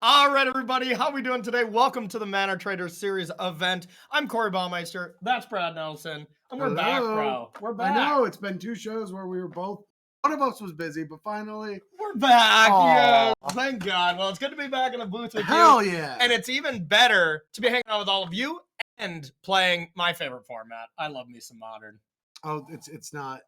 All right, everybody, how we doing today? Welcome to the Manor Traders Series event. I'm Corey Baumeister. That's Brad Nelson, and we're back, Hello. bro. We're I back. know it's been two shows where we were both. One of us was busy, but finally, We're back. Aw. Yeah, thank God. Well, it's good to be back in the booth with hell you, yeah! and it's even better to be hanging out with all of you and playing my favorite format. I love me some modern. Oh, it's not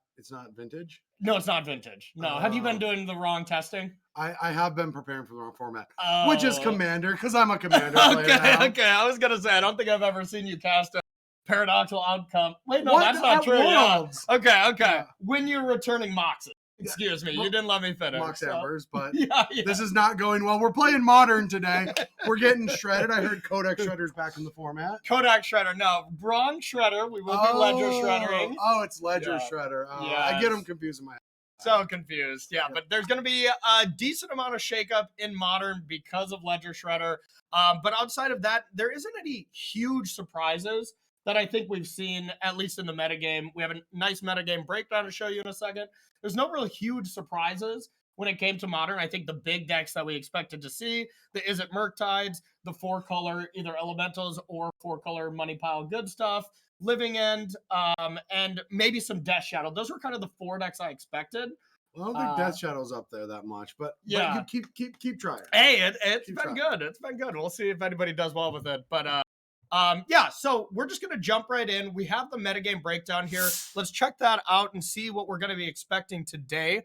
vintage. No, it's not vintage. No, have you been Oh. doing the wrong testing? I have been preparing for the wrong format, which is Oh, Commander, because I'm a Commander player okay, now. okay. I was gonna say I don't think I've ever seen you cast a paradoxical outcome. Wait, no, What that's not at true. Yeah. Worlds? Okay, okay. Yeah. When you're returning Moxes. Yeah, Excuse me, well, you didn't let me finish. Mox Ambers, but yeah, yeah. this is not going well. We're playing Modern today. We're getting shredded. I heard Kodak Shredder's back in the format. Kodak Shredder. No, Bronze Shredder. We will be Ledger Shreddering. Oh, it's Ledger Yeah. Shredder. Oh, Yes. I get them confused in my head. So confused. Yeah, but there's going to be a decent amount of shakeup in Modern because of Ledger Shredder. But outside of that, there isn't any huge surprises that I think we've seen, at least in the metagame. We have a nice metagame breakdown to show you in a second. There's no real huge surprises when it came to Modern. I think the big decks that we expected to see, the Is It Murktides, the 4-color either Elementals or 4-color Money Pile Good stuff, Living End, and maybe some Death Shadow. Those were kind of the 4 decks I expected. Well, I don't think Death Shadow's up there that much, but Yeah. you keep trying. Hey, it's Keep been trying. good. It's been good. We'll see if anybody does well with it. But yeah, so we're just gonna jump right in. We have the metagame breakdown here. Let's check that out and see what we're gonna be expecting today.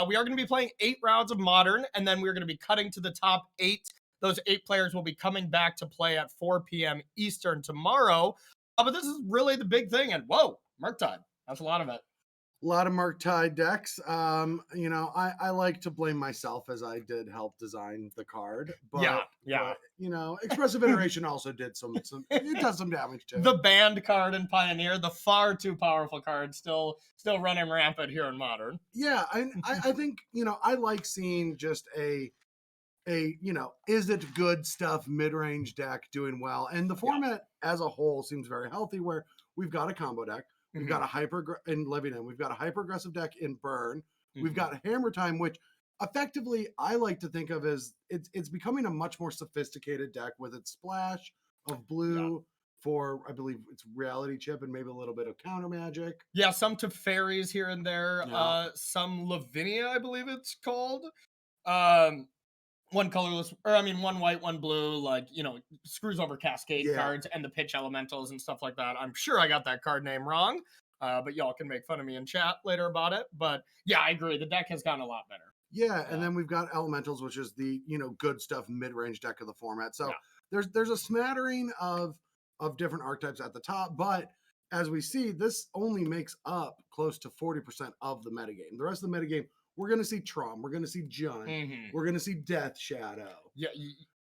We are gonna be playing 8 rounds of Modern, and then we're gonna be cutting to the top 8. Those 8 players will be coming back to play at 4 p.m. Eastern tomorrow. But this is really the big thing. And whoa, Murktide. That's a lot of it. A lot of Murktide decks. I like to blame myself as I did help design the card, but Yeah. Expressive Iteration also did some it does some damage too. The banned card in Pioneer, the far too powerful card, still running rampant here in Modern. Yeah, I think I like seeing just a is it good stuff mid-range deck doing well, and the format as a whole seems very healthy where we've got a combo deck. We've got a hyper in Living In. We've got a hyper aggressive deck in Burn. We've got Hammer Time, which effectively I like to think of as it's becoming a much more sophisticated deck with its splash of blue for I believe it's Reality Chip and maybe a little bit of counter magic. Yeah, some Teferis here and there. Yeah. Some Lavinia, I believe it's called. One colorless, or I mean, one white, one blue, like, screws over Cascade cards and the pitch elementals and stuff like that. I'm sure I got that card name wrong, but y'all can make fun of me in chat later about it. But yeah, I agree. The deck has gotten a lot better. Yeah, and then we've got Elementals, which is the good stuff mid-range deck of the format. So there's a smattering of different archetypes at the top, but as we see, this only makes up close to 40% of the metagame. The rest of the metagame, we're going to see Trom, we're going to see Jund, we're going to see Death Shadow. Yeah,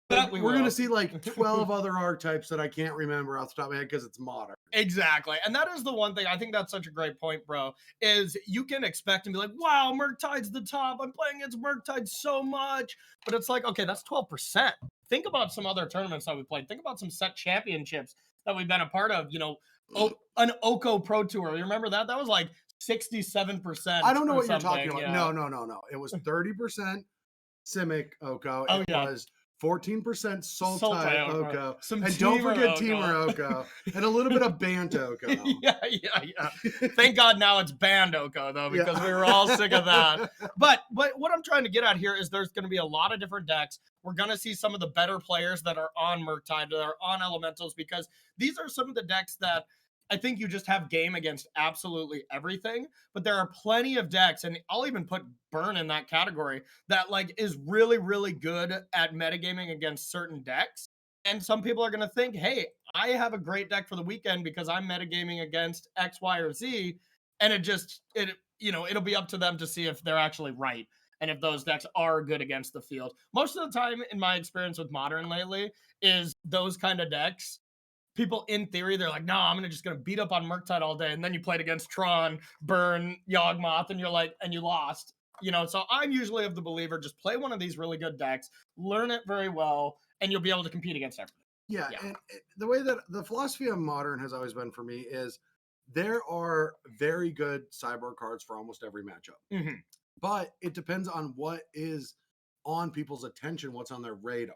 we're going to see like 12 other archetypes that I can't remember off the top of my head because it's Modern. Exactly. And that is the one thing, I think that's such a great point, bro, is you can expect and be like, wow, Murktide's the top. I'm playing against Murktide so much. But it's like, okay, that's 12%. Think about some other tournaments that we played. Think about some set championships that we've been a part of. An Oko Pro Tour. You remember that? That was like 67%. I don't know what something. you're talking about. No. It was 30% Simic Oko. Oh, it was 14% Sultai Oko. Some and don't forget Oko. Teamer Oko. And a little bit of Bant Oko. yeah. Thank God now it's banned Oko, though, because we were all sick of that. But what I'm trying to get at here is there's going to be a lot of different decks. We're going to see some of the better players that are on Murktide, that are on Elementals, because these are some of the decks that I think you just have game against absolutely everything, but there are plenty of decks, and I'll even put Burn in that category, that like is really, really good at metagaming against certain decks. And some people are going to think, hey, I have a great deck for the weekend because I'm metagaming against X, Y, or Z. And it'll be up to them to see if they're actually right and if those decks are good against the field. Most of the time, in my experience with Modern lately, is those kind of decks. People, in theory, they're like, no, I'm just going to beat up on Murktide all day. And then you played against Tron, Burn, Yawgmoth, and you're like, and you lost. So I'm usually of the believer, just play one of these really good decks, learn it very well, and you'll be able to compete against everything. Yeah. And the way that the philosophy of Modern has always been for me is there are very good sideboard cards for almost every matchup. But it depends on what is on people's attention, what's on their radar.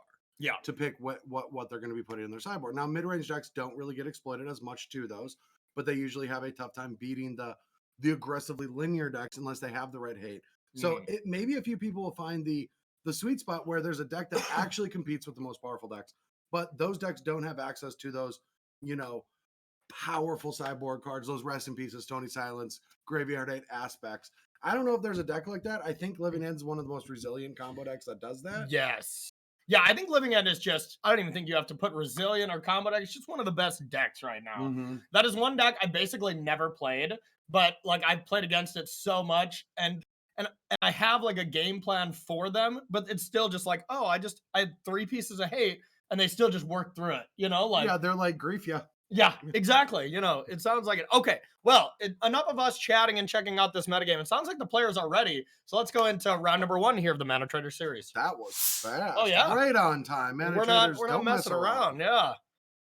to pick what they're going to be putting in their sideboard. Now, mid-range decks don't really get exploited as much to those, but they usually have a tough time beating the aggressively linear decks unless they have the red hate. So maybe a few people will find the sweet spot where there's a deck that actually competes with the most powerful decks, but those decks don't have access to those, powerful sideboard cards, those rest in pieces, Tony Silence, Graveyard 8 aspects. I don't know if there's a deck like that. I think Living End is one of the most resilient combo decks that does that. Yes. Yeah, I think Living End is just, I don't even think you have to put resilient or combo deck. It's just one of the best decks right now. Mm-hmm. That is one deck I basically never played, but like I've played against it so much and I have like a game plan for them, but it's still just like, oh, I had 3 pieces of hate and they still just work through it, like. Yeah, they're like grief, yeah. Yeah, exactly. It sounds like it. Okay, well, enough of us chatting and checking out this metagame. It sounds like the players are ready. So let's go into round number 1 here of the Mana Trader series. That was fast. Oh, yeah. Right on time. We're not messing around. Yeah.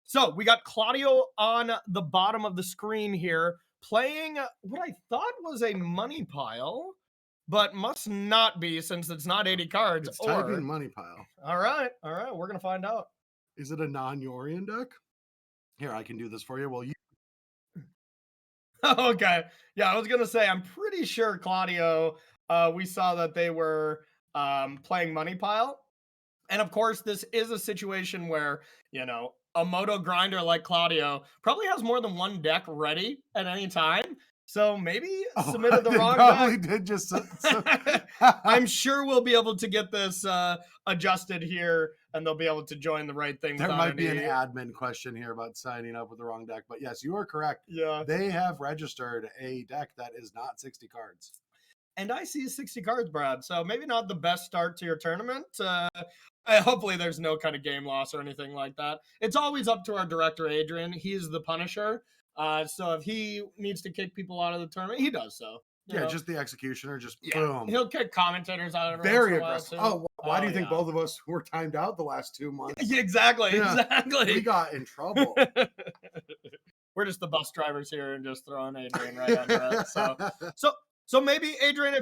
So we got Claudio on the bottom of the screen here playing what I thought was a money pile, but must not be since it's not 80 cards. It's typing money pile. All right. We're going to find out. Is it a non-Yorian deck? Here, I can do this for you. Well, you. Okay. Yeah, I was going to say, I'm pretty sure, Claudio, we saw that they were playing Money Pile. And of course, this is a situation where, a moto grinder like Claudio probably has more than one deck ready at any time. So maybe submitted the wrong probably deck. Did just. I'm sure we'll be able to get this adjusted here, and they'll be able to join the right thing. There might be an admin question here about signing up with the wrong deck, but yes, you are correct. Yeah, they have registered a deck that is not 60 cards. And I see 60 cards, Brad. So maybe not the best start to your tournament. Hopefully there's no kind of game loss or anything like that. It's always up to our director, Adrian. He's the punisher. So if he needs to kick people out of the tournament, he does so. Yeah, just the executioner, boom. He'll kick commentators out of it. Very aggressive. Why do you think both of us were timed out the last 2 months? Yeah, exactly. We got in trouble. We're just the bus drivers here and just throwing Adrian right under it. So maybe Adrian,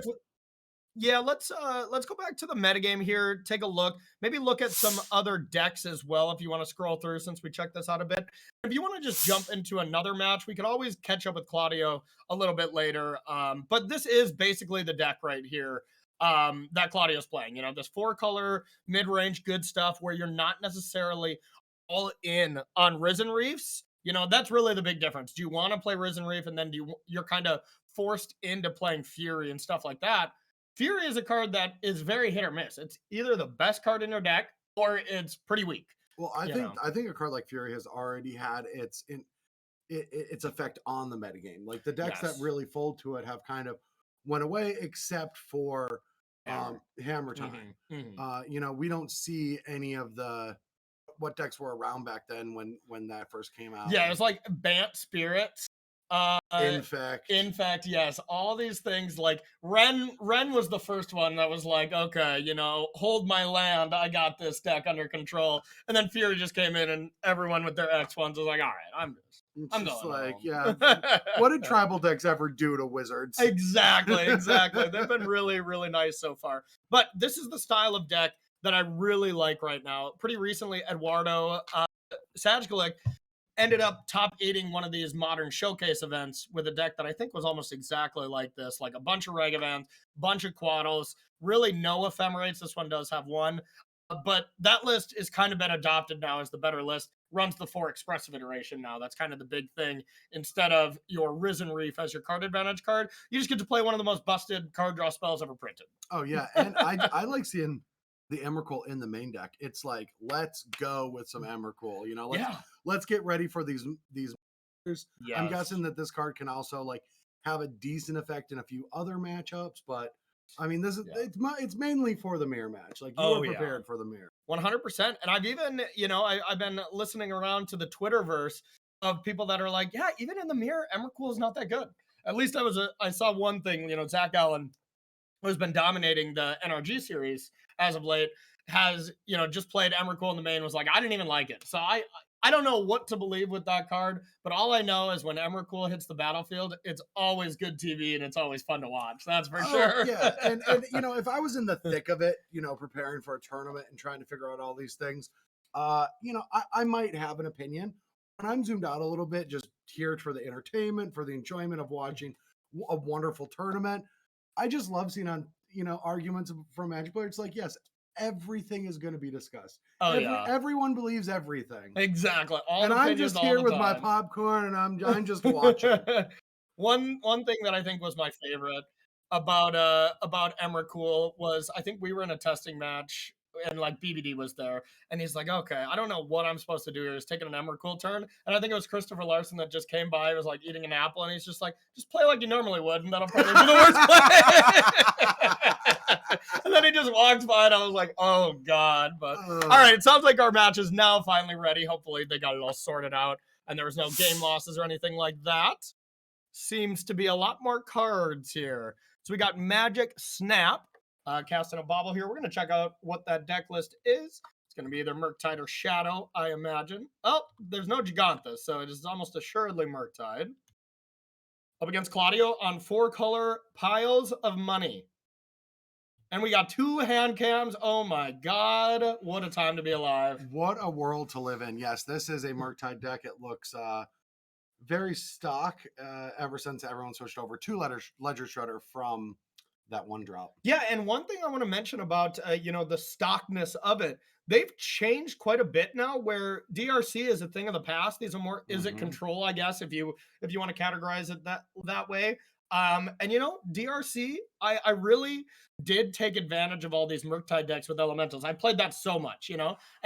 let's go back to the metagame here. Take a look. Maybe look at some other decks as well if you want to scroll through since we checked this out a bit. If you want to just jump into another match, we could always catch up with Claudio a little bit later. But this is basically the deck right here that Claudio's playing. This 4-color mid-range good stuff where you're not necessarily all in on Risen Reefs. That's really the big difference. Do you want to play Risen Reef and then you're kind of forced into playing Fury and stuff like that? Fury is a card that is very hit or miss. It's either the best card in your deck or it's pretty weak. Well, I think a card like Fury has already had its effect on the metagame. Like the decks that really fold to it have kind of went away, except for Hammer Time. Mm-hmm. We don't see any of what decks were around back then when that first came out. Yeah, it was like Bant Spirits. Infect, yes. All these things like Ren was the first one that was like, okay, hold my land. I got this deck under control. And then Fury just came in and everyone with their X1s was like, all right, I'm going like, home. Yeah. What did tribal decks ever do to wizards? Exactly. They've been really, really nice so far. But this is the style of deck that I really like right now. Pretty recently, Eduardo Sajgalik ended up top 8ing one of these modern showcase events with a deck that I think was almost exactly like this, like a bunch of Regavans, bunch of Quaddles, really no ephemerates. This one does have one, but that list is kind of been adopted now as the better list. Runs the 4 expressive iteration now. That's kind of the big thing. Instead of your Risen Reef as your card advantage card, you just get to play one of the most busted card draw spells ever printed. Oh yeah, and I like seeing the Emrakul in the main deck. It's like, let's go with some Emrakul. Let's get ready for these. Yes. I'm guessing that this card can also like have a decent effect in a few other matchups, but I mean, it's mainly for the mirror match. Like you are prepared for the mirror. 100%. And I've even, I've been listening around to the Twitterverse of people that are like, yeah, even in the mirror, Emrakul is not that good. At least I saw one thing, Zach Allen, who's been dominating the NRG series as of late, has, just played Emrakul in the main, was like, I didn't even like it. So I don't know what to believe with that card, but all I know is when Emrakul hits the battlefield, it's always good TV and it's always fun to watch. That's for sure. Yeah. And if I was in the thick of it, preparing for a tournament and trying to figure out all these things, I might have an opinion. When I'm zoomed out a little bit, just here for the entertainment, for the enjoyment of watching a wonderful tournament. I just love seeing on, arguments from Magic players. It's like, yes, everything is going to be discussed. Oh yeah, Everyone believes everything. Exactly. All And I'm opinions just all here the with my time. popcorn and I'm just watching. One thing that I think was my favorite about Emrakul was I think we were in a testing match and like BBD was there and he's like, okay, I don't know what I'm supposed to do here. He's taking an Emrakul turn. And I think it was Christopher Larson that just came by, was like eating an apple, and he's just like, just play like you normally would, and that'll probably be the worst play. And then he just walks by and I was like, oh God. But all right, it sounds like our match is now finally ready. Hopefully they got it all sorted out and there was no game losses or anything like that. Seems to be a lot more cards here. So we got Magic Snap, casting a bobble here. We're going to check out what that deck list is. It's going to be either Murktide or Shadow, I imagine. Oh, there's no Giganta, so it is almost assuredly Murktide. Up against Claudio on 4-color piles of money. And we got 2 hand cams. Oh my God. What a time to be alive. What a world to live in. Yes, this is a Murktide deck. It looks very stock ever since everyone switched over to Ledger Shredder from that one drop. Yeah, and one thing I want to mention about the stockness of it, they've changed quite a bit now. Where DRC is a thing of the past. These are more is it control, I guess, if you want to categorize it that way. And DRC, I really did take advantage of all these Murktide decks with elementals. I played that so much, and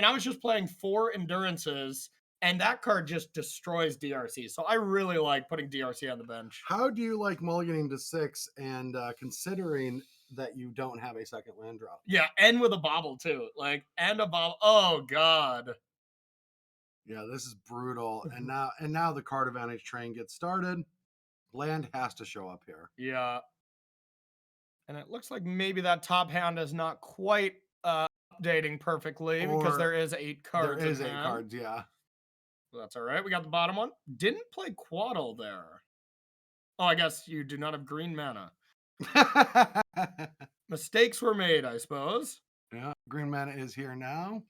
I was just playing 4 endurances. And that card just destroys DRC. So I really like putting DRC on the bench. How do you like mulliganing to 6 and considering that you don't have a second land drop? Yeah, and with a bobble too. And a bobble. Oh God. Yeah, this is brutal. And now the card advantage train gets started. Land has to show up here. Yeah. And it looks like maybe that top hand is not quite updating perfectly because there is 8 cards. There is 8 cards, yeah. That's all right. We got the bottom one. Didn't play Quaddle there. Oh, I guess you do not have green mana. Mistakes were made, I suppose. Yeah, green mana is here now.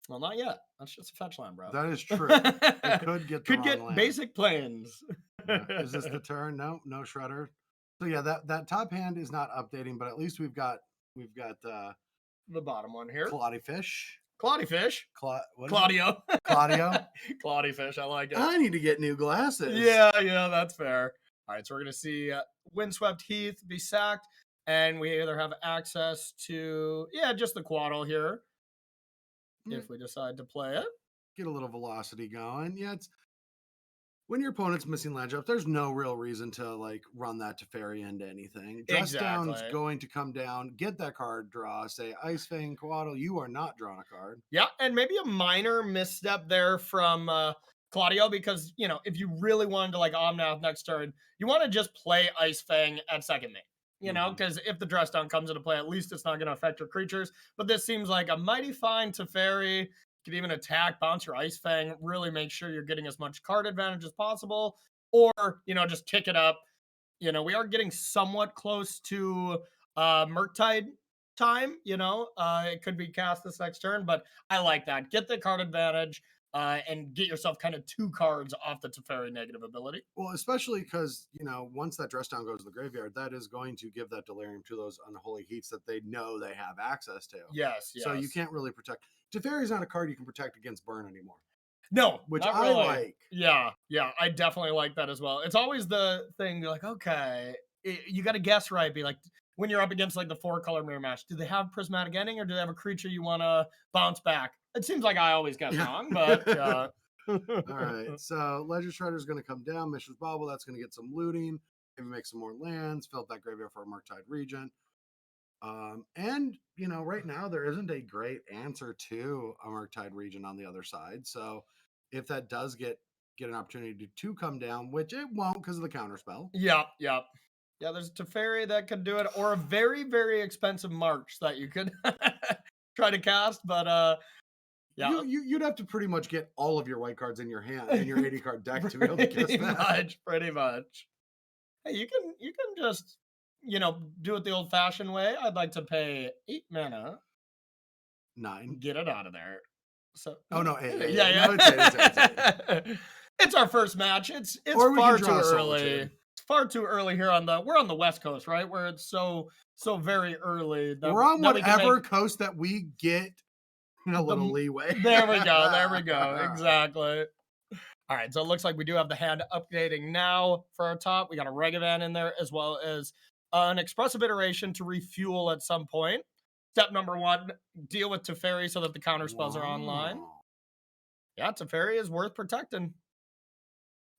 Well, not yet. That's just a fetch line, bro. That is true. It could get the wrong land. Basic planes. Yeah. Is this the turn? No Shredder. So yeah, that top hand is not updating, but at least we've got the bottom one here. Claudifish. Claudio. Claudifish. I like it. I need to get new glasses. Yeah, that's fair. All right, so we're going to see Windswept Heath be sacked, and we either have access to, just the Quaddle here, if we decide to play it. Get a little velocity going. Yeah, it's when your opponent's missing land drops, there's no real reason to run that to ferry into anything. Dress Down's going to come down, get that card draw, say Ice Fang, Quaddle, you are not drawing a card. Yeah, and maybe a minor misstep there from Claudio, because if you really wanted to Omnath next turn, you want to just play Ice Fang at second main. Because if the Dress Down comes into play, at least it's not going to affect your creatures. But this seems like a mighty fine Teferi. You can even attack, bounce your Ice Fang, really make sure you're getting as much card advantage as possible. Or, just kick it up. We are getting somewhat close to Murktide time. It could be cast this next turn, but I like that. Get the card advantage. And get yourself kind of 2 cards off the Teferi negative ability. Well, especially because, once that Dress Down goes to the graveyard, that is going to give that Delirium to those Unholy Heats that they know they have access to. Yes. So you can't really protect. Teferi is not a card you can protect against burn anymore. No, which I really like. Yeah, I definitely like that as well. It's always the thing, you're like, okay, you got to guess right. Be like, when you're up against the 4-color mirror match, do they have Prismatic Ending or do they have a creature you want to bounce back? It seems like I always get wrong, but all right. So Ledger Shredder is going to come down. Mishra's Bobble, that's going to get some looting. Maybe make some more lands. Fill up that graveyard for a Murktide Regent. And right now there isn't a great answer to a Murktide Regent on the other side. So if that does get an opportunity to come down, which it won't because of the counterspell. Yep. Yeah, there's a Teferi that could do it, or a very, very expensive March that you could try to cast, but yeah. You'd have to pretty much get all of your white cards in your hand and your 80 card deck to be able to cast that. Pretty much. Hey, you can just do it the old fashioned way. I'd like to pay 8 mana. 9. Get it out of there. So Oh no, yeah. No, it's 8. It's our first match. It's Or we far can too draw early. Solitude. It's far too early here we're on the West Coast, right? Where it's so very early that We're on that we can whatever make coast that we get a little leeway. There we go. There we go. Exactly. All right, so it looks like we do have the hand updating now for our top. We got a Regavan in there as well as an expressive iteration to refuel at some point. Step number 1, deal with Teferi so that the counter spells are online. Wow. Yeah, Teferi is worth protecting.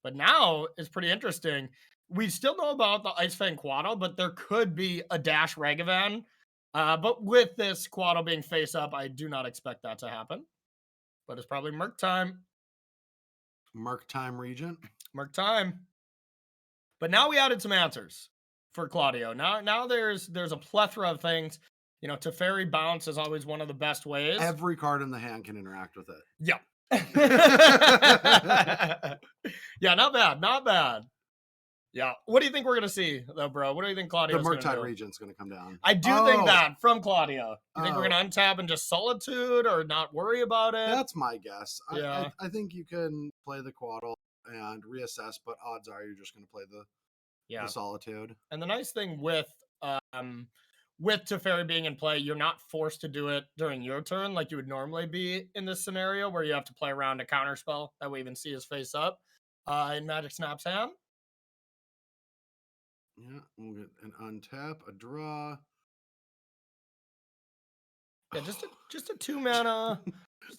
But now it's pretty interesting. We still know about the Ice Fang Quaddle, but there could be a Dash Regavan. But with this Quaddle being face up, I do not expect that to happen. But it's probably Merc time. Merc time Regent. Merc time. But now we added some answers for Claudio. Now there's a plethora of things. You know, Teferi bounce is always one of the best ways. Every card in the hand can interact with it. Yeah. Yeah, not bad. Not bad. Yeah. What do you think we're gonna see though, bro? What do you think Claudio's The gonna do? Murktide Regent's going to come down. I do think that from Claudio. You think we're Oh. gonna untap and just Solitude or not worry about it? That's my guess. Yeah. I think you can play the Quaddle and reassess, but odds are you're just going to play the Solitude. And the nice thing with Teferi being in play, you're not forced to do it during your turn like you would normally be in this scenario where you have to play around a counter spell that we even see his face up in Magic Snap's hand. Yeah, we'll get an untap, a draw. Yeah, just a 2 mana.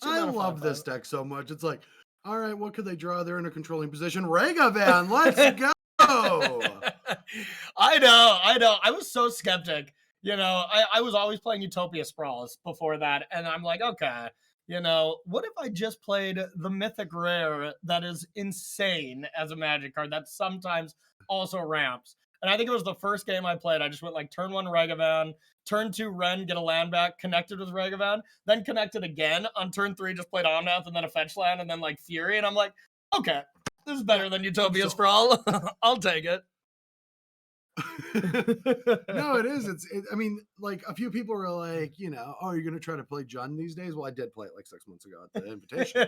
I love this deck so much. It's like, all right, what could they draw? They're in a controlling position. Regavan, let's go. I know. I was so skeptic. You know, I was always playing Utopia Sprawls before that, and I'm like, okay, you know, what if I just played the Mythic Rare that is insane as a Magic card that sometimes also ramps? And I think it was the first game I played. I just went like turn 1 Regavan, turn 2 Ren, get a land back, connected with Regavan, then connected again on turn 3, just played Omnath and then a fetch land and then like Fury. And I'm like, okay, this is better than Utopia Sprawl. I'll take it. No, it is. I mean, like a few people were like, you know, oh, you're gonna try to play Jund these days. Well, I did play it like 6 months ago at the invitation,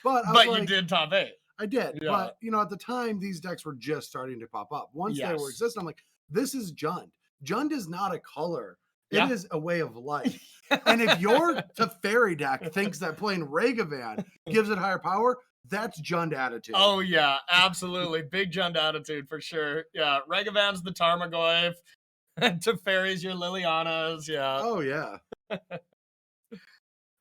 but you did top 8. I did, Yeah. but you know, at the time, these decks were just starting to pop up. Once they were existing, I'm like, this is Jund. Jund is not a color. It is a way of life. And if your Teferi deck thinks that playing Regavan gives it higher power, that's Jund attitude. Oh yeah, absolutely. Big Jund attitude for sure. Yeah, Regavan's the Tarmogoyf. Teferi's your Lilianas. Yeah. Oh yeah.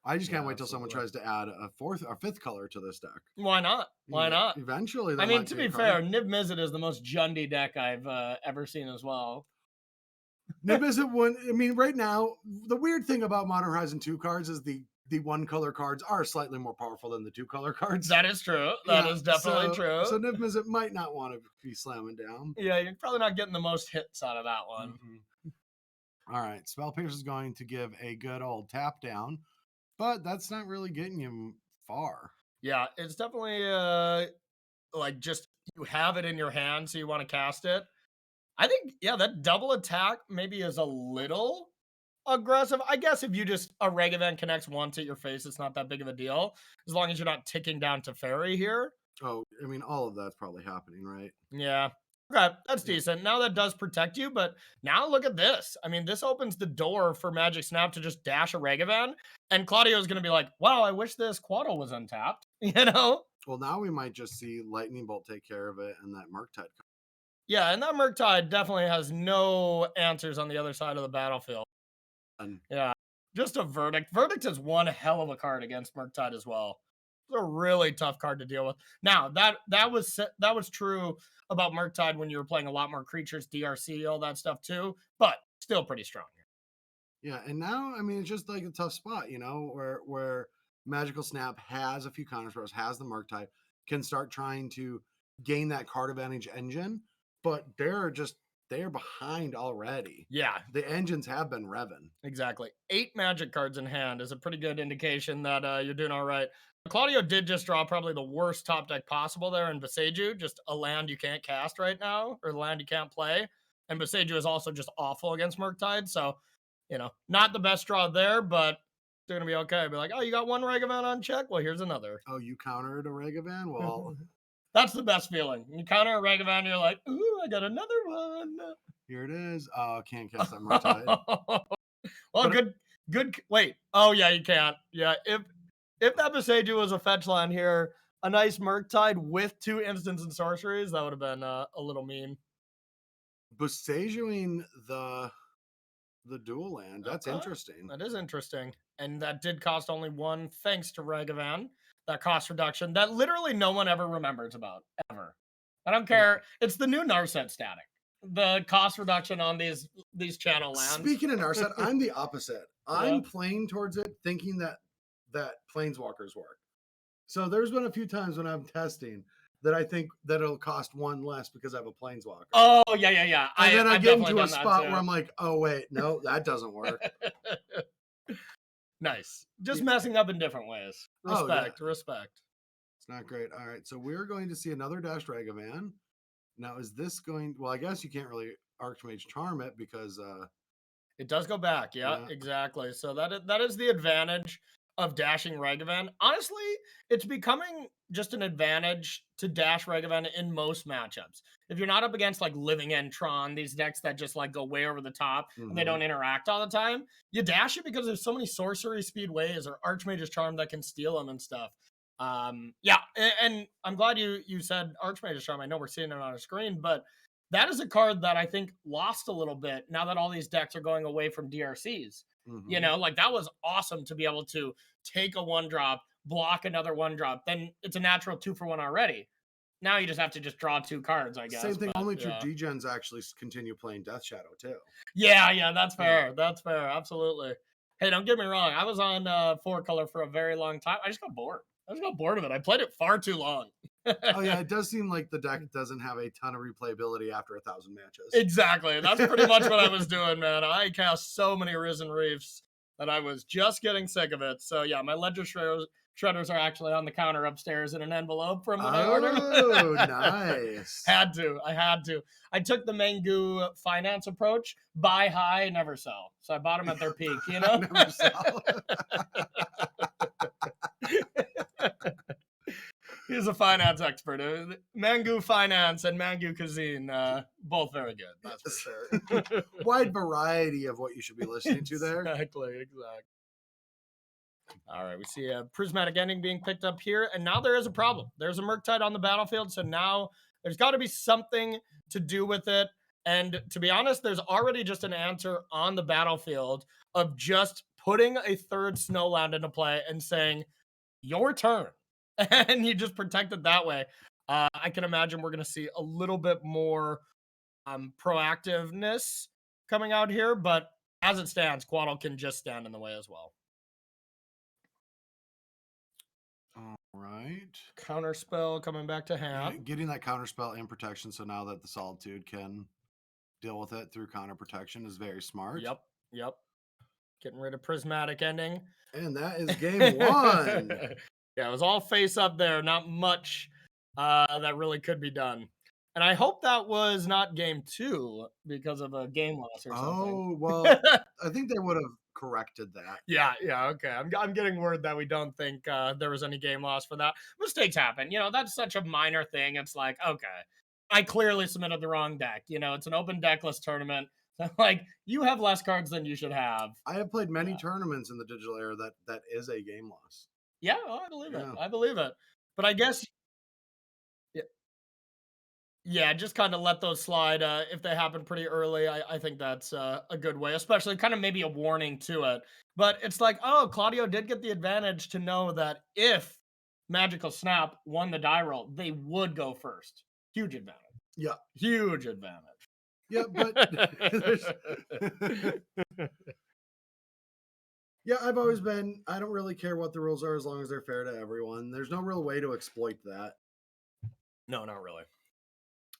I just can't wait till someone tries to add a 4th or 5th color to this deck. Why not? Why not? Eventually, I mean, to be fair, Nib Mizzet is the most Jundy deck I've ever seen as well. Nib Mizzet one. I mean, right now, the weird thing about Modern Horizon 2 cards is the 1 color cards are slightly more powerful than the 2 color cards. That is true. That is definitely true. So Nib Mizzet might not want to be slamming down. Yeah, you're probably not getting the most hits out of that one. Mm-hmm. All right, Spell Pierce is going to give a good old tap down, but that's not really getting you far. Yeah, it's definitely like just you have it in your hand, so you want to cast it. I think, yeah, that double attack maybe is a little aggressive. I guess if you just a Regavan connects once at your face, it's not that big of a deal. As long as you're not ticking down Teferi here. Oh, I mean, all of that's probably happening, right? Yeah. Okay, that's decent. Now that does protect you, but now look at this. I mean, this opens the door for Magic Snap to just dash a Regavan, and Claudio's going to be like, wow, I wish this Quaddle was untapped, you know? Well, now we might just see Lightning Bolt take care of it and that Murktide. Yeah, and that Murktide definitely has no answers on the other side of the battlefield. Yeah, just a Verdict. Verdict is one hell of a card against Murktide as well. It's a really tough card to deal with. Now, that was true about Murktide when you were playing a lot more creatures, DRC, all that stuff too, but still pretty strong. Yeah, and now, I mean, it's just like a tough spot, you know, where Magical Snap has a few counter spells, has the Murktide, can start trying to gain that card advantage engine, but they're behind already. Yeah. The engines have been revving. Exactly. 8 Magic cards in hand is a pretty good indication that you're doing all right. Claudio did just draw probably the worst top deck possible there in Boseiju, just a land you can't cast right now, or the land you can't play. And Boseiju is also just awful against Murktide, so, you know, not the best draw there, but They're gonna be okay. Be like, oh, you got one Ragavan on check? Well, here's another. Oh, you countered a Ragavan? Well, That's the best feeling. You counter a Ragavan, you're like, ooh, I got another one. here it is. Oh, can't cast that Murktide. Well, good. Wait. Oh yeah, you can't. Yeah, if that Boseiju was a fetch line here, a nice Murktide with 2 instants and sorceries, that would have been a little mean. Boseijuing the dual land. That's interesting. That is interesting. And that did cost only 1 thanks to Ragavan. That cost reduction that literally no one ever remembers about, ever. I don't care. It's the new Narset static. The cost reduction on these channel lands. Speaking of Narset, I'm the opposite. I'm playing towards it thinking that planeswalkers work. So there's been a few times when I'm testing that I think that it'll cost 1 less because I have a planeswalker. Oh, yeah. And then I get into a spot where I'm like, oh, wait, no, that doesn't work. Nice. Just messing up in different ways. Respect. It's not great. All right, so we're going to see another Dash Ragavan. Now, is this going... Well, I guess you can't really Archmage Charm it because... It does go back. Yeah, exactly. So that is the advantage of dashing Ragavan. Honestly, it's becoming just an advantage to dash Ragavan in most matchups. If you're not up against like Living End Tron, these decks that just like go way over the top and they don't interact all the time, you dash it because there's so many sorcery speed ways or Archmage's Charm that can steal them and stuff. Yeah, and I'm glad you said Archmage's Charm. I know we're seeing it on our screen, but that is a card that I think lost a little bit now that all these decks are going away from DRCs. You know, like that was awesome to be able to take a 1-drop, block another 1-drop. Then it's a natural 2-for-1 already. Now you just have to just draw 2 cards, I guess. Same thing. Only true Degens actually continue playing Death Shadow too. Yeah, that's fair. That's fair. Absolutely. Hey, don't get me wrong. I was on 4-color for a very long time. I just got bored. of it. I played it far too long. Oh yeah, it does seem like the deck doesn't have a ton of replayability after 1,000 matches. Exactly. That's pretty much what I was doing, man. I cast so many Risen Reefs that I was just getting sick of it. So yeah, my Ledger Shredders are actually on the counter upstairs in an envelope from when I ordered. Oh, nice. I had to. I took the Mangu finance approach: buy high, never sell. So I bought them at their peak, you know. Never sell. He's a finance expert. Mangu Finance and Mangu Cuisine, both very good. That's for sure. Wide variety of what you should be listening to there. Exactly. All right, we see a Prismatic Ending being picked up here, and now there is a problem. There's a Murktide on the battlefield, so now there's got to be something to do with it. And to be honest, there's already just an answer on the battlefield of just putting a 3rd Snowland into play and saying, your turn. And you just protect it that way. I can imagine we're going to see a little bit more proactiveness coming out here, but as it stands, Quaddle can just stand in the way as well. All right. Counterspell coming back to hand. Yeah, getting that counterspell and protection, so now that the Solitude can deal with it through counter protection is very smart. Yep. Getting rid of Prismatic Ending. And that is game 1. Yeah, it was all face up there. Not much that really could be done. And I hope that was not game 2 because of a game loss or something. Oh, well, I think they would have corrected that. Yeah, okay. I'm getting word that we don't think there was any game loss for that. Mistakes happen. You know, that's such a minor thing. It's like, okay, I clearly submitted the wrong deck. You know, it's an open deckless tournament. So, like, you have less cards than you should have. I have played many tournaments in the digital era that is a game loss. Yeah, I believe it. I believe it. But I guess, yeah, just kind of let those slide if they happen pretty early. I think that's a good way, especially kind of maybe a warning to it. But it's like, oh, Claudio did get the advantage to know that if Magical Snap won the die roll, they would go first. Huge advantage. Yeah. Huge advantage. Yeah, but yeah, I've always been, I don't really care what the rules are as long as they're fair to everyone. There's no real way to exploit that. No, not really.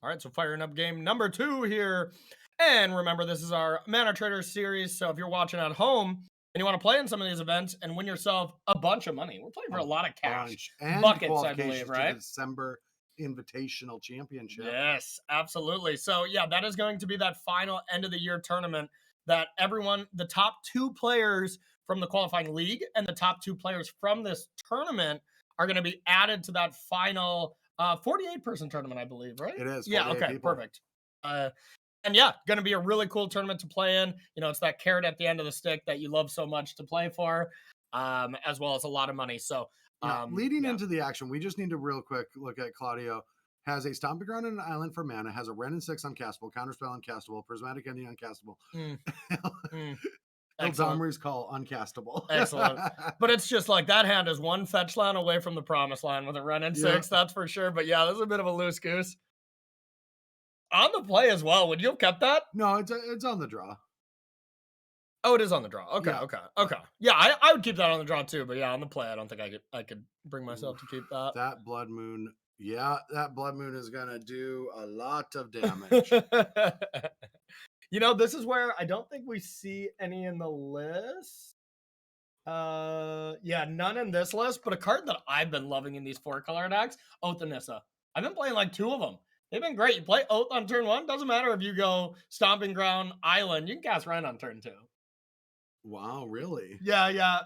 All right, so firing up game number 2 here. And remember, this is our Mana Trader series. So if you're watching at home and you want to play in some of these events and win yourself a bunch of money, we're playing for a lot of cash. And buckets, I believe, right? To the December Invitational Championship. Yes, absolutely. So yeah, that is going to be that final end of the year tournament that the top 2 players from the qualifying league and the top 2 players from this tournament are going to be added to that final 48-person tournament, I believe, right? It is. Yeah. Okay. People. Perfect. And yeah, going to be a really cool tournament to play in. It's that carrot at the end of the stick that you love so much to play for, as well as a lot of money. So leading into the action, we just need to real quick look at Claudio. Has a Stomping Ground and an Island for mana, has a Wrenn and 6 uncastable, Counterspell uncastable, Prismatic Ending uncastable. Eldamri's Call uncastable. Excellent. But it's just like that hand is one fetch land away from the promised land with a Wrenn and 6, that's for sure. But yeah, this is a bit of a loose goose. On the play as well. Would you have kept that? No, it's on the draw. Oh, it is on the draw. Okay, okay. Yeah, I would keep that on the draw too, but yeah, on the play, I don't think I could bring myself to keep that. That Blood Moon, that Blood Moon is gonna do a lot of damage. This is where I don't think we see any in the list. Yeah, none in this list, but a card that I've been loving in these 4-color decks, Oath and Nissa. I've been playing like 2 of them. They've been great. You play Oath on turn 1, doesn't matter if you go Stomping Ground, Island, you can cast Wrenn on turn 2. Wow, really? Yeah.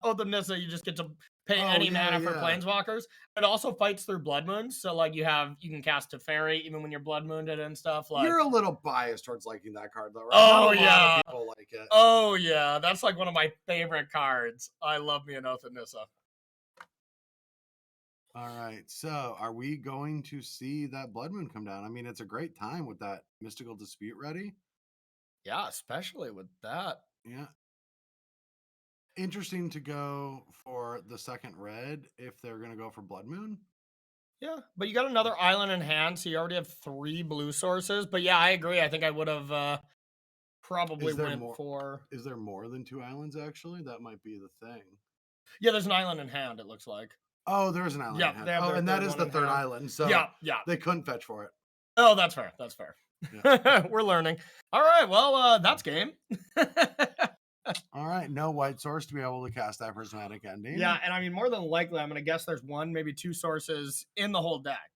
Oath of Nissa, you just get to pay any mana for Planeswalkers. It also fights through Blood Moons, so like you can cast Teferi even when you're Blood Mooned and stuff. Like you're a little biased towards liking that card though, right? Oh yeah, people like it. Oh yeah, that's like one of my favorite cards. I love me an Oath of Nissa. All right, so are we going to see that Blood Moon come down? I mean, it's a great time with that Mystical Dispute ready. Yeah, especially with that. Yeah. Interesting to go for the second red if they're going to go for Blood Moon. Yeah, but you got another island in hand, so you already have 3 blue sources. But yeah, I agree. I think I would have probably went for... Is there more than 2 islands, actually? That might be the thing. Yeah, there's an island in hand, it looks like. Oh, there is an island in hand. And that is the 3rd island, so yeah. They couldn't fetch for it. Oh, that's fair. Yeah. We're learning. All right, well, that's game. All right, no white source to be able to cast that Prismatic Ending. Yeah, and I mean, more than likely, I'm going to guess there's 1, maybe 2 sources in the whole deck.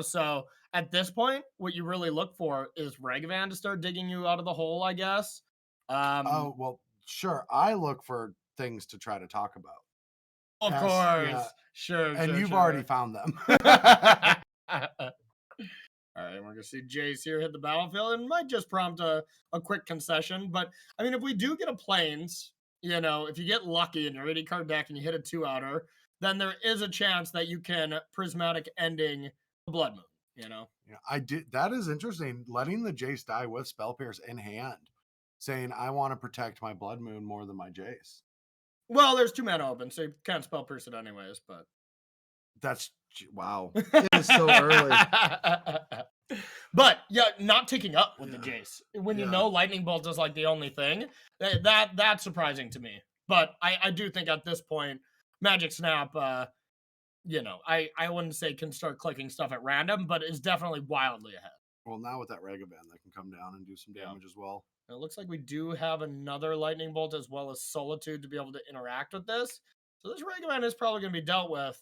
So at this point, what you really look for is Ragavan to start digging you out of the hole, I guess. Oh, well, sure. I look for things to try to talk about. Of course. Yeah. Sure. And you've already found them. All right, we're going to see Jace here hit the battlefield, and might just prompt a quick concession. But, I mean, if we do get a Plains, if you get lucky in your 80-card deck and you hit a 2-outer, then there is a chance that you can Prismatic Ending the Blood Moon, Yeah, I did. That is interesting. Letting the Jace die with Spell Pierce in hand, saying, I want to protect my Blood Moon more than my Jace. Well, there's 2 mana open, so you can't Spell Pierce it anyways, but... That's... Wow. It is so early. But, yeah, not ticking up with the Jace. When you know Lightning Bolt is, like, the only thing, that's surprising to me. But I do think at this point, Magic Snap, I wouldn't say can start clicking stuff at random, but is definitely wildly ahead. Well, now with that Ragavan, that can come down and do some damage as well. It looks like we do have another Lightning Bolt as well as Solitude to be able to interact with this. So this Ragavan is probably going to be dealt with.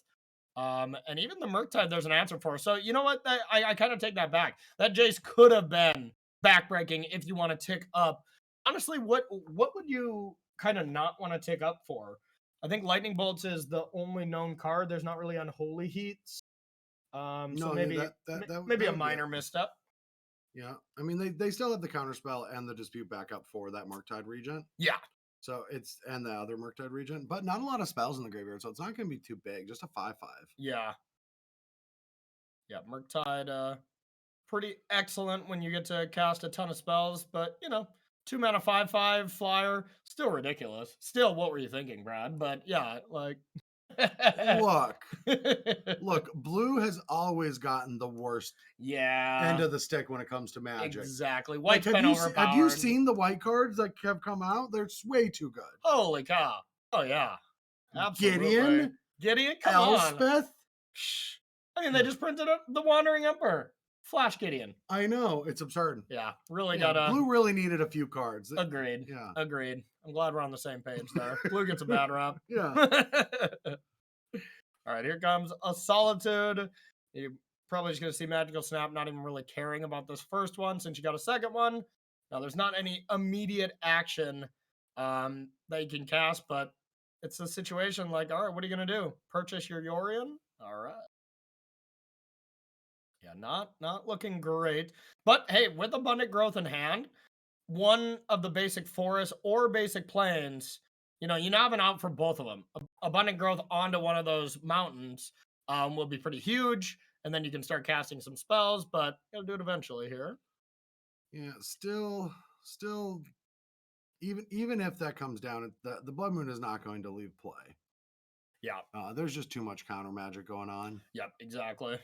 And even the Murktide, there's an answer for. So you know what? I kind of take that back. That Jace could have been backbreaking if you want to tick up. Honestly, what would you kind of not want to tick up for? I think Lightning Bolts is the only known card. There's not really Unholy Heats. So maybe a minor misstep. Yeah, I mean they still have the Counterspell and the Dispute backup for that Murktide Regent. Yeah. So and the other Murktide Regent, but not a lot of spells in the graveyard, so it's not going to be too big. Just a 5/5. Yeah. Yeah, Murktide, pretty excellent when you get to cast a ton of spells, but 2 mana 5/5 flyer, still ridiculous. Still, what were you thinking, Brad? But yeah, like. Look, blue has always gotten the worst end of the stick when it comes to Magic. Exactly. White's been overpowered. Have you seen the white cards that have come out? They're way too good. Holy cow. Oh, yeah. Absolutely. Gideon, come Elspeth. on. I mean, they just printed the Wandering Emperor. Flash Gideon. I know. It's absurd. Yeah. Really gotta... Blue really needed a few cards. Agreed. Yeah. Agreed. I'm glad we're on the same page there. Blue gets a bad rap. Yeah. All right, here comes a Solitude. You're probably just going to see Magical Snap not even really caring about this first one since you got a second one. Now, there's not any immediate action that you can cast, but it's a situation like, all right, what are you going to do? Purchase your Yorion? All right. Yeah, not looking great. But hey, with abundant growth in hand, one of the basic forests or basic plains, you now have an out for both of them. Abundant growth onto one of those mountains will be pretty huge, and then you can start casting some spells, but you'll do it eventually here. Yeah, still, even if that comes down, the Blood Moon is not going to leave play. Yeah. There's just too much counter magic going on. Yep, exactly.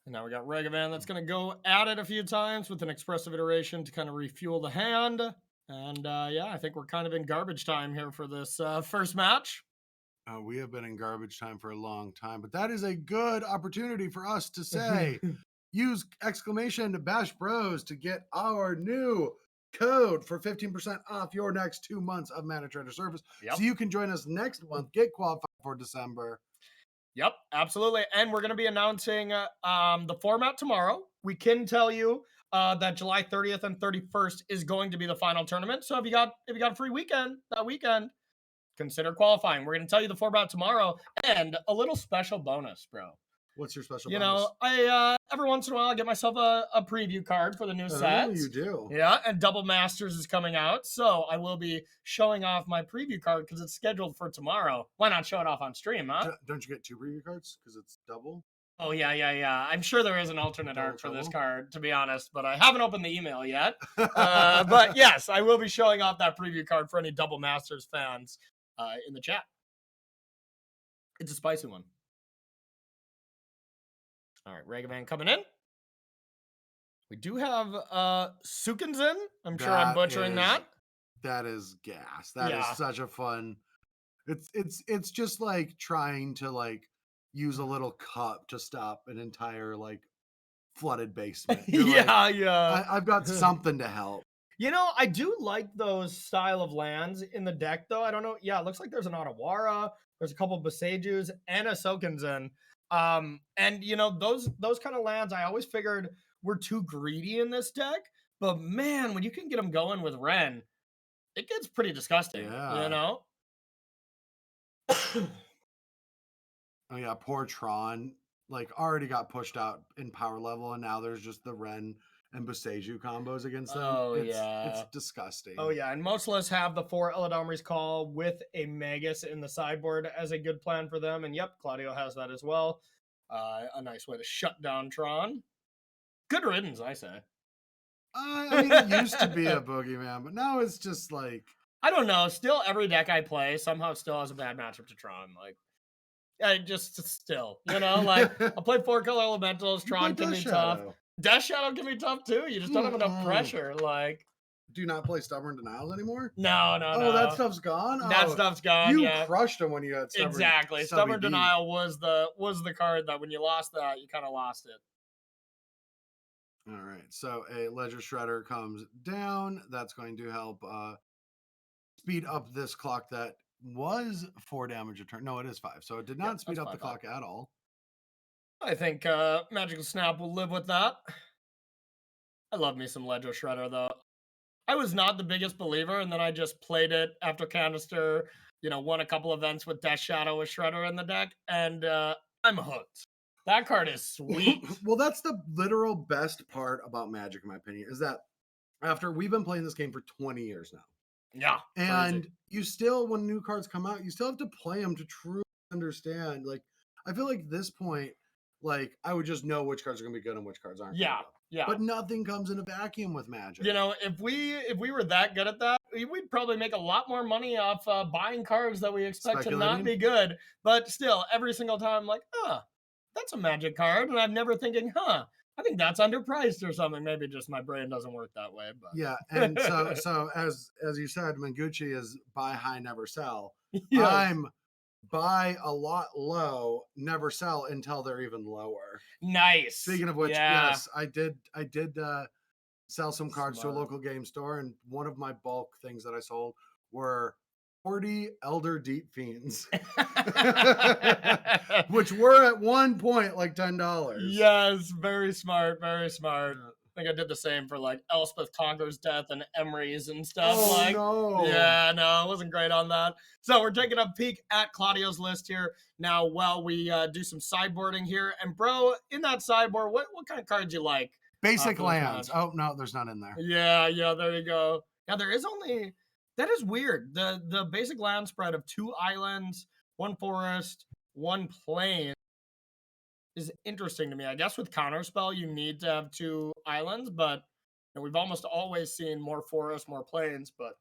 And now we got Regavan that's going to go at it a few times with an expressive iteration to kind of refuel the hand. And yeah, I think we're kind of in garbage time here for this first match. We have been in garbage time for a long time, but that is a good opportunity for us to say, use exclamation Bash Bros to get our new code for 15% off your next 2 months of Mana Trader service. Yep. So you can join us next month, get qualified for December. Yep, absolutely. And we're going to be announcing the format tomorrow. We can tell you that July 30th and 31st is going to be the final tournament. So if you got a free weekend that weekend, consider qualifying. We're going to tell you the format tomorrow and a little special bonus, bro. What's your special bonus? I every once in a while I get myself a preview card for the new sets. Oh, you do? Yeah, and Double Masters is coming out, so I will be showing off my preview card because it's scheduled for tomorrow. Why not show it off on stream, huh? Don't you get 2 preview cards because it's double? Oh yeah. I'm sure there is an alternate Double art for this trouble? card, to be honest, but I haven't opened the email yet. But yes, I will be showing off that preview card for any Double Masters fans in the chat. It's a spicy one. All right, Regavan coming in. We do have Sukinzen. I'm sure I'm butchering that. That is gas. That is such a fun. It's just like trying to like use a little cup to stop an entire like flooded basement. Yeah. I've got something to help. I do like those style of lands in the deck, though. I don't know. Yeah, it looks like there's an Otawara, there's a couple of Besejus, and a Sokenzen. And those kind of lands, I always figured were too greedy in this deck. But man, when you can get them going with Ren, it gets pretty disgusting. Yeah. Oh yeah, poor Tron. Like already got pushed out in power level, and now there's just the Ren and Boseiju combos against them. Oh, It's disgusting. Oh yeah, and most lists have the 4 Eladamri's Call with a Magus in the sideboard as a good plan for them. And yep, Claudio has that as well. A nice way to shut down Tron. Good riddance, I say. I mean, it used to be a boogeyman, but now it's just like I don't know. Still, every deck I play somehow still has a bad matchup to Tron. Like, I just still, like I play 4 color elementals. Tron can be tough. Death Shadow can be tough too. You just don't have enough pressure. Like, do you not play Stubborn Denials anymore? No. Oh, that stuff's gone. That stuff's gone. You crushed them when you had Stubborn. Exactly. Stubborn Denial was the card that when you lost that, you kind of lost it. All right. So a Ledger Shredder comes down. That's going to help speed up this clock that was 4 damage a turn. No, it is 5. So it did not speed up the clock at all. I think Magical Snap will live with that. I love me some Ledger Shredder, though. I was not the biggest believer, and then I just played it after Canister, won a couple events with Death Shadow with Shredder in the deck, and I'm hooked. That card is sweet. Well, that's the literal best part about Magic, in my opinion, is that after we've been playing this game for 20 years now. Yeah. And you still, when new cards come out, you still have to play them to truly understand. Like, I feel like at this point, like, I would just know which cards are going to be good and which cards aren't. Yeah. But nothing comes in a vacuum with Magic. If we were that good at that, we'd probably make a lot more money off buying cards that we expect to not be good. But still, every single time, I'm like, that's a Magic card. And I'm never thinking, I think that's underpriced or something. Maybe just my brain doesn't work that way. But yeah, and so as you said, Manguchi is buy high, never sell. Yes. I'm buy a lot low, never sell until they're even lower. Nice. Speaking of which, yes, I did sell some cards to a local game store, and one of my bulk things that I sold were 40 Elder Deep Fiends, which were at one point like $10. Yes, very smart, very smart. think I did the same for like Elspeth Conquer's Death and Emery's and stuff. Oh, no. Yeah, no, it wasn't great on that. So we're taking a peek at Claudio's list here now while we do some sideboarding here. And bro, in that sideboard, what kind of cards you like? Basic for this lands. match? Oh, no, there's none in there. Yeah, there you go. Now there is only, that is weird. The basic land spread of 2 islands, 1 forest, 1 plain is interesting to me. I guess with Counterspell, you need to have 2 islands, but you know, we've almost always seen more forests, more plains, but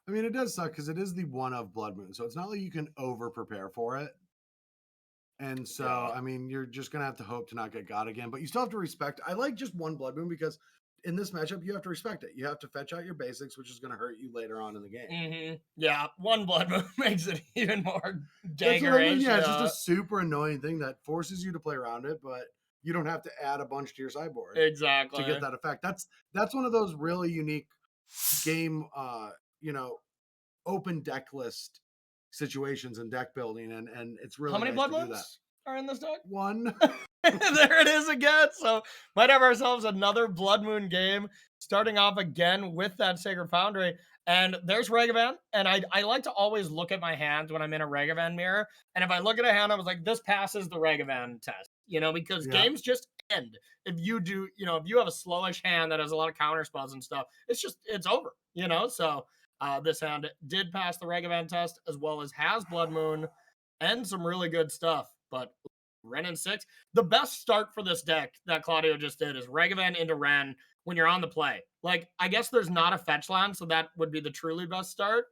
I mean, it does suck because it is the one of Blood Moon, so it's not like you can over prepare for it. And so, Yeah. I mean, you're just gonna have to hope to not get got again, but you still have to respect. I like just 1 Blood Moon because in this matchup, you have to respect it. You have to fetch out your basics, which is gonna hurt you later on in the game. Yeah, 1 blood moon makes it even more That's what I mean. daggerish. Yeah, it's just a super annoying thing that forces you to play around it, but you don't have to add a bunch to your sideboard Exactly. to get that effect. That's one of those really unique game, open deck list situations and deck building, and it's really How many nice blood to do that. moons are in this deck? 1. There it is again. So might have ourselves another blood moon game, starting off again with that Sacred Foundry. And there's Ragavan. And I like to always look at my hands when I'm in a Ragavan mirror. And if I look at a hand, I was like, this passes the Ragavan test, because Yeah. games just end. If you do, if you have a slowish hand that has a lot of counter spells and stuff, it's over, So this hand did pass the Ragavan test, as well as has Blood Moon and some really good stuff. But Ren and 6. The best start for this deck that Claudio just did is Ragavan into Ren when you're on the play. Like, I guess there's not a fetch land, so that would be the truly best start.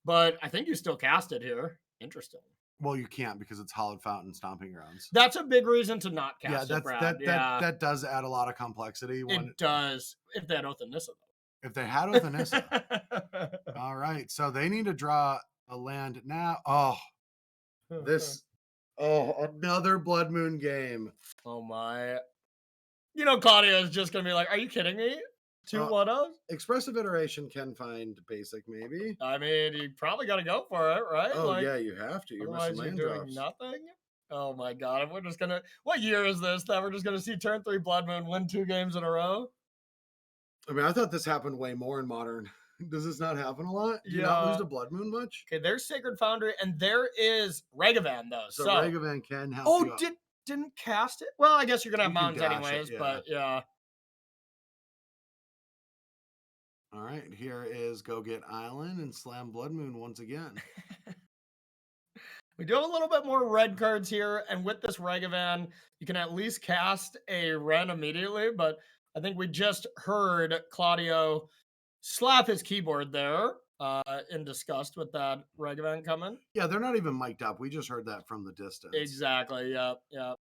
But I think you still cast it here. Interesting. Well, you can't because it's Hallowed Fountain Stomping Grounds. That's a big reason to not cast it, Brad. That does add a lot of complexity. It does. If they had Oath of Nissa, though. If they had Oath of Nissa. All right. So they need to draw a land now. Another Blood Moon game. Oh, my. Claudio is just going to be like, are you kidding me? 2 1-0s? Expressive Iteration can find basic, maybe. I mean, you probably got to go for it, right? Oh, yeah, you have to. You're missing land doing drops. nothing? Oh, my God. We're just going to... What year is this that we're just going to see turn 3 Blood Moon win 2 games in a row? I mean, I thought this happened way more in Modern. Does this not happen a lot? Do you not lose to Blood Moon much? Okay, there's Sacred Foundry, and there is Ragavan, though. So Ragavan can help you out. Didn't cast it? Well, I guess you're going to have mountains anyways, but yeah. All right, here is go get Island and slam Blood Moon once again. We do have a little bit more red cards here, and with this Ragavan, you can at least cast a Ren immediately, but I think we just heard Claudio slap his keyboard there in disgust with that Ragavan coming. Yeah, they're not even mic'd up. We just heard that from the distance. Exactly, yeah. All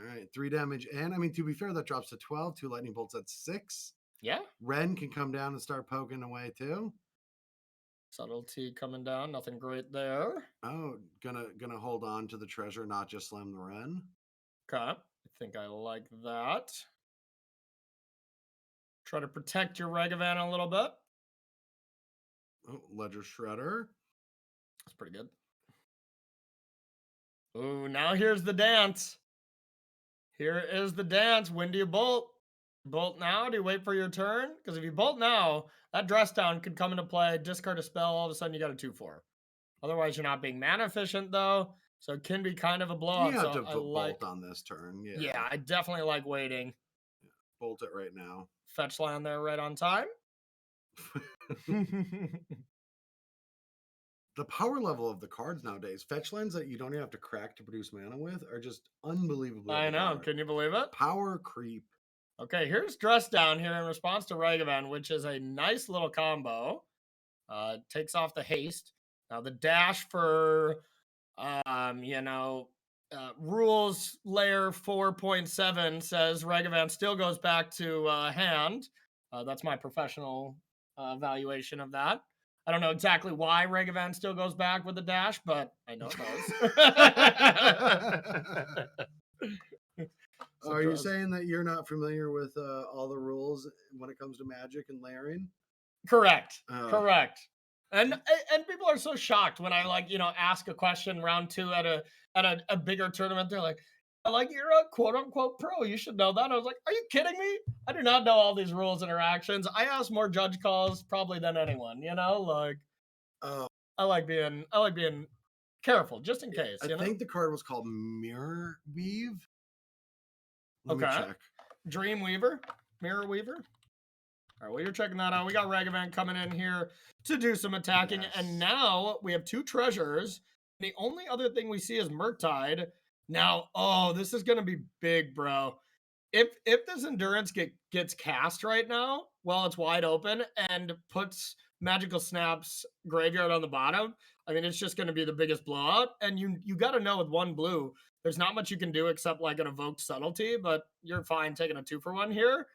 right, 3 damage. And, I mean, to be fair, that drops to 12. 2 lightning bolts at 6. Yeah. Ren can come down and start poking away, too. Subtlety coming down. Nothing great there. Oh, gonna hold on to the treasure, not just slam the Ren. Okay. I think I like that. Try to protect your Ragavan a little bit. Oh, Ledger Shredder. That's pretty good. Oh, now here's the dance. Here is the dance. When do you bolt? Bolt now? Do you wait for your turn? Because if you bolt now, that dress down could come into play, discard a spell, all of a sudden you got a 2/4. Otherwise, you're not being mana efficient, though, so it can be kind of a blowout. You have to bolt on this turn. Yeah, I definitely like waiting. Yeah, bolt it right now. Fetch land there right on time. The power level of the cards nowadays, fetch lands that you don't even have to crack to produce mana with, are just unbelievably I know. overpowered. Can you believe it? Power creep. Okay, here's Dress Down here in response to Ragavan, which is a nice little combo. Takes off the haste. Now the dash for, rules layer 4.7 says Ragavan still goes back to hand. That's my professional valuation of that. I don't know exactly why Ragavan still goes back with the dash, but I know it does. Are you saying that you're not familiar with all the rules when it comes to Magic and layering? Correct. Correct. And people are so shocked when I ask a question round 2 at a bigger tournament. They're like, Like, you're a quote unquote pro. You should know that. I was like, are you kidding me? I do not know all these rules interactions. I ask more judge calls probably than anyone, Like Oh, I like being careful just in case, I think the card was called Mirror Weave. Let me check. Dreamweaver, Mirror Weaver. All right, well, you're checking that out. We got Ragavan coming in here to do some attacking, and now we have 2 treasures. The only other thing we see is Murktide. Now, this is gonna be big, bro. If this endurance gets cast right now while it's wide open and puts Magical Snap's graveyard on the bottom, I mean, it's just going to be the biggest blowout. And you got to know with 1 blue, there's not much you can do except like an evoked subtlety, but you're fine taking a 2-for-1 here.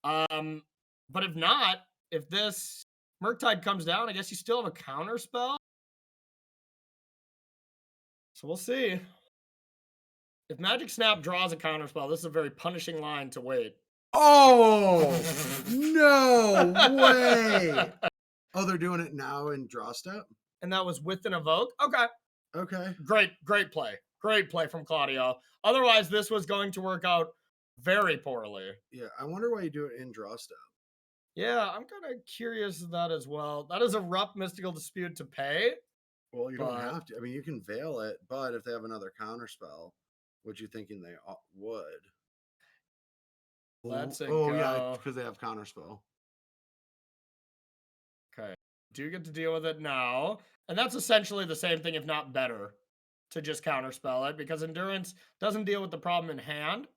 But if not, if this Murktide comes down, I guess you still have a counter spell. So we'll see. If Magic Snap draws a counter spell, this is a very punishing line to wait. Oh, no way. Oh, they're doing it now in draw step? And that was with an evoke? Okay. Okay. Great play. Great play from Claudio. Otherwise, this was going to work out very poorly. Yeah, I wonder why you do it in draw step. Yeah, I'm kind of curious of that as well. That is a rough Mystical Dispute to pay. Well, you don't have to. I mean, you can veil it, but if they have another counter spell, what you thinking they would? Let's go. Yeah, because they have counter spell. Okay. Do get to deal with it now. And that's essentially the same thing, if not better, to just counterspell it, because Endurance doesn't deal with the problem in hand.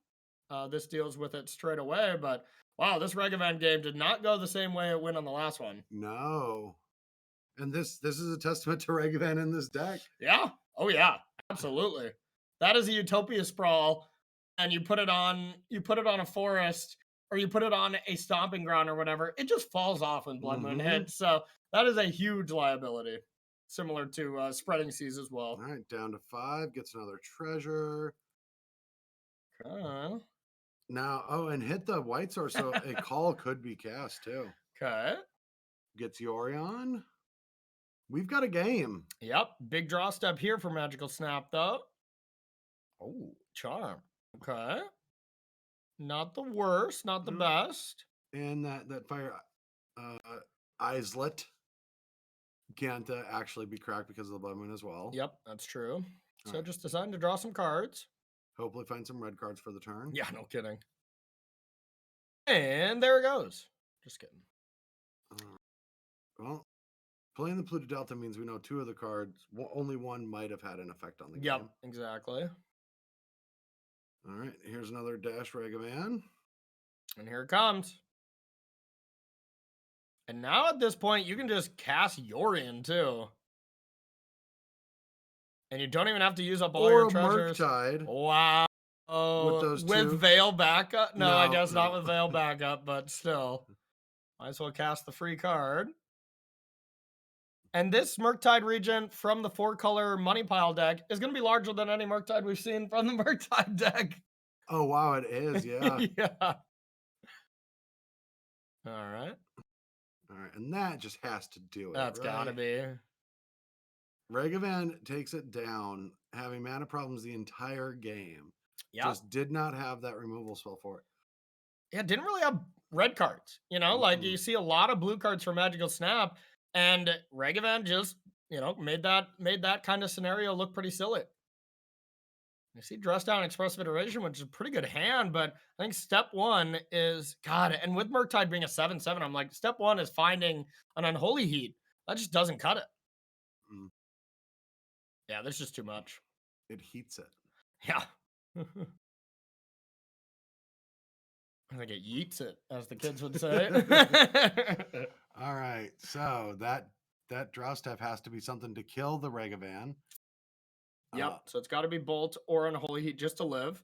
This deals with it straight away, but wow, this Ragavan game did not go the same way it went on the last one. No. And this is a testament to Ragavan in this deck. Yeah. Oh yeah, absolutely. That is a Utopia Sprawl, and you put it on a forest, or you put it on a stomping ground or whatever, it just falls off when Blood Moon hits. So that is a huge liability, similar to Spreading Seas as well. All right, down to 5, gets another treasure. Okay. Now, and hit the white source, so a call could be cast too. Okay. Gets Yorion. We've got a game. Yep. Big draw step here for Magical Snap, though. Oh, Charm. Okay. Not the worst, not the best. And that fire Islet can't actually be cracked because of the Blood Moon as well. Yep, that's true. So just deciding to draw some cards. Hopefully find some red cards for the turn. Yeah, no kidding. And there it goes. Just kidding. Well, playing the Pluto Delta means we know 2 of the cards. Only one might have had an effect on the game. Yep, exactly. All right, here's another Dash Ragavan. And here it comes. And now at this point, you can just cast Yorion too. And you don't even have to use up all your treasures. Murktide. Wow. With Veil backup? No, I guess not with Veil backup, but still. Might as well cast the free card. And this Murktide Regent from the 4-color Money Pile deck is going to be larger than any Murktide we've seen from the Murktide deck. Oh, wow, it is, yeah. Yeah. All right. All right, and that just has to do it. That's gotta be. Ragavan takes it down, having mana problems the entire game. Yeah. Just did not have that removal spell for it. Yeah, didn't really have red cards. Like you see a lot of blue cards for Magical Snap, and Ragavan just, made that kind of scenario look pretty silly. You see Dress Down Expressive Iteration, which is a pretty good hand, but I think step 1 is, God, and with Murktide being a 7/7, I'm like, step 1 is finding an Unholy Heat. That just doesn't cut it. Yeah, there's just too much. It heats it. Yeah. I think it yeets it, as the kids would say. All right, so that draw step has to be something to kill the Ragavan. Yep, so it's got to be Bolt or Unholy Heat just to live.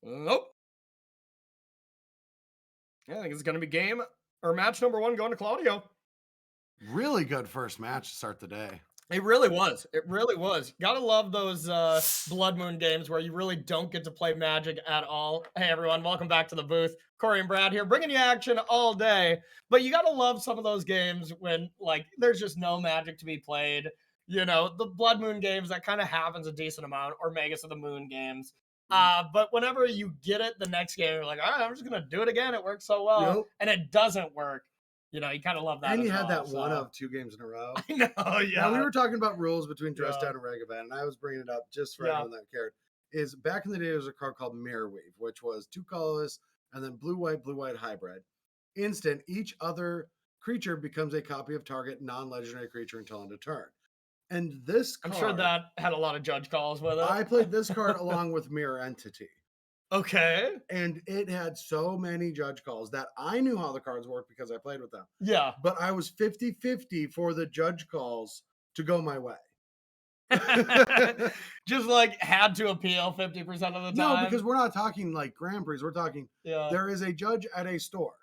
Nope. Yeah, I think it's going to be match number 1 going to Claudio. Really good first match to start the day. It really was. It really was. Gotta love those Blood Moon games where you really don't get to play Magic at all. Hey, everyone. Welcome back to the booth. Corey and Brad here, bringing you action all day. But you gotta love some of those games when, there's just no Magic to be played. The Blood Moon games, that kind of happens a decent amount, or Magus of the Moon games. But whenever you get it the next game, you're like, all right, I'm just gonna do it again. It works so well, Yep. and it doesn't work. You kind of love that. And as you had well, that one of 2 games in a row. I know, yeah. Now we were talking about rules between dress Yeah. down and reg event, and I was bringing it up just for Yeah. anyone that cared. Is back in the day there was a card called Mirror Weave, which was 2 colorless and then blue white hybrid. Instant, each other creature becomes a copy of target non-legendary creature until end of turn. And this I'm card, sure that had a lot of judge calls with it. I played this card along with Mirror Entity. Okay. And it had so many judge calls that I knew how the cards worked because I played with them. Yeah. But I was 50-50 for the judge calls to go my way. Just had to appeal 50% of the time. No, because we're not talking like Grand Prix. We're talking there is a judge at a store.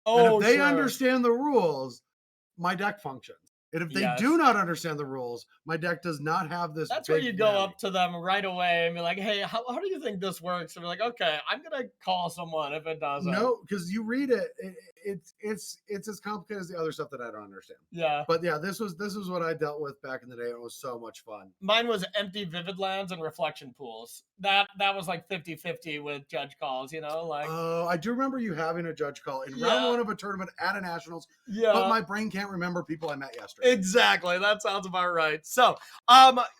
And if they understand the rules, my deck functions. And if they do not understand the rules, my deck does not have this. That's where you go up to them right away and be like, hey, how do you think this works? And be like, okay, I'm going to call someone if it doesn't. No, because you read it, it's as complicated as the other stuff that I don't understand. Yeah. But yeah, this was what I dealt with back in the day. And it was so much fun. Mine was empty vivid lands and reflection pools. That was like 50-50 with judge calls, Oh, I do remember you having a judge call in round 1 of a tournament at a nationals. Yeah. But my brain can't remember people I met yesterday. Exactly. That sounds about right. So,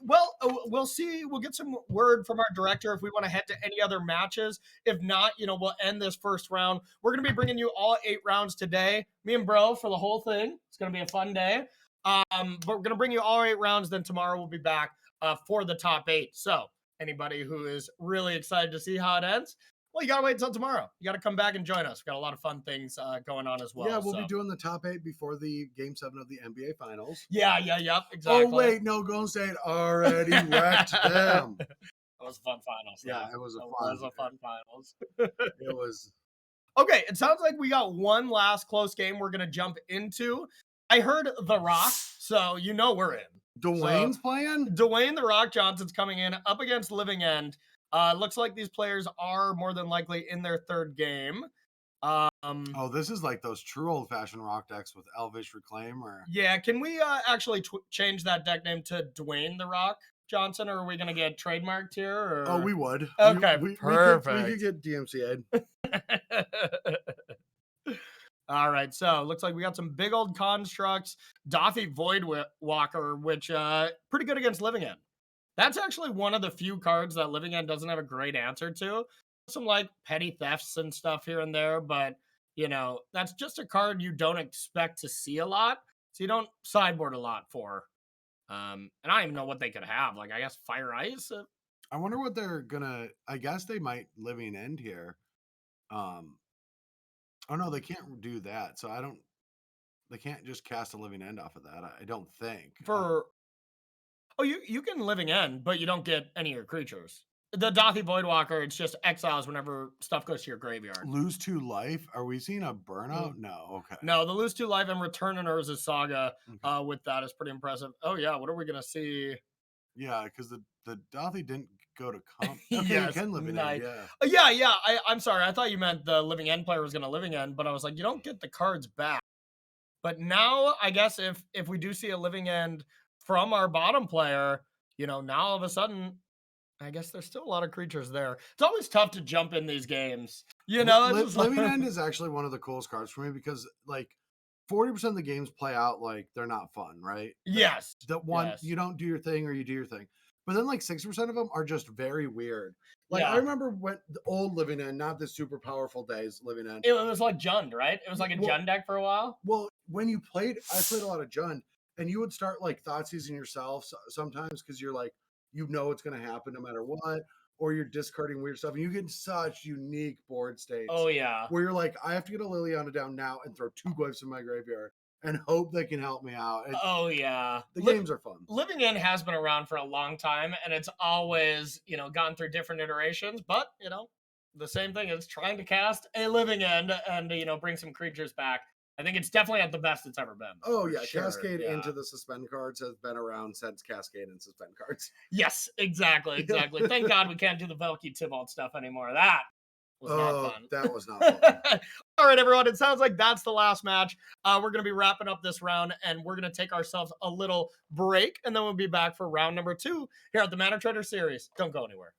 we'll see. We'll get some word from our director if we want to head to any other matches. If not, we'll end this first round. We're going to be bringing you all 8 rounds today. Me and Bro for the whole thing. It's going to be a fun day. But we're going to bring you all 8 rounds. Then tomorrow we'll be back for the top 8. So anybody who is really excited to see how it ends, well, you got to wait until tomorrow. You got to come back and join us. We've got a lot of fun things going on as well. Yeah, we'll be doing the top 8 before the Game 7 of the NBA Finals. Yeah, exactly. Oh, wait, no, Golden State already wrecked them. It was a fun finals. Yeah, it was a fun finals. It was. Okay, it sounds like we got one last close game we're going to jump into. I heard The Rock, so we're in. Dwayne's playing? Dwayne The Rock Johnson's coming in up against Living End. Looks like these players are more than likely in their 3rd game. Oh, this is like those true old-fashioned rock decks with Elvish Reclaim, or yeah. Can we actually change that deck name to Dwayne The Rock Johnson, or are we gonna get trademarked here? Or? Oh, we would. Okay, perfect. We could get DMCA'd. All right, so looks like we got some big old constructs. Doffy Voidwalker, which pretty good against Living End. That's actually one of the few cards that Living End doesn't have a great answer to. Some petty thefts and stuff here and there, but that's just a card you don't expect to see a lot, so you don't sideboard a lot for. And I don't even know what they could have. I guess Fire Ice. I wonder what they're gonna. I guess they might Living End here. Oh no, they can't do that. So they can't just cast a Living End off of that. I don't think. You can Living End, but you don't get any of your creatures. The Doffy Voidwalker, it's just exiles whenever stuff goes to your graveyard. Lose 2 life? Are we seeing a burnout? No, okay. No, the lose 2 life and return an Urza's Saga with that is pretty impressive. Oh yeah, what are we gonna see? Yeah, because the Doffy didn't go to comp. Okay, yes, you can Living End, yeah. I'm sorry, I thought you meant the Living End player was gonna Living End, but I was like, you don't get the cards back. But now, I guess if we do see a Living End from our bottom player, now all of a sudden, I guess there's still a lot of creatures there. It's always tough to jump in these games. Living End is actually one of the coolest cards for me because 40% of the games play out like they're not fun, right? Yes. You don't do your thing or you do your thing. But then 60% of them are just very weird. I remember when the old Living End, not the super powerful days Living End. It was like Jund, right? It was like a Jund deck for a while. Well, when I played a lot of Jund, and you would start Thoughtseize yourself sometimes because you're it's going to happen no matter what, or you're discarding weird stuff, and you get such unique board states. Oh yeah, where you're I have to get a Liliana down now and throw 2 glyphs in my graveyard and hope they can help me out. Oh yeah, the games are fun. Living End has been around for a long time, and it's always gone through different iterations, but the same thing is trying to cast a Living End and bring some creatures back. I think it's definitely at the best it's ever been. Oh, yeah. Sure. Cascade into the suspend cards has been around since Cascade and suspend cards. Yes, exactly. Thank God we can't do the Velky Tybalt stuff anymore. That was not fun. That was not fun. All right, everyone. It sounds like that's the last match. We're going to be wrapping up this round, and we're going to take ourselves a little break, and then we'll be back for round number 2 here at the Mana Trader Series. Don't go anywhere.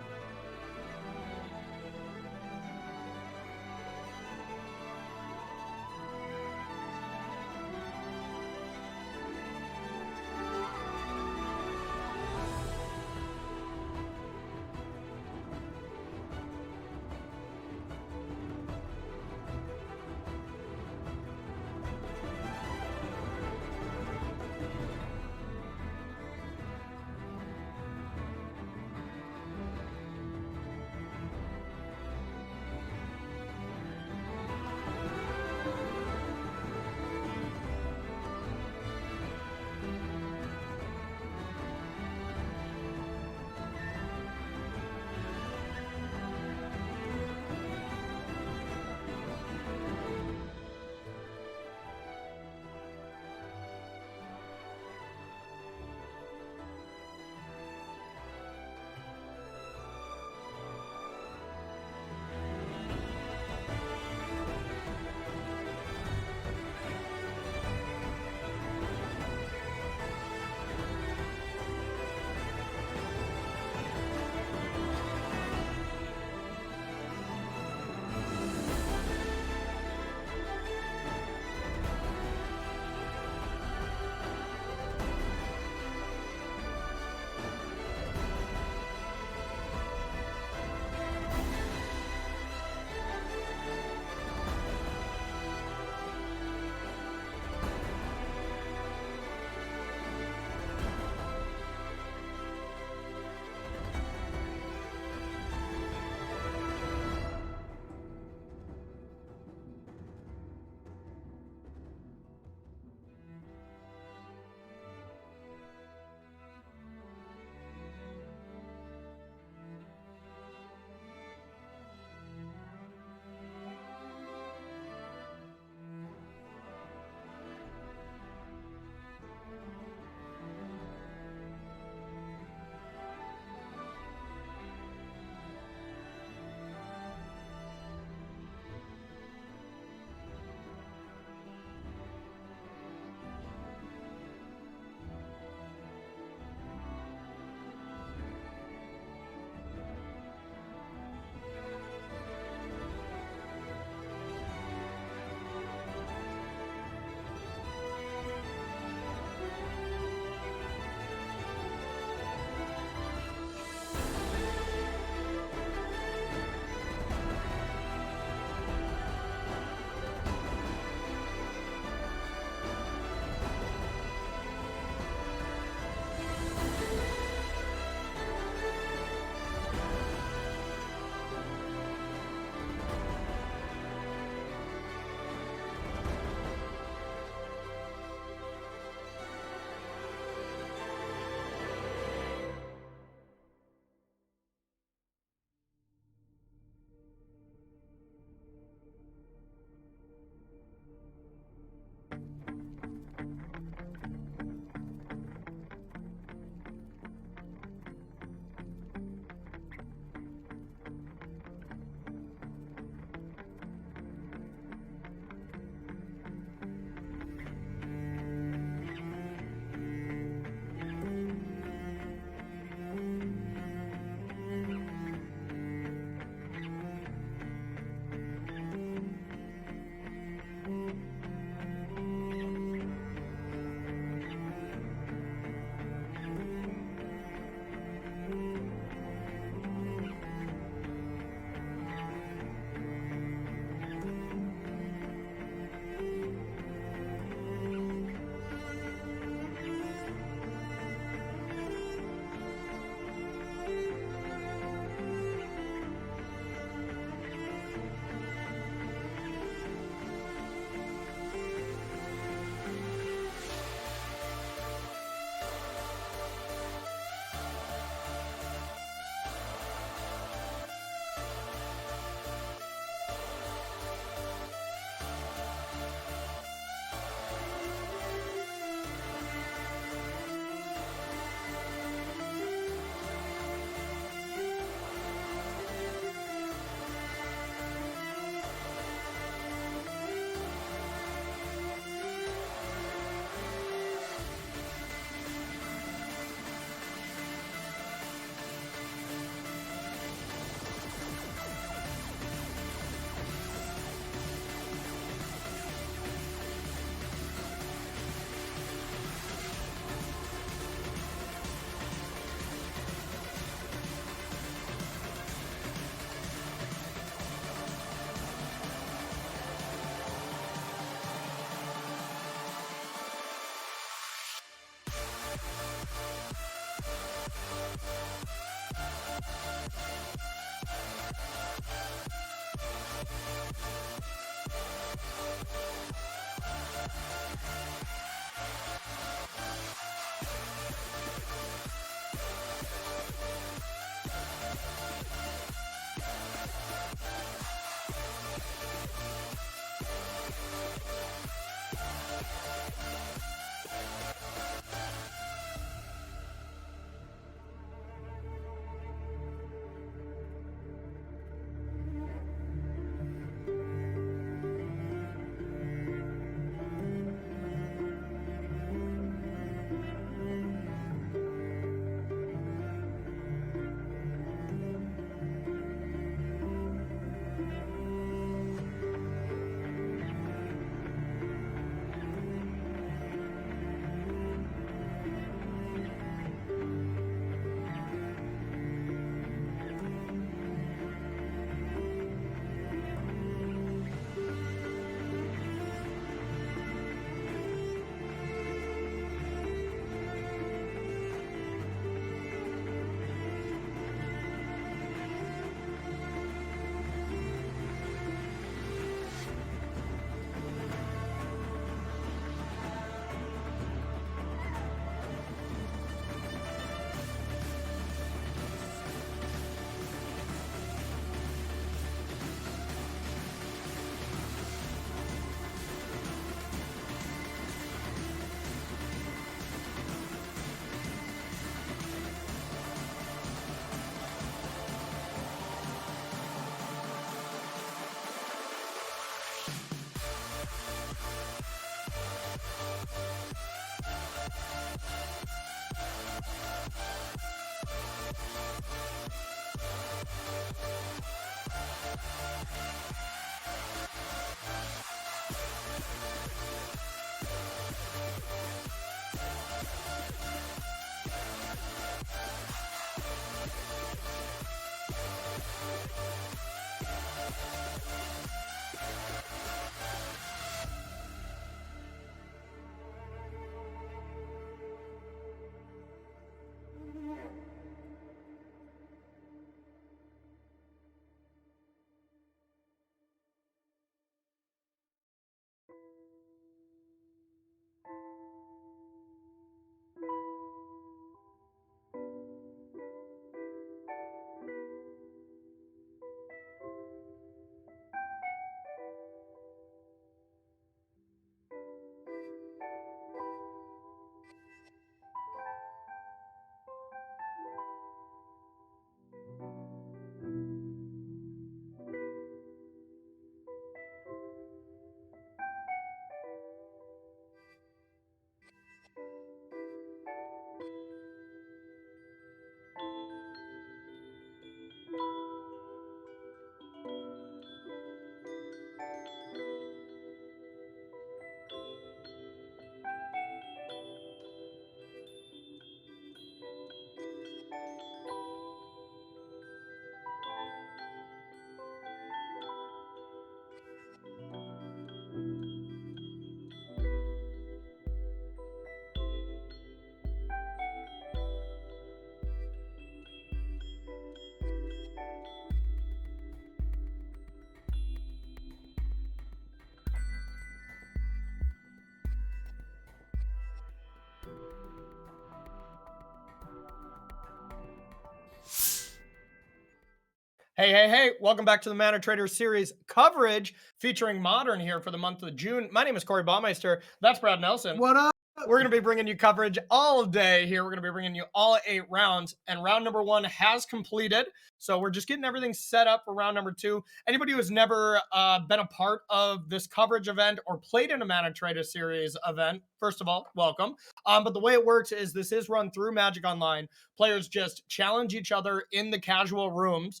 Hey, hey, hey, welcome back to the Mana Trader Series coverage featuring Modern here for the month of June. My name is Corey Baumeister. That's Brad Nelson. What up? We're going to be bringing you coverage all day here. We're going to be bringing you all 8 rounds, and round number 1 has completed. So we're just getting everything set up for round number 2. Anybody who has never been a part of this coverage event or played in a Mana Trader Series event, first of all, welcome. But the way it works is this is run through Magic Online. Players just challenge each other in the casual rooms.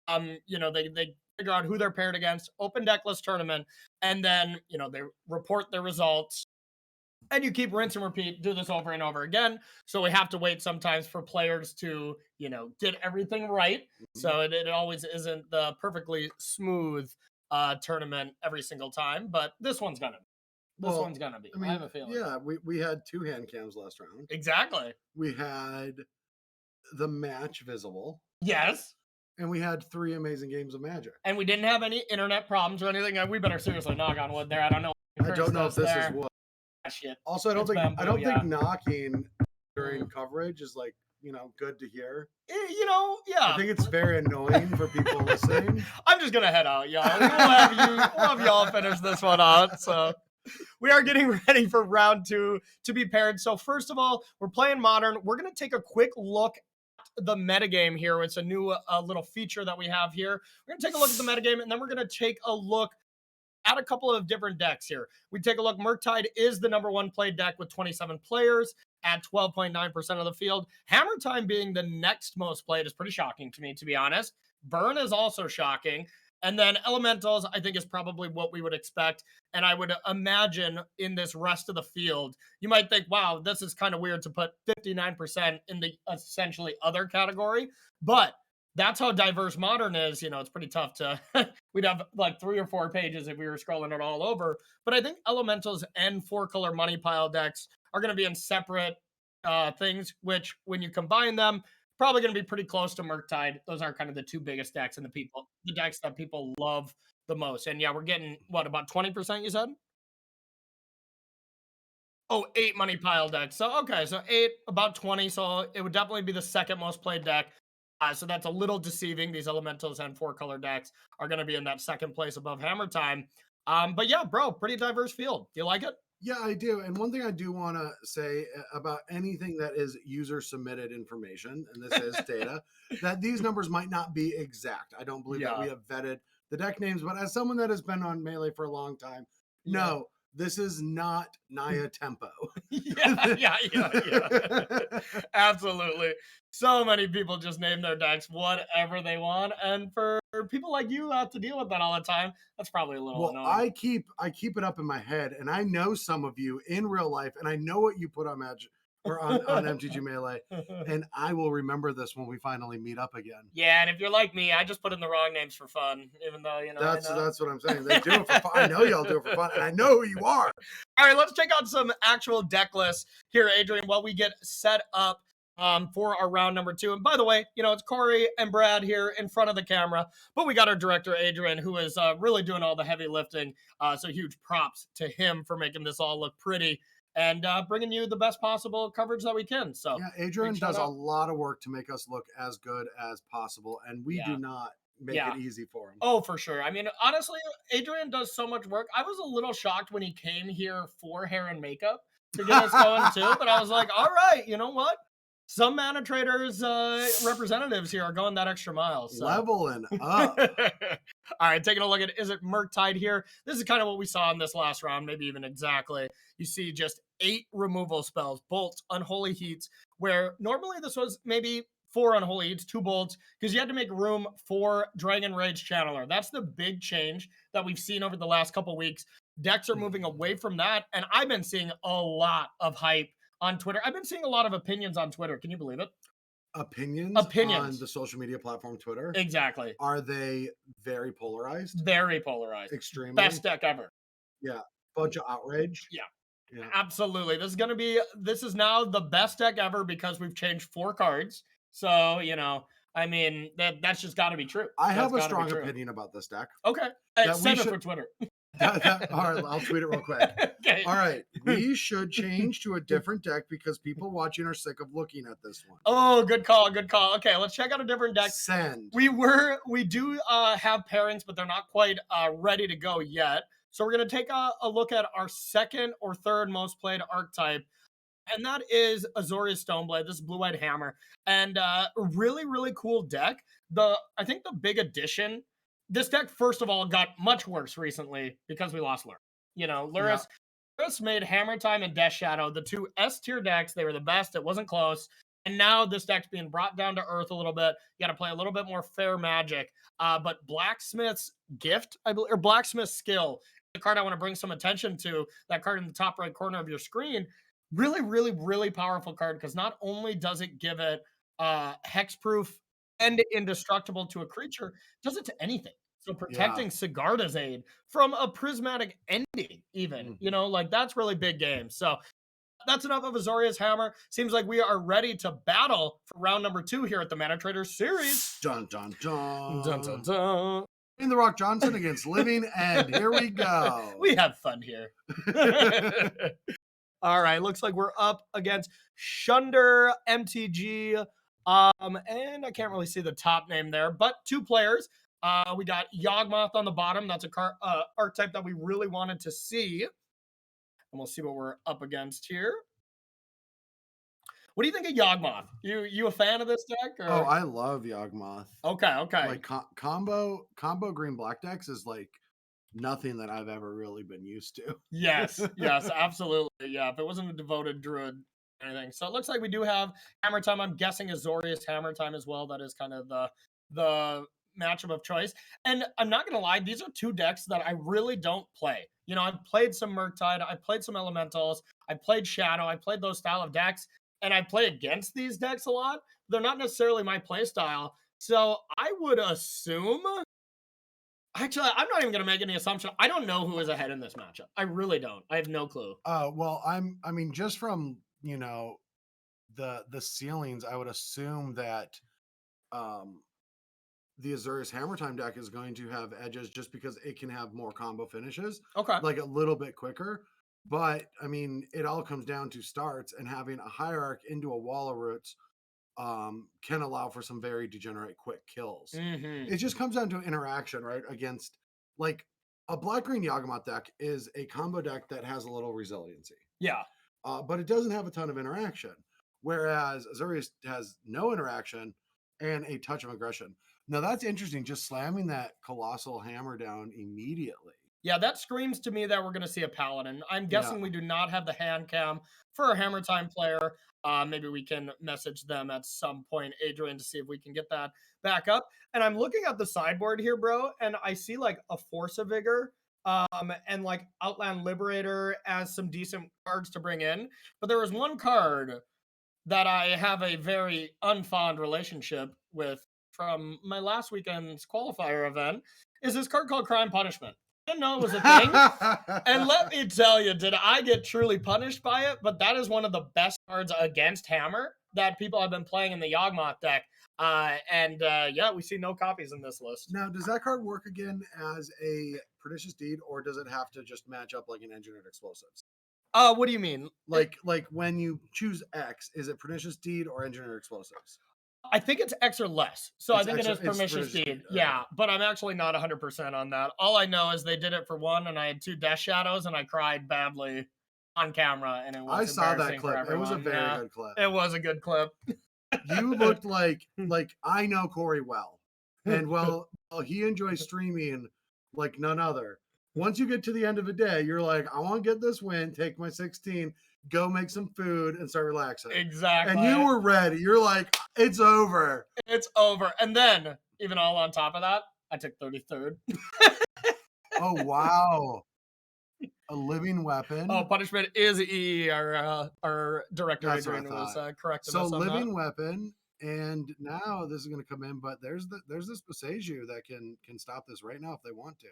They figure out who they're paired against, open decklist tournament, and then, they report their results. And you keep rinse and repeat, do this over and over again. So we have to wait sometimes for players to, get everything right. So it always isn't the perfectly smooth tournament every single time. But this one's going to be. I have a feeling. Yeah, we had 2 hand cams last round. Exactly. We had the match visible. Yes. And we had 3 amazing games of Magic. And we didn't have any internet problems or anything. We better seriously knock on wood there. I don't know if this is wood. Shit. Also, I don't think knocking during coverage is like good to hear. Yeah. I think it's very annoying for people listening. I'm just gonna head out, y'all. We'll have y'all finish this one out. So we are getting ready for round 2 to be paired. So first of all, we're playing modern. We're gonna take a quick look at the metagame here. It's a new little feature that we have here. We're gonna take a look at the metagame, and then we're gonna take a look at a couple of different decks here. We take a look. Murktide is the number 1 played deck with 27 players at 12.9% of the field. Hammer Time being the next most played is pretty shocking to me, to be honest. Burn is also shocking. And then Elementals, I think, is probably what we would expect. And I would imagine in this rest of the field, you might think, wow, this is kind of weird to put 59% in the essentially other category. But that's how diverse modern is. It's pretty tough to, we'd have like 3 or 4 pages if we were scrolling it all over. But I think Elementals and 4-color money pile decks are going to be in separate things, which when you combine them, probably going to be pretty close to Murktide. Those are kind of the 2 biggest decks and the decks that people love the most. And yeah, we're getting about 20%, you said? Oh, 8 money pile decks. So, okay, so 8, about 20. So it would definitely be the second most played deck. So that's a little deceiving. These Elementals and 4-color decks are going to be in that second place above Hammer Time. But yeah, bro, pretty diverse field. Do you like it? Yeah, I do. And one thing I do want to say about anything that is user submitted information, and this is data, that these numbers might not be exact. I don't believe that we have vetted the deck names, but as someone that has been on Melee for a long time, no, this is not Naya Tempo. yeah. Absolutely. So many people just name their decks whatever they want, and for people like you who have to deal with that all the time, that's probably a little annoying. I keep it up in my head, and I know some of you in real life, and I know what you put on Magic or on MTG Melee, and I will remember this when we finally meet up again. Yeah, and if you're like me, I just put in the wrong names for fun, even though that's what I'm saying. They do it for fun. I know y'all do it for fun, and I know who you are. All right, let's check out some actual deck lists here, Adrian, while we get set up for our round number 2. And by the way, it's Corey and Brad here in front of the camera, but we got our director, Adrian, who is really doing all the heavy lifting. So huge props to him for making this all look pretty and bringing you the best possible coverage that we can. So yeah, Adrian does a lot of work to make us look as good as possible, and we do not make it easy for him. Oh, for sure. I mean, honestly, Adrian does so much work. I was a little shocked when he came here for hair and makeup to get us going too, but I was like, all right, you know what? Some Mana Traders representatives here are going that extra mile. So. Leveling up. All right, taking a look at, is it Murktide here? This is kind of what we saw in this last round, maybe even exactly. You see just 8 removal spells, bolts, unholy heats, where normally this was maybe 4 unholy heats, 2 bolts, because you had to make room for Dragon Rage Channeler. That's the big change that we've seen over the last couple weeks. Decks are moving away from that, and I've been seeing a lot of hype on Twitter. I've been seeing a lot of opinions on Twitter. Can you believe it? Opinions on the social media platform Twitter? Exactly. Are they very polarized? Very polarized. Extremely. Best deck ever. Yeah. Bunch of outrage. Yeah. Absolutely. This is now the best deck ever because we've changed 4 cards. So, I mean, that's just got to be true. I have a strong opinion about this deck. Okay. Send it for Twitter. All right, I'll tweet it real quick. Okay. All right, we should change to a different deck because people watching are sick of looking at this one. Oh, good call. Okay, let's check out a different deck. Send. We do have pairings, but they're not quite ready to go yet. So we're gonna take a look at our second or third most played archetype, and that is Azorius Stoneblade. This is Blue-White Hammer, and a really, really cool deck. I think the big addition. This deck, first of all, got much worse recently because we lost Luris. Luris made Hammer Time and Death Shadow the 2 S-tier decks. They were the best. It wasn't close. And now this deck's being brought down to earth a little bit. You got to play a little bit more fair Magic. But Blacksmith's Gift, I believe, or Blacksmith's Skill, the card I want to bring some attention to, that card in the top right corner of your screen, really, really, really powerful card because not only does it give it hexproof and indestructible to a creature, does it to anything. So protecting Sigarda's Aid from a prismatic ending, even, that's really big game. So that's enough of Azorius Hammer. Seems like we are ready to battle for round number 2 here at the Mana Traders series. Dun, dun, dun. Dun, dun, dun. In the Rock Johnson against Living End. Here we go. We have fun here. All right, looks like we're up against Shunder MTG. And I can't really see the top name there, but 2 players. We got Yawgmoth on the bottom. That's a archetype that we really wanted to see. And we'll see what we're up against here. What do you think of Yawgmoth? You a fan of this deck? Or? Oh, I love Yawgmoth. Okay. Like combo green black decks is like nothing that I've ever really been used to. Yes, absolutely. Yeah, if it wasn't a devoted druid or anything. So it looks like we do have Hammer Time. I'm guessing Azorius Hammer Time as well. That is kind of the matchup of choice. And I'm not gonna lie, these are 2 decks that I really don't play. You know, I've played some Murktide, I played some Elementals, I played Shadow, I played those style of decks, and I play against these decks a lot. They're not necessarily my play style. So I would assume. Actually, I'm not even going to make any assumption. I don't know who is ahead in this matchup. I really don't. I have no clue. Well, I mean, just from, you know, the ceilings, I would assume that the Azorius Hammer Time deck is going to have edges just because it can have more combo finishes. Okay. Like a little bit quicker. But I mean, it all comes down to starts, and having a hierarch into a wall of roots can allow for some very degenerate quick kills. Mm-hmm. It just comes down to interaction, right? Against like a black green Yawgmoth deck is a combo deck that has a little resiliency. Yeah. But it doesn't have a ton of interaction. Whereas Azorius has no interaction and a touch of aggression. Now that's interesting, just slamming that colossal hammer down immediately. Yeah, that screams to me that we're going to see a Paladin. I'm guessing we do not have the hand cam for a Hammer Time player. Maybe we can message them at some point, Adrian, to see if we can get that back up. And I'm looking at the sideboard here, bro, and I see like a Force of Vigor and like Outland Liberator as some decent cards to bring in. But there was one card that I have a very unfond relationship with from my last weekend's qualifier event is this card called Crime Punishment. I didn't know it was a thing. And let me tell you, did I get truly punished by it? But that is one of the best cards against Hammer that people have been playing in the Yawgmoth deck. Yeah, we see no copies in this list. Now, does that card work again as a Pernicious Deed, or does it have to just match up like an Engineered Explosives? What do you mean? Like when you choose X, is it Pernicious Deed or Engineered Explosives? I think it's X or less. So It's I think X it or- is it's Pernicious Pernicious Deed. Deed, okay. Yeah, but I'm actually not 100% on that. All I know is they did it for 1, and I had 2 Death Shadows, and I cried badly on camera, and it was I saw that embarrassing for clip. It was a everyone. very good clip. It was a good clip. You looked like I know Corey well, and well he enjoys streaming like none other. Once you get to the end of the day, you're like, I want to get this win, take my 16, go make some food, and start relaxing. Exactly. And you were ready. You're like, it's over. It's over. And then, even all on top of that, I took 33rd. Oh wow. A living weapon. Oh, punishment is EE. Our director That's what I Adrian was thought. correcting So us on living that. weapon, and now this is going to come in, but there's this Boseiju that can stop this right now if they want to,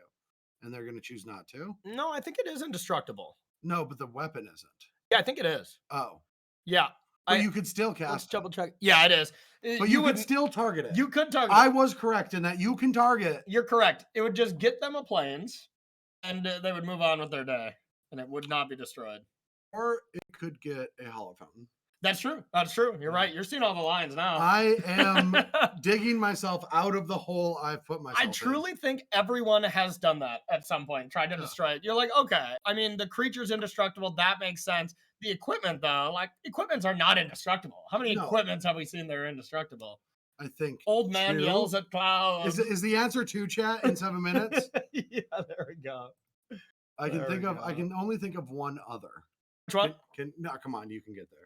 and they're going to choose not to. No, I think it is indestructible. No, but the weapon isn't. Yeah, I think it is. Oh, Yeah. but you could still Let's cast it. double check. Yeah, it is. But you could still target it. You could target I it. was correct in that you can target. You're correct. It would just get them a planes, and they would move on with their day, and it would not be destroyed. Or it could get a hollow fountain. That's true. That's true. You're right. You're seeing all the lines now. I am digging myself out of the hole I've put myself in. I truly think everyone has done that at some point, tried to destroy it. You're like, okay, I mean, the creature's indestructible. That makes sense. The equipment, though, like, equipments are not indestructible. How many equipments have we seen that are indestructible? I think Old man 2. yells at clouds. Is the answer 2, chat, in 7 minutes? Yeah, there we go. I can only think of one other. Which one? No, come on, you can get there.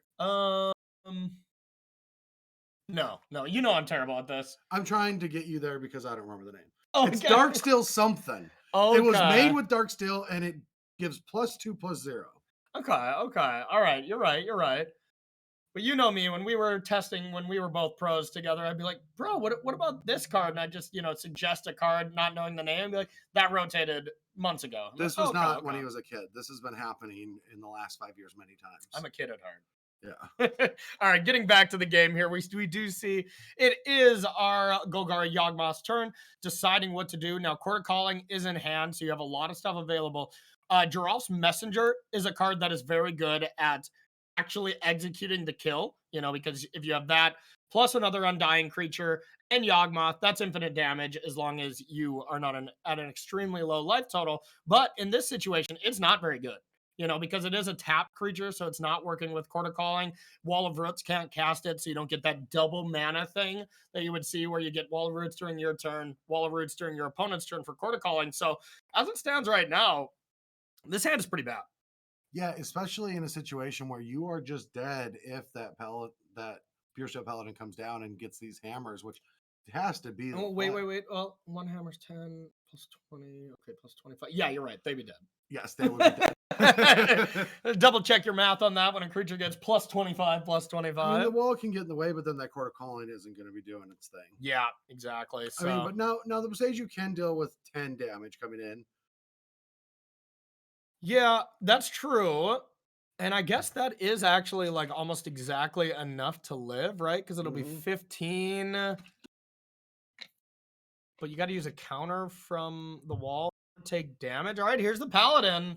No, you know I'm terrible at this. I'm trying to get you there because I don't remember the name. Okay. It's Darksteel something. Okay. It was made with Darksteel, and it gives +2/+0. Okay. All right. You're right. But you know me, when we were testing, when we were both pros together, I'd be like, bro, what about this card? And I'd just, suggest a card, not knowing the name. I'd be like, that rotated months ago. This was not when he was a kid. This has been happening in the last 5 years many times. I'm a kid at heart. Yeah. All right, getting back to the game here, we do see it is our Golgari Yawgmoth's turn, deciding what to do. Now, Court Calling is in hand, so you have a lot of stuff available. Geralf's Messenger is a card that is very good at actually executing the kill, because if you have that plus another undying creature and Yawgmoth, that's infinite damage as long as you are not at an extremely low life total. But in this situation, it's not very good. Because it is a tap creature, so it's not working with Court of Calling. Wall of Roots can't cast it, so you don't get that double mana thing that you would see where you get Wall of Roots during your turn, Wall of Roots during your opponent's turn for Court of Calling. So as it stands right now, this hand is pretty bad. Yeah, especially in a situation where you are just dead if that Pure Steel Paladin comes down and gets these hammers, which has to be. Oh, wait. Well, one hammer's 10 plus 20. Okay, plus 25. Yeah, you're right. They'd be dead. Yes, they would be dead. Double check your math on that when a creature gets plus 25, plus 25. I mean, the wall can get in the way, but then that Court of Calling isn't going to be doing its thing. Yeah, exactly. So, I mean, but now the Boseiju can deal with 10 damage coming in. Yeah, that's true. And I guess that is actually like almost exactly enough to live, right? Because it'll be 15. But you got to use a counter from the wall to take damage. All right, here's the Paladin.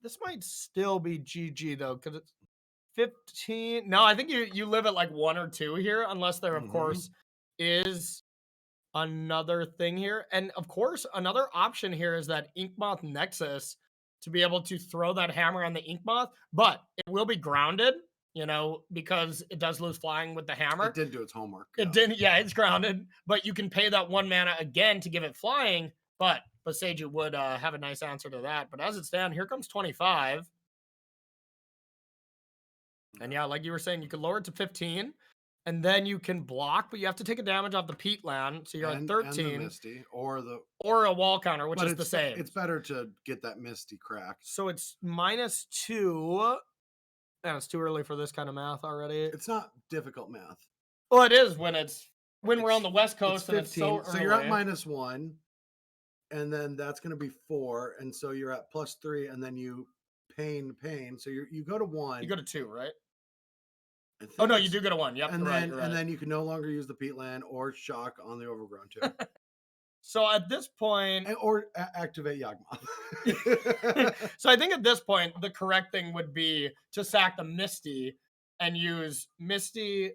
This might still be GG though, because it's 15. No, I think you live at like 1 or 2 here, unless there, of course, is another thing here. And of course, another option here is that Inkmoth Nexus to be able to throw that hammer on the Inkmoth, but it will be grounded, because it does lose flying with the hammer. It didn't do its homework. It didn't, it's grounded, but you can pay that 1 mana again to give it flying, but Boseiju would have a nice answer to that. But as it stands, here comes 25. And yeah, like you were saying, you can lower it to 15. And then you can block, but you have to take a damage off the peat land. So you're at 13. And the Misty, or a wall counter, which is the same. It's better to get that Misty crack. So it's -2. And it's too early for this kind of math already. It's not difficult math. Well, it is when we're on the West Coast and it's so early. So you're at -1, and then that's going to be 4, and so you're at +3, and then you pain. So you go to 1. You go to 2, right? Oh no, you do go to 1. Yep, and you're then right. And then you can no longer use the peat land or shock on the overgrown too. So at this point, or activate Yawgmoth. So I think at this point, the correct thing would be to sack the Misty and use Misty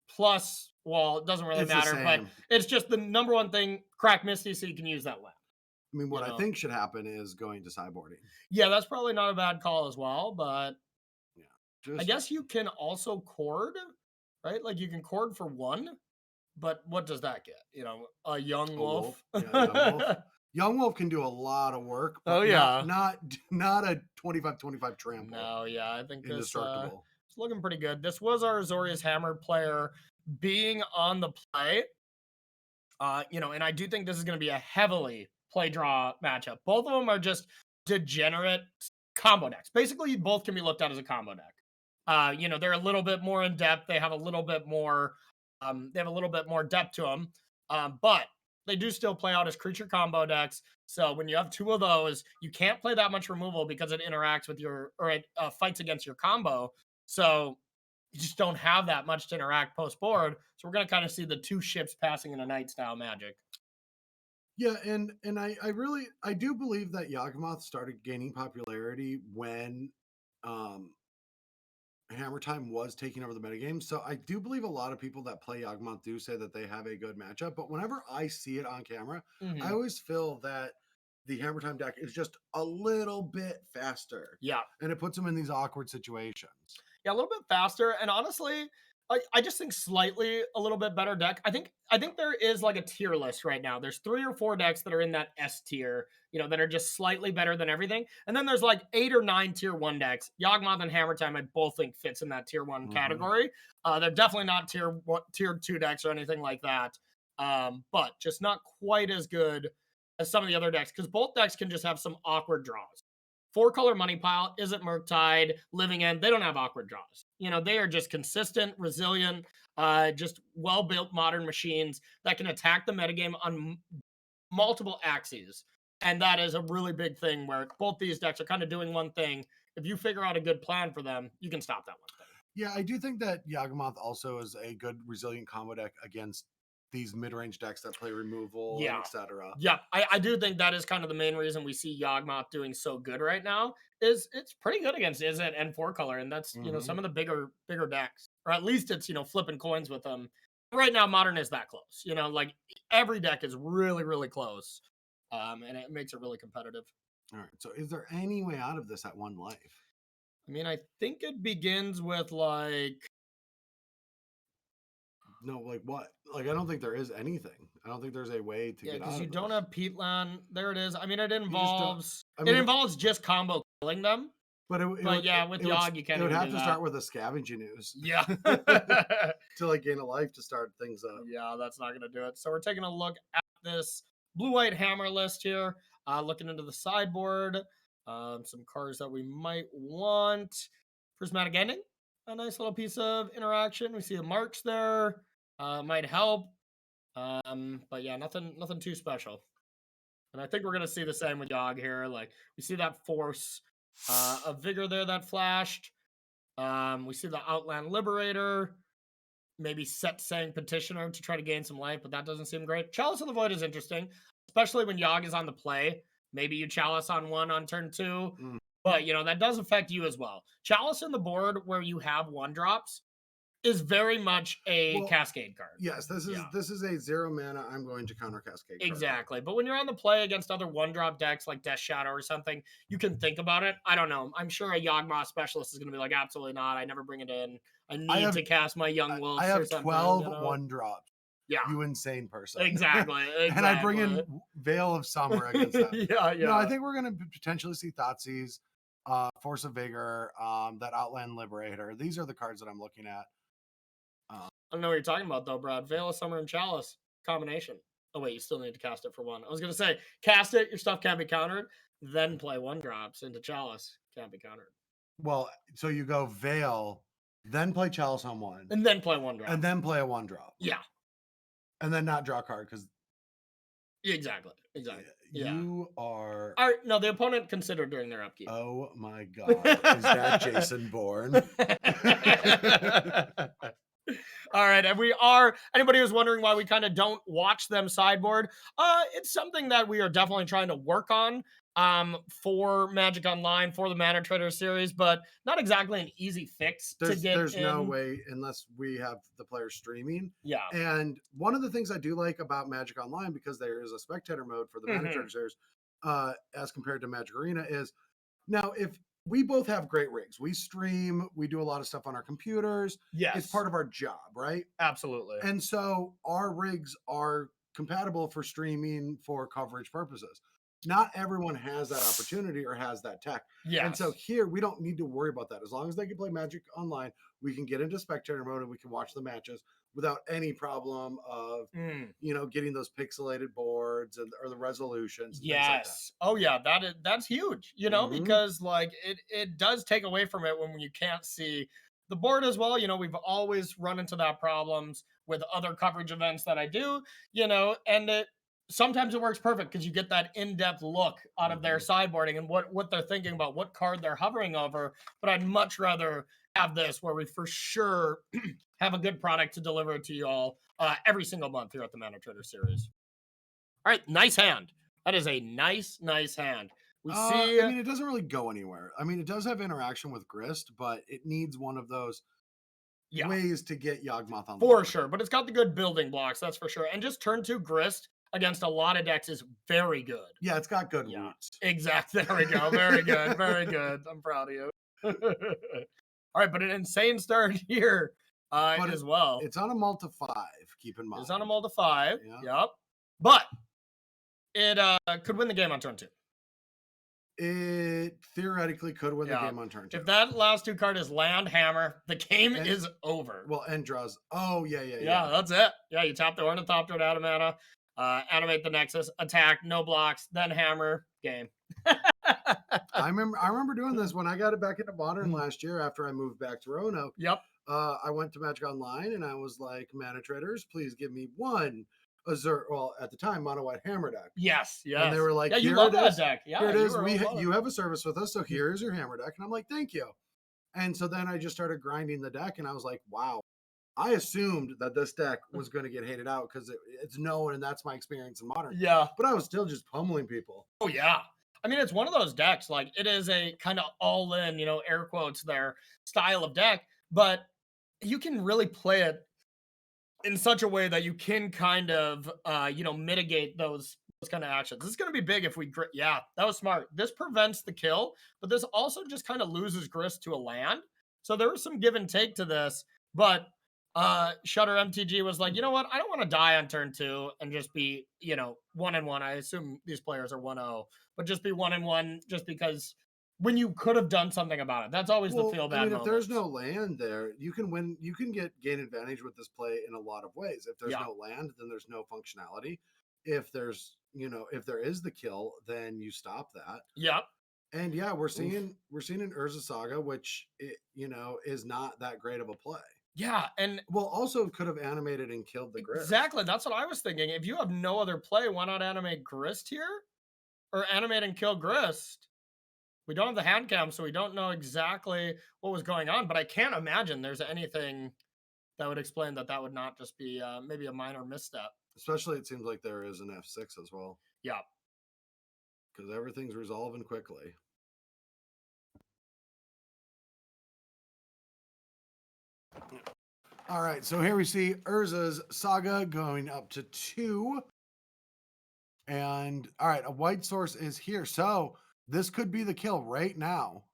plus. Well, it doesn't really matter, but it's just the number one thing. Crack Misty so you can use that land. I mean, what I think should happen is going to sideboarding. Yeah, that's probably not a bad call as well, but yeah, I guess you can also cord, right? Like you can cord for 1, but what does that get? A young wolf. Yeah, young wolf. Young wolf can do a lot of work. But not a 25/25 trample. No, yeah, I think this indestructible. It's looking pretty good. This was our Azorius Hammer player being on the play. And I do think this is going to be a heavily play draw matchup. Both of them are just degenerate combo decks. Basically, both can be looked at as a combo deck. They're a little bit more in depth. They have a little bit more. They have a little bit more depth to them. But they do still play out as creature combo decks. So when you have 2 of those, you can't play that much removal because it interacts with it fights against your combo. So you just don't have that much to interact post board. So we're going to kind of see the 2 ships passing in a night style Magic. Yeah, and I do believe that Yawgmoth started gaining popularity when Hammer Time was taking over the metagame. So I do believe a lot of people that play Yawgmoth do say that they have a good matchup. But whenever I see it on camera, I always feel that the Hammer Time deck is just a little bit faster. Yeah. And it puts them in these awkward situations. Yeah, a little bit faster. And honestly, I just think slightly a little bit better deck. I think there is like a tier list right now. There's 3 or 4 decks that are in that S tier, that are just slightly better than everything. And then there's like 8 or 9 tier 1 decks. Yawgmoth and Hammer Time, I both think fits in that tier 1 category. They're definitely not tier 2 decks or anything like that. But just not quite as good as some of the other decks, because both decks can just have some awkward draws. 4-color Money Pile, Isn't Murktide, Living End, they don't have awkward draws. They are just consistent, resilient, just well-built modern machines that can attack the metagame on multiple axes. And that is a really big thing where both these decks are kind of doing one thing. If you figure out a good plan for them, you can stop that one thing. Yeah, I do think that Yawgmoth also is a good resilient combo deck against these mid-range decks that play removal, Yeah. and etc. Yeah, I do think that is kind of the main reason we see Yawgmoth doing so good right now. Is it's pretty good against Izzet and 4-color, and that's some of the bigger decks, or at least it's flipping coins with them. Right now, Modern is that close. Like every deck is really really close, and it makes it really competitive. All right. So, is there any way out of this at 1 life? I mean, I think it begins with like. No, like what? Like I don't think there is anything. I don't think there's a way to get out Because of you don't this. have Peatland. There it is. I mean, it just don't- involves I mean, it involves just combo killing them. But yeah, with Yogg, you can't It would even have do to that. start with a scavenging ooze Yeah. to like gain a life to start things up. Yeah, that's not going to do it. So we're taking a look at this blue-white hammer list here. Looking into the sideboard. Some cards that we might want. Prismatic Ending. A nice little piece of interaction. We see the marks there. Might help. But yeah, nothing too special. And I think we're going to see the same with Yogg here. Like, we see that force of vigor there that flashed. We see the Outland Liberator. Maybe Set Saying Petitioner to try to gain some life, but that doesn't seem great. Chalice of the Void is interesting, especially when Yogg is on the play. Maybe you Chalice on 1 on turn 2, but that does affect you as well. Chalice in the board where you have 1-drops is very much a cascade card. Yes, this is a 0 mana. I'm going to counter cascade. Exactly. But when you're on the play against other 1-drop decks like Death Shadow or something, you can think about it. I don't know. I'm sure a Yawgmoth specialist is going to be like, absolutely not. I never bring it in. I need to cast my Young Wolves. I have or something, 12 1-drops. Yeah. You insane person. Exactly. And I bring in Veil of Summer against that. Yeah. No, I think we're going to potentially see Thoughtseize, Force of Vigor, that Outland Liberator. These are the cards that I'm looking at. I don't know what you're talking about, though, Brad. Veil of Summer and Chalice combination. Oh, wait, you still need to cast it for 1. I was going to say, cast it, your stuff can't be countered, then play 1-drops into Chalice. Can't be countered. Well, so you go Veil, then play Chalice on 1. And then play 1-drop. And then play a 1-drop. Yeah. And then not draw a card because. Exactly. Yeah. You are. No, the opponent considered during their upkeep. Oh my God. Is that Jason Bourne? All right, and we are, anybody who's wondering why we kind of don't watch them sideboard, it's something that we are definitely trying to work on for Magic Online, for the Mana Trader series, but not exactly an easy fix to get There's no way unless we have the players streaming. Yeah. And one of the things I do like about Magic Online, because there is a spectator mode for the Mana Trader series, as compared to Magic Arena, is now if we both have great rigs. We stream, we do a lot of stuff on our computers. Yes. It's part of our job, right? Absolutely. And so our rigs are compatible for streaming for coverage purposes. Not everyone has that opportunity or has that tech. Yeah. And so here we don't need to worry about that. As long as they can play Magic Online, we can get into spectator mode and we can watch the matches without any problem of getting those pixelated boards or the resolutions. Yes. Like that. Oh yeah, that's huge. Because like it does take away from it when you can't see the board as well. We've always run into that problems with other coverage events that I do. And sometimes it works perfect because you get that in-depth look out of their sideboarding and what they're thinking about, what card they're hovering over. But I'd much rather have this where we for sure have a good product to deliver to you all every single month throughout the Mana Trader series. All right, nice hand. That is a nice hand. We see. I mean, it doesn't really go anywhere. I mean, it does have interaction with Grist, but it needs one of those ways to get Yawgmoth on the board. board. Sure, but it's got the good building blocks, that's for sure. And just turn 2 Grist against a lot of decks is very good. Yeah, it's got good roots. Exactly. There we go. Very good. Very good. I'm proud of you. All right, but an insane start here as well. It's on a mull to 5, keep in mind. It's on a mull to 5. Yeah. Yep. But it could win the game on turn 2. It theoretically could win the game on turn 2. If that last 2 card is land, hammer, the game is over. Well, end draws. Oh, yeah. Yeah, that's it. Yeah, you tap the Ornithopter out of mana, animate the Nexus, attack, no blocks, then hammer, game. I remember doing this when I got it back into Modern last year after I moved back to Roanoke. Yep. I went to Magic Online and I was like, Mana Traders, please give me one Azure. Well, at the time, mono white hammer deck. Yes. And they were like, yeah, you here love it that is. deck. Yeah, here it is. You have a service with us, so here's your hammer deck. And I'm like, thank you. And so then I just started grinding the deck, and I was like, wow, I assumed that this deck was going to get hated out because it's known, and that's my experience in Modern. Yeah. But I was still just pummeling people. Oh, yeah. I mean, it's one of those decks, like, it is a kind of all-in, air quotes there, style of deck, but you can really play it in such a way that you can kind of, mitigate those kind of actions. This is going to be big if we, yeah, that was smart. This prevents the kill, but this also just kind of loses grist to a land. So there was some give and take to this, but Shutter MTG was like, you know what? I don't want to die on turn 2 and just be, 1-1. I assume these players are 1-0, but just be 1-1 just because when you could have done something about it. That's always the feel bad I mean, moments. if there's no land there, you can win. You can gain advantage with this play in a lot of ways. If there's no land, then there's no functionality. If there's, if there is the kill, then you stop that. Yeah. And yeah, we're seeing an Urza Saga, which is not that great of a play. Yeah, and also could have animated and killed the Grist. Exactly, that's what I was thinking. If you have no other play, why not animate Grist here? Or animate and kill Grist? We don't have the hand cam, so we don't know exactly what was going on, but I can't imagine there's anything that would explain that would not just be maybe a minor misstep. Especially, it seems like there is an F6 as well. Yeah. Because everything's resolving quickly. All right, so here we see Urza's Saga going up to 2. And, all right, a white source is here. So this could be the kill right now.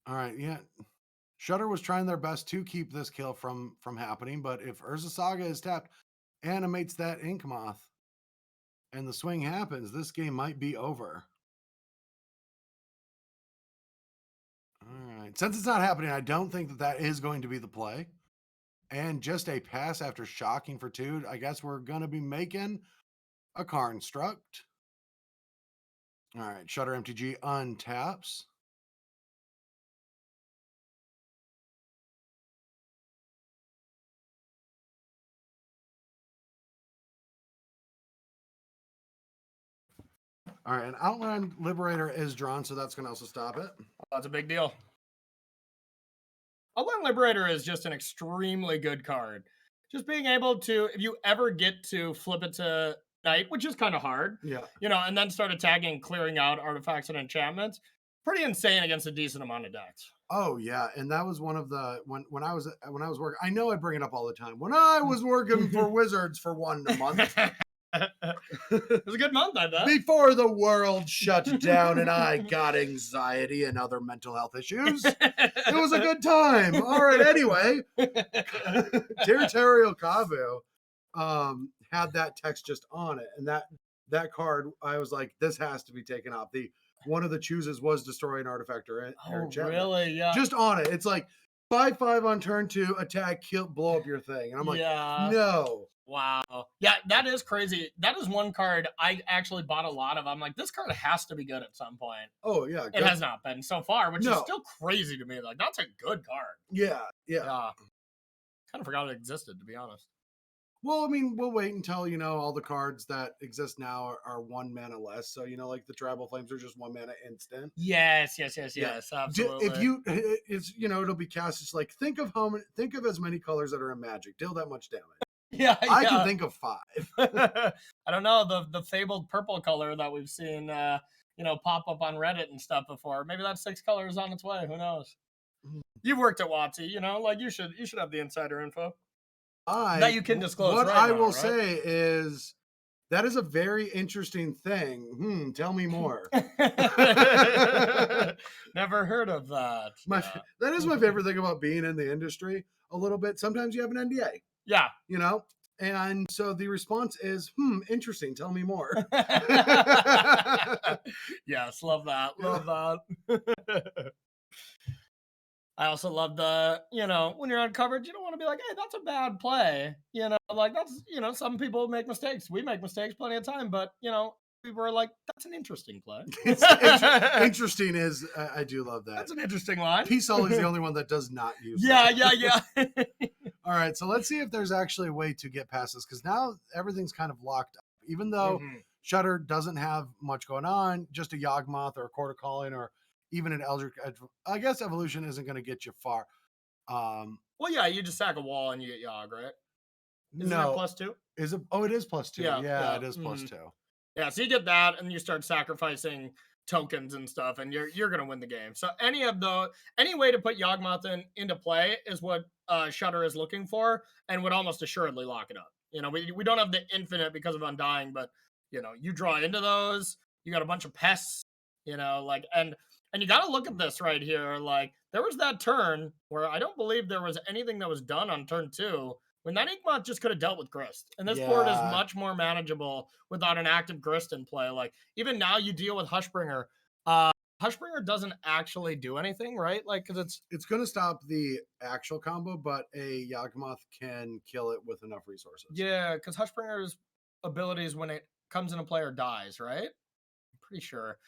All right, yeah. Shutter was trying their best to keep this kill from happening, but if Urza Saga is tapped, animates that Ink Moth, and the swing happens, this game might be over. All right. Since it's not happening, I don't think that is going to be the play. And just a pass after shocking for 2. I guess we're going to be making a Construct. All right. Shutter MTG untaps. All right. An Outland Liberator is drawn, so that's going to also stop it. That's a big deal. Outland Liberator is just an extremely good card. Just being able to, if you ever get to flip it to night, which is kind of hard, and then start attacking and clearing out artifacts and enchantments, pretty insane against a decent amount of decks. Oh yeah, and that was one of the when I was working. I know I bring it up all the time. When I was working for Wizards for 1 month. It was a good month, I bet. Before the world shut down and I got anxiety and other mental health issues. It was a good time. All right, anyway. Territorial Kavu had that text just on it. And that card, I was like, this has to be taken off. One of the chooses was destroy an artifact or enchantment. Really? Yeah. Just on it. It's like 5/5 on turn 2, attack, kill, blow up your thing. And I'm like, no. Wow. Yeah, that is crazy. That is one card I actually bought a lot of. I'm like, this card has to be good at some point. Oh, yeah. It has not been so far, which is still crazy to me. Like, that's a good card. Yeah. Kind of forgot it existed, to be honest. Well, I mean, we'll wait until, all the cards that exist now are 1 mana less. So, like the Tribal Flames are just 1 mana instant. Yes. Absolutely. If it'll be cast. It's like, think of as many colors that are in Magic. Deal that much damage. Yeah. I can think of 5. I don't know, the fabled purple color that we've seen, pop up on Reddit and stuff before. Maybe that 6 colors on its way. Who knows? You've worked at WotC, like you should have the insider info that you can disclose. What I will say is that is a very interesting thing. Tell me more. Never heard of that. That is my favorite thing about being in the industry a little bit. Sometimes you have an NDA. Yeah. And so the response is, interesting. Tell me more. Yes, love that. Love that. I also love when you're on coverage, you don't want to be like, hey, that's a bad play. That's, some people make mistakes. We make mistakes plenty of time, but, we were like, that's an interesting play. Interesting is, I do love that. That's an interesting line. P Sully is the only one that does not use that. Yeah. All right, so let's see if there's actually a way to get past this, because now everything's kind of locked up. Even though Shutter doesn't have much going on, just a Yawgmoth or a Quarter Calling or even an Eldritch, I guess evolution isn't going to get you far. Well, yeah, you just sack a wall and you get Yogg, right? Isn't it No, +2? is it? Oh, it is +2. Yeah, Yeah, yeah. it is +2. Yeah, so you get that, and you start sacrificing tokens and stuff, and you're gonna win the game. So any way to put Yawgmoth into play is what Shudder is looking for, and would almost assuredly lock it up. You know, we don't have the infinite because of Undying, but you know, you draw into those, you got a bunch of pests, you know, like and you got to look at this right here. Like there was that turn where I don't believe there was anything that was done on turn 2 when that Inkmoth just could have dealt with Grist. And this board is Yeah. much more manageable without an active Grist in play. Like even now you deal with Hushbringer. Hushbringer doesn't actually do anything, right? Like because it's going to stop the actual combo, but a Yawgmoth can kill it with enough resources. Yeah, because Hushbringer's abilities when it comes into play or dies, right? I'm pretty sure.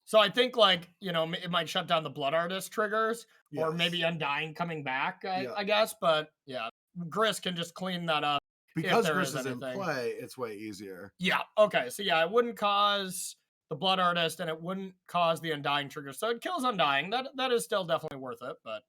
So I think like, you know, it might shut down the Blood Artist triggers or maybe Undying coming back, I guess. But yeah, Grist can just clean that up. Because Grist is in play, it's way easier. Yeah. Okay. So yeah, it wouldn't cause the Blood Artist and it wouldn't cause the Undying trigger. So it kills Undying. That is still definitely worth it, but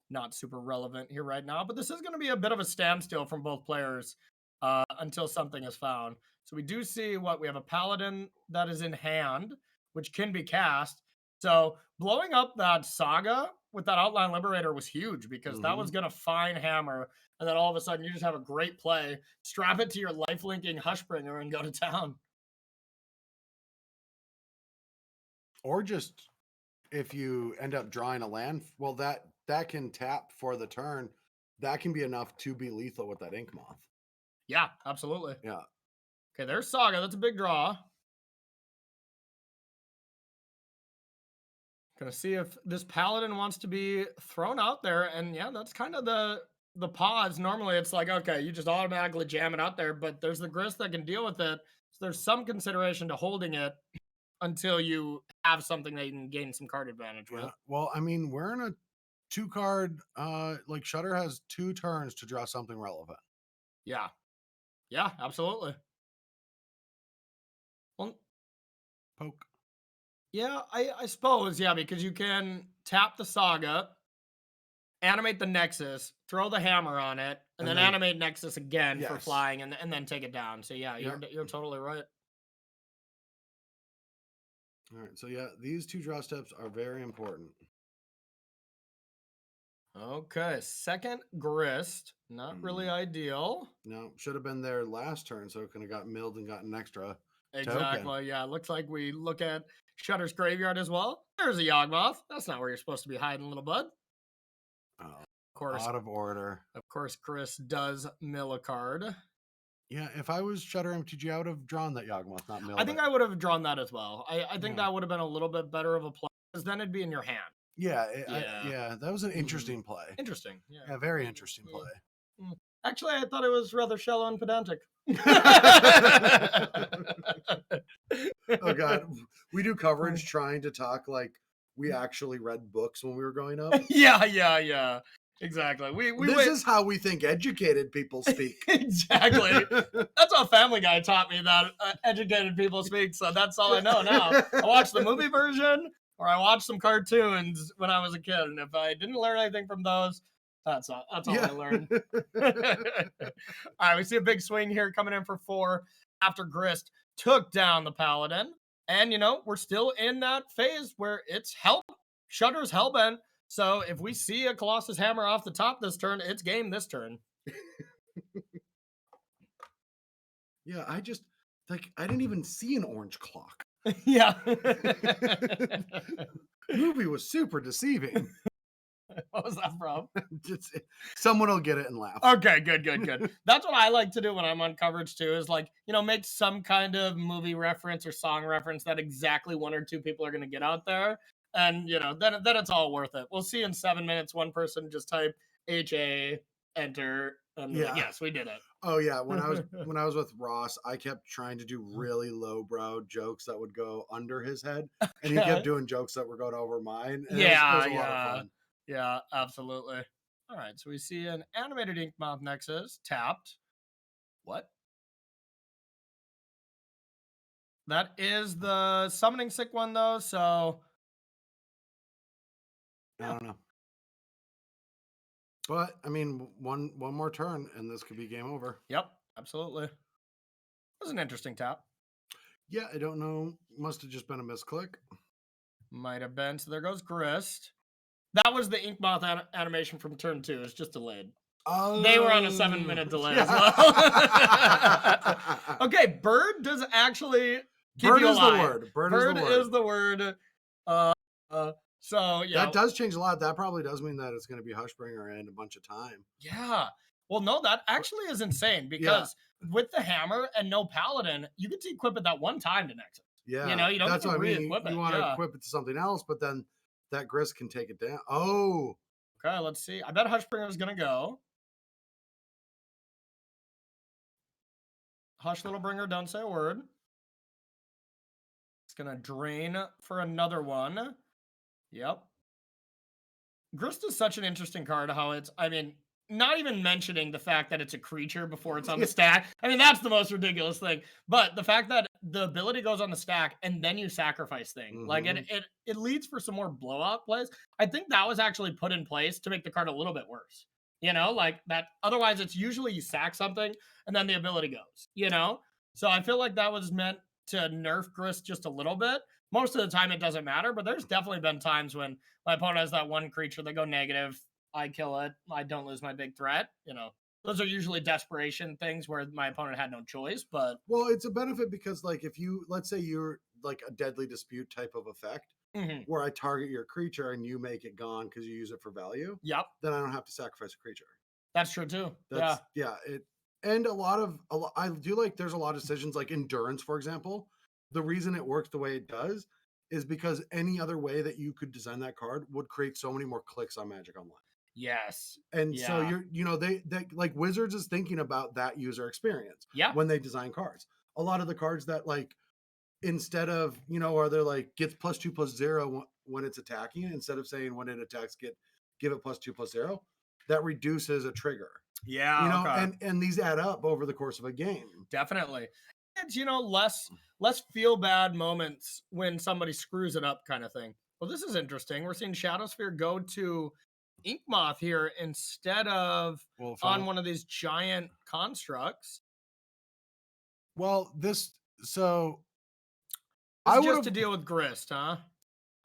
not super relevant here right now. But this is going to be a bit of a standstill from both players until something is found. So we do see we have a Paladin that is in hand, which can be cast. So blowing up that Saga with that Outline Liberator was huge because that was going to fine Hammer. And then all of a sudden you just have a great play, strap it to your life-linking Hushbringer and go to town. Or just if you end up drawing a land, well, that can tap for the turn. That can be enough to be lethal with that Inkmoth. Yeah, absolutely. Yeah. Okay, there's Saga. That's a big draw. Gonna see if this Paladin wants to be thrown out there. And yeah, that's kind of the pause. Normally it's like, okay, you just automatically jam it out there, but there's the Grist that can deal with it. So there's some consideration to holding it until you have something that you can gain some card advantage with. Well, I mean, we're in a 2-card, like Shudder has 2 turns to draw something relevant. Yeah. Yeah, absolutely. Well, poke. Yeah, I suppose, yeah, because you can tap the Saga, animate the Nexus, throw the hammer on it, and then animate Nexus again for flying, and then take it down. So yeah, you're totally right. All right, so yeah, these 2 draw steps are very important. Okay, second Grist, not really ideal. No, should have been there last turn, so it could have got milled and gotten extra. Exactly. Token. Yeah, it looks like we look at Shudder's graveyard as well. There's a Yawgmoth. That's not where you're supposed to be hiding, little bud. Oh, of course, out of order. Of course, Chris does mill a card. Yeah, if I was Shudder MTG, I would have drawn that Yawgmoth, not milled. I think I would have drawn that as well. I think that would have been a little bit better of a play because then it'd be in your hand. Yeah, that was an interesting play. Interesting. Yeah, very interesting play. Actually, I thought it was rather shallow and pedantic. Oh God, we do coverage trying to talk like we actually read books when we were growing up. Yeah. Exactly. This is how we think educated people speak. Exactly. That's how Family Guy taught me that educated people speak. So that's all I know now. I watched the movie version, or I watched some cartoons when I was a kid, and if I didn't learn anything from those, that's all I learned. All right, we see a big swing here coming in for 4 after Grist took down the Paladin. And, we're still in that phase where it's Shudder's hellbent. So if we see a Colossus Hammer off the top this turn, it's game this turn. Yeah, I didn't even see an orange clock. Yeah. Movie was super deceiving. What was that from? Someone will get it and laugh. Okay, good. That's what I like to do when I'm on coverage too, is make some kind of movie reference or song reference that exactly 1 or 2 people are going to get out there. And, then it's all worth it. We'll see in 7 minutes, one person just type HA, enter, and yes, we did it. Oh yeah, when I was with Ross, I kept trying to do really lowbrow jokes that would go under his head, and he kept doing jokes that were going over mine. And it was a lot of fun. Yeah, absolutely. All right, so we see an animated Inkmoth Nexus tapped. What? That is the summoning sick one though, so I don't know. But I mean, one more turn and this could be game over. Yep, absolutely. It was an interesting tap. Yeah, I don't know. Must have just been a misclick. Might have been. So there goes Grist. That was the ink moth animation from turn 2. It's just delayed. Oh, They were on a 7-minute delay as well. Okay, bird does actually keep bird you is alive. the word. Bird is the word. So yeah, that does change a lot. That probably does mean that it's going to be Hushbringer and a bunch of time. Yeah. Well, no, that actually is insane because with the hammer and no paladin, you get to equip it that one time to Nexus. Yeah, you know, you don't that's get to what I mean. re-equip it. You want to equip it to something else, but then that Grist can take it down. Oh, okay. Let's see. I bet Hushbringer is gonna go. Hush, little bringer, don't say a word. It's gonna drain for another one. Yep. Grist is such an interesting card. How it's, I mean, not even mentioning the fact that it's a creature before it's on the stack. I mean, that's the most ridiculous thing. But the fact that the ability goes on the stack and then you sacrifice thing, like it leads for some more blowout plays. I think that was actually put in place to make the card a little bit worse. You know, like that. Otherwise, it's usually you sack something and then the ability goes. You know, so I feel like that was meant to nerf Grist just a little bit. Most of the time, it doesn't matter, but there's definitely been times when my opponent has that one creature, they go negative, I kill it, I don't lose my big threat. You know, those are usually desperation things where my opponent had no choice. But well, it's a benefit because, like, if you, let's say you're like a deadly dispute type of effect, where I target your creature and you make it gone because you use it for value. Yep. Then I don't have to sacrifice a creature. That's true too. Yeah. And I do like. There's a lot of decisions like endurance, for example. The reason it works the way it does is because any other way that you could design that card would create so many more clicks on Magic Online. Yes. And so they like Wizards is thinking about that user experience when they design cards. A lot of the cards that like instead of, are they're like gets +2/+0 when it's attacking, instead of saying when it attacks give it +2/+0, that reduces a trigger. Yeah. And these add up over the course of a game. Definitely. It's less feel bad moments when somebody screws it up kind of thing. Well, this is interesting. We're seeing Shadowsphere go to Ink Moth here instead of on one of these giant constructs. Well, I would have to deal with Grist, huh?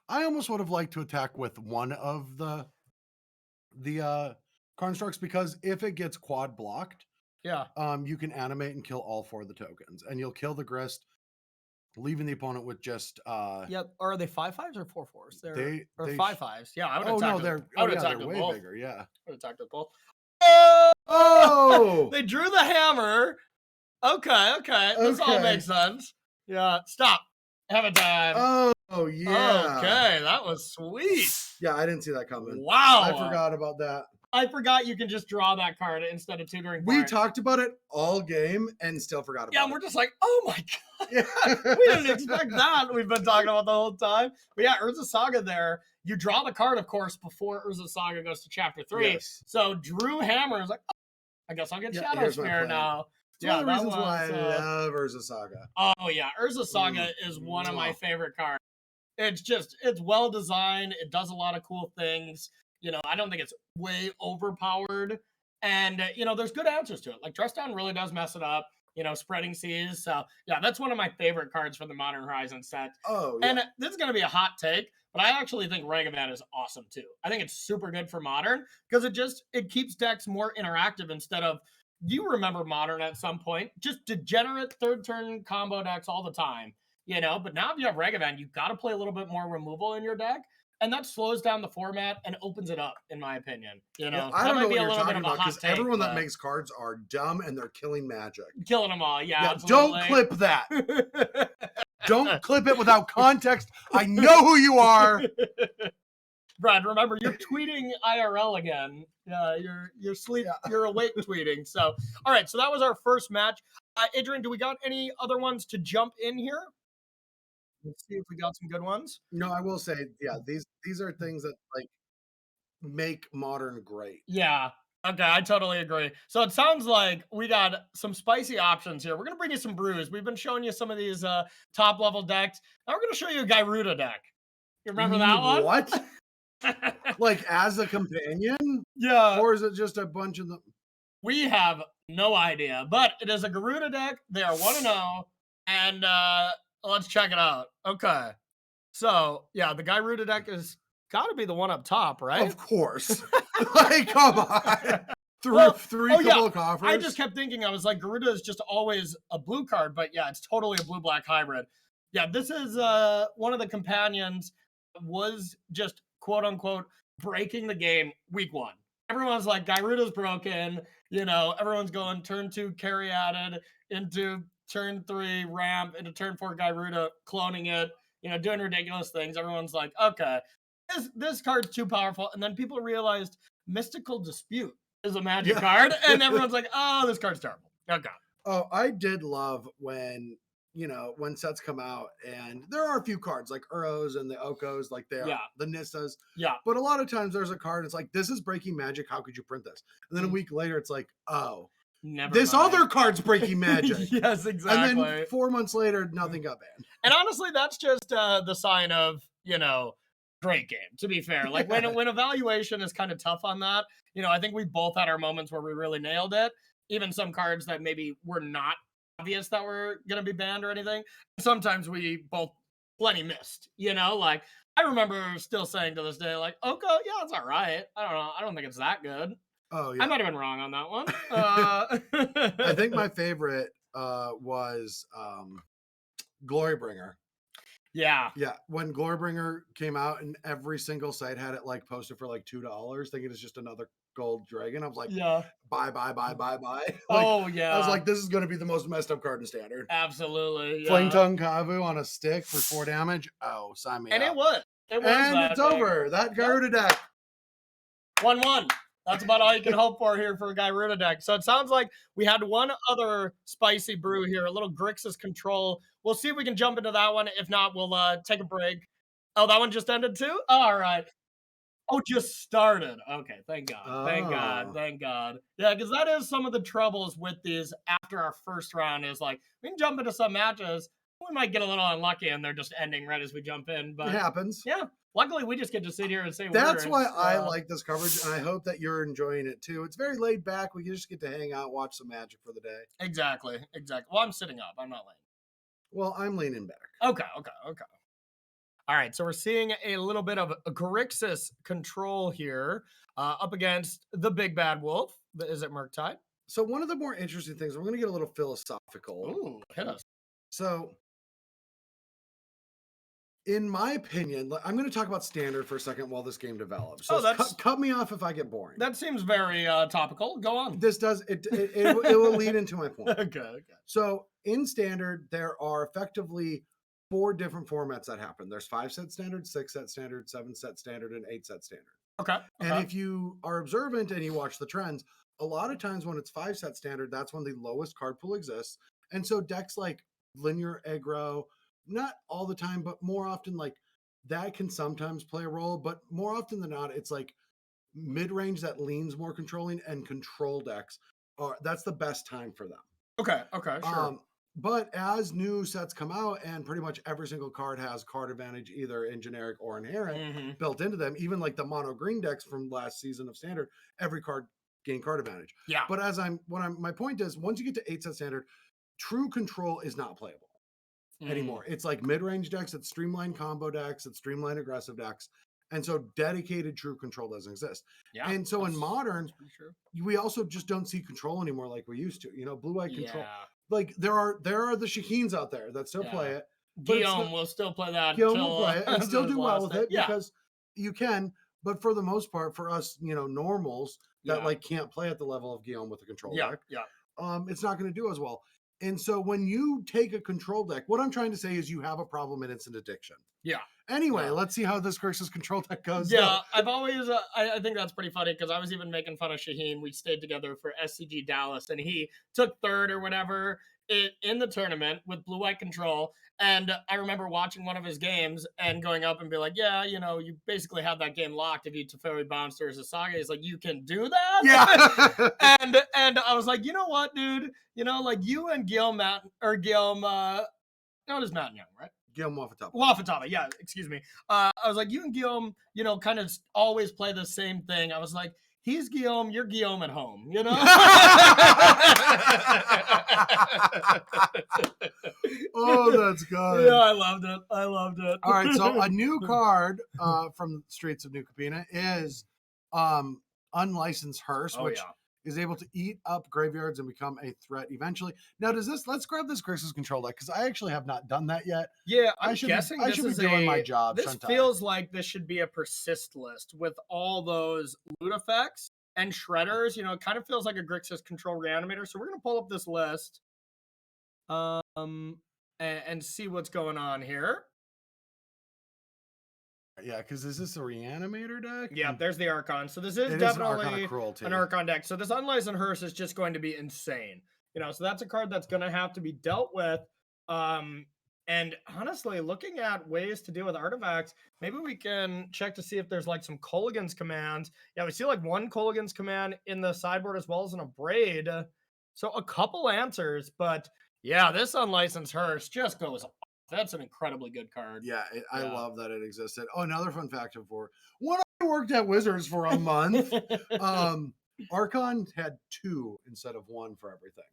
I almost would have liked to attack with one of the constructs, because if it gets quad blocked, you can animate and kill all 4 of the tokens, and you'll kill the Grist, leaving the opponent with just Yep. Or are they 5/5s or 4/4s? They're 5/5s. Yeah, I would have attack. They're way both. bigger. Yeah, I would attack with both. Oh! They drew the hammer. Okay. This all makes sense. Yeah. Stop. Have a time. Oh yeah. Okay, that was sweet. Yeah, I didn't see that coming. Wow. I forgot about that. I forgot you can just draw that card instead of tutoring. We talked about it all game and still forgot about it. Yeah, and we're just like, oh my god. We didn't expect that. We've been talking about the whole time. But yeah, Urza Saga there. You draw the card, of course, before Urza Saga goes to chapter 3. Yes. So Drew Hammer is like, oh, I guess I'll get Shadowsphere now. It's one of the reasons why I love Urza Saga. Oh yeah, Urza Saga is one of my favorite cards. It's well designed. It does a lot of cool things. I don't think it's way overpowered. And, there's good answers to it. Like, Dress Down really does mess it up. Spreading Seas. So, yeah, that's one of my favorite cards for the Modern Horizon set. Oh, yeah. And this is going to be a hot take, but I actually think Ragavan is awesome, too. I think it's super good for Modern because it keeps decks more interactive instead of, do you remember Modern at some point? Just degenerate third-turn combo decks all the time. But now if you have Ragavan, you've got to play a little bit more removal in your deck. And that slows down the format and opens it up, in my opinion. I don't know what you're talking about, because everyone that makes cards are dumb and they're killing Magic. Killing them all, yeah. Don't clip that. Don't clip it without context. I know who you are. Brad, remember, you're tweeting IRL again. Yeah, you're awake tweeting. So, all right, so that was our first match. Adrian, do we got any other ones to jump in here? Let's see if we got some good ones. No, I will say, yeah, these are things that like make Modern great. Yeah. Okay, I totally agree. So it sounds like we got some spicy options here. We're gonna bring you some brews. We've been showing you some of these top level decks. Now we're gonna show you a Gyruda deck. You remember that one? What? Like as a companion, Yeah, or is it just a bunch of them? we have no idea, but it is a Garuda deck. They are 1-0, and let's check it out. Okay, so yeah, the Garuda deck is got to be the one up top, right? Of course. Like, come on. Well, Three oh yeah, couple of coffers. I just kept thinking, I was like, Garuda is just always a blue card, but yeah, it's totally a blue-black hybrid. Yeah, this is one of the companions was just quote unquote breaking the game week 1. Everyone's like, Garuda's broken, everyone's going turn 2 carry added into turn 3 ramp into turn 4 Garuda, cloning it, doing ridiculous things. Everyone's like, okay, this card's too powerful. And then people realized Mystical Dispute is a magic card, and everyone's like, oh, this card's terrible. Okay. Oh, I did love when sets come out, and there are a few cards like Uros and the Okos, like they are the Nissas. Yeah. But a lot of times there's a card, it's like, this is breaking magic. How could you print this? And then a week later, it's like, oh, this other card's breaking magic. Yes, exactly. And then 4 months later, nothing got banned. And honestly, that's just the sign of, great game, to be fair. Like when evaluation is kind of tough on that, I think we both had our moments where we really nailed it. Even some cards that maybe were not obvious that were going to be banned or anything. Sometimes we both plenty missed, like I remember still saying to this day, like, okay, yeah, it's all right. I don't know. I don't think it's that good. Oh, yeah. I might have been wrong on that one. I think my favorite was Glorybringer. Yeah. Yeah. When Glorybringer came out and every single site had it like posted for like $2, thinking it's just another gold dragon. I was like, buy. Like, oh, yeah. I was like, this is going to be the most messed up card in Standard. Absolutely. Yeah. Flame Tongue Kavu on a stick for 4 damage. Oh, sign me up. And it was. And it's over. That Garuda deck. 1-1. That's about all you can hope for here for a Garuda deck. So it sounds like we had one other spicy brew here, a little Grixis Control. We'll see if we can jump into that one. If not, we'll take a break. Oh, that one just ended too? All right. Oh, just started. Okay, thank God. Thank God. Yeah, because that is some of the troubles with these after our first round is like, we can jump into some matches. We might get a little unlucky and they're just ending right as we jump in. But it happens. Yeah. Luckily, we just get to sit here and say that's why I like this coverage, and I hope that you're enjoying it too. It's very laid back. We just get to hang out, watch some Magic for the day. Exactly. Well, I'm sitting up. I'm not laying. Well, I'm leaning back. Okay. All right, so we're seeing a little bit of a Grixis Control here up against the big bad wolf. Is it Murktide? So one of the more interesting things, we're going to get a little philosophical. Ooh, hit us. So in my opinion, I'm going to talk about Standard for a second while this game develops. So cut me off if I get boring. That seems very topical. Go on. This does it will lead into my point. Okay. So in Standard, there are effectively 4 different formats that happen. There's 5-set Standard, 6-set Standard, 7-set Standard, and 8-set Standard. Okay. And if you are observant and you watch the trends, a lot of times when it's 5-set Standard, that's when the lowest card pool exists. And so decks like Linear Aggro, not all the time, but more often, like that can sometimes play a role, but more often than not, it's like mid-range that leans more controlling, and control decks that's the best time for them. Okay, sure. But as new sets come out and pretty much every single card has card advantage, either in generic or inherent built into them, even like the mono green decks from last season of Standard, every card gained card advantage. Yeah. But my point is, once you get to 8-set Standard, true control is not playable anymore. It's like mid-range decks, it's streamlined combo decks, it's streamlined aggressive decks. And so dedicated true control doesn't exist. Yeah. And so in modern, we also just don't see control anymore like we used to. Blue-white control. Yeah. Like there are the Shaheens out there that still play it. Guillaume will still play that. Guillaume will play it and still do well with it because you can. But for the most part, for us, normals that like can't play at the level of Guillaume with a control deck, it's not going to do as well. And so when you take a control deck, what I'm trying to say is you have a problem in Instant Addiction. Yeah. Anyway, let's see how this Grixis control deck goes. Yeah, I've always, I think that's pretty funny because I was even making fun of Shaheen. We stayed together for SCG Dallas and he took 3rd or whatever in the tournament with blue-white control. And I remember watching one of his games and going up and be like, yeah, you basically have that game locked if you Teferi Bouncer as a Saga. He's like, you can do that? Yeah. and I was like, you know what, dude? Like you and Guillaume, no, it is Matt Young, right? Guillaume Waffataba. Waffataba, yeah, excuse me. I was like, you and Guillaume, kind of always play the same thing. I was like, he's Guillaume, you're Guillaume at home, Oh, that's good. Yeah, I loved it. All right, so a new card from Streets of New Capena is Unlicensed Hearse, which is able to eat up graveyards and become a threat eventually. Now, let's grab this Grixis control deck, because I actually have not done that yet. Yeah, I should be doing my job. This feels like this should be a persist list with all those loot effects and shredders. It kind of feels like a Grixis control reanimator. So we're going to pull up this list and see what's going on here. Yeah, because is this a reanimator deck? Yeah, there's the Archon. So this is definitely an Archon deck. So this Unlicensed Hearse is just going to be insane. So that's a card that's going to have to be dealt with. And honestly, looking at ways to deal with artifacts, maybe we can check to see if there's like some Kolaghan's commands. Yeah, we see like one Kolaghan's command in the sideboard as well as an Abrade. So a couple answers, but yeah, this Unlicensed Hearse just goes off. That's an incredibly good card. Yeah, I love that it existed. Oh, another fun fact when I worked at Wizards for a month, Archon had 2 instead of 1 for everything.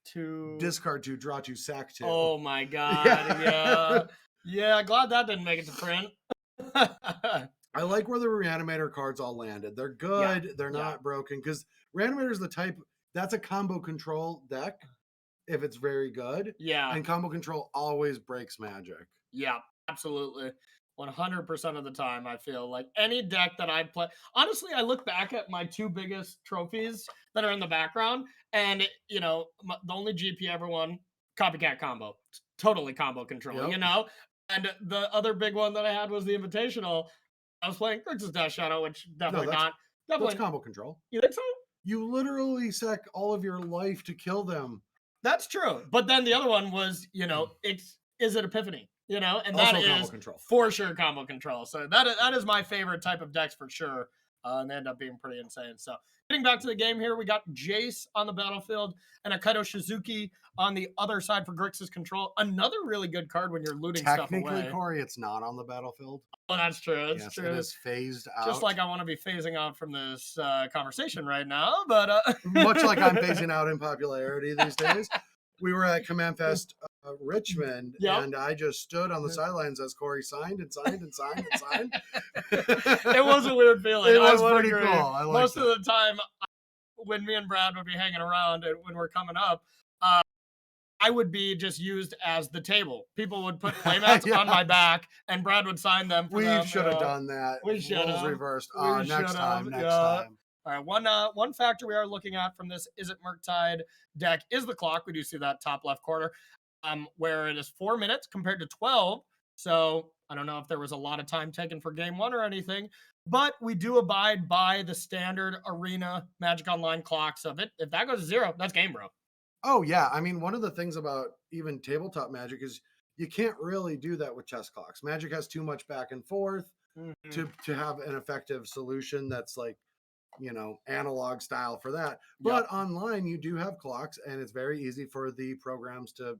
2. Discard 2, draw 2, sack 2. Oh my god, yeah. Glad that didn't make it to print. I like where the Reanimator cards all landed. They're good. They're not broken, because Reanimator is the type that's a combo control deck if it's very good. Yeah. And combo control always breaks Magic. Yeah, absolutely. 100% of the time, I feel like any deck that I play. Honestly, I look back at my 2 biggest trophies that are in the background, and the only GP ever won, Copycat Combo, totally combo control. And the other big one that I had was the Invitational. I was playing Grixis Death Shadow, which definitely not. That's combo control. You think so? You literally sack all of your life to kill them. That's true. But then the other one was, is it Epiphany? And that is combo control. For sure combo control. So that is my favorite type of decks for sure. And they end up being pretty insane. So getting back to the game here, we got Jace on the battlefield and Akaito Shizuki on the other side for Grixis control. Another really good card when you're looting stuff away. Technically, Corey, it's not on the battlefield. Oh, that's true. That's true. It is phased out. Just like I want to be phasing out from this conversation right now. But much like I'm phasing out in popularity these days. We were at Command Fest Richmond, and I just stood on the sidelines as Corey signed and signed and signed and signed. It was a weird feeling. It was pretty cool. Most of the time, when me and Brad would be hanging around and when we're coming up, I would be just used as the table. People would put playmats on my back, and Brad would sign them. We should have done that. We should have reversed. Next time. All right, one factor we are looking at from this Is It Murktide deck is the clock. We do see that top left corner, where it is 4 minutes compared to 12. So I don't know if there was a lot of time taken for game 1 or anything, but we do abide by the standard arena Magic Online clock. So if that goes to 0, that's game, bro. Oh yeah, I mean, one of the things about even tabletop Magic is you can't really do that with chess clocks. Magic has too much back and forth to have an effective solution that's like, analog style for that. But online, you do have clocks, and it's very easy for the programs to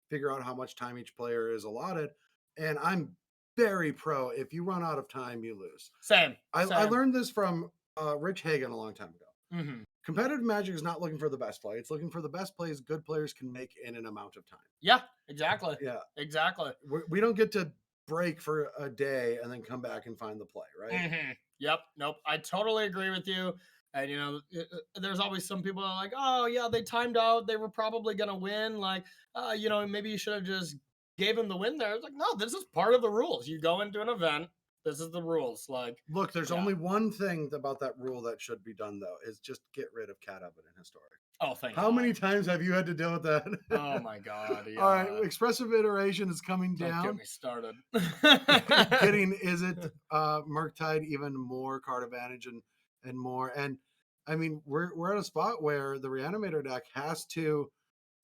figure out how much time each player is allotted. And I'm very pro. If you run out of time, you lose. Same. I learned this from Rich Hagan a long time ago. Competitive Magic is not looking for the best play. It's looking for the best plays good players can make in an amount of time. Yeah, exactly. Yeah, exactly. We don't get to break for a day and then come back and find the play, right? Yep. Nope. I totally agree with you. And, there's always some people that are like, oh, yeah, they timed out. They were probably going to win. Like, maybe you should have just gave them the win there. It's like, no, this is part of the rules. You go into an event. This is the rules. Like, look, there's only one thing about that rule that should be done, though, is just get rid of Cat Oven in Historic. Oh, thank you. How many times have you had to deal with that? Oh, my God. Yeah. All right. Expressive Iteration is coming down. Don't get me started. Getting Is It Murktide even more card advantage and more. And, I mean, we're at a spot where the Reanimator deck has to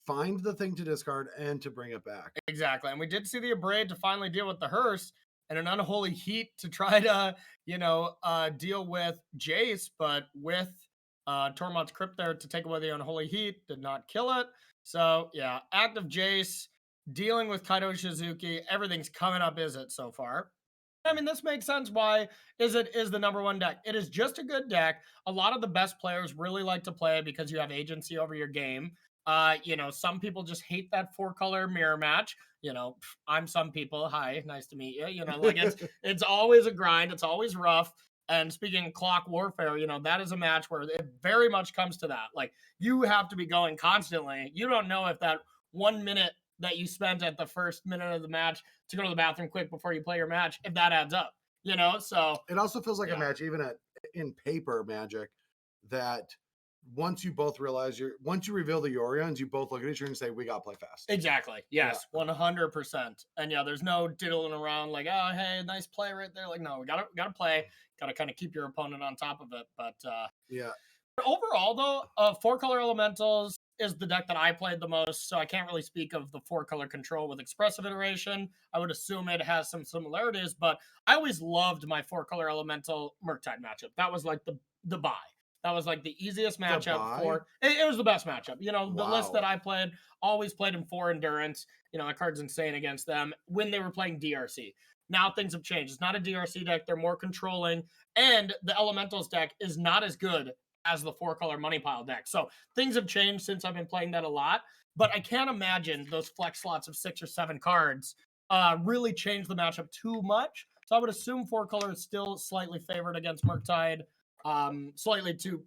find the thing to discard and to bring it back. Exactly. And we did see the Abrade to finally deal with the Hearse and an Unholy Heat to try to, deal with Jace, but with Tormod's Crypt there to take away the Unholy Heat, did not kill it. So, yeah, active Jace dealing with Kaito Shizuki. Everything's coming up Izzet so far. I mean, this makes sense why Izzet is the number one deck. It is just a good deck. A lot of the best players really like to play it because you have agency over your game. Some people just hate that 4-color mirror match. I'm some people. Hi, nice to meet you. It's always a grind. It's always rough. And speaking of clock warfare, that is a match where it very much comes to that. Like, you have to be going constantly. You don't know if that 1 minute that you spent at the first minute of the match to go to the bathroom quick before you play your match, if that adds up, so it also feels like a match, even in paper Magic, that once you reveal the Yorions, you both look at each other and say, we gotta play fast. Exactly. Yes, 100%. And there's no diddling around like, oh, hey, nice play right there. Like, no, we gotta play, gotta kind of keep your opponent on top of it. But overall, though, 4-color elementals is the deck that I played the most, so I can't really speak of the 4-color control with expressive iteration. I would assume it has some similarities, but I always loved my 4-color elemental Murktide matchup. That was like the buy. That was like the easiest matchup for it. Was the best matchup. The list that I played always played in 4 endurance. That card's insane against them when they were playing DRC. Now things have changed. It's not a DRC deck. They're more controlling, and the elementals deck is not as good as the 4-color money pile deck. So things have changed since I've been playing that a lot, but I can't imagine those flex slots of 6 or 7 cards really change the matchup too much. So I would assume 4-color is still slightly favored against Murktide, slightly to,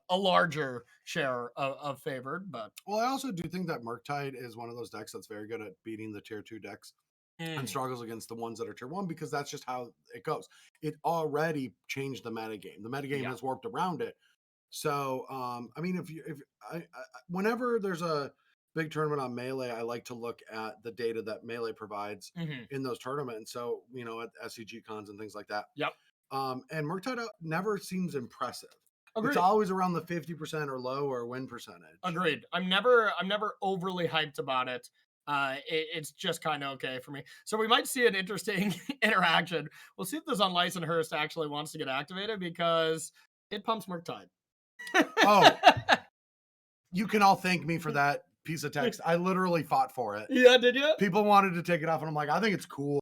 a larger share of favored. But I also do think that Murktide is one of those decks that's very good at beating the tier 2 decks and struggles against the ones that are tier 1, because that's just how it goes. It already changed the metagame. The metagame has warped around it. So, I mean, whenever there's a big tournament on Melee, I like to look at the data that Melee provides in those tournaments. So, at SCG cons and things like that. Yep. And Murktide never seems impressive. Agreed. It's always around the 50% or lower win percentage. Agreed. I'm never overly hyped about it. It's just kind of okay for me. So we might see an interesting interaction. We'll see if this Unlicensed Hearst actually wants to get activated, because it pumps Murktide. You can all thank me for that piece of text. I literally fought for it. Yeah, did you? People wanted to take it off, and I'm like, I think it's cool.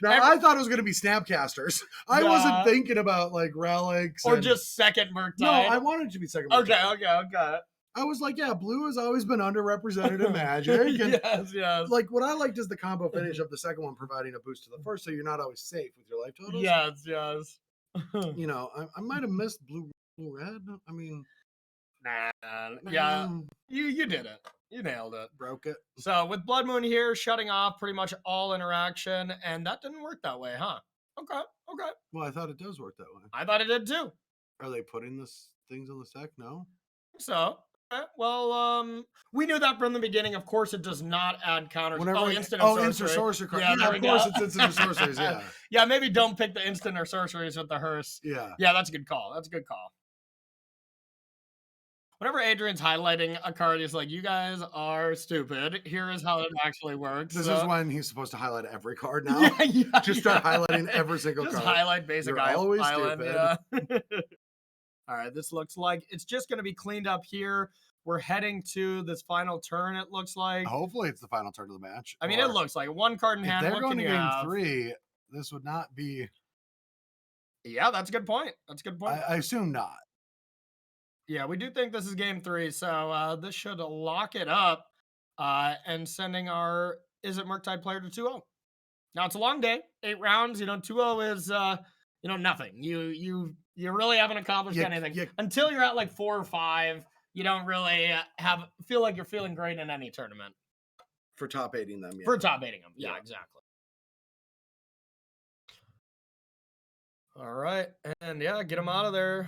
I thought it was going to be Snapcasters. I wasn't thinking about like relics or just second Murktide. No, I wanted it to be second Murktide. Okay. I was like, blue has always been underrepresented in Magic. And yes. Like, what I liked is the combo finish of the second one providing a boost to the first, so you're not always safe with your life totals. Yes. I might have missed blue red. I mean, you did it. You nailed it. Broke it. So with Blood Moon here, shutting off pretty much all interaction, and that didn't work that way, huh? Okay. Well, I thought it does work that way. I thought it did too. Are they putting things on the deck? No. So, well, we knew that from the beginning. Of course, it does not add counters. Instant or sorcery card. Yeah, of course it's instant or sorceries. Yeah. Yeah, maybe don't pick the instant or sorceries with the hearse. Yeah. Yeah, that's a good call. Whenever Adrian's highlighting a card, he's like, you guys are stupid. Here is how it actually works. This is when he's supposed to highlight every card now. Just start highlighting every single card. Just highlight basic always island. Stupid. Yeah. All right, this looks like it's just going to be cleaned up here. We're heading to this final turn, it looks like. Hopefully it's the final turn of the match. I mean, it looks like one card in hand. If they're going to game 3, this would not be... Yeah, that's a good point. I assume not. Yeah, we do think this is game 3, so this should lock it up and sending our Izzet Murktide player to 2-0. Now, it's a long day, 8 rounds. 2-0 is, nothing. You really haven't accomplished anything. Until you're at like 4 or 5, you don't really feel like you're feeling great in any tournament. For top 8ing them, yeah. For top 8ing them, yeah, exactly. All right, and get them out of there.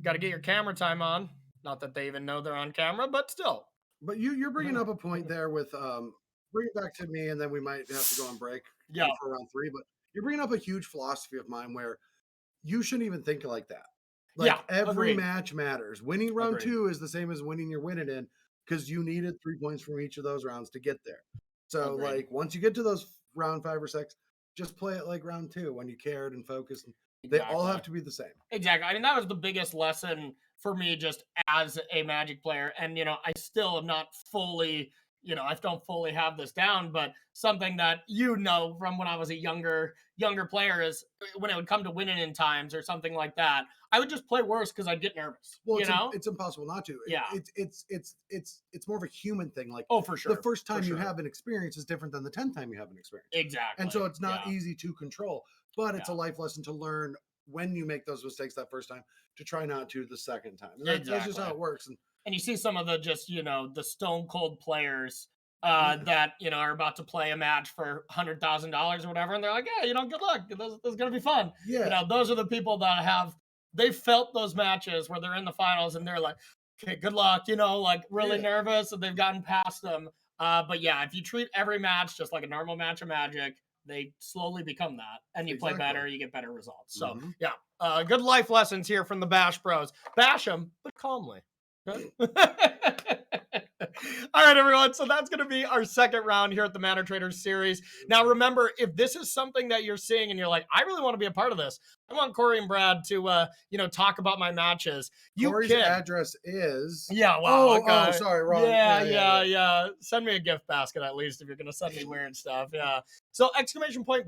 Got to get your camera time on. Not that they even know they're on camera, but still. But you're bringing up a point there with bring it back to me, and then we might have to go on break for round 3. But you're bringing up a huge philosophy of mine where you shouldn't even think like that. Like every match matters. Winning round 2 is the same as winning your win it in, because you needed 3 points from each of those rounds to get there. So like once you get to those round 5 or 6, just play it like round 2 when you cared and focused. They all have to be the same. Exactly. I mean, that was the biggest lesson for me just as a Magic player. And, I still am not fully, I don't fully have this down, but something that from when I was a younger player is when it would come to winning in times or something like that, I would just play worse because I'd get nervous. Well, it's impossible not to. Yeah. It's more of a human thing. Like, oh, for sure. The first time you have an experience is different than the 10th time you have an experience. Exactly. And so it's not easy to control, but it's a life lesson to learn when you make those mistakes that first time to try not to the second time. And that's just how it works. And you see some of the just, the stone cold players that, are about to play a match for $100,000 or whatever. And they're like, yeah, good luck. This is going to be fun. Yeah. Those are the people that they felt those matches where they're in the finals and they're like, okay, good luck, like really nervous and they've gotten past them. But yeah, if you treat every match just like a normal match of Magic, they slowly become that, and you play better, you get better results. So yeah, good life lessons here from the Bash Bros. Bash them, but calmly. Good. All right, everyone. So that's going to be our second round here at the Mana Traders series. Now, remember, if this is something that you're seeing and you're like, I really want to be a part of this, I want Corey and Brad to, talk about my matches. Corey's address is. Yeah. Wow. Oh, sorry. Wrong. Yeah. Send me a gift basket at least if you're going to send me weird stuff. Yeah. So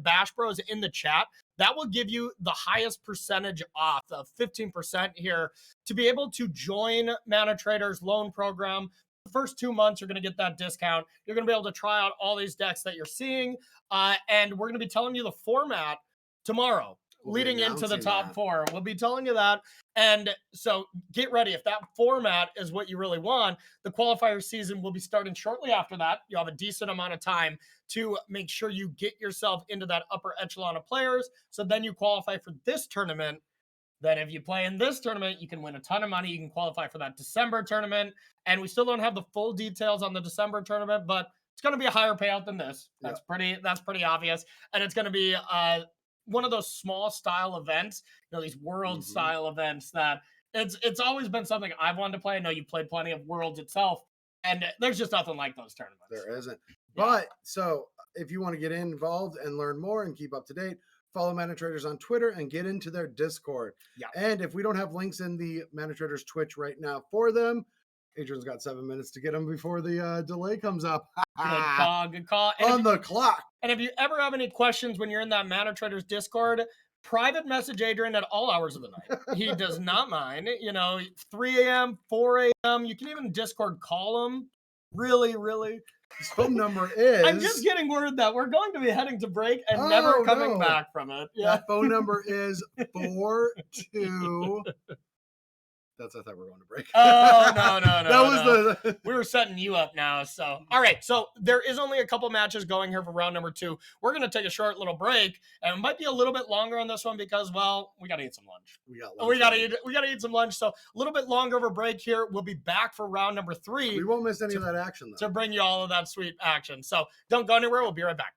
!Bash Bros in the chat. That will give you the highest percentage off of 15% here to be able to join Mana Traders loan program. The first 2 months, you're going to get that discount. You're going to be able to try out all these decks that you're seeing. And we're going to be telling you the format tomorrow, leading into the top 4. We'll be telling you that. And so get ready. If that format is what you really want, the qualifier season will be starting shortly after that. You'll have a decent amount of time to make sure you get yourself into that upper echelon of players. So then you qualify for this tournament. Then if you play in this tournament, you can win a ton of money. You can qualify for that December tournament. And we still don't have the full details on the December tournament, but it's going to be a higher payout than this. That's pretty obvious. And it's going to be one of those small style events, these world style events that it's always been something I've wanted to play. I know you played plenty of Worlds itself, and there's just nothing like those tournaments. There isn't. But so if you want to get involved and learn more and keep up to date, follow Mana Traders on Twitter and get into their Discord. Yeah. And if we don't have links in the Mana Traders Twitch right now for them, Adrian's got 7 minutes to get them before the delay comes up. Good call. And the clock. And if you ever have any questions when you're in that Mana Traders Discord, private message Adrian at all hours of the night. He does not mind. 3 a.m., 4 a.m. You can even Discord call him. Really, really. His phone number is. I'm just getting word that we're going to be heading to break and never coming back from it. Yeah. That phone number is 42. That's I thought we were going to break. Oh, no. That was the. We were setting you up now. So, all right. So there is only a couple matches going here for round number 2. We're going to take a short little break, and it might be a little bit longer on this one because, well, we got to eat some lunch. We got to eat some lunch. So a little bit longer of a break here. We'll be back for round number 3. We won't miss any of that action, though. To bring you all of that sweet action. So don't go anywhere. We'll be right back.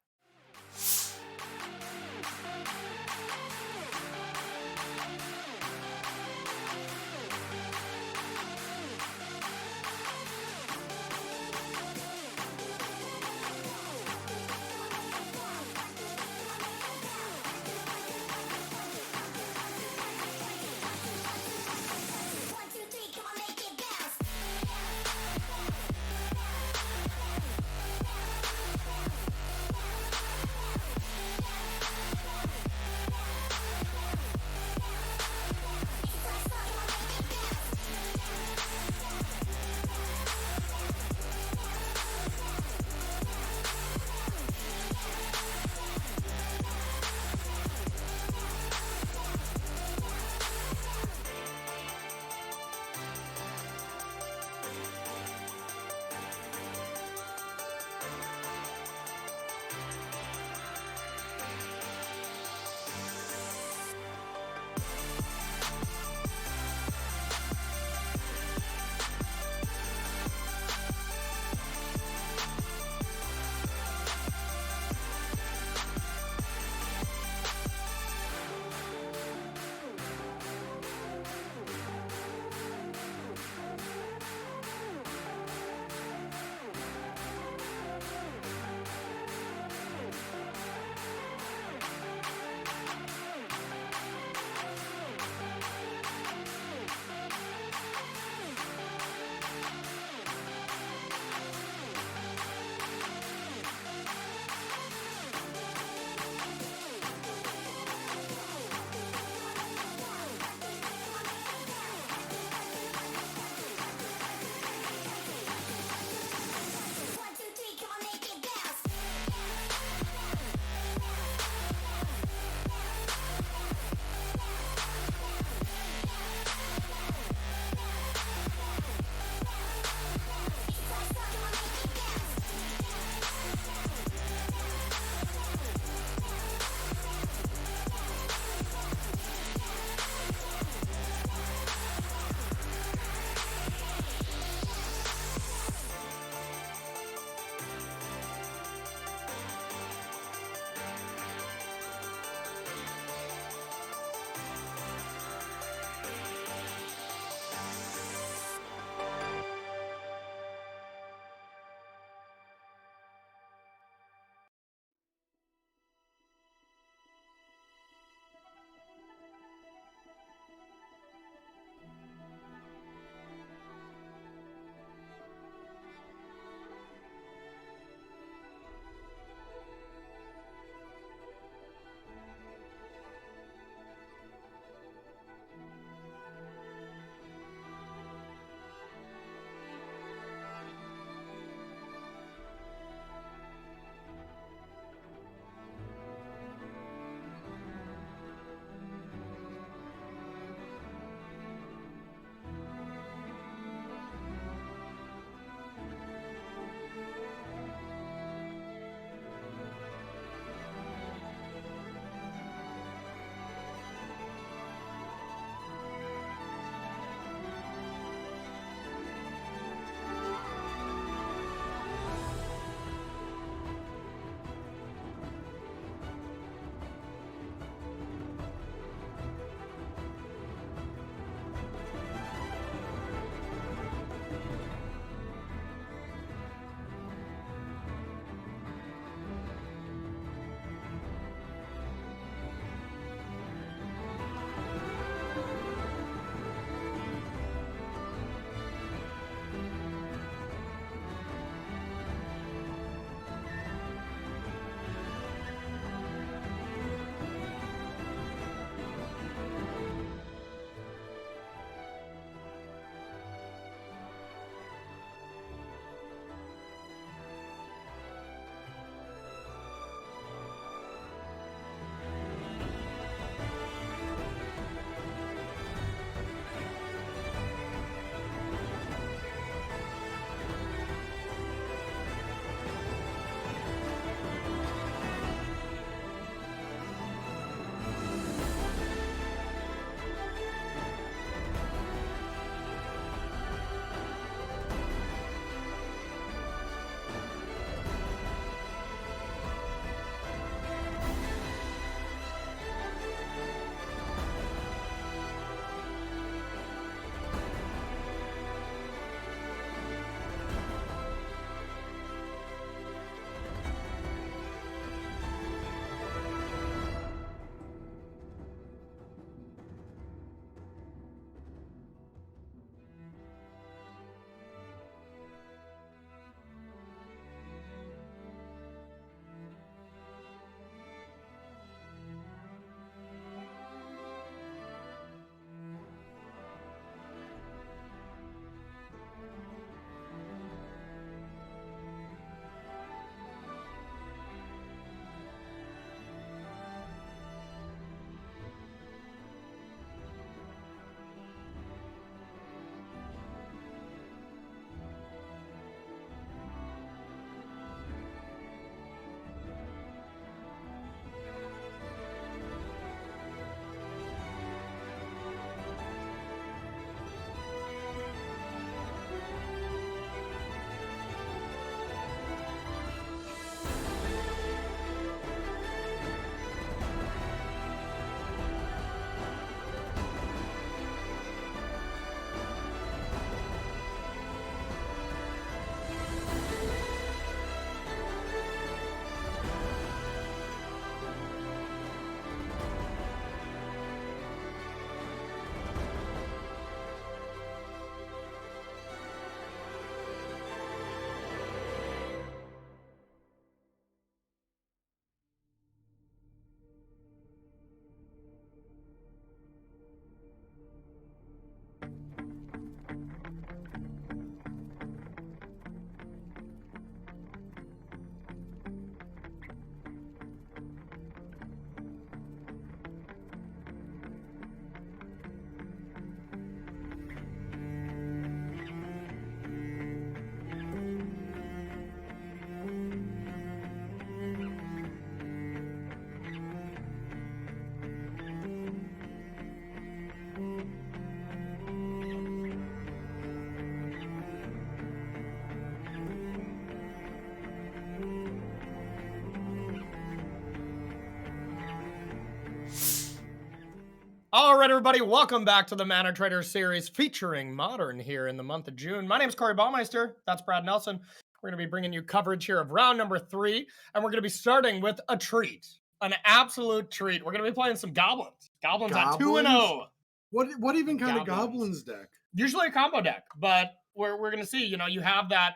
All right, everybody, welcome back to the Mana Trader series featuring Modern here in the month of June. My name is Corey Baumeister. That's Brad Nelson. We're going to be bringing you coverage here of round number 3, and we're going to be starting with a treat, an absolute treat. We're going to be playing some Goblins. Goblins at 2-0. What even kind of Goblins. Goblins deck? Usually a combo deck, but we're going to see, you have that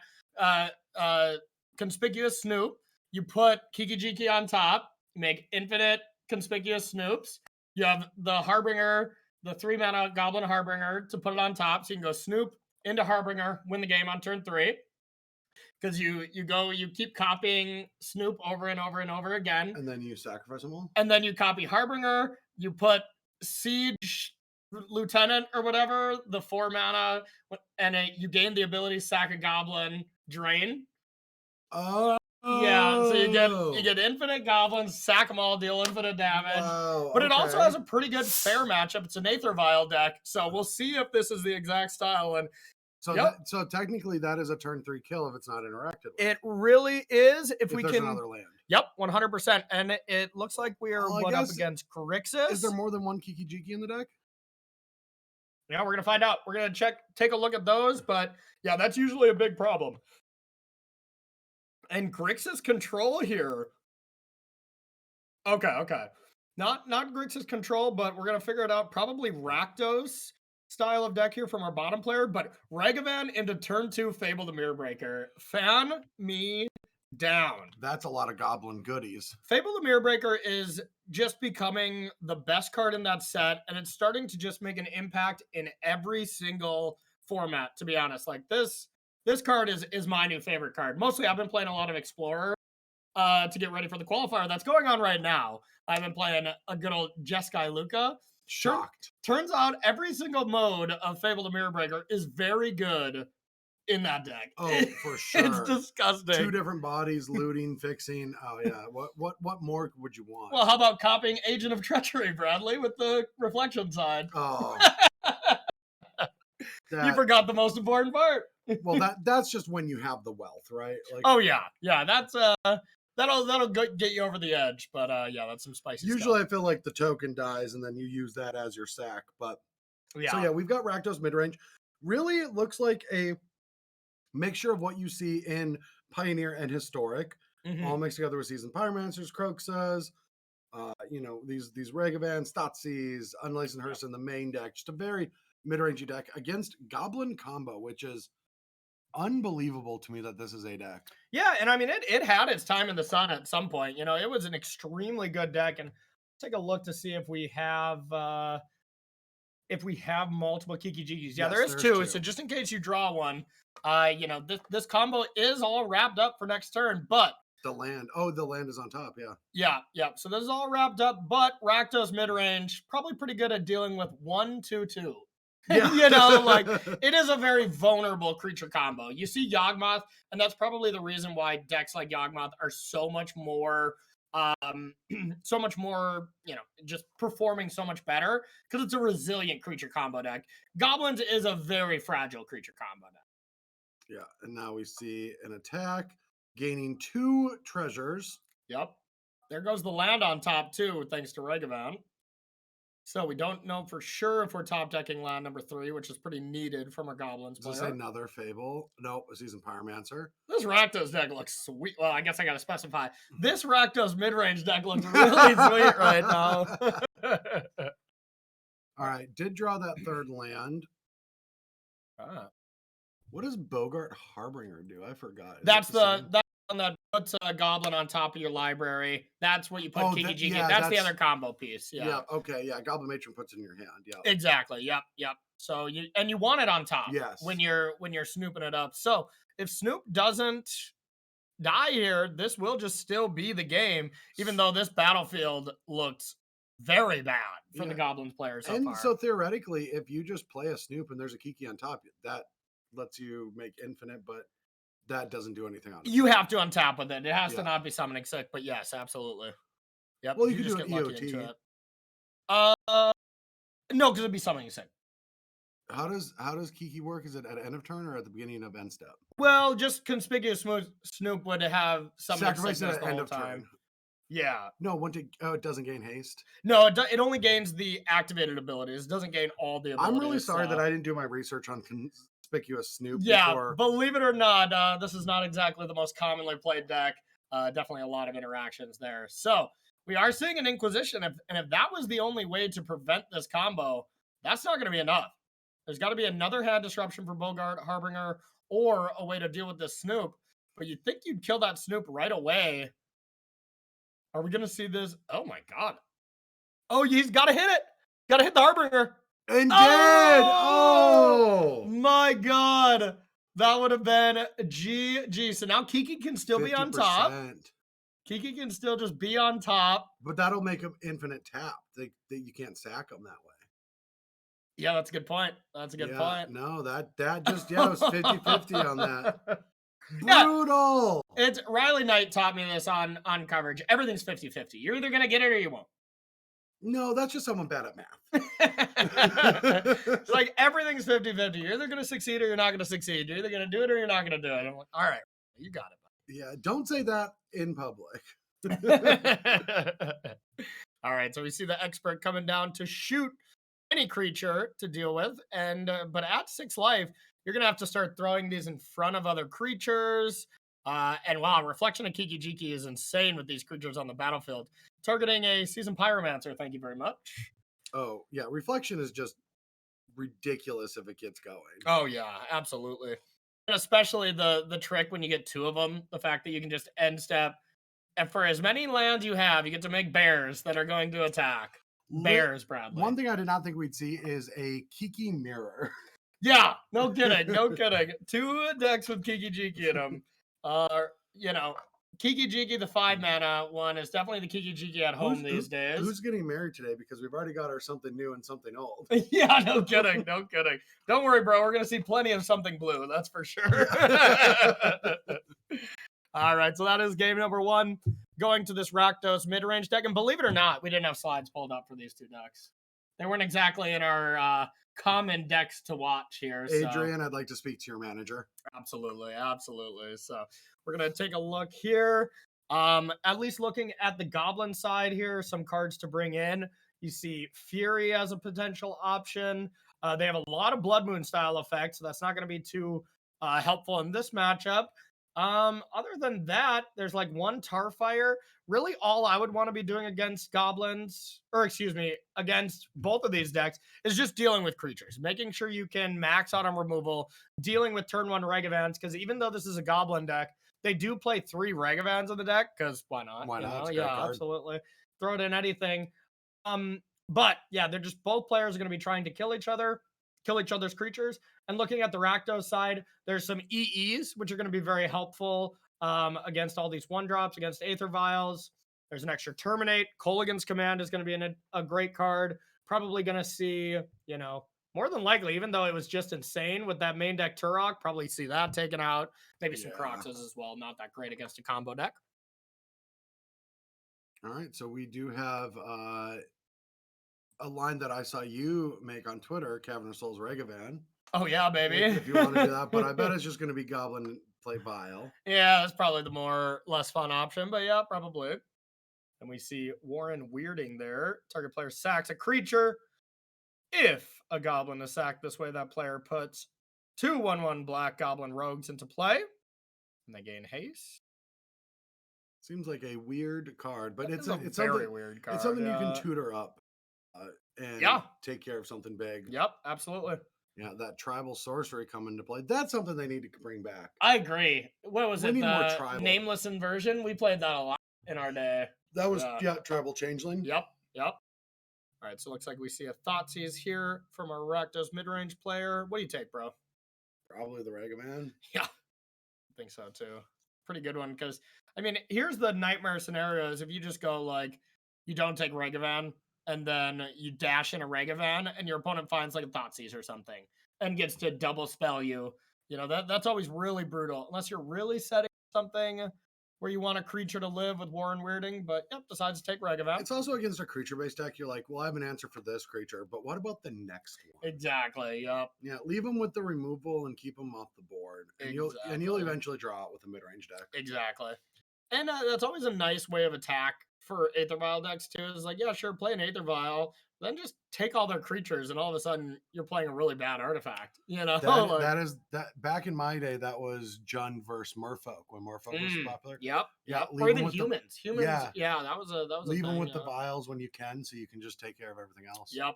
conspicuous Snoop. You put Kiki Jiki on top, make infinite conspicuous Snoops. You have the Harbinger, the 3-mana Goblin Harbinger to put it on top. So you can go Snoop into Harbinger, win the game on turn 3. Because you keep copying Snoop over and over and over again. And then you sacrifice them all? And then you copy Harbinger, you put Siege Lieutenant or whatever, the 4-mana, and you gain the ability sack a Goblin, drain. Oh. Yeah, so you get infinite goblins, sack them all, deal infinite damage. Wow, but it also has a pretty good fair matchup. It's an Aether Vial deck, so we'll see if this is the exact style. And so technically that is a turn 3 kill if it's not interacted with. It really is if we there's can another land. Yep, 100%. And it looks like we are up against Grixis. Is there more than one Kiki Jiki in the deck? Yeah, we're gonna find out. We're gonna take a look at those, but yeah, that's usually a big problem. And Grixis control here. Okay. Not Grixis control, but we're gonna figure it out. Probably Rakdos style of deck here from our bottom player, but Ragavan into turn 2 Fable the Mirror Breaker. Fan me down. That's a lot of goblin goodies. Fable the Mirror Breaker is just becoming the best card in that set, and it's starting to just make an impact in every single format, to be honest. Like this card is my new favorite card. Mostly I've been playing a lot of Explorer to get ready for the qualifier that's going on right now. I've been playing a good old Jeskai Luka. Shocked. Turns out every single mode of Fable the Mirror Breaker is very good in that deck. Oh, for sure. It's disgusting. 2 different bodies, looting, fixing. Oh yeah. What more would you want? Well, how about copying Agent of Treachery, Bradley, with the reflection side? Oh. You forgot the most important part. Well, that's just when you have the wealth, right? Like, oh yeah, that's that'll get you over the edge. But yeah, that's some spicy usually stuff. I feel like the token dies and then you use that as your sack. But yeah, so yeah, we've got Rakdos midrange. Really, it looks like a mixture of what you see in Pioneer and Historic, all mixed together with Seasoned Pyromancers, Croxas, these Ragavan, Stotzies, Unlicensed Hearse in the main deck. Just a very mid-rangey deck against Goblin Combo, which is unbelievable to me that this is a deck. Yeah, and I mean it had its time in the sun at some point. It was an extremely good deck. And take a look to see if we have multiple Kiki Jikis. Yeah, Yes, there's two. So just in case you draw one, this combo is all wrapped up for next turn, but the land is on top. Yeah. So this is all wrapped up, but Rakdos midrange probably pretty good at dealing with 1/2/2. Yeah. It is a very vulnerable creature combo. You see Yawgmoth, and that's probably the reason why decks like Yawgmoth are so much more, just performing so much better because it's a resilient creature combo deck. Goblins is a very fragile creature combo deck. Yeah, and now we see an attack gaining 2 treasures. Yep. There goes the land on top too, thanks to Ragavan. So we don't know for sure if we're top decking land number 3, which is pretty needed from our Goblins player. Is this another Fable? Nope, a Seasoned Pyromancer. This Rakdos deck looks sweet. Well, I guess I got to specify. This Rakdos midrange deck looks really sweet right now. All right, did draw that 3rd land. What does Bogart Harbinger do? I forgot. That's the one that puts a goblin on top of your library. That's what you put Kiki Jiki. Yeah, that's the other combo piece. Yeah. Okay. Yeah. Goblin Matron puts it in your hand. Yeah. Exactly. Yep. So you want it on top. Yes. When you're snooping it up. So if Snoop doesn't die here, this will just still be the game, even though this battlefield looks very bad for the Goblins players so far. And so theoretically, if you just play a Snoop and there's a Kiki on top, that lets you make infinite, but that doesn't do anything on it. You have to untap with it. It has to not be summoning sick, but yes, absolutely. Yep. Well, you could just get lucky into it. No, because it'd be summoning sick. How does Kiki work? Is it at end of turn or at the beginning of end step? Well, just conspicuous Snoop would have summoning sickness the whole time. Yeah. No, it doesn't gain haste. No, it only gains the activated abilities. It doesn't gain all the abilities. I'm really sorry that I didn't do my research on conspicuous Snoop Yeah, before. believe it or not, this is not exactly the most commonly played deck. Definitely a lot of interactions there. So we are seeing an Inquisition, and if that was the only way to prevent this combo, that's not going to be enough. There's got to be another hand disruption for Bogart, Harbinger, or a way to deal with this Snoop. But you'd think you'd kill that Snoop right away. Are we going to see this? Oh my God. Oh, he's got to hit it. Got to hit the Harbinger. And did! Oh! Oh! My God. That would have been GG. So now Kiki can still be on top. 50%. Kiki can still just be on top. But that'll make him infinite tap. You can't sack him that way. Yeah, that's a good point. That's a good point. No, that just, it was 50-50 on that. Yeah. Brutal. It's Riley Knight taught me this on coverage. Everything's 50-50. You're either going to get it or you won't. No, that's just someone bad at math. It's like everything's 50-50. You're either going to succeed or you're not going to succeed. You're either going to do it or you're not going to do it. I'm like, all right, you got it. Yeah, don't say that in public. All right, so we see the expert coming down to shoot any creature to deal with, and but at 6 life, you're gonna have to start throwing these in front of other creatures. And wow, Reflection of Kiki Jiki is insane with these creatures on the battlefield. Targeting a Seasoned Pyromancer, thank you very much. Oh, yeah, Reflection is just ridiculous if it gets going. Oh, yeah, absolutely. And especially the trick when you get 2 of them, the fact that you can just end step, and for as many lands you have, you get to make bears that are going to attack. Bears, Bradley. One thing I did not think we'd see is a Kiki mirror. Yeah, no kidding, no kidding. 2 decks with Kiki Jiki in them. Kiki Jiki, the 5-mana one, is definitely the Kiki Jiki at home these days. Who's getting married today? Because we've already got our something new and something old. Yeah, no kidding, no kidding. Don't worry, bro. We're gonna see plenty of something blue. That's for sure. All right, so that is game number 1. Going to this Rakdos mid-range deck, and believe it or not, we didn't have slides pulled up for these 2 decks. They weren't exactly in our common decks to watch here. Adrian, I'd like to speak to your manager. Absolutely, absolutely. So we're gonna take a look here. At least looking at the Goblin side here, some cards to bring in. You see Fury as a potential option. They have a lot of Blood Moon style effects, so that's not going to be too helpful in this matchup. Other than that, there's like 1 Tarfire. Really, all I would want to be doing against goblins, or excuse me, against both of these decks is just dealing with creatures, making sure you can max out on removal, dealing with turn 1 Regavans, because even though this is a goblin deck, they do play 3 Regavans in the deck, because why not? Why not? Yeah, absolutely. Throw it in anything. But yeah, they're just both players are going to be trying to kill each other's creatures. And looking at the Rakdos side, there's some EEs, which are going to be very helpful against all these 1-drops, against Aether Vials. There's an extra Terminate. Colligan's Command is going to be a great card. Probably going to see, more than likely, even though it was just insane with that main deck Turok, probably see that taken out. Maybe some Croxes as well. Not that great against a combo deck. All right, so we do have a line that I saw you make on Twitter, Cavernous Souls Regavan. Oh, yeah, baby. If you want to do that, but I bet it's just going to be Goblin play Vile. Yeah, that's probably the less fun option, but yeah, probably. And we see Warren Weirding there. Target player sacks a creature. If a goblin is sacked this way, that player puts 2 1/1 black goblin rogues into play, and they gain haste. Seems like a weird card, but it's a very weird card. It's something you can tutor up and take care of something big. Yep, absolutely. Yeah, that tribal sorcery come into play. That's something they need to bring back. I agree. What was it? The Nameless Inversion? We played that a lot in our day. That was tribal changeling. Yep. All right, so it looks like we see a Thoughtseize here from our Rakdos mid-range player. What do you take, bro? Probably the Regavan. Yeah, I think so too. Pretty good one, because here's the nightmare scenarios. If you just go like, you don't take Regavan, and then you dash in a Regavan, and your opponent finds like a Thoughtseize or something, and gets to double spell you. That's always really brutal, unless you're really setting something where you want a creature to live with Warren Weirding, but decides to take Regavan. It's also against a creature-based deck. You're like, well, I have an answer for this creature, but what about the next one? Exactly, yep. Yeah, leave them with the removal and keep them off the board. And you'll eventually draw out with a mid-range deck. Exactly. And that's always a nice way of attack for Aether Vial decks too. Is like, yeah, sure, play an Aether Vial, then just take all their creatures, and all of a sudden you're playing a really bad artifact. You know, that back in my day, that was Jund versus Merfolk when Merfolk was popular. Yep, Yeah, yep. leave Or them even with humans. yeah, Yeah, that was a leave them thing. with the vials when you can, so you can just take care of everything else. Yep.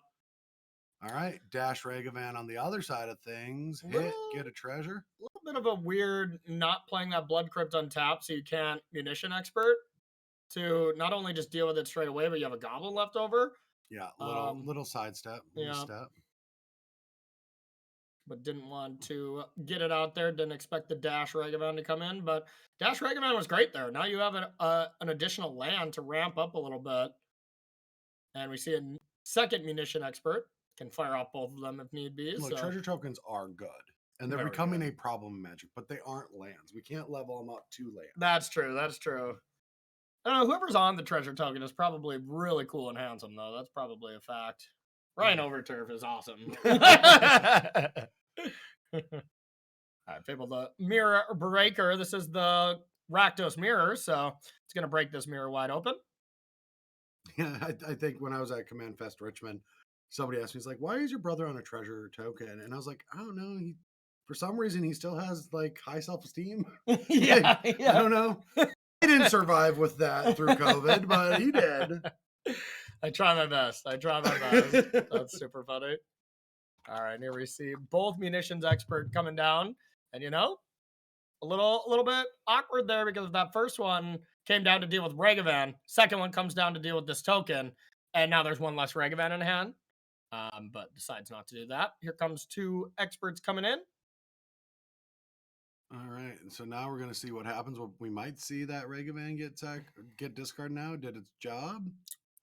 All right, Dash Ragavan on the other side of things. Get a treasure. A little bit of a weird not playing that Blood Crypt untap, so you can't munition expert to not only just deal with it straight away, but you have a goblin left over. Yeah, little sidestep, little step. But didn't want to get it out there. Didn't expect the Dash Ragavan to come in, but Dash Ragavan was great there. Now you have an additional land to ramp up a little bit, and we see a second munition expert can fire off both of them if need be. Look, treasure tokens are good, and they're becoming a problem in Magic, but they aren't lands. We can't level them up to lands. That's true. That's true. I don't know. Whoever's on the treasure token is probably really cool and handsome, though. That's probably a fact. Ryan Overturf is awesome. All right, Fable the Mirror Breaker. This is the Rakdos Mirror, so it's going to break this mirror wide open. Yeah, I think when I was at Command Fest Richmond, somebody asked me, he's like, why is your brother on a treasure token? And I was like, I don't know. For some reason, he still has like high self-esteem. Yeah. I don't know. He didn't survive with that through COVID, but he did. I try my best. That's super funny. All right, here we see both munitions expert coming down, and a little bit awkward there because that first one came down to deal with Ragavan. Second one comes down to deal with this token, and now there's one less Ragavan in hand. But decides not to do that. Here comes two experts coming in. All right, and so now we're going to see what happens. We might see that Ragavan get discard now. Did its job.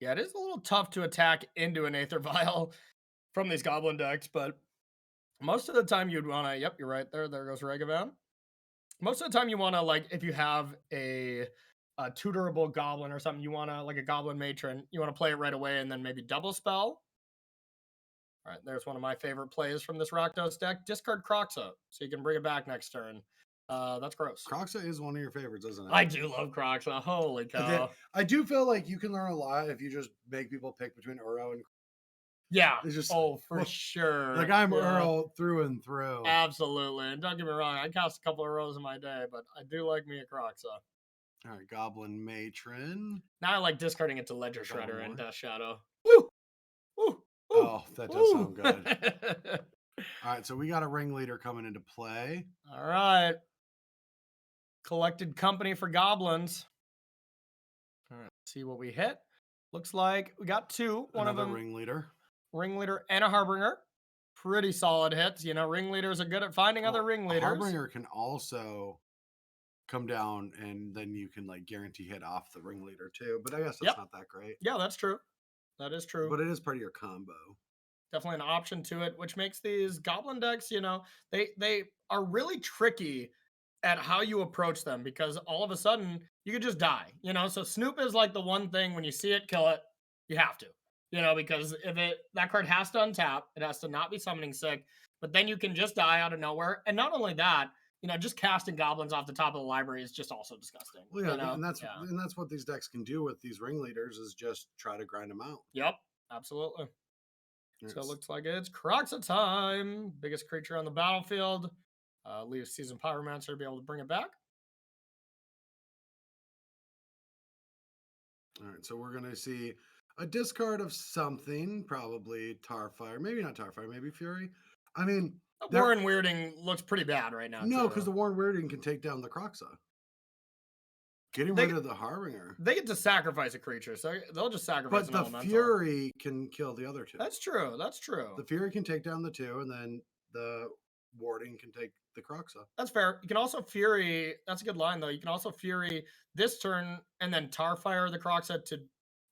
Yeah, it is a little tough to attack into an Aether Vial from these Goblin decks, but most of the time you'd want to, yep, you're right there. There goes Ragavan. Most of the time you want to, like, if you have a tutorable Goblin or something, you want to, like a Goblin Matron, you want to play it right away and then maybe double spell. All right, there's one of my favorite plays from this Rakdos deck. Discard Croxa, so you can bring it back next turn. That's gross. Croxa is one of your favorites, isn't it? I do love Croxa. Holy cow. I do feel like you can learn a lot if you just make people pick between Uro and yeah. For sure. Like I'm Uro through and through. Absolutely. And don't get me wrong, I cast a couple of Uros in my day, but I do like me a Croxa. All right, Goblin Matron. Now I like discarding it to Ledger Shredder and Death Shadow. Woo! Woo! Oh, that does sound good. All right, so we got a ringleader coming into play. All right. Collected company for goblins. All right, see what we hit. Looks like we got two. One of them ringleader and a harbinger. Pretty solid hits. Ringleaders are good at finding other ringleaders. Harbinger can also come down, and then you can like guarantee hit off the ringleader too. But I guess that's not that great. Yeah, that's true. That is true. But it is part of your combo. Definitely an option to it, which makes these goblin decks, they are really tricky at how you approach them, because all of a sudden you could just die, so Snoop is like the one thing when you see it, kill it. You have to, because that card has to untap, it has to not be summoning sick, but then you can just die out of nowhere. And not only that, just casting goblins off the top of the library is just also disgusting. Well, yeah, and that's what these decks can do with these ringleaders, is just try to grind them out. Yep, absolutely. Yes. So it looks like it's Croxa time. Biggest creature on the battlefield. Leave Seasoned Pyromancer to be able to bring it back. All right, so we're going to see a discard of something, probably Tarfire. Maybe not Tarfire, maybe Fury. I mean, Warren Weirding looks pretty bad right now. No, because the Warren Weirding can take down the Croxa. Getting rid of the Harbinger. They get to sacrifice a creature, so they'll just sacrifice an elemental. But the Fury can kill the other two. That's true. That's true. The Fury can take down the two, and then the Warding can take the Croxa. That's fair. You can also Fury. That's a good line, though. You can also Fury this turn and then Tarfire the Croxa to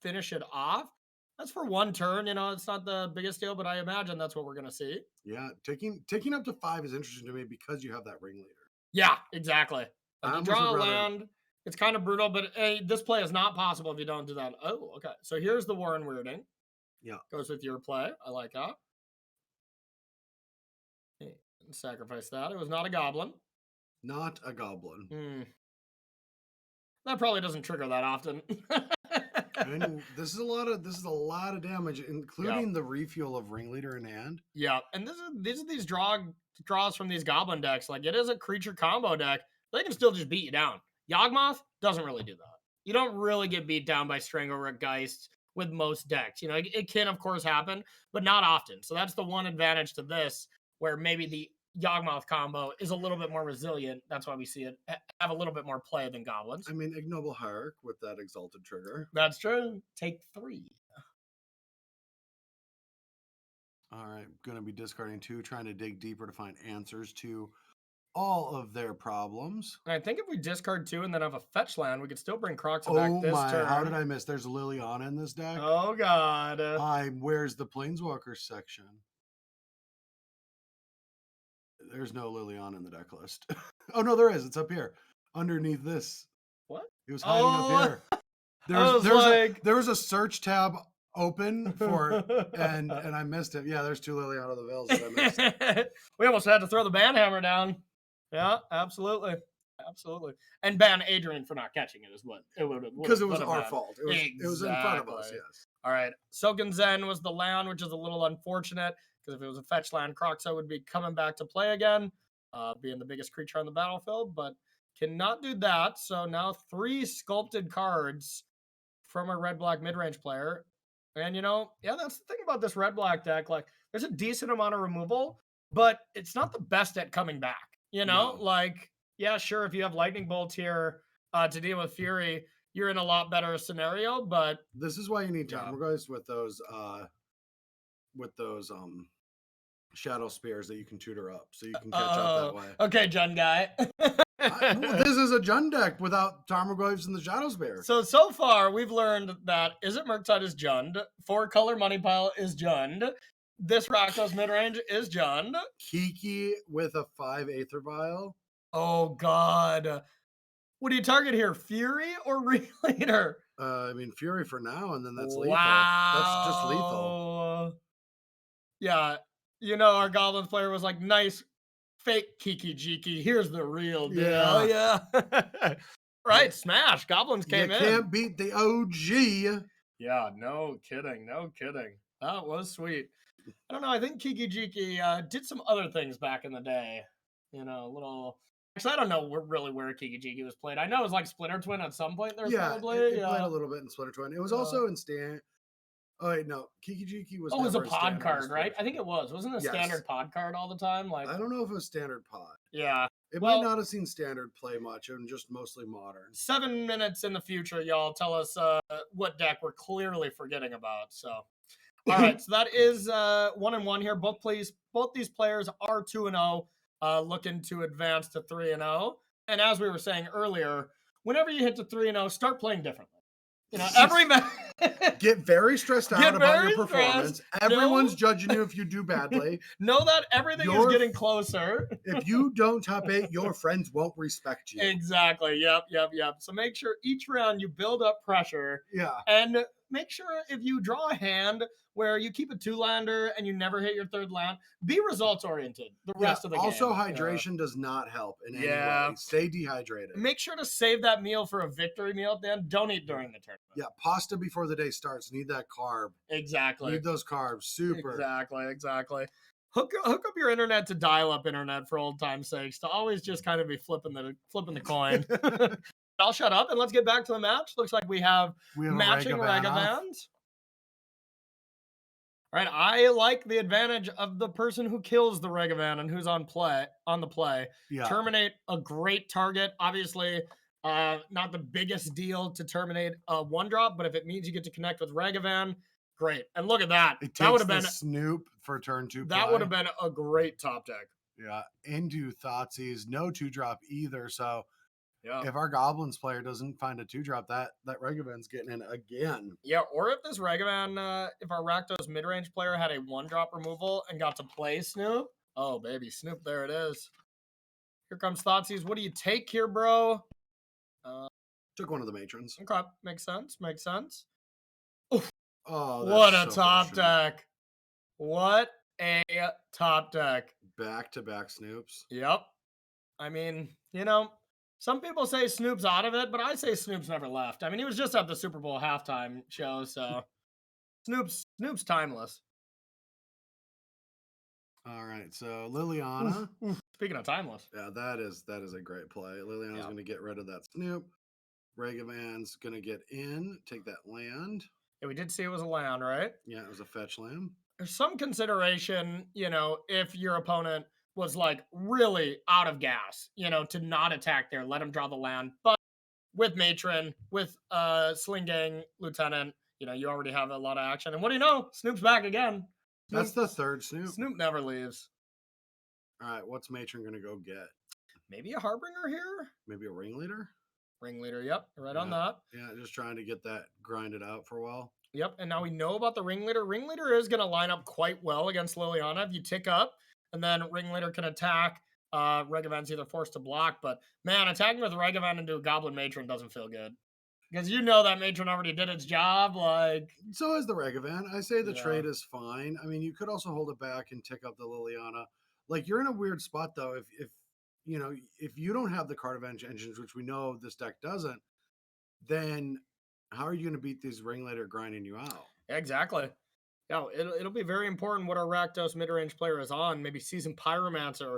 finish it off. That's for one turn. It's not the biggest deal, but I imagine that's what we're going to see. Yeah, taking up to 5 is interesting to me because you have that ringleader. Yeah, exactly. You draw a land. It's kind of brutal, but this play is not possible if you don't do that. Oh, okay. So here's the Warren Weirding. Yeah. Goes with your play. I like that. Sacrifice that. It was not a goblin. Not a goblin. That probably doesn't trigger that often. And this is a lot of damage, including the refuel of Ringleader in hand. Yeah, and these draws from these goblin decks. Like, it is a creature combo deck. They can still just beat you down. Yawgmoth doesn't really do that. You don't really get beat down by Strangleroot Geist with most decks. You know, it can of course happen, but not often. So that's the one advantage to this, where maybe the Yawgmoth combo is a little bit more resilient. That's why we see it have a little bit more play than goblins. I mean, Ignoble Hierarch with that Exalted trigger. That's true. Take 3. All right, going to be discarding 2, trying to dig deeper to find answers to all of their problems. And I think if we discard 2 and then have a fetch land, we could still bring Croxa back this turn. How did I miss? There's Liliana in this deck. Oh, God. Where's the Planeswalkers section? There's no Liliana in the deck list. Oh, no, there is. It's up here. Underneath this. What? It was hiding up here. There was a search tab open for, and I missed it. Yeah, there's 2 Liliana the Veils that I missed. We almost had to throw the ban hammer down. Yeah, absolutely. And ban Adrian for not catching it is what it would have. Because it was our fault. It was in front of us, yes. All right. Soken Zen was the land, which is a little unfortunate, because if it was a fetch land, Croxa would be coming back to play again, being the biggest creature on the battlefield, but cannot do that. So now 3 sculpted cards from a red-black mid-range player. And, you know, yeah, that's the thing about this red-black deck. Like, there's a decent amount of removal, but it's not the best at coming back. You know, like, yeah, sure, if you have Lightning Bolt here to deal with Fury, you're in a lot better scenario, but... This is why you need Tarmogoyfs with those Shadow Spears that you can tutor up, so you can catch up that way. Okay, Jun guy. This is a Jun deck without Tarmogoyfs and the Shadow Spear. So far, we've learned that Is It Murktide is Jund, 4-color Money Pile is Jund, this Rakdos midrange is Jund. Kiki with a 5 Aether Vial. Oh, God. What do you target here, Fury or Ringleader? I mean, Fury for now, and then that's lethal. Wow. That's just lethal. Yeah, you know, our Goblins player was like, nice fake Kiki Jiki. Here's the real deal. Yeah. Right, smash. Goblins came in. You can't beat the OG. Yeah, no kidding. That was sweet. I don't know. I think Kiki Jiki did some other things back in the day. You know, a little... Actually, I don't know really where Kiki Jiki was played. I know it was like Splinter Twin at some point there, probably. It played a little bit in Splinter Twin. It was also in Stand... Oh, wait, no. Kiki Jiki was... Oh, it was a pod card, right? I think it was. Wasn't it a standard pod card all the time? Like, I don't know if it was standard pod. Yeah. It might not have seen standard play much, and just mostly modern. 7 minutes in the future, y'all, tell us what deck we're clearly forgetting about. So, all right. So that is 1-1 here. Both these players are 2-0, looking to advance to 3-0. And as we were saying earlier, whenever you hit to 3-0, start playing differently. You know, every match. Get very stressed out about your performance. Everyone's judging you if you do badly. Know that everything is getting closer. If you don't top 8, your friends won't respect you. Exactly. Yep. So make sure each round you build up pressure. Yeah. And make sure if you draw a hand where you keep a 2-lander and you never hit your 3rd land, be results oriented the rest of the game. Also, hydration does not help in any way. Stay dehydrated. Make sure to save that meal for a victory meal at the end. Don't eat during the tournament. Yeah, pasta before the day starts. Need that carb. Exactly. Need those carbs. Super. Exactly. Hook up your internet to dial-up internet for old time's sakes, to always just kind of be flipping the coin. I'll shut up and let's get back to the match. Looks like we have matching Regavans. All right, I like the advantage of the person who kills the Regavan and who's on the play. Yeah. Terminate a great target. Obviously, not the biggest deal to terminate a 1-drop, but if it means you get to connect with Regavan, great. And look at that. That would have been Snoop for turn 2 play. That would have been a great top deck. Yeah, into Thoughtseize, no 2-drop either. So yeah, if our Goblins player doesn't find a 2-drop, that Regavan's getting in again. Yeah, or if this Regavan, if our Rakdos midrange player had a 1-drop removal and got to play Snoop. Oh, baby, Snoop, there it is. Here comes Thoughtseize. What do you take here, bro? Took one of the matrons. Okay, makes sense. Oof. Oh, what a top deck. What a top deck. Back-to-back Snoops. Yep. I mean, you know, Some people say Snoop's out of it, but I say Snoop's never left. I mean, he was just at the Super Bowl halftime show, so Snoop's timeless. All right, so Liliana. Speaking of timeless. Yeah, that is a great play. Liliana's Yeah. going to get rid of that Snoop. Ragavan's going to get in, take that land. Yeah, we did see it was a land, right? Yeah, it was a fetch land. There's some consideration, if your opponent was like really out of gas, to not attack there, let him draw the land. But with Matron, with Sling Gang Lieutenant, you already have a lot of action. And what do you know? Snoop's back again. That's the third Snoop. Snoop never leaves. All right, what's Matron going to go get? Maybe a Harbinger here? Maybe a Ringleader? Ringleader, yep. Right on that. Yeah, just trying to get that grinded out for a while. Yep, and now we know about the Ringleader. Ringleader is going to line up quite well against Liliana if you tick up, and then Ringleader can attack. Regavan's either forced to block, but man, attacking with Regavan into a Goblin Matron doesn't feel good. Because that Matron already did its job, like... So is the Regavan. I say the trade is fine. I mean, you could also hold it back and tick up the Liliana. Like, you're in a weird spot, though, if you don't have the card advantage engines, which we know this deck doesn't, then how are you going to beat these Ringleader grinding you out? Exactly. Yeah, it'll be very important what our Rakdos mid-range player is on. Maybe Seasoned Pyromancer,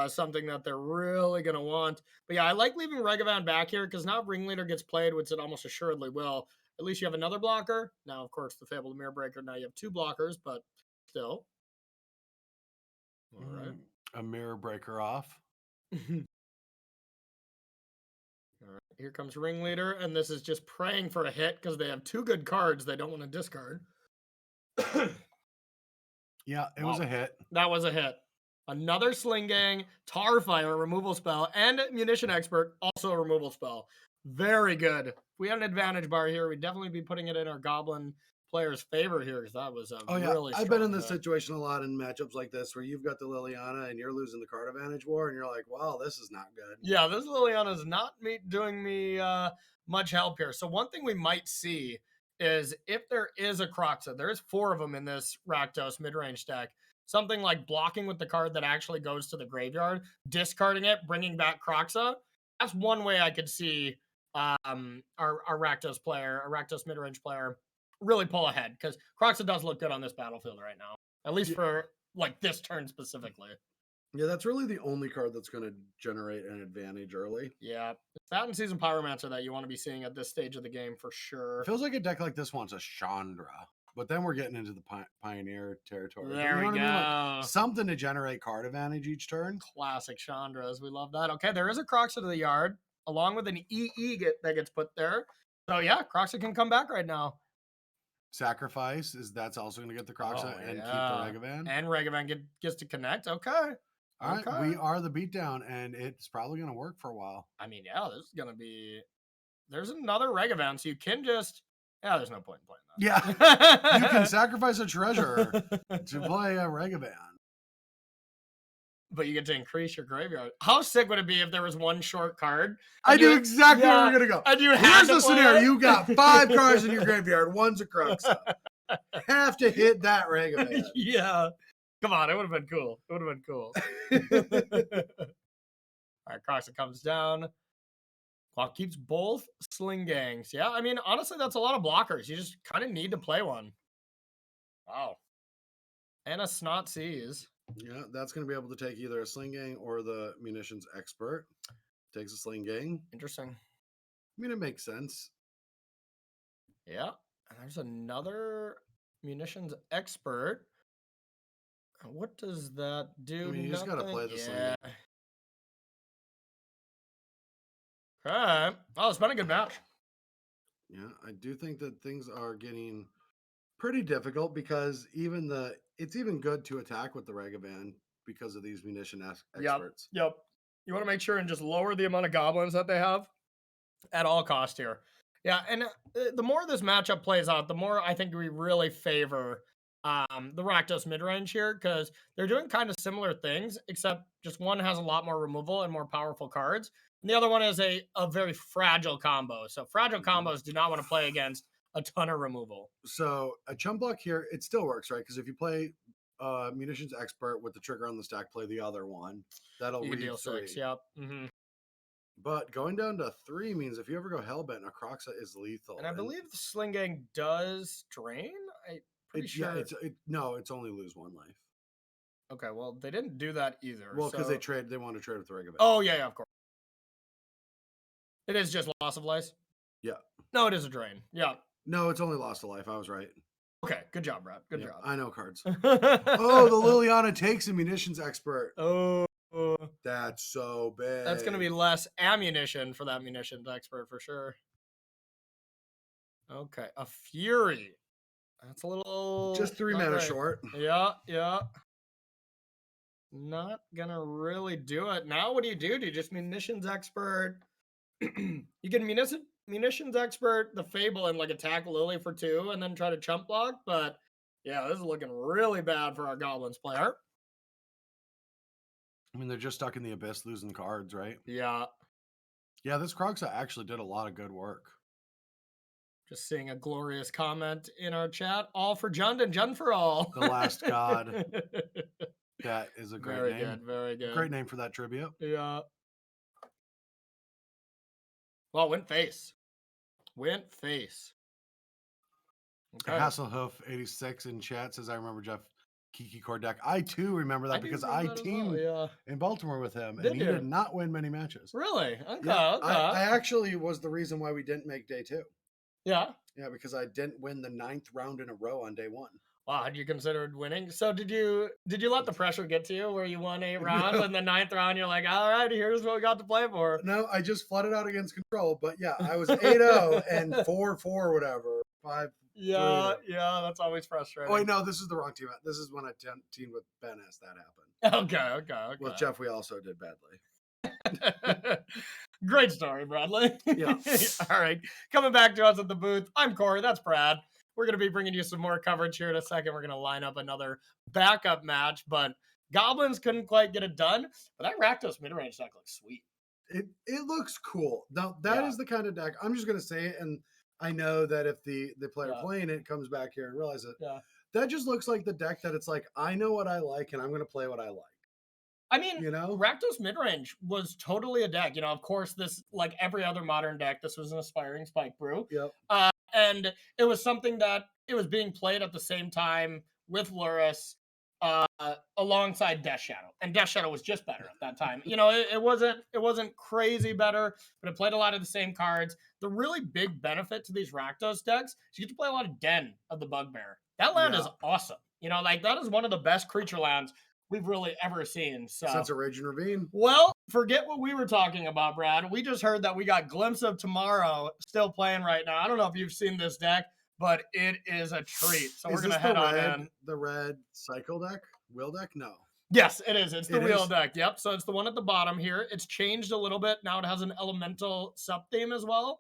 something that they're really going to want. But yeah, I like leaving Regavan back here because now if Ringleader gets played, which it almost assuredly will, at least you have another blocker. Now, of course, the Fabled Mirror Breaker, now you have 2 blockers, but still. All right. A Mirror Breaker off. All right, here comes Ringleader, and this is just praying for a hit because they have 2 good cards they don't want to discard. Yeah, it was a hit. That was a hit. Another Sling Gang, Tarfire removal spell, and Munition Expert, also a removal spell. Very good. If we had an advantage bar here, we'd definitely be putting it in our Goblin player's favor here because that was a really I've been in strong this situation a lot in matchups like this where you've got the Liliana and you're losing the card advantage war and you're like, wow, this is not good. Yeah, this Liliana is not doing me much help here. So one thing we might see is if there is a Kroxa, there's 4 of them in this Rakdos mid-range deck, something like blocking with the card that actually goes to the graveyard, discarding it, bringing back Kroxa. That's one way I could see our Rakdos player, a Rakdos mid-range player, really pull ahead because Kroxa does look good on this battlefield right now, at least for like this turn specifically. Yeah, that's really the only card that's going to generate an advantage early. Yeah, it's that and Seasoned Pyromancer that you want to be seeing at this stage of the game for sure. It feels like a deck like this wants a Chandra, but then we're getting into the Pioneer territory. There we go. Like, something to generate card advantage each turn. Classic Chandras. We love that. Okay, there is a Kroxa to the yard, along with an EE that gets put there. So yeah, Kroxa can come back right now. Sacrifice that's also going to get the Kroxa and keep the Regavan. And Regavan gets to connect. Okay. All right, we are the beatdown, and it's probably going to work for a while. I mean, yeah, this is going to be... There's another Regavan, so you can just... Yeah, there's no point in playing that. Yeah, you can sacrifice a treasure to play a Regavan. But you get to increase your graveyard. How sick would it be if there was one short card? I knew exactly where we're going to go. And here's the scenario. You got 5 cards in your graveyard. One's a Kroxa. Have to hit that Regavan. Yeah. Come on, it would have been cool. It would have been cool. All right, Kroxa comes down. Clock keeps both Sling Gangs. Yeah, I mean, honestly, that's a lot of blockers. You just kind of need to play one. Wow. And a Snot Seas. Yeah, that's going to be able to take either a Sling Gang or the Munitions Expert. Takes a Sling Gang. Interesting. I mean, it makes sense. Yeah, and there's another Munitions Expert. What does that do? I mean, you just got to play the Sling Gang. Okay. Oh, it's been a good match. Yeah, I do think that things are getting pretty difficult because it's even good to attack with the Regavan because of these munition experts. Yep. You want to make sure and just lower the amount of goblins that they have at all cost here. Yeah, and the more this matchup plays out, the more I think we really favor the Rakdos mid-range here because they're doing kind of similar things, except just one has a lot more removal and more powerful cards. And the other one is a very fragile combo. So fragile combos do not want to play against a ton of removal. So a chump block here, it still works, right? Because if you play Munitions Expert with the trigger on the stack, play the other one. That'll deal 6. Yep. Mm-hmm. But going down to 3 means if you ever go Hellbent, Acroxa is lethal. And I believe the Sling Gang does drain. I'm pretty sure. Yeah, no, it's only lose 1 life. Okay, well, they didn't do that either. Well, because so... they want to trade with Regavit. Oh, yeah, of course. It is just loss of life. Yeah. No, it is a drain. Yeah. No, it's only lost a life. I was right. Okay, good job, Brad. Good job. I know cards. Oh, the Liliana takes a munitions expert. Oh. That's so big. That's going to be less ammunition for that munitions expert for sure. Okay, a Fury. That's a little... Just 3 mana short. Yeah. Not going to really do it. Now what do? Do you just munitions expert? You can munitions expert the Fable and like attack Lily for 2 and then try to chump block, but yeah, this is looking really bad for our Goblins player. I mean, they're just stuck in the abyss losing cards, right? Yeah. Yeah, this Croxa actually did a lot of good work. Just seeing a glorious comment in our chat. All for Jund and Jund for all. The last god. That is a great name. Very good, very good. Great name for that tribute. Yeah. Well, went face. Okay. Hasselhoof 86 in chat says, I remember Jeff Kiki core deck. I too remember that because I teamed in Baltimore with him and he did not win many matches. Really? Okay. Yeah, I actually was the reason why we didn't make day 2. Yeah. Yeah, because I didn't win the 9th round in a row on day 1. Wow, had you considered winning? So did you let the pressure get to you where you won 8 rounds and the 9th round you're like, all right, here's what we got to play for? No, I just flooded out against control. But yeah, I was 8-0 and 4-4 whatever. 5. Yeah, that's always frustrating. Oh wait, no, this is the wrong team. This is when I teamed with Ben as that happened. Okay. Well, Jeff, we also did badly. Great story, Bradley. Yeah. All right. Coming back to us at the booth, I'm Corey. That's Brad. We're going to be bringing you some more coverage here in a second. We're going to line up another backup match, but Goblins couldn't quite get it done. But that Rakdos mid-range deck looks sweet. It looks cool. Now, that is the kind of deck, I'm just going to say it, and I know that if the player playing it comes back here and realizes it, that just looks like the deck that it's like, I know what I like, and I'm going to play what I like. I mean, Rakdos midrange was totally a deck. Of course, this, like every other modern deck, this was an aspiring Spike Brew. Yep. And it was something that it was being played at the same time with Luris alongside Death Shadow. And Death Shadow was just better at that time. It wasn't crazy better, but it played a lot of the same cards. The really big benefit to these Rakdos decks is you get to play a lot of Den of the Bugbear. That land is awesome. That is one of the best creature lands we've really ever seen. So since a Raging Ravine. Well, forget what we were talking about, Brad. We just heard that we got Glimpse of Tomorrow still playing right now. I don't know if you've seen this deck, but it is a treat. So we're gonna head on in. The red cycle deck? Wheel deck? No. Yes, it is. It's the wheel deck. Yep. So it's the one at the bottom here. It's changed a little bit. Now it has an elemental sub theme as well.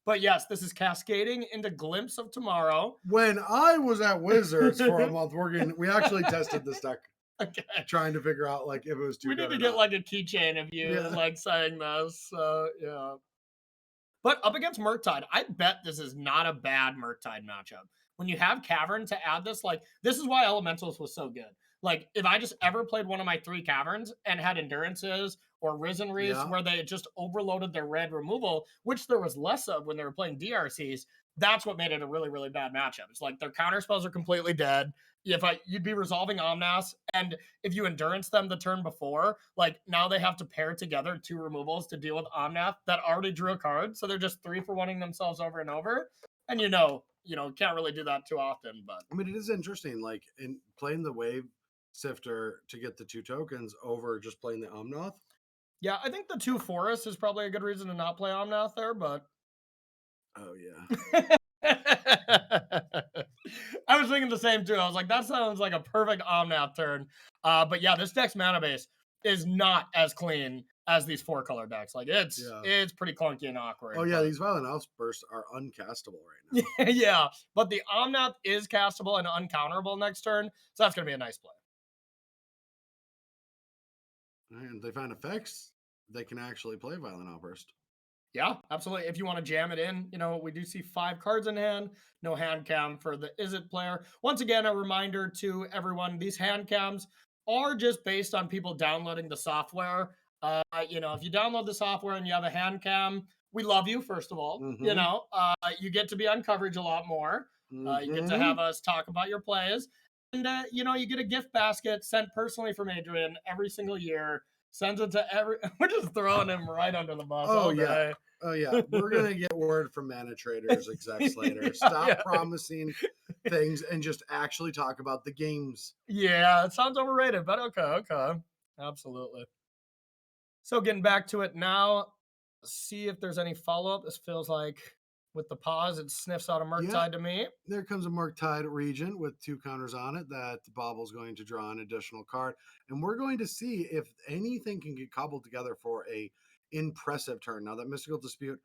But yes, this is cascading into Glimpse of Tomorrow. When I was at Wizards for a month we actually tested this deck. Okay. Trying to figure out if it was too. We need to get like a keychain of you saying this. So yeah. But up against Murktide, I bet this is not a bad Murktide matchup. When you have Cavern to add this, this is why Elementals was so good. If I just ever played one of my 3 Caverns and had Endurances or Risen Reefs where they just overloaded their red removal, which there was less of when they were playing DRCs, that's what made it a really, really bad matchup. It's their counter spells are completely dead. You'd be resolving Omnath, and if you Endurance them the turn before, now they have to pair together 2 removals to deal with Omnath that already drew a card, so they're just 3-for-1ing themselves over and over. And can't really do that too often. But I mean, it is interesting, in playing the Wave Sifter to get the 2 tokens over just playing the Omnath. Yeah, I think the 2 Forests is probably a good reason to not play Omnath there, but oh yeah. I was thinking the same too. I was like, that sounds like a perfect Omnath turn. But yeah, this deck's mana base is not as clean as these 4-color decks. It's pretty clunky and awkward. Oh yeah, these Violent Outbursts are uncastable right now. Yeah, but the Omnath is castable and uncounterable next turn, so that's gonna be a nice play. And they find effects, they can actually play Violent Outburst. Yeah, absolutely. If you want to jam it in, we do see 5 cards in hand. No hand cam for the Izzet player. Once again, a reminder to everyone, these hand cams are just based on people downloading the software. You know, if you download the software and you have a hand cam, we love you, first of all. You know, you get to be on coverage a lot more. You get to have us talk about your plays. And, you know, you get a gift basket sent personally from Adrian every single year. Sends it to every. We're just throwing him right under the bus. Oh, all yeah. day. Oh, yeah. We're going to get word from Mana Traders execs later. Stop promising things and just actually talk about the games. Yeah, it sounds overrated, but okay. Absolutely. So getting back to it now, see if there's any follow-up. This feels like with the pause, it sniffs out a Murktide to me. There comes a Murktide Regent with 2 counters on it that Bobble's going to draw an additional card. And we're going to see if anything can get cobbled together for a impressive turn. Now, that Mystical Dispute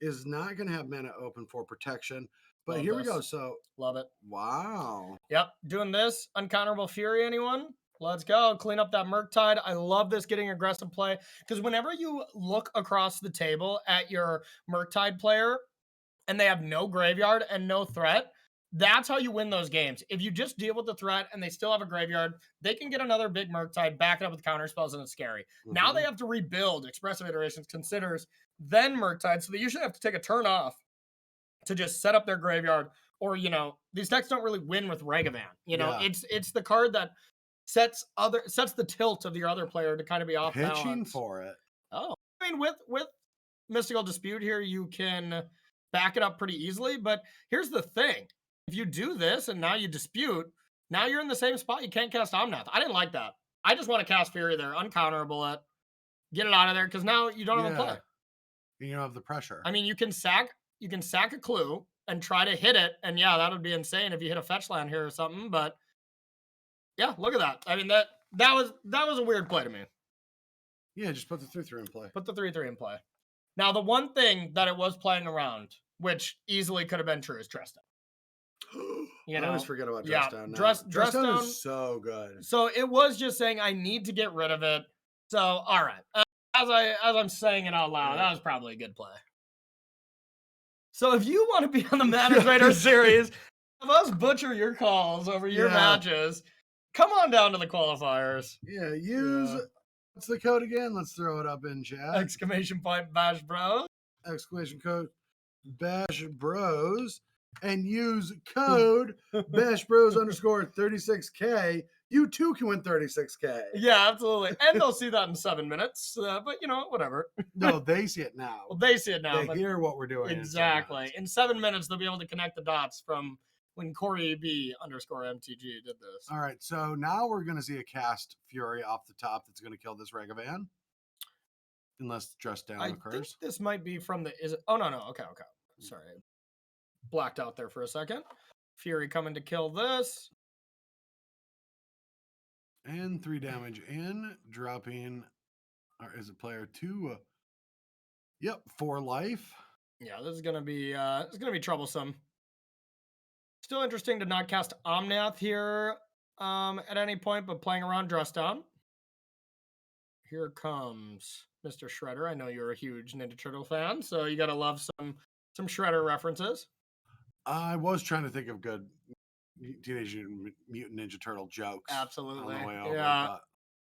is not going to have mana open for protection. But Love here this. we go. So, love it. Wow. Yep, doing this. Uncounterable Fury, anyone? Let's go. Clean up that Murktide. I love this getting aggressive play because whenever you look across the table at your Murktide player and they have no graveyard and no threat, that's how you win those games. If you just deal with the threat and they still have a graveyard, they can get another big Murktide, back it up with counter spells, and it's scary. Now they have to rebuild Expressive Iterations, Considers, then Murktide, so they usually have to take a turn off to just set up their graveyard. Or, you know, these decks don't really win with Ragavan. You know, it's the card that sets the tilt of your other player to kind of be off pitching balance. for it. Oh, I mean, with Mystical Dispute here, you can back it up pretty easily. But here's the thing: if you do this and now you dispute, now you're in the same spot. You can't cast Omnath. I didn't like that. I just want to cast Fury there, uncounterable it, get it out of there, because now you don't have a play. You don't have the pressure. I mean, you can sack a clue and try to hit it, and yeah, that would be insane if you hit a fetch land here or something. But yeah, look at that. I mean, that was a weird play to me. Yeah, just put the 3/3 in play. Put the 3/3 in play. Now, the one thing that it was playing around, which easily could have been true, is Dress Down. I always forget about Dress Down. Dress Down is so good. So it was just saying I need to get rid of it. So all right, as I'm saying it out loud, that was probably a good play. So if you want to be on the Mana Trader series, have us butcher your calls over your matches, come on down to the qualifiers. Yeah, use what's the code again? Let's throw it up in chat. !Bash Bros. Exclamation code Bash Bros. And use code Bash Bros _36K. You too can win 36K. Yeah, absolutely. And they'll see that in 7 minutes. But you know, whatever. No, they see it now. Well, they see it now. They hear what we're doing. Exactly. In 7 minutes, they'll be able to connect the dots from when Corey B _MTG did this. All right, so now we're going to see a cast Fury off the top that's going to kill this Ragavan. Unless Dress Down occurs. I think this might be from the... Oh, no. Okay. Sorry. Blacked out there for a second. Fury coming to kill this. And 3 damage in. Dropping... Or is it player 2? Yep, 4 life. Yeah, this is going to be troublesome. Still interesting to not cast Omnath here at any point, but playing around Dress Down. Here comes Mr. Shredder. I know you're a huge Ninja Turtle fan, so you gotta love some Shredder references. I was trying to think of good Teenage Mutant Ninja Turtle jokes. Absolutely. On the way over, but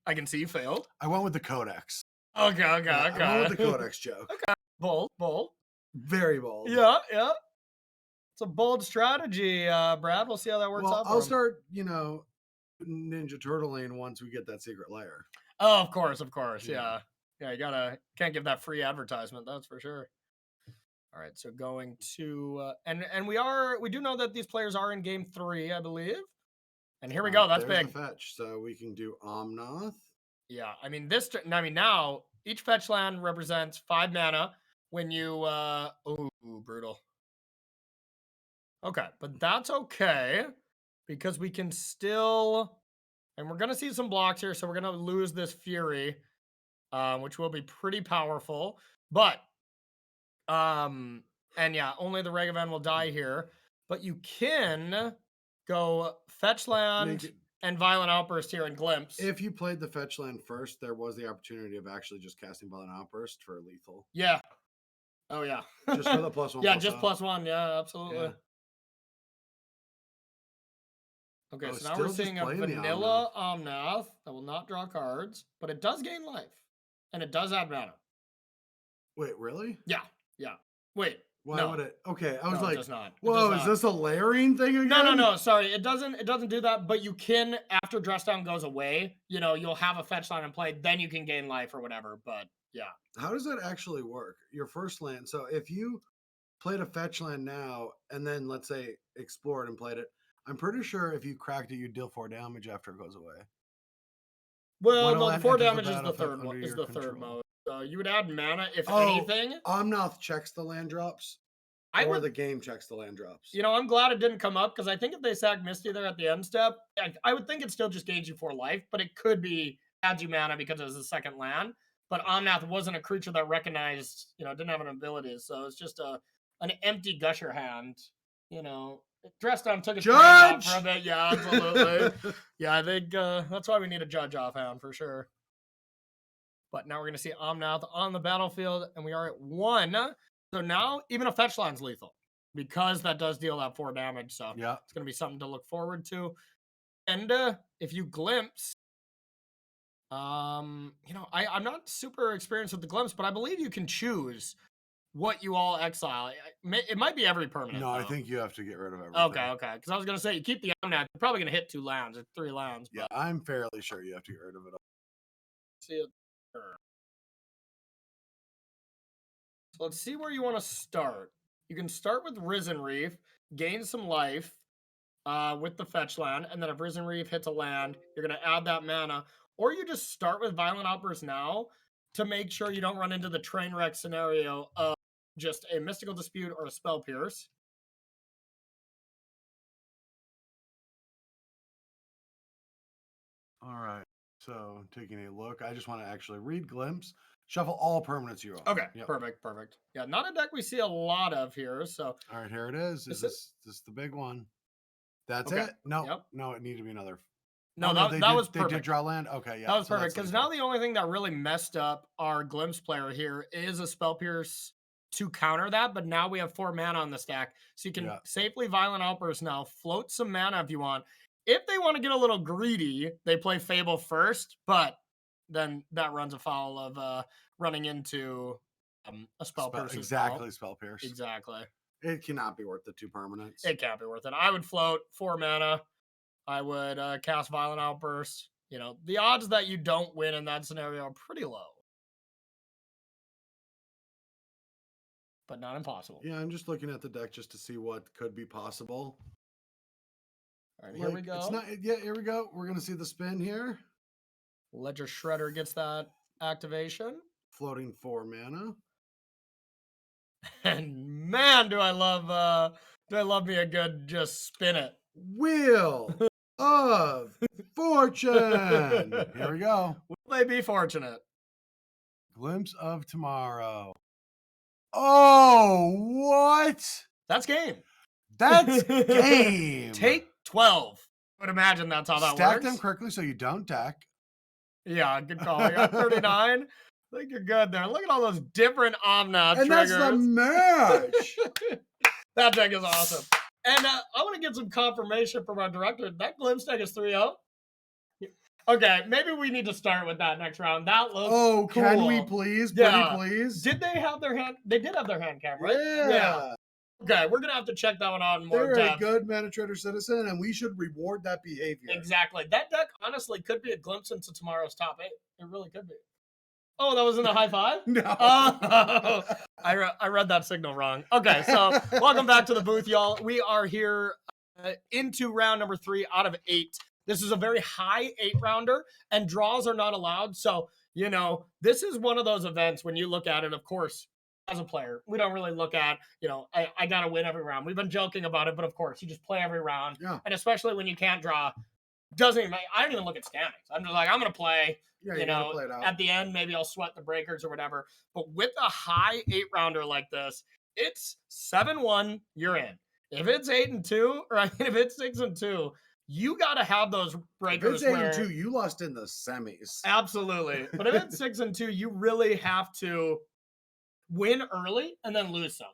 I can see you failed. I went with the Codex. Okay. I went with the Codex joke. Okay. Bold. Very bold. Yeah. It's a bold strategy, Brad. We'll see how that works out. I'll start, Ninja Turtling once we get that secret layer. Oh, of course. Yeah, you can't give that free advertisement. That's for sure. All right, so going to and we do know that these players are in game 3, I believe. And here we go. That's big. The fetch, so we can do Omnath. Yeah, I mean now each fetch land represents 5 mana. When you brutal. Okay, but that's okay because we can still, and we're gonna see some blocks here, so we're gonna lose this Fury, which will be pretty powerful. But and yeah, only the Ragavan will die here. But you can go fetch land and Violent Outburst here in Glimpse. If you played the fetch land first, there was the opportunity of actually just casting Violent Outburst for lethal. Yeah. Oh yeah. Just for the +1. Yeah, just +1. Yeah, absolutely. Yeah. Okay, so now we're seeing a vanilla Omnath that will not draw cards, but it does gain life. and it does add mana. Wait, really? Yeah. Wait. Why No. would it? Okay, I was No, it like, does not. It whoa, does is not. this a layering thing again? No. Sorry, it doesn't do that. But you can, after Dress Down goes away, you'll have a fetch land in play. Then you can gain life or whatever. But yeah. How does that actually work? Your first land. So if you played a fetch land now and then let's say explored and played it, I'm pretty sure if you cracked it, you deal 4 damage after it goes away. Well, When a no, the land 4 enters damage is the battlefield third under one. Is your the third control. mode. You would add mana if Oh, anything. Omnath checks the land drops, or the game checks the land drops. I'm glad it didn't come up because I think if they sack Misty there at the end step, I would think it still just gains you 4 life, but it could be adds you mana because it was the second land. But Omnath wasn't a creature that recognized, didn't have an ability, so it's just an empty gusher hand. Dressed Down took his Judge for a bit. Yeah, absolutely. Yeah, I think that's why we need a judge offhand for sure. But now we're going to see Omnath on the battlefield, and we are at 1. So now even a fetch line's lethal because that does deal that 4 damage. So yeah, it's going to be something to look forward to. And if you glimpse, I'm not super experienced with the glimpse, but I believe you can choose what you all exile. It might be every permanent. No, though. I think you have to get rid of everything. Okay. Because I was going to say, you keep the Omnath, you're probably going to hit 2 lands or 3 lands. Yeah, I'm fairly sure you have to get rid of it all. See it. So let's see where you want to start. You can start with Risen Reef, gain some life with the fetch land, and then if Risen Reef hits a land, you're going to add that mana. Or you just start with Violent Outburst now to make sure you don't run into the train wreck scenario of just a Mystical Dispute or a Spell Pierce. All right. So taking a look, I just want to actually read Glimpse, shuffle all permanents you own. Okay, yep. Perfect. Yeah, not a deck we see a lot of here. So all right, here it is. Is this the big one? That's okay. it? No, yep. No, it needed to be another. No, that was perfect. They did draw land. Okay, yeah, that was perfect. Because now the only thing that really messed up our Glimpse player here is a Spell Pierce to counter that. But now we have 4 mana on the stack, so you can safely Violent Outburst now, float some mana if you want. If they want to get a little greedy, they play Fable first, but then that runs afoul of running into a Spell Pierce. Exactly, Spell Pierce. Exactly. It cannot be worth the 2 permanents. It can't be worth it. I would float 4 mana. I would cast Violent Outburst. The odds that you don't win in that scenario are pretty low. But not impossible. Yeah, I'm just looking at the deck just to see what could be possible. All right, here we go. Here we go. We're going to see the spin here. Ledger Shredder gets that activation. Floating 4 mana. And man, do I love me a good just spin it. Wheel of Fortune. Here we go. Will they be fortunate? Glimpse of Tomorrow. Oh, what? That's game. That's game. Take 12. I would imagine that's how that works. Stack them correctly so you don't deck. Yeah, good call. I got 39. I think you're good there. Look at all those different Omnath triggers. And that's the merch. That deck is awesome. And I want to get some confirmation from our director. That Glimpse deck is 3-0. Okay, maybe we need to start with that next round. That looks cool. Can we please? Yeah. Pretty please? Did they have their hand? They did have their hand cam, right? Yeah. Okay, we're going to have to check that one out in more They're depth. a good Mana Trader citizen, and we should reward that behavior. Exactly. That deck, honestly, could be a glimpse into tomorrow's top 8. It really could be. Oh, that was in the high five? No. Oh, I read that signal wrong. Okay, so welcome back to the booth, y'all. We are here into round number 3 out of 8. This is a very high 8-rounder, and draws are not allowed. So, this is one of those events when you look at it, of course, as a player, we don't really look at, I got to win every round. We've been joking about it, but of course, you just play every round. Yeah. And especially when you can't draw, I don't even look at standings. I'm just like, I'm going to play. Yeah, play it out. At the end, maybe I'll sweat the breakers or whatever. But with a high 8-rounder like this, it's 7-1, you're in. If it's 8-2, or if it's 6-2, you got to have those breakers. If it's 8-2, you lost in the semis. Absolutely. But if it's 6-2, you really have to win early and then lose some,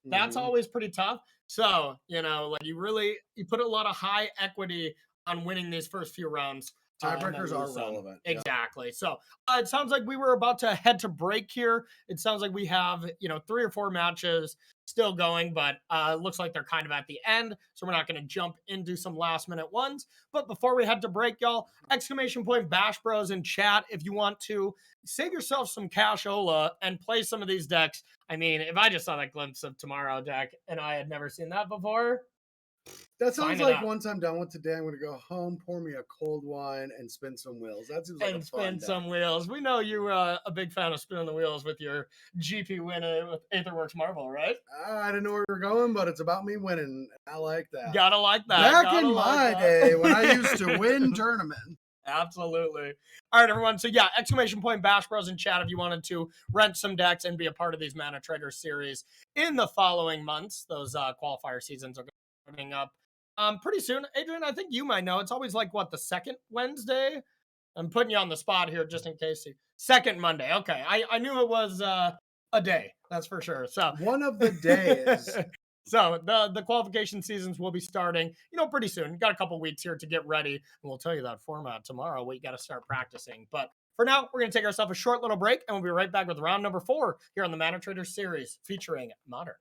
That's always pretty tough. So, you put a lot of high equity on winning these first few rounds. and then Tiebreakers are lose some. relevant. Yeah. Exactly. So it sounds like we were about to head to break here. It sounds like we have, 3 or 4 matches still going, but it looks like they're kind of at the end. So we're not going to jump into some last minute ones. But before we head to break, y'all, exclamation point Bash Bros in chat if you want to save yourself some cashola and play some of these decks. I mean, if I just saw that glimpse of Tomorrow deck and I had never seen that before, that sounds sign it like up. once I'm done with today, I'm going to go home, pour me a cold wine, and spin some wheels. That seems like a And fun spin day. some wheels. We know you're a big fan of spinning the wheels with your GP win with Aetherworks Marvel, right? I didn't know where we were going, but it's about me winning. I like that. Gotta like that. Back Gotta in like my that. day when I used to win tournaments. Absolutely. All right, everyone. So yeah, exclamation point Bash Bros in chat if you wanted to rent some decks and be a part of these Mana Trader series in the following months. Those qualifier seasons are coming up pretty soon. Adrian, I think you might know. It's always like the second Wednesday. I'm putting you on the spot here just in case. Second Monday. Okay. I knew it was a day. That's for sure. So one of the days. So the qualification seasons will be starting, pretty soon. You got a couple weeks here to get ready, and we'll tell you that format tomorrow. What you got to start practicing. But for now, we're going to take ourselves a short little break, and we'll be right back with round number 4 here on the Mana Trader series featuring Modern.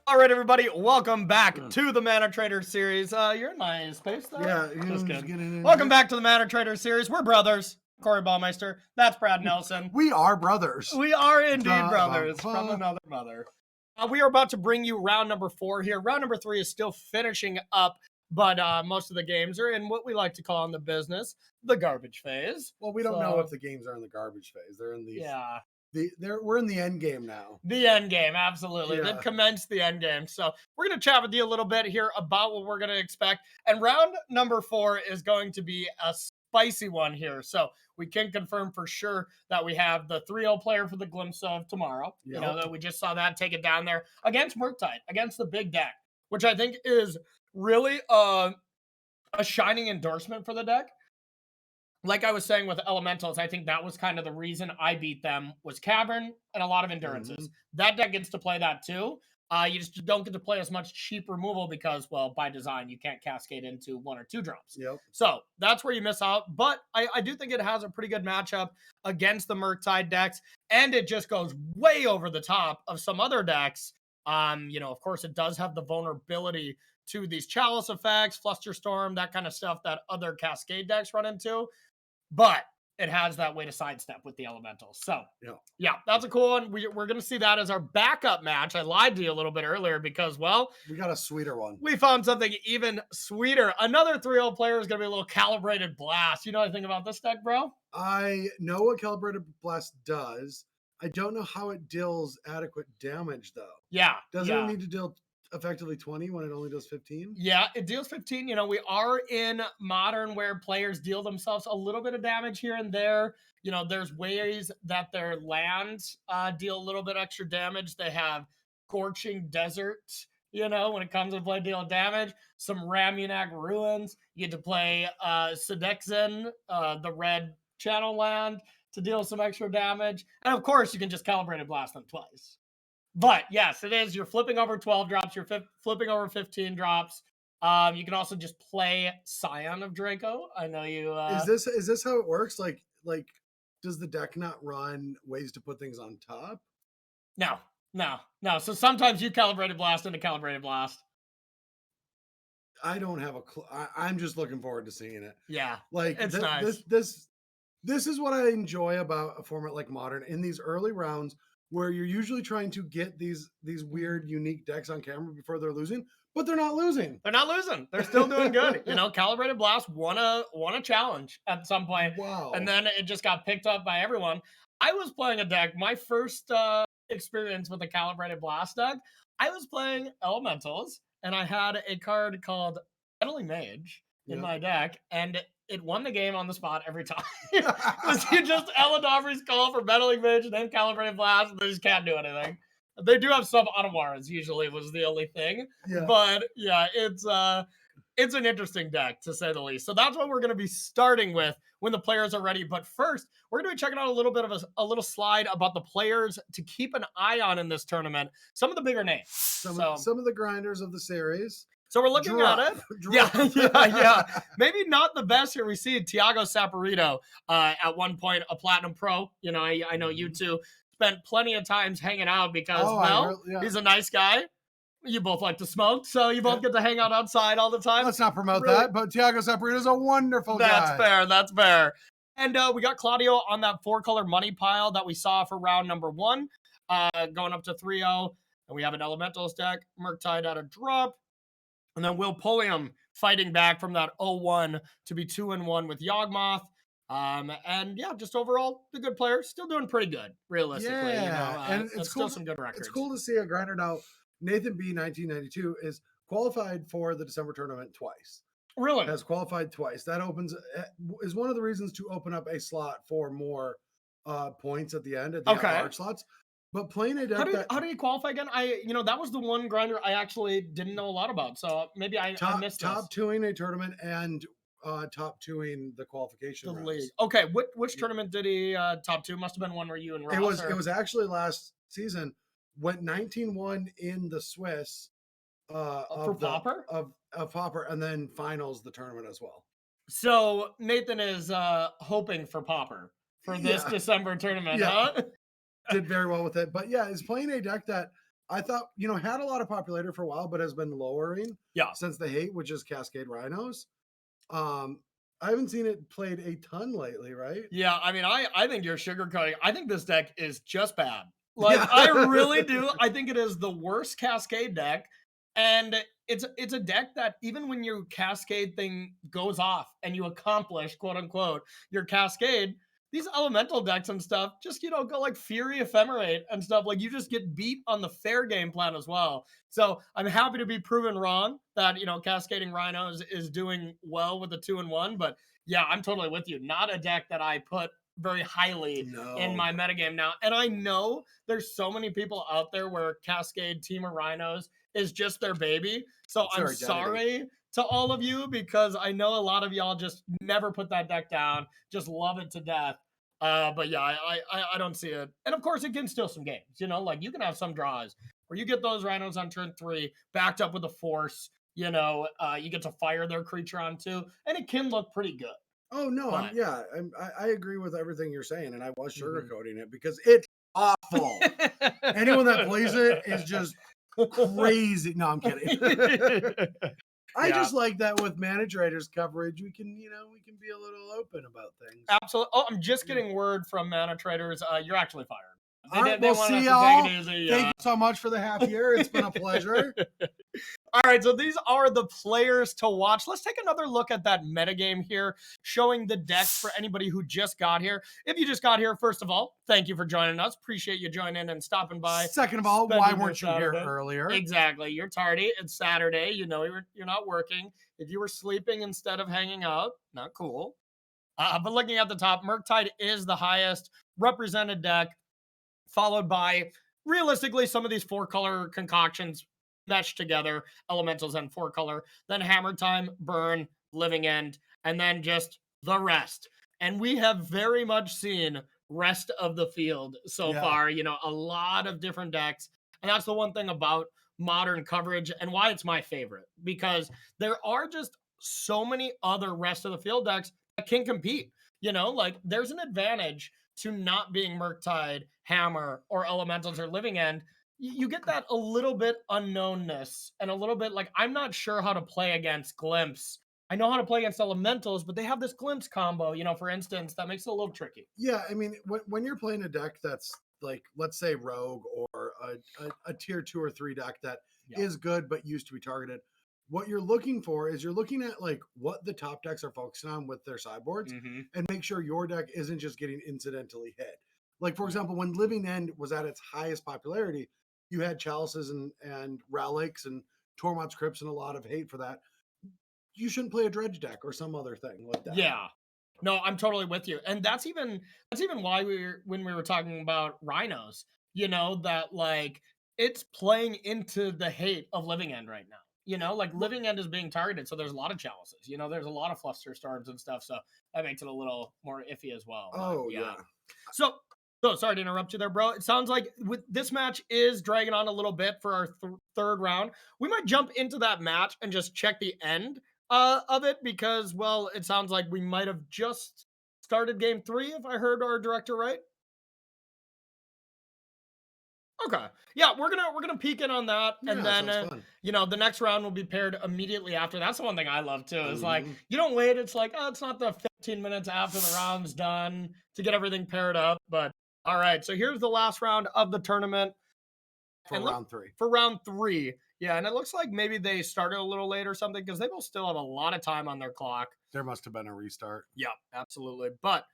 All right, everybody, welcome back to the Mana Trader series. You're in my space, though. Yeah, just getting kidding. in Welcome there. back to the Mana Trader series. We're brothers. Corey Baumeister. That's Brad Nelson. We are brothers. We are indeed Ba, brothers ba, from ba. another mother. We are about to bring you round number 4 here. Round number 3 is still finishing up, but most of the games are in what we like to call in the business the garbage phase. Well, we don't know if the games are in the garbage phase. They're in the we're in the end game now. The end game, absolutely. Yeah. They've commenced the end game. So we're going to chat with you a little bit here about what we're going to expect. And round number 4 is going to be a spicy one here. So we can confirm for sure that we have the 3-0 player for the glimpse of tomorrow. Yep. You know, that we just saw that take it down there against Murktide, against the big deck, which I think is really a shining endorsement for the deck. Like I was saying with Elementals, I think that was kind of the reason I beat them was Cavern and a lot of endurances. That deck gets to play that too. You just don't get to play as much cheap removal because, well, by design, you can't cascade into 1 or 2 drops. Yep. So that's where you miss out. But I do think it has a pretty good matchup against the Murktide decks, and it just goes way over the top of some other decks. You know, of course, it does have the vulnerability to these Chalice effects, Flusterstorm, that kind of stuff that other Cascade decks run into. But it has that way to sidestep with the Elementals. So, yeah, that's a cool one. We're going to see that as our backup match. I lied to you a little bit earlier because, well, we got a sweeter one. We found something even sweeter. Another 3-0 player is going to be a little Calibrated Blast. You know anything about this deck, bro? I know what Calibrated Blast does. I don't know how it deals adequate damage, though. Yeah. Doesn't it need to deal effectively 20 when it only does 15? Yeah, it deals 15. You know, we are in Modern where players deal themselves a little bit of damage here and there. You know, there's ways that their lands deal a little bit extra damage. They have Scorching Desert, you know, when it comes to play deal damage. Some Ramunak Ruins. You get to play Sedexen, the red channel land, to deal some extra damage. And of course, you can just Calibrated Blast them twice. But yes, it is. You're flipping over 12 drops. You're flipping over 15 drops. You can also just play Scion of Draco. I know you. Is this how it works? Like, does the deck not run ways to put things on top? No. So sometimes you Calibrated Blast into Calibrated Blast. I don't have a clue. I'm just looking forward to seeing it. Yeah, like it's nice. This is what I enjoy about a format like Modern in these early rounds, where you're usually trying to get these weird, unique decks on camera before they're losing, but they're not losing. They're not losing. They're still doing good. You know, Calibrated Blast won a challenge at some point. Wow. And then it just got picked up by everyone. I was playing a deck. My first experience with a Calibrated Blast deck, I was playing Elementals, and I had a card called Meddling Mage in my deck, and it won the game on the spot every time. Was you just Eladavri's call for Meddling Mage and then Calibrated Blast, and they just can't do anything. They do have some Automaras, usually was the only thing. Yeah. But yeah, it's an interesting deck to say the least. So that's what we're going to be starting with when the players are ready. But first, we're going to be checking out a little bit of a little slide about the players to keep an eye on in this tournament. Some of the bigger names. Some of the grinders of the series. So we're looking at it. Yeah. Maybe not the best here. We see Tiago Saporito at one point, a Platinum Pro. You know, I know you two spent plenty of times hanging out because, he's a nice guy. You both like to smoke, so you both get to hang out outside all the time. Let's not promote that, but Tiago Saporito is a wonderful guy. That's fair. And we got Claudio on that 4-color money pile that we saw for round number 1, going up to 3-0. And we have an Elementals deck, Murktide at a drop. And then Will Pulliam fighting back from that 0-1 to be 2-1 with Yawgmoth. And yeah, just overall, the good player, still doing pretty good, realistically. Yeah, you know, and it's cool, still some good records. It's cool to see a grinder now. Nathan B. 1992 is qualified for the December tournament twice. Really? Has qualified twice. That is one of the reasons to open up a slot for more points at the end at the large slots. But playing a deck how do you qualify again? That was the one grinder I actually didn't know a lot about. So maybe I missed this. Top 2ing a tournament and top 2ing the qualification rounds. League. Okay, which tournament did he top 2? Must have been one where you and Ross. It was actually last season. Went 19-1 in the Swiss for Popper of Popper, and then finals the tournament as well. So Nathan is hoping for Popper for this December tournament, huh? Did very well with it, but yeah, is playing a deck that I thought, had a lot of popularity for a while, but has been lowering since the hate, which is Cascade Rhinos. I haven't seen it played a ton lately, right? Yeah, I mean, I think you're sugarcoating. I think this deck is just bad. Like, I really do. I think it is the worst Cascade deck. And it's a deck that even when your Cascade thing goes off and you accomplish, quote unquote, your Cascade, these elemental decks and stuff just, go like Fury Ephemerate and stuff. Like, you just get beat on the fair game plan as well. So I'm happy to be proven wrong that, Cascading Rhinos is doing well with the 2-1. But yeah, I'm totally with you. Not a deck that I put very highly in my metagame now. And I know there's so many people out there where Cascade Team of Rhinos is just their baby. So I'm sorry to all of you, because I know a lot of y'all just never put that deck down, just love it to death. But yeah, I don't see it. And of course, it can steal some games. Like, you can have some draws where you get those Rhinos on turn 3, backed up with a force. You get to fire their creature on 2, and it can look pretty good. Oh no, I agree with everything you're saying, and I was sugarcoating it because it's awful. Anyone that plays it is just crazy. No, I'm kidding. I just like that with Mana Traders coverage, we can be a little open about things. Absolutely. Oh, I'm just getting word from Mana Traders. You're actually fired. All right, we'll see y'all. Thank you so much for the half year. It's been a pleasure. All right, so these are the players to watch. Let's take another look at that metagame here, showing the decks for anybody who just got here. If you just got here, first of all, thank you for joining us. Appreciate you joining and stopping by. Second of all, why weren't you here earlier? Exactly. You're tardy. It's Saturday. You're not working. If you were sleeping instead of hanging out, not cool. But looking at the top, Murktide is the highest represented deck, followed by, realistically, some of these 4-color concoctions meshed together, elementals and 4-color, then Hammer Time, Burn, Living End, and then just the rest. And we have very much seen rest of the field so far, a lot of different decks. And that's the one thing about modern coverage and why it's my favorite, because there are just so many other rest of the field decks that can compete. Like, there's an advantage to not being Murktide, Hammer, or Elementals or Living End. You get that a little bit unknownness and a little bit like, I'm not sure how to play against Glimpse. I know how to play against Elementals, but they have this Glimpse combo, for instance, that makes it a little tricky. Yeah, I mean, when you're playing a deck that's like, let's say Rogue or a tier 2 or 3 deck that is good but used to be targeted, what you're looking for is you're looking at like what the top decks are focusing on with their sideboards and make sure your deck isn't just getting incidentally hit. Like, for example, when Living End was at its highest popularity, you had Chalices and Relics and Tormod's Crypts and a lot of hate for that. You shouldn't play a Dredge deck or some other thing like that. Yeah. No, I'm totally with you. And that's even why when we were talking about Rhinos, that like it's playing into the hate of Living End right now. Like Living End is being targeted, so there's a lot of Chalices. There's a lot of Fluster Storms and stuff, so that makes it a little more iffy as well. Oh, yeah. So sorry to interrupt you there, bro. It sounds like with this match is dragging on a little bit for our third round. We might jump into that match and just check the end of it, because, well, it sounds like we might have just started game 3, if I heard our director right. Okay. Yeah, we're gonna peek in on that, and then the next round will be paired immediately after. That's the one thing I love too. Is like, you don't wait. It's like, it's not the 15 minutes after the round's done to get everything paired up. But all right, so here's the last round of the tournament for round 3. For round 3, yeah, and it looks like maybe they started a little late or something, because they will still have a lot of time on their clock. There must have been a restart. Yeah, absolutely. But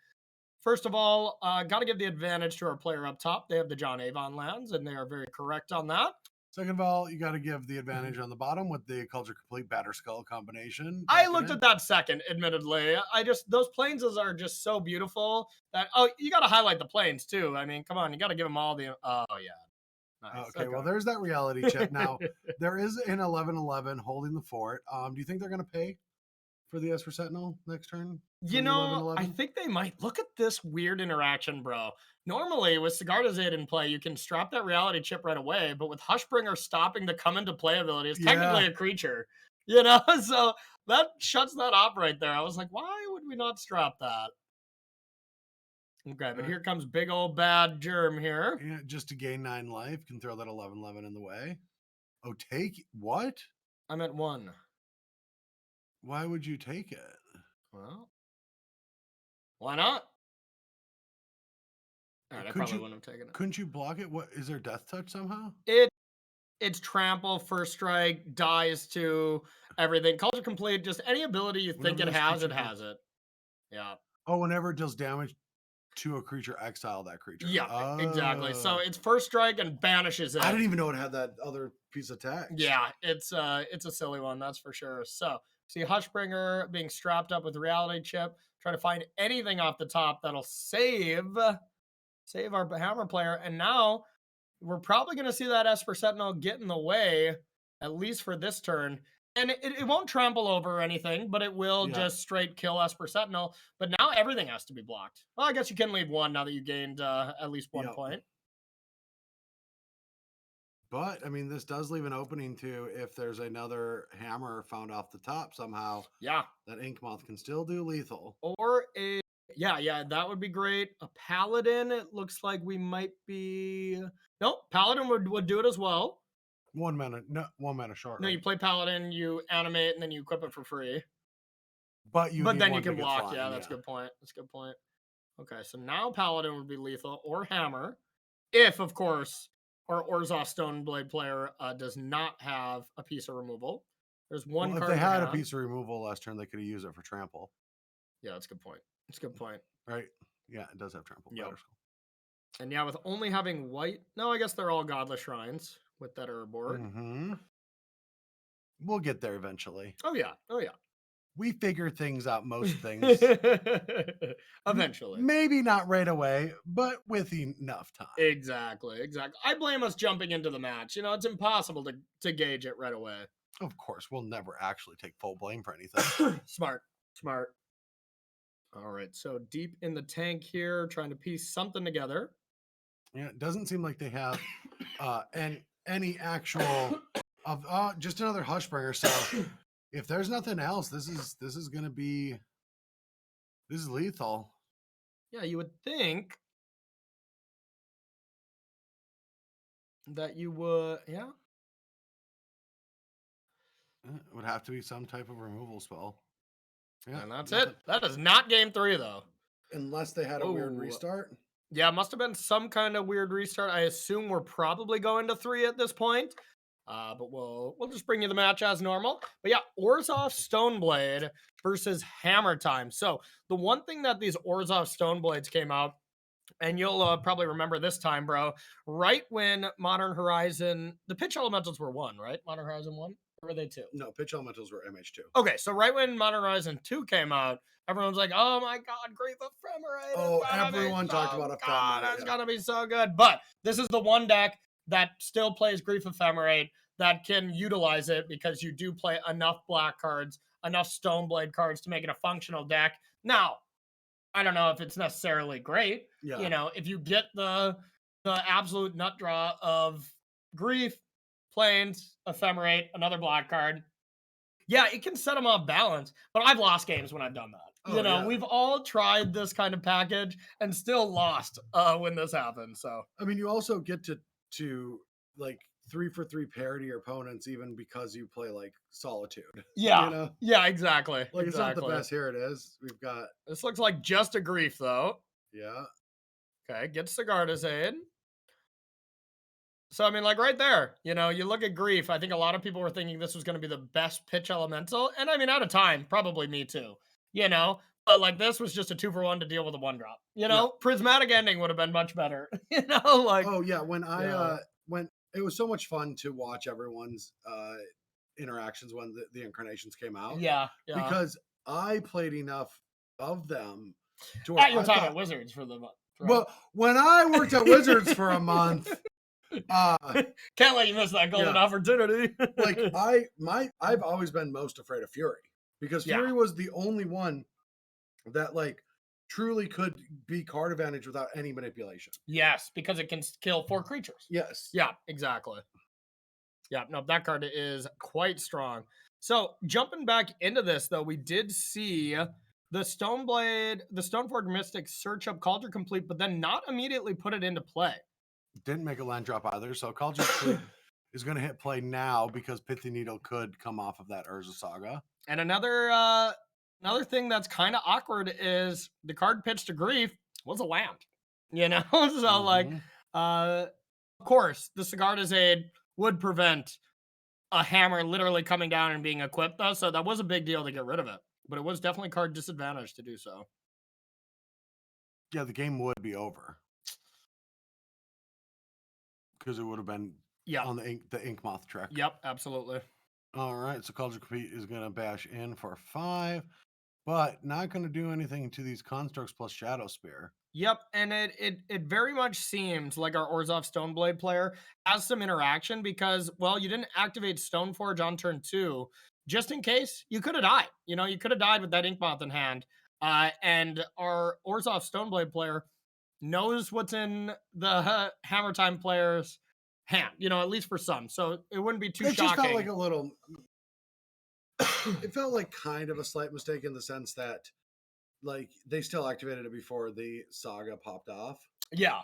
first of all, got to give the advantage to our player up top. They have the John Avon lands, and they are very correct on that. Second of all, you got to give the advantage on the bottom with the Culture Complete Batterskull combination. I looked at that second, admittedly. Those planes are just so beautiful that, you got to highlight the planes too. I mean, come on, you got to give them all the, oh yeah. Nice. Okay, well, there's that reality check. Now, there is an 11-11 holding the fort. Do you think they're going to pay for the Esper Sentinel next turn? I think they might. Look at this weird interaction, bro. Normally, with Sigarda's Aid in play, you can strap that reality chip right away, but with Hushbringer stopping the come into play ability, it's technically a creature. So that shuts that off right there. I was like, why would we not strap that? Okay, but here comes big old bad germ here. Yeah, just to gain 9 life, can throw that 11/11 in the way. Oh, take what? I'm at 1. Why would you take it? Well, why not? All right, I probably wouldn't have taken it. Couldn't you block it? What is there death touch somehow? It's trample, first strike, dies to everything. Culture complete, just any ability you think Whenever it this has, creature it has it. Yeah. Oh, whenever it deals damage to a creature, exile that creature. Yeah, exactly. So Oh. it's first strike and banishes it. I didn't even know it had that other piece of text. Yeah, it's a silly one, that's for sure. So see Hushbringer being strapped up with reality chip, trying to find anything off the top that'll save our hammer player. And now we're probably going to see that Esper Sentinel get in the way, at least for this turn. And it won't trample over or anything, but it will just straight kill Esper Sentinel. But now everything has to be blocked. Well, I guess you can leave 1 now that you gained at least 1 point. But I mean, this does leave an opening to if there's another hammer found off the top somehow. Yeah, that Ink Moth can still do lethal. Or yeah, that would be great. A Paladin, it looks like we might be. Nope, Paladin would do it as well. 1 mana, no, 1 mana short. No, right? you play Paladin, you animate, and then you equip it for free. But then you can block. Flying, yeah, that's a good point. That's a good point. Okay, so now Paladin would be lethal or hammer, if of course our Orzhov Stoneblade player does not have a piece of removal. There's one card. If they had a piece of removal last turn, they could have used it for trample. Yeah, that's a good point. That's a good point. Right? Yeah, it does have trample. Yeah. And yeah, with only having white, no, I guess they're all godless shrines with that Urborg. Mm-hmm. We'll get there eventually. Oh yeah. We figure things out, most things. Eventually. Maybe not right away, but with enough time. Exactly. I blame us jumping into the match. It's impossible to gauge it right away. Of course, we'll never actually take full blame for anything. Smart. All right, so deep in the tank here, trying to piece something together. Yeah, it doesn't seem like they have any actual of just another Hushbringer. So if there's nothing else, this is lethal. Yeah, you would think that you would. Yeah, it would have to be some type of removal spell. Yeah, and that's it. That is not game 3 though. Unless they had a weird restart. Yeah, it must have been some kind of weird restart. I assume we're probably going to 3 at this point. But we'll just bring you the match as normal. But yeah, Orzhov Stoneblade versus Hammer Time. So the one thing that these Orzhov Stoneblades came out, and you'll probably remember this time, bro, right when Modern Horizon, the pitch elementals were 1, right? Modern Horizon 1? Or were they 2? No, pitch elementals were MH2. Okay, so right when Modern Horizon 2 came out, everyone's like, oh my God, Grief Ephemerate. Oh, everyone talked about Ephemerate. It's going to be so good. But this is the one deck that still plays Grief Ephemerate that can utilize it because you do play enough black cards, enough Stoneblade cards to make it a functional deck. Now, I don't know if it's necessarily great. Yeah. If you get the absolute nut draw of Grief, Plains, Ephemerate, another black card, yeah, it can set them off balance, but I've lost games when I've done that. We've all tried this kind of package and still lost when this happens. So I mean, you also get to like 3-for-3 parity your opponents even because you play like Solitude. Yeah, yeah, exactly. Like it's not the best. Here it is. We've got. This looks like just a Grief though. Yeah. Okay, gets the Gardazaid. So, I mean, like right there, you look at Grief. I think a lot of people were thinking this was going to be the best pitch elemental. And I mean, at a time, probably me too, but like this was just a 2-for-1 to deal with a 1-drop, Prismatic Ending would have been much better, Oh yeah. When it was so much fun to watch everyone's interactions when the incarnations came out. Yeah. Because I played enough of them to where your time at Wizards for the month. Right? Well, when I worked at Wizards for a month, can't let you miss that golden opportunity. Like I've always been most afraid of Fury because Fury was the only one that like truly could be card advantage without any manipulation. Yes, because it can kill 4 creatures. Yes. Yeah, exactly. Yeah, no, that card is quite strong. So jumping back into this though, we did see the Stoneforge Mystic search up Cauldron Complete, but then not immediately put it into play. Didn't make a land drop either, so Cauldron Complete is going to hit play now because Pithy Needle could come off of that Urza Saga. And another thing that's kind of awkward is the card Pitch to Grief was a land, you know? So like, of course, the Sigarda's Aid would prevent a hammer literally coming down and being equipped though, so that was a big deal to get rid of it. But it was definitely card disadvantage to do so. Yeah, the game would be over. Because it would have been on the Ink Moth track. Yep, absolutely. All right, so Cauldron Complete is going to bash in for 5, but not going to do anything to these constructs plus Shadow Spear. Yep, and it very much seems like our Orzhov Stoneblade player has some interaction because, well, you didn't activate Stoneforge on turn 2, just in case you could have died. You know, you could have died with that Inkmoth in hand. And our Orzhov Stoneblade player knows what's in the Hammer Time player's hand, you know, at least for some. So it wouldn't be too shocking. It just felt like a little... it felt like kind of a slight mistake in the sense that like they still activated it before the saga popped off. Yeah.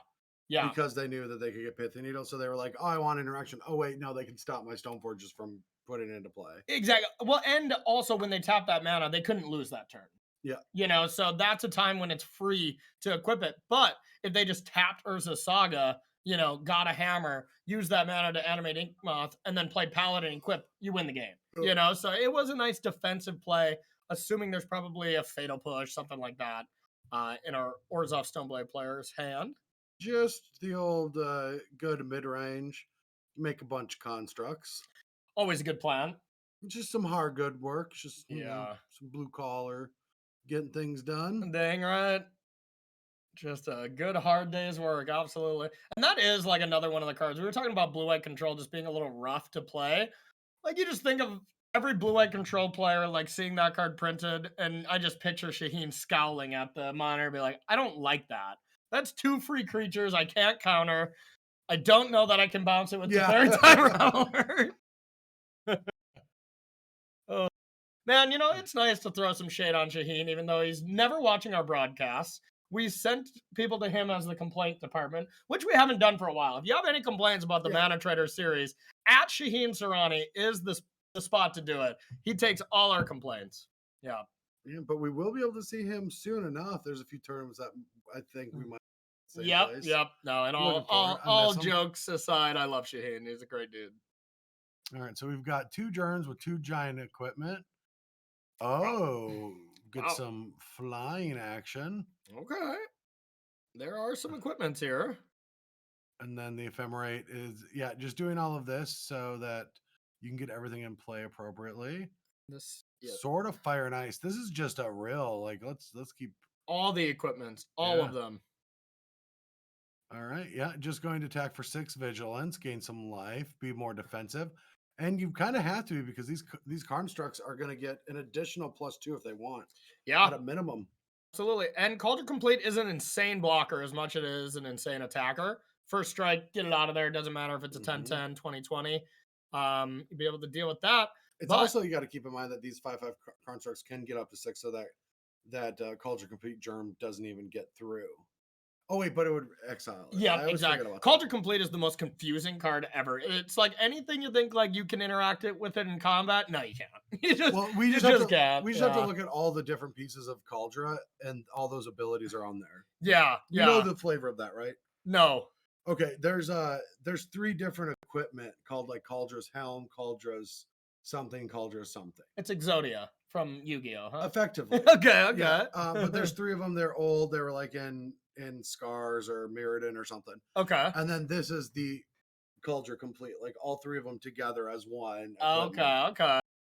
Because they knew that they could get Pithy Needle. So they were like, oh, I want interaction. Oh, wait, no, they can stop my Stoneforges from putting it into play. Exactly. Well, and also when they tapped that mana, they couldn't lose that turn. Yeah. You know, so that's a time when it's free to equip it. But if they just tapped Urza Saga, you know, got a hammer, use that mana to animate Inkmoth, and then play Paladin and equip, you win the game. You know, so it was a nice defensive play, assuming there's probably a Fatal Push, something like that, in our Orzhov Stoneblade player's hand. Just the old good mid-range, make a bunch of constructs. Always a good plan. Just some hard good work, just you know, some blue collar, getting things done. Dang right. Just a good hard day's work, absolutely. And that is like another one of the cards. We were talking about blue-white control just being a little rough to play. Like you just think of every blue-white control player like seeing that card printed, and I just picture Shaheen scowling at the monitor, be like, I don't like that. That's 2 free creatures I can't counter. I don't know that I can bounce it with the third time around. Oh. Man, you know, it's nice to throw some shade on Shaheen, even though he's never watching our broadcasts. We sent people to him as the complaint department, which we haven't done for a while. If you have any complaints about the Mana Trader series, at Shaheen Sarani is the spot to do it. He takes all our complaints. Yeah, but we will be able to see him soon enough. There's a few tournaments that I think we might. Yep. No, and all jokes aside, I love Shaheen. He's a great dude. All right, so we've got 2 Jerns with 2 giant equipment. Oh, get some flying action. Okay. There are some equipments here. And then the Ephemerate is, just doing all of this so that you can get everything in play appropriately. This Sword of Fire and Ice. This is just a real, like, let's keep all the equipments, all of them. All right, just going to attack for 6 vigilance, gain some life, be more defensive. And you kind of have to be because these constructs are going to get an additional +2 if they want. Yeah. At a minimum. Absolutely. And Cauldron Complete is an insane blocker as much as it is an insane attacker. First strike, get it out of there. It doesn't matter if it's a 10-10, 20-20. You'll be able to deal with that. It's also, you got to keep in mind that these 5/5 constructs can get up to 6 so that Cauldron Complete Germ doesn't even get through. Oh, wait, but it would exile it. Yeah, exactly. Cauldron Complete is the most confusing card ever. It's like anything you think like you can interact with it in combat. No, you can't. We just have to look at all the different pieces of Cauldra, and all those abilities are on there. Yeah. You know the flavor of that, right? No. Okay, there's 3 different equipment called like Caldra's Helm, Caldra's something, Caldra's something. It's Exodia from Yu-Gi-Oh, huh? Effectively. Okay. Yeah, but there's 3 of them. They're old. They were like in Scars or Mirrodin or something. Okay. And then this is the Cauldron Complete, like all 3 of them together as one. Okay.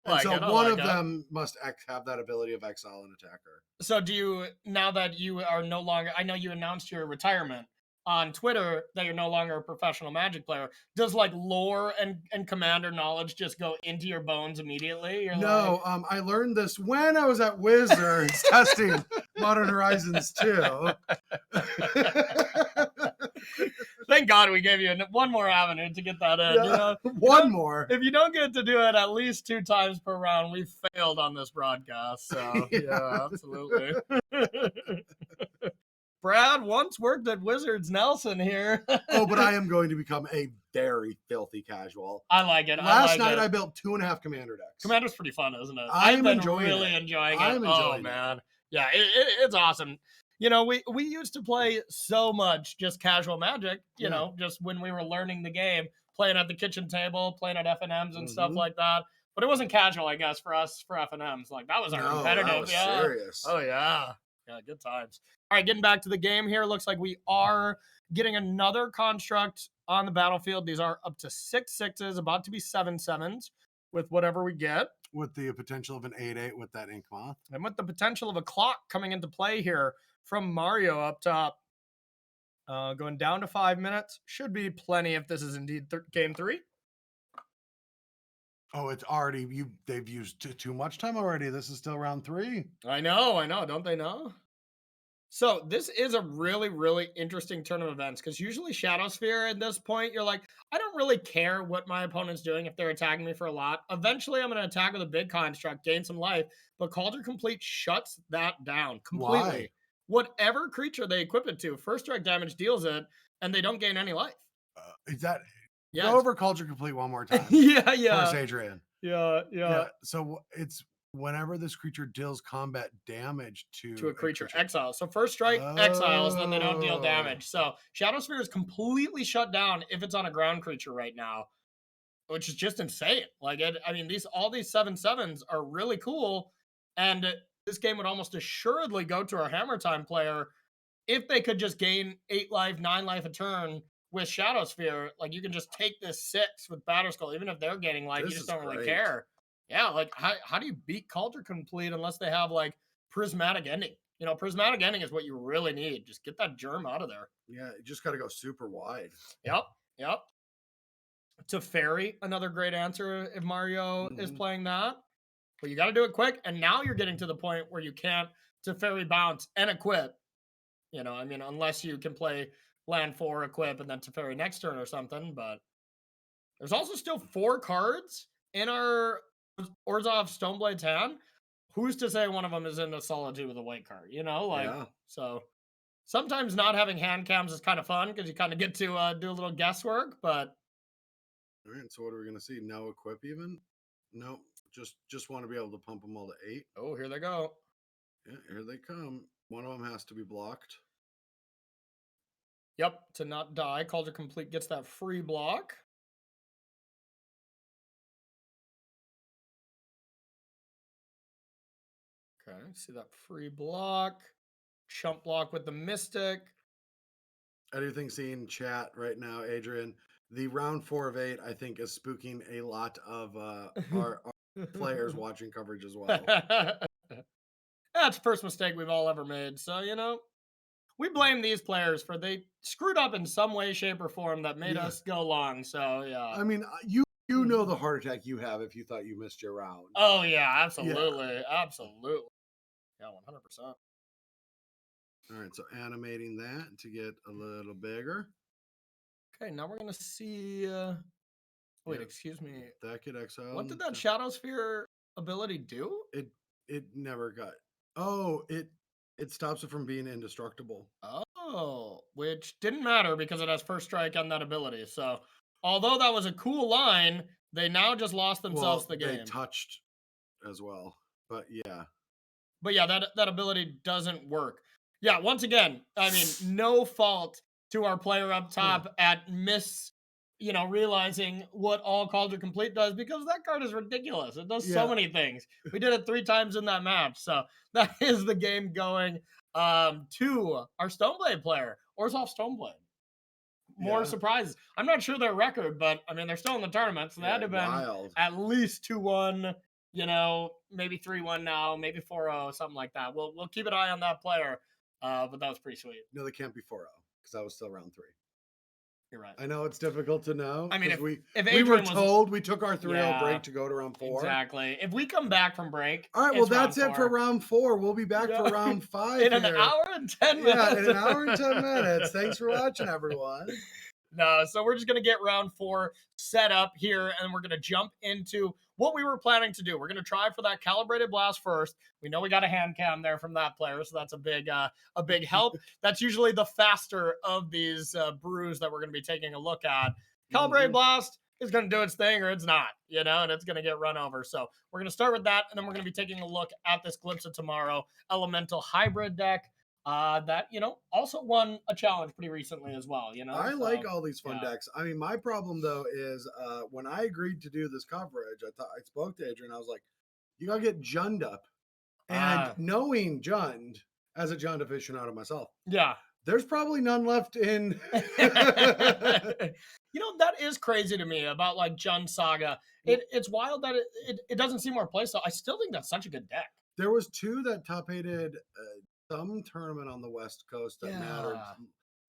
And so one of them must have that ability of exile and attacker. So do you, now that you are no longer, I know you announced your retirement on Twitter that you're no longer a professional Magic player, does like lore and commander knowledge just go into your bones immediately? No, I learned this when I was at Wizards testing Modern Horizons 2. Thank God we gave you one more avenue to get that in. Yeah, You know, one more. If you don't get to do it at least 2 times per round, we failed on this broadcast. So yeah absolutely. Brad once worked at Wizards Nelson here. Oh, but I am going to become a very filthy casual. I like it. Last night I built 2.5 commander decks. Commander's pretty fun, isn't it? I'm I've been enjoying really it. enjoying it. I'm enjoying it. Man. Yeah, it's awesome. You know, we used to play so much just casual Magic, you know, just when we were learning the game, playing at the kitchen table, playing at FNMs and stuff like that. But it wasn't casual, I guess, for us for FNMs. Like that was our competitive. That was serious. Oh yeah. Yeah, good times. All right, getting back to the game here. Looks like we are getting another construct on the battlefield. These are up to 6/6s, about to be 7/7s with whatever we get. With the potential of an 8/8 with that ink moth. And with the potential of a clock coming into play here from Mario up top. Going down to 5 minutes. Should be plenty if this is indeed game 3. Oh, it's already, they've used too much time already. This is still round 3. I know. Don't they know? So this is a really, really interesting turn of events because usually Shadow Sphere at this point, you're like, I don't really care what my opponent's doing if they're attacking me for a lot. Eventually, I'm going to attack with a big construct, gain some life, but Cauldron Complete shuts that down completely. Why? Whatever creature they equip it to, first strike damage deals it, and they don't gain any life. Is that... Yeah. Go over Cauldron Complete one more time. Yeah. First, Adrian. Yeah. So it's whenever this creature deals combat damage to a creature. Exile. So first strike, exiles, then they don't deal Oh. damage. So Shadow Sphere is completely shut down if it's on a ground creature right now, which is just insane. Like, all these 7/7s are really cool, and this game would almost assuredly go to our Hammer Time player if they could just gain 8 life, 9 life a turn with Shadow Sphere. Like, you can just take this 6 with Batterskull, even if they're gaining life, you just don't really care. Yeah, like, how do you beat Cauldron Complete unless they have, like, Prismatic Ending? You know, Prismatic Ending is what you really need. Just get that germ out of there. Yeah, you just got to go super wide. Yep. Teferi, another great answer if Mario is playing that. But you got to do it quick, and now you're getting to the point where you can't Teferi bounce and equip. You know, unless you can play land 4, equip, and then Teferi next turn or something. But there's also still 4 cards in our Orzhov Stoneblade's hand. Who's to say one of them is in a Solitude with a white card? You know, so sometimes not having hand cams is kind of fun because you kind of get to do a little guesswork. But all right, so what are we gonna see? No equip even? No, just want to be able to pump them all to 8. Oh, here they go. Yeah, here they come. One of them has to be blocked. Yep, to not die. Cauldron Complete gets that free block. Okay, see that free block. Chump block with the Mystic. Anything seen chat right now, Adrian? The round 4 of 8, I think, is spooking a lot of our players watching coverage as well. That's the first mistake we've all ever made. So, you know, we blame these players for they screwed up in some way, shape, or form that made us go long. So, yeah. I mean, you know the heart attack you have if you thought you missed your round. Oh, yeah, absolutely. Yeah. Absolutely. Yeah, 100%. All right, so animating that to get a little bigger. Okay, now we're going to see... Wait, excuse me. That could exile. What did that Shadow Sphere ability do? It never got... Oh, it stops it from being indestructible. Oh, which didn't matter because it has first strike on that ability. So, although that was a cool line, they now just lost themselves the game. They touched as well, but yeah. But yeah, that ability doesn't work. Yeah, once again, no fault to our player up top at realizing what all Cauldron Complete does because that card is ridiculous. It does so many things. We did it 3 times in that match. So that is the game going to our Stoneblade player, Orzhov Stoneblade. More surprises. I'm not sure their record, but they're still in the tournament, so that had to have been at least 2-1, maybe 3-1 now, maybe 4-0, something like that. We'll keep an eye on that player, but that was pretty sweet. No, they can't be 4-0 because that was still round 3. You're right. I know it's difficult to know. If we Adrian were told we took our 3-0 break to go to round 4. Exactly. If we come back from break, all right. Well, that's it for round 4. We'll be back for round 5 in an hour and 10 minutes. Yeah, in an hour and 10 minutes. Thanks for watching, everyone. No, so we're just going to get round 4 set up here, and we're going to jump into what we were planning to do. We're going to try for that calibrated blast first. We know we got a hand cam there from that player, so that's a big help. That's usually the faster of these brews that we're going to be taking a look at. Calibrated blast is going to do its thing or it's not, and it's going to get run over. So we're going to start with that, and then we're going to be taking a look at this Glimpse of Tomorrow Elemental Hybrid deck. That also won a challenge pretty recently as well. I like all these fun decks. I mean, my problem though is when I agreed to do this coverage, I spoke to Adrian. I was like, "You gotta get Jund up," and knowing Jund as a Jund aficionado myself, there's probably none left in. That is crazy to me about like Jund Saga. It's wild that it doesn't see more play. So I still think that's such a good deck. There was 2 that top 8'd some tournament on the West Coast that mattered.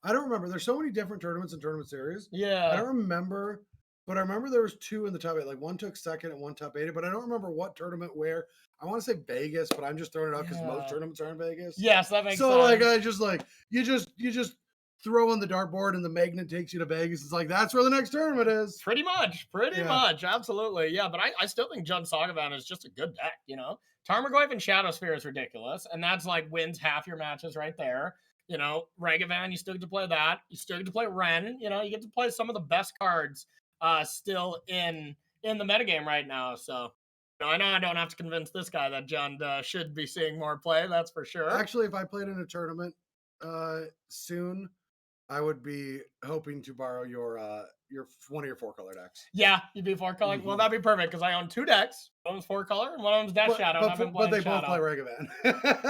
I don't remember. There's so many different tournaments and tournament series. I don't remember, but I remember there was 2 in the top 8. Like one took second and one top 8, but I don't remember what tournament where. I want to say Vegas, but I'm just throwing it out because most tournaments are in Vegas. Yes, that makes sense. So like I just like you just throw on the dartboard and the magnet takes you to Vegas. It's like that's where the next tournament is. Pretty much, absolutely, yeah. But I still think Jund Sagavan is just a good deck. Tarmogoyf and Shadowsphere is ridiculous, and that's like wins half your matches right there. Ragavan, you still get to play that. You still get to play Ren. You get to play some of the best cards still in the metagame right now. So I know I don't have to convince this guy that Jund should be seeing more play. That's for sure. Actually, if I played in a tournament soon, I would be hoping to borrow your one of your 4-color decks. Yeah, you'd be 4-color. Well, that'd be perfect because I own 2 decks. One was 4-color and one of them's Dash Shadow. But they both play Ragavan.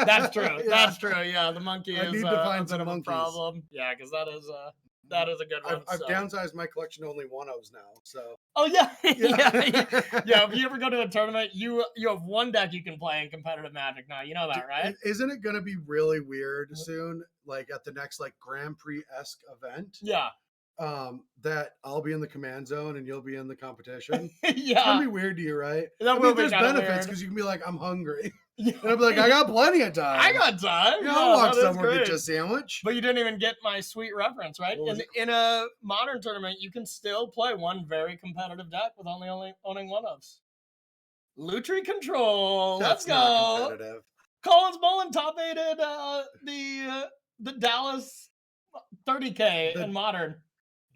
That's true. That's true. Yeah, the monkey is need to find a some bit of a monkeys. problem. Yeah, because that is a good one. I've downsized my collection to only 1-ofs now. So. Oh yeah, yeah. If you ever go to a tournament, you have 1 deck you can play in competitive Magic now. You know that, right? Isn't it going to be really weird soon? Like at the next like Grand Prix-esque event? Yeah. That I'll be in the command zone and you'll be in the competition. Yeah. It's gonna be weird to you, right? There's benefits because you can be like, I'm hungry. Yeah. And I'll be like, I got plenty of time. I got time. Yeah, I'll walk somewhere, get you a sandwich. But you didn't even get my sweet reference, right? In a modern tournament, you can still play one very competitive deck with only owning 1-ofs. Lutri Control. Let's go. Not competitive. Collins Mullen top 8'd the Dallas 30K in modern.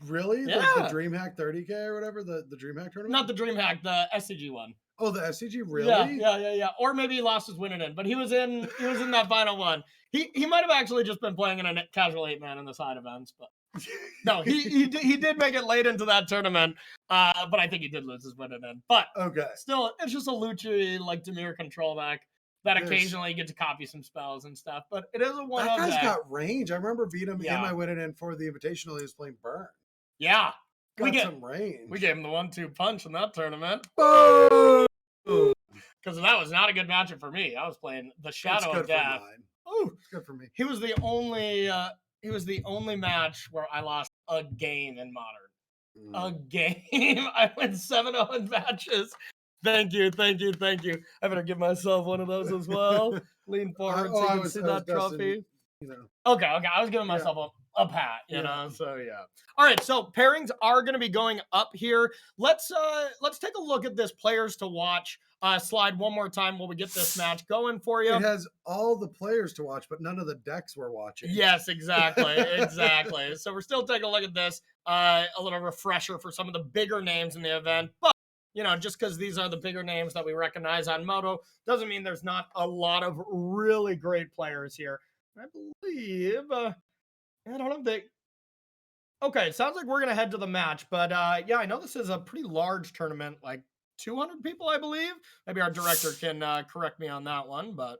Really? Yeah. The DreamHack 30K or whatever? The DreamHack tournament? Not the DreamHack, the SCG one. Oh, the SCG, really? Yeah. Or maybe he lost his winning in, but he was in that final one. He might have actually just been playing in a casual 8-man in the side events, but no, he did make it late into that tournament. But I think he did lose his winning in. But still, it's just a Lutri like Dimir control deck that occasionally you get to copy some spells and stuff. But it is a 1-of That guy's deck. got range. I remember beating him in my winning in for the Invitational. He was playing Burn. Yeah. Got some range. We gave him the 1-2 punch in that tournament. Boom! Because that was not a good matchup for me. I was playing the Shadow of Death. Oh, it's good for me. He was the only match where I lost a game in Modern. A game. I went 7-0 in matches. Thank you. I better give myself one of those as well. Lean forward so you can see that trophy. Okay. I was giving myself a pat, you know. So yeah. All right. So pairings are going to be going up here. Let's take a look at this players to watch slide one more time while we get this match going for you. It has all the players to watch, but none of the decks we're watching. Yes, exactly. So we're still taking a look at this. A little refresher for some of the bigger names in the event, but just because these are the bigger names that we recognize on Moto doesn't mean there's not a lot of really great players here. I believe. I don't think. Okay, it sounds like we're gonna head to the match, but yeah, I know this is a pretty large tournament, like 200 people, I believe. Maybe our director can correct me on that one, but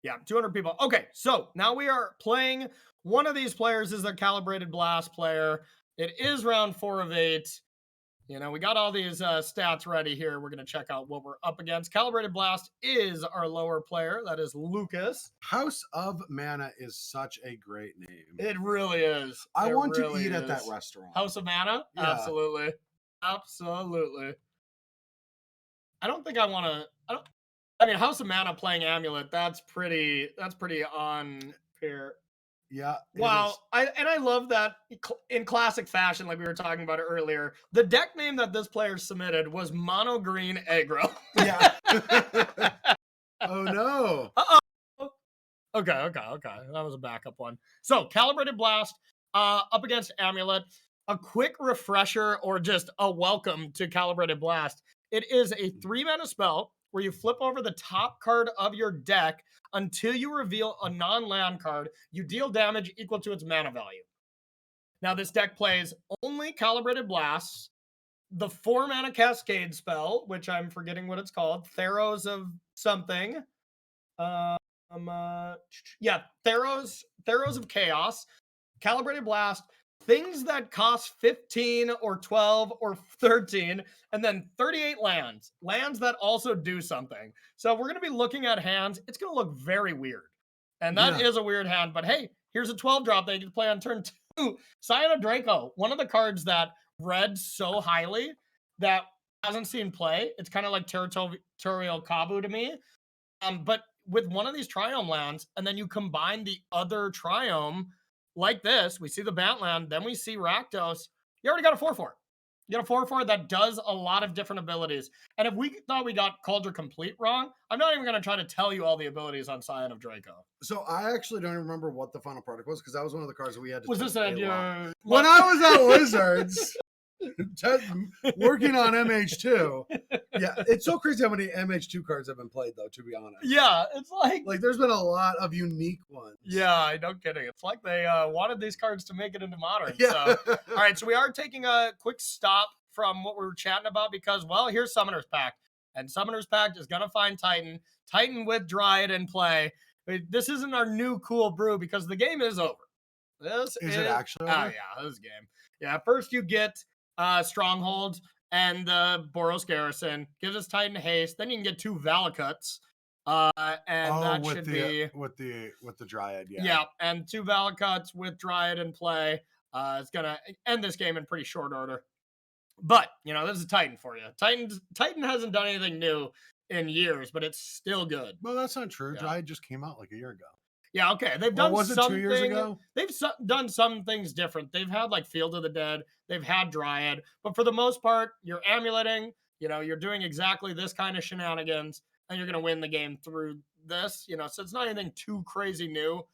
yeah, 200 people. Okay, so now we are playing. One of these players is their Calibrated Blast player. It is round 4 of 8. We got all these stats ready here. We're going to check out what we're up against. Calibrated Blast is our lower player. That is Lucas. House of Mana is such a great name. It really is. I want to eat at that restaurant. House of Mana? Yeah. Absolutely. I don't think I want to... House of Mana playing Amulet, that's pretty on pair. Yeah. Wow. I love that in classic fashion, like we were talking about it earlier. The deck name that this player submitted was Mono Green Aggro. Yeah. Oh no. Okay. That was a backup one. So Calibrated Blast up against Amulet. A quick refresher or just a welcome to Calibrated Blast. It is a 3-mana spell where you flip over the top card of your deck until you reveal a non-land card. You deal damage equal to its mana value. Now, this deck plays only Calibrated Blasts, the 4-mana Cascade spell, which I'm forgetting what it's called, Theros of something. Theros of Chaos, Calibrated Blast, things that cost 15 or 12 or 13, and then 38 lands that also do something. So we're going to be looking at hands. It's going to look very weird. And that is a weird hand, but hey, here's a 12 drop that you can play on turn 2. Scion of Draco, one of the cards that read so highly that hasn't seen play. It's kind of like Territorial Kabu to me. But with one of these Triome lands, and then you combine the other Triome like this, we see the Bantland, then we see Rakdos, you already got a 4-4. You got a 4-4 that does a lot of different abilities. And if we thought we got Cauldron Complete wrong, I'm not even going to try to tell you all the abilities on Scion of Draco. So I actually don't remember what the final product was because that was one of the cards that we had to Was this a your... lot. When I was at Wizards working on MH2, yeah, it's so crazy how many MH2 cards have been played though, to be honest. Yeah, it's like there's been a lot of unique ones. Yeah, no kidding. It's like they wanted these cards to make it into Modern. Yeah. So, all right, so we are taking a quick stop from what we were chatting about because, well, here's Summoner's Pact. And Summoner's Pact is going to find Titan with Dryad in play. This isn't our new cool brew because the game is over. This is it actually over? Oh, yeah, this game. Yeah, first you get Stronghold and the Boros Garrison. Gives us Titan Haste. Then you can get 2 Valakuts. That should be with the Dryad, yeah. Yeah, and 2 Valakuts with Dryad in play. It's gonna end this game in pretty short order. But this is Titan for you. Titan hasn't done anything new in years, but it's still good. Well, that's not true. Yeah. Dryad just came out like a year ago. Yeah, okay. They've done was it 2 years ago? They've done some things different. They've had like Field of the Dead. They've had Dryad, but for the most part, you're amuleting. You're doing exactly this kind of shenanigans, and you're gonna win the game through this. So it's not anything too crazy new.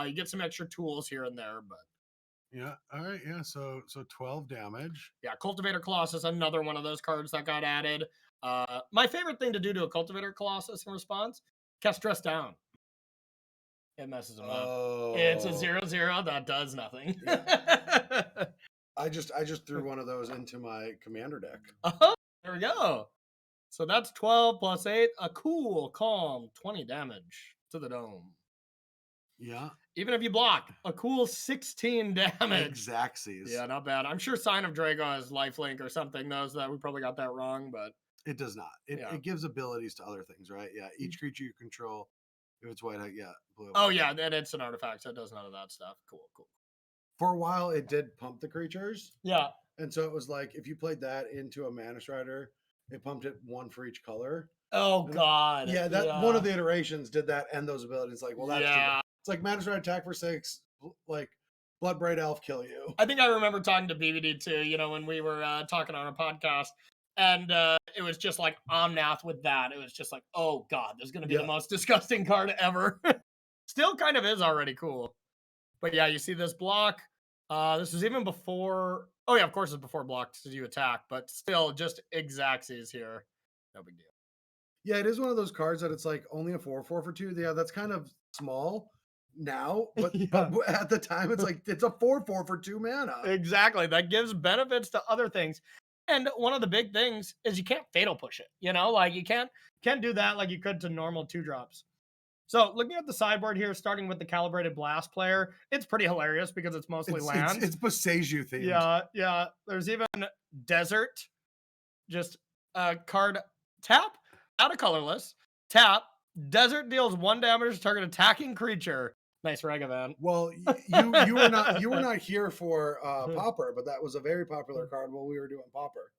You get some extra tools here and there, but yeah. All right. Yeah. So 12 damage. Yeah, Cultivator Colossus, another one of those cards that got added. My favorite thing to do to a Cultivator Colossus in response, cast Stress Down. It messes them up. It's a 0/0 that does nothing. Yeah. I just threw one of those into my commander deck. Oh, there we go. So that's 12 plus 8. A cool, calm 20 damage to the dome. Yeah. Even if you block, a cool 16 damage. Xaxes. Yeah, not bad. I'm sure Sign of Draco has lifelink or something, though, so that we probably got that wrong, but it does not. It gives abilities to other things, right? Yeah. Each creature you control, if it's white, yeah. Blue. Oh, yeah, and it's an artifact, so it does none of that stuff. Cool. For a while, it did pump the creatures. Yeah. And so it was like, if you played that into a Mana Strider, it pumped it 1 for each color. Oh, God. Yeah, one of the iterations did that and those abilities. Like, well, that's it's like Mana Strider attack for 6, like Bloodbraid Elf kill you. I think I remember talking to BBD too, when we were talking on our podcast. And it was just like Omnath with that. It was just like, oh, God, there's going to be the most disgusting card ever. Still kind of is already cool. But yeah, you see this block. This was even before. Oh, yeah, of course it's before block because you attack. But still, just Xaxes here. No big deal. Yeah, it is one of those cards that it's like only a 4/4 for 2. Yeah, that's kind of small now. But, but at the time, it's like it's a 4/4 for 2 mana. Exactly. That gives benefits to other things. And one of the big things is you can't fatal push it. Like you can't do that like you could to normal 2-drops. So looking at the sideboard here, starting with the Calibrated Blast player, it's pretty hilarious because it's mostly lands. It's Boseiju themed. Yeah. There's even Desert. Just a card tap, out of colorless. Tap, Desert deals 1 damage to target attacking creature. Nice Ragavan. Well, you were not here for Pauper, but that was a very popular card while we were doing Pauper.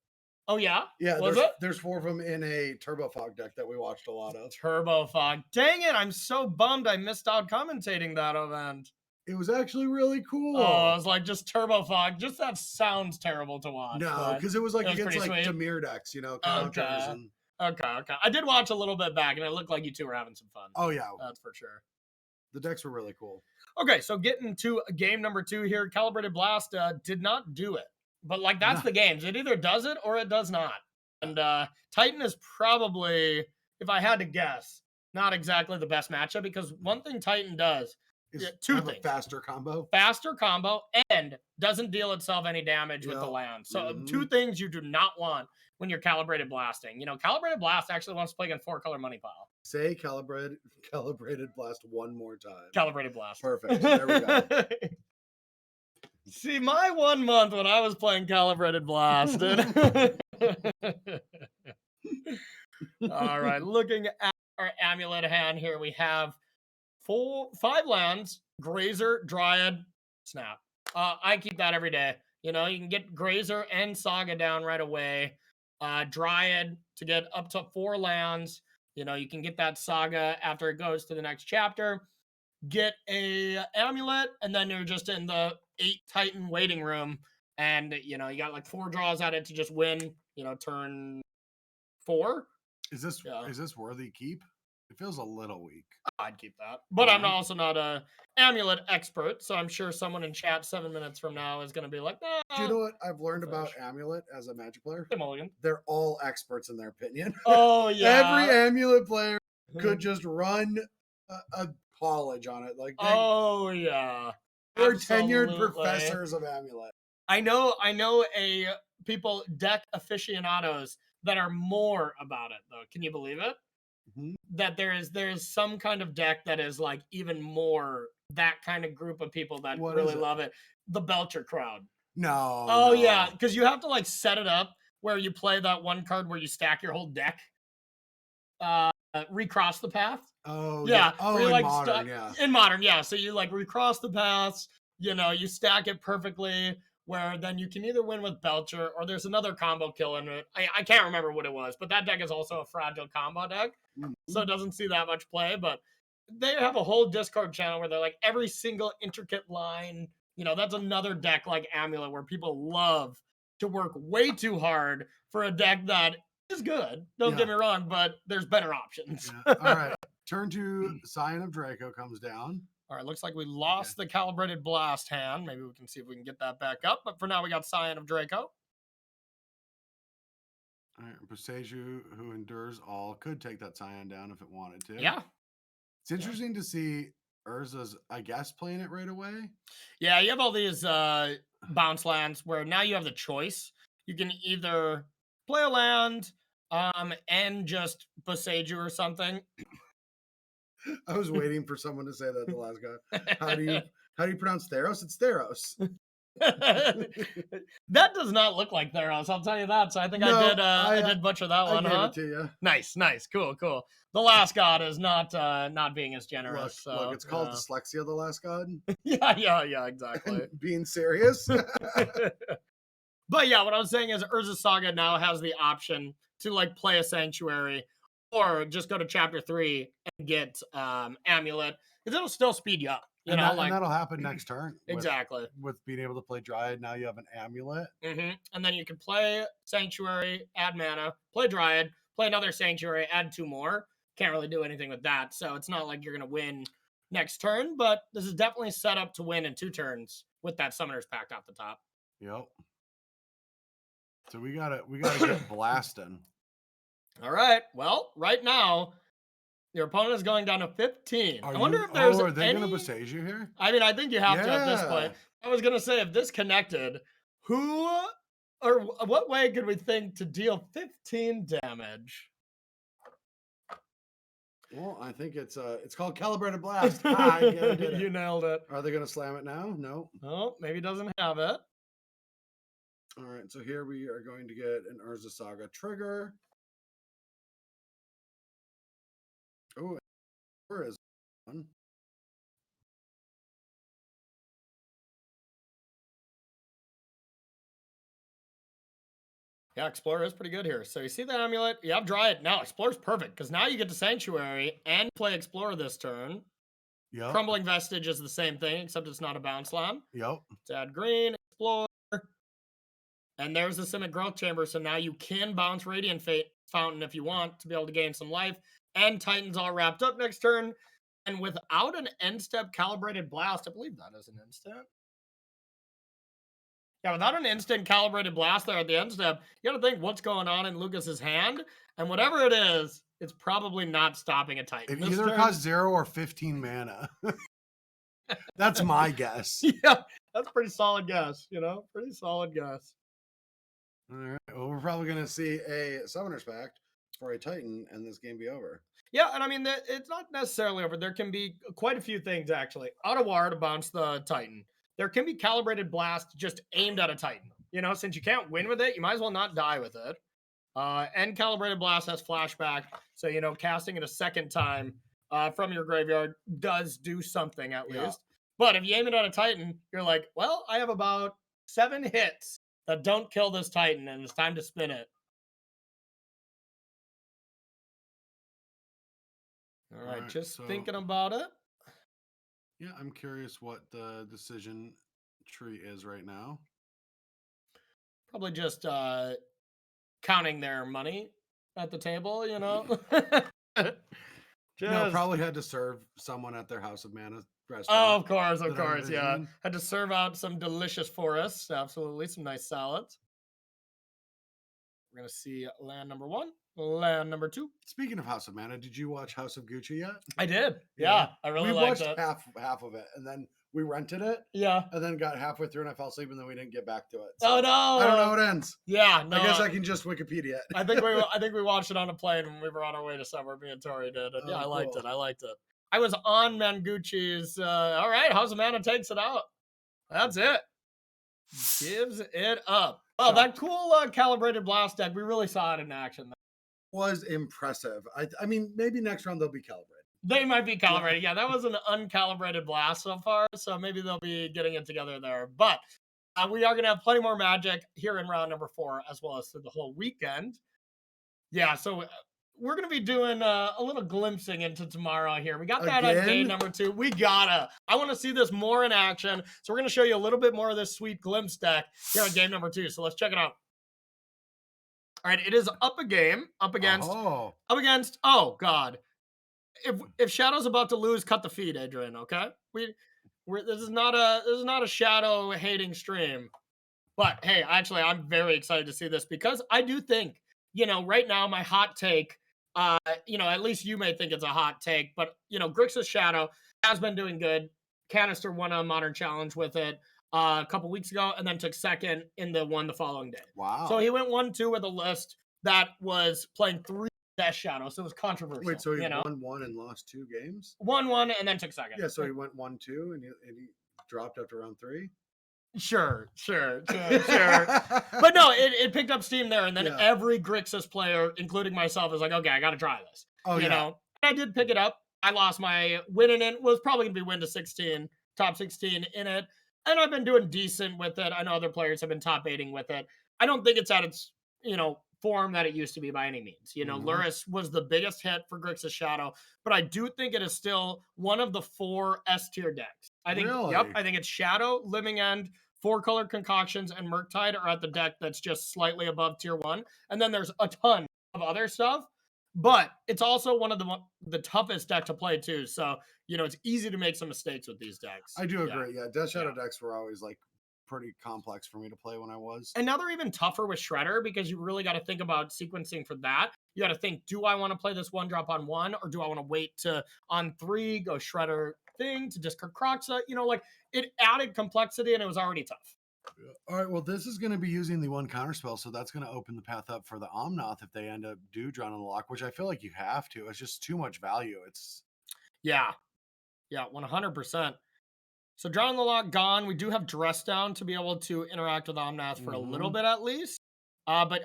Oh yeah? Yeah, there's 4 of them in a Turbo Fog deck that we watched a lot of. Turbo Fog. Dang it, I'm so bummed I missed out commentating that event. It was actually really cool. Oh, I was like, just Turbo Fog. Just that sounds terrible to watch. No, because it was like it was against like pretty sweet. Demir decks, you know, counters Okay. and. Okay. I did watch a little bit back, and it looked like you two were having some fun. Oh yeah, That's for sure. the decks were really cool. Okay, so getting to game number 2 here, Calibrated Blast did not do it, but like that's the games. It either does it or it does not. And Titan is probably, if I had to guess, not exactly the best matchup because one thing Titan does Is two things: faster combo, and doesn't deal itself any damage with the land. So two things you do not want when you're Calibrated Blasting. You know, Calibrated Blast actually wants to play against 4-color money pile. Say Calibrated Blast one more time. Calibrated Blast. Perfect. There we go. See, my 1 month when I was playing Calibrated Blast. All right, looking at our amulet hand here, we have 5 lands: Grazer, Dryad, Snap. I keep that every day. You know, you can get Grazer and Saga down right away. Dryad to get up to 4 lands. You know, you can get that Saga after it goes to the next chapter. Get a amulet, and then you're just in the 8 Titan waiting room. And, you know, you got like 4 draws at it to just win, you know, turn 4. Is this worthy keep? It feels a little weak. I'd keep that. But I'm also not a amulet expert, so I'm sure someone in chat 7 minutes from now is going to be like, nah. Do you know what I've learned about amulet as a Magic player? They're all experts in their opinion. Oh, yeah. Every amulet player could just run a college on it. Like, yeah. They're tenured professors of amulet. I know people, deck aficionados that are more about it, though. Can you believe it? Mm-hmm. That there is some kind of deck that is like even more that kind of group of people that really love it. The Belcher crowd. No. Oh, yeah, because you have to like set it up where you play that one card where you stack your whole deck. Recross the path. Oh, yeah. Oh, in like modern, in modern, yeah. So you like recross the paths, you know, you stack it perfectly where then you can either win with Belcher or there's another combo kill in it. I can't remember what it was, but that deck is also a fragile combo deck. Mm-hmm. So it doesn't see that much play, but they have a whole Discord channel where they're like every single intricate line, you know, that's another deck like Amulet where people love to work way too hard for a deck that is good. Don't get me wrong, but there's better options. All right. Turn 2, Scion of Draco comes down. All right, looks like we lost the Calibrated Blast hand. Maybe we can see if we can get that back up. But for now, we got Scion of Draco. All right, Boseiju, who endures all, could take that Scion down if it wanted to. Yeah. It's interesting to see Urza's, I guess, playing it right away. Yeah, you have all these bounce lands where now you have the choice. You can either play a land and just Boseiju or something. I was waiting for someone to say that the last guy. How do you pronounce Theros? It's Theros. That does not look like Theros, I'll tell you that. So I think I did butcher that one, huh? I gave it to you. Nice, cool. The last god is not being as generous. Look, it's called dyslexia, the last god. yeah, exactly. Being serious. But yeah, what I was saying is Urza Saga now has the option to like play a Sanctuary or just go to chapter 3 and get Amulet, because it'll still speed you up. You know, and that'll happen next turn. Exactly. With being able to play Dryad, now you have an Amulet. Mm-hmm. And then you can play Sanctuary, add mana, play Dryad, play another Sanctuary, add 2 more. Can't really do anything with that. So it's not like you're going to win next turn, but this is definitely set up to win in 2 turns with that Summoner's Pact off the top. Yep. So we gotta get blasting. All right. Well, right now, your opponent is going down to 15. I wonder if there's are they going to Boseiju here? I mean, I think you have to at this point. I was going to say, if this connected, who or what way could we think to deal 15 damage? Well, I think it's called Calibrated Blast. You nailed it. Are they going to slam it now? No. Oh, maybe it doesn't have it. All right, so here we are going to get an Urza Saga trigger. Oh, where is one? Yeah, Explorer is pretty good here. So you see the Amulet, you have Dryad. Now Explorer's perfect because now you get to Sanctuary and play Explorer this turn. Yep. Crumbling Vestige is the same thing, except it's not a bounce land. Yep. Let's add green, explore. And there's the Simic Growth Chamber, so now you can bounce Radiant Fountain if you want to be able to gain some life. And Titan's all wrapped up next turn. And without an end step Calibrated Blast, I believe that is an end step. Yeah, without an instant Calibrated Blast there at the end step, you gotta think what's going on in Lucas's hand. And whatever it is, it's probably not stopping a Titan. It either costs 0 or 15 mana. That's my guess. Yeah, that's pretty solid guess, pretty solid guess. All right. Well, we're probably going to see a Summoner's Pact for a Titan and this game be over. Yeah, and I mean, it's not necessarily over. There can be quite a few things, actually. Out of War to bounce the Titan. There can be Calibrated Blast just aimed at a Titan. Since you can't win with it, you might as well not die with it. And Calibrated Blast has Flashback. So, casting it a second time from your graveyard does do something at least. But if you aim it at a Titan, you're like, well, I have about 7 hits that don't kill this Titan, and it's time to spin it. All right, just thinking about it. Yeah, I'm curious what the decision tree is right now. Probably just counting their money at the table, No, probably had to serve someone at their House of Mana restaurant. Oh, of course, yeah. Had to serve out some delicious forests, absolutely, some nice salads. We're going to see land number 1, land number 2. Speaking of House of Mana, did you watch House of Gucci yet? I did. Yeah, I really liked it. We watched half of it, and then we rented it. Yeah. And then got halfway through, and I fell asleep, and then we didn't get back to it. So oh, no. I don't know how it ends. Yeah, no. I guess I can just Wikipedia it. I think we watched it on a plane when we were on our way to somewhere. Me and Tori did. And I liked it. I was on Manguchi's. All right, House of Mana takes it out. That's it. Gives it up. Oh, that cool Calibrated Blast deck. We really saw it in action. Was impressive. I mean, maybe next round they'll be calibrated. They might be calibrated. Yeah, that was an uncalibrated blast so far, so maybe they'll be getting it together there. But we are going to have plenty more Magic here in round number 4, as well as through the whole weekend. Yeah, so we're going to be doing a little glimpsing into tomorrow here. We got that on game number 2. I want to see this more in action. So we're going to show you a little bit more of this sweet glimpse deck here on game number 2. So let's check it out. All right, it is up against, oh God. If Shadow's about to lose, cut the feed, Adrian, okay? This is not a Shadow hating stream. But hey, actually, I'm very excited to see this because I do think, right now my hot take, at least you may think it's a hot take, but Grixis Shadow has been doing good. Canister won a Modern Challenge with it a couple weeks ago, and then took second in the one the following day. Wow! So he went 1-2 with a list that was playing 3 Death Shadow, so it was controversial. Wait, so he won 1 and lost 2 games? Won 1 and then took second. Yeah, so he went 1-2 and he dropped after round 3. Sure. But no, it picked up steam there, and then every Grixis player, including myself, is like, okay, I got to try this. You know, and I did pick it up. I lost my win in it. Was probably gonna be win to 16, top 16 in it, and I've been doing decent with it. I know other players have been top 8ing with it. I don't think it's at its form that it used to be by any means. Luris was the biggest hit for Grixis Shadow, but I do think it is still one of the 4 S tier decks. I think, I think it's Shadow, Living End, 4-color concoctions, and Murktide are at the deck that's just slightly above tier 1. And then there's a ton of other stuff, but it's also one of the toughest deck to play too. So, it's easy to make some mistakes with these decks. I do agree. Yeah, Death Shadow decks were always like pretty complex for me to play when I was. And now they're even tougher with Shredder because you really got to think about sequencing for that. You got to think, do I want to play this 1-drop on 1, or do I want to wait to on 3 go Shredder thing to discard Croxa? It added complexity and it was already tough. All right, well, this is going to be using the 1 counterspell, so that's going to open the path up for the Omnath if they end up drawing on the lock, which I feel like you have to. It's just too much value. Yeah, 100%. So drawing the lock gone. We do have Dress Down to be able to interact with Omnath for a little bit at least. But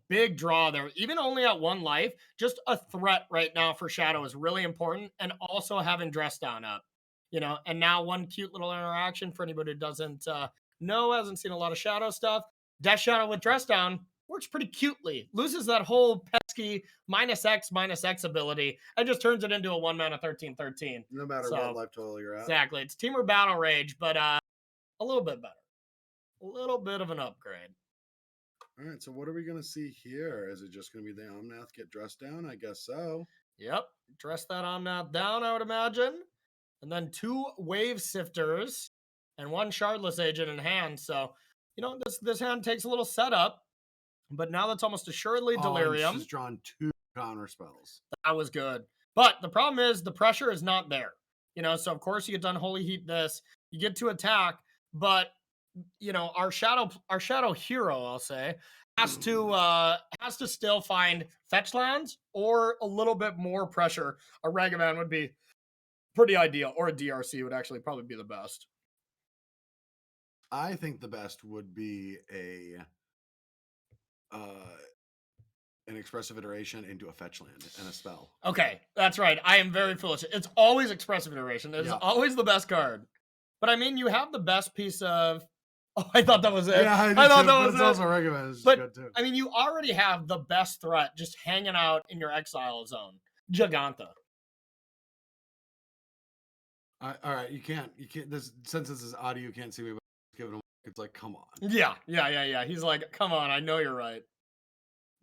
big draw there. Even only at 1 life, just a threat right now for Shadow is really important, and also having Dress Down up. And now one cute little interaction for anybody who doesn't know, hasn't seen a lot of Shadow stuff. Death Shadow with Dress Down, works pretty cutely. Loses that whole pesky -X ability and just turns it into a 1-mana 13/13. No matter So, what life total you're at. exactly. It's Teamer Battle Rage, but a little bit better. A little bit of an upgrade. All right, so what are we going to see here? Is it just going to be the Omnath get dressed down? I guess so. Yep. Dress that Omnath down, I would imagine. And then 2 Wave Sifters and 1 Shardless Agent in hand. So, this hand takes a little setup, but now that's almost assuredly Delirium. She's drawn 2 counter spells. That was good. But the problem is the pressure is not there. So of course you get done Holy Heat this, you get to attack, but our shadow hero, I'll say, has to still find fetch lands or a little bit more pressure. A Ragavan would be pretty ideal, or a DRC would actually probably be the best. I think the best would be an expressive iteration into a fetch land and a spell. Okay, that's right. I am very foolish. It's always expressive iteration. It's always the best card. But I mean, you have the best piece of. Oh, I thought that was it. Yeah, I thought that was it. Also Ragavan. But good too. I mean, you already have the best threat just hanging out in your exile zone, Giganta. All right, you can't. Since this is audio, you can't see me. But giving him, it's like, come on. Yeah. He's like, come on, I know you're right.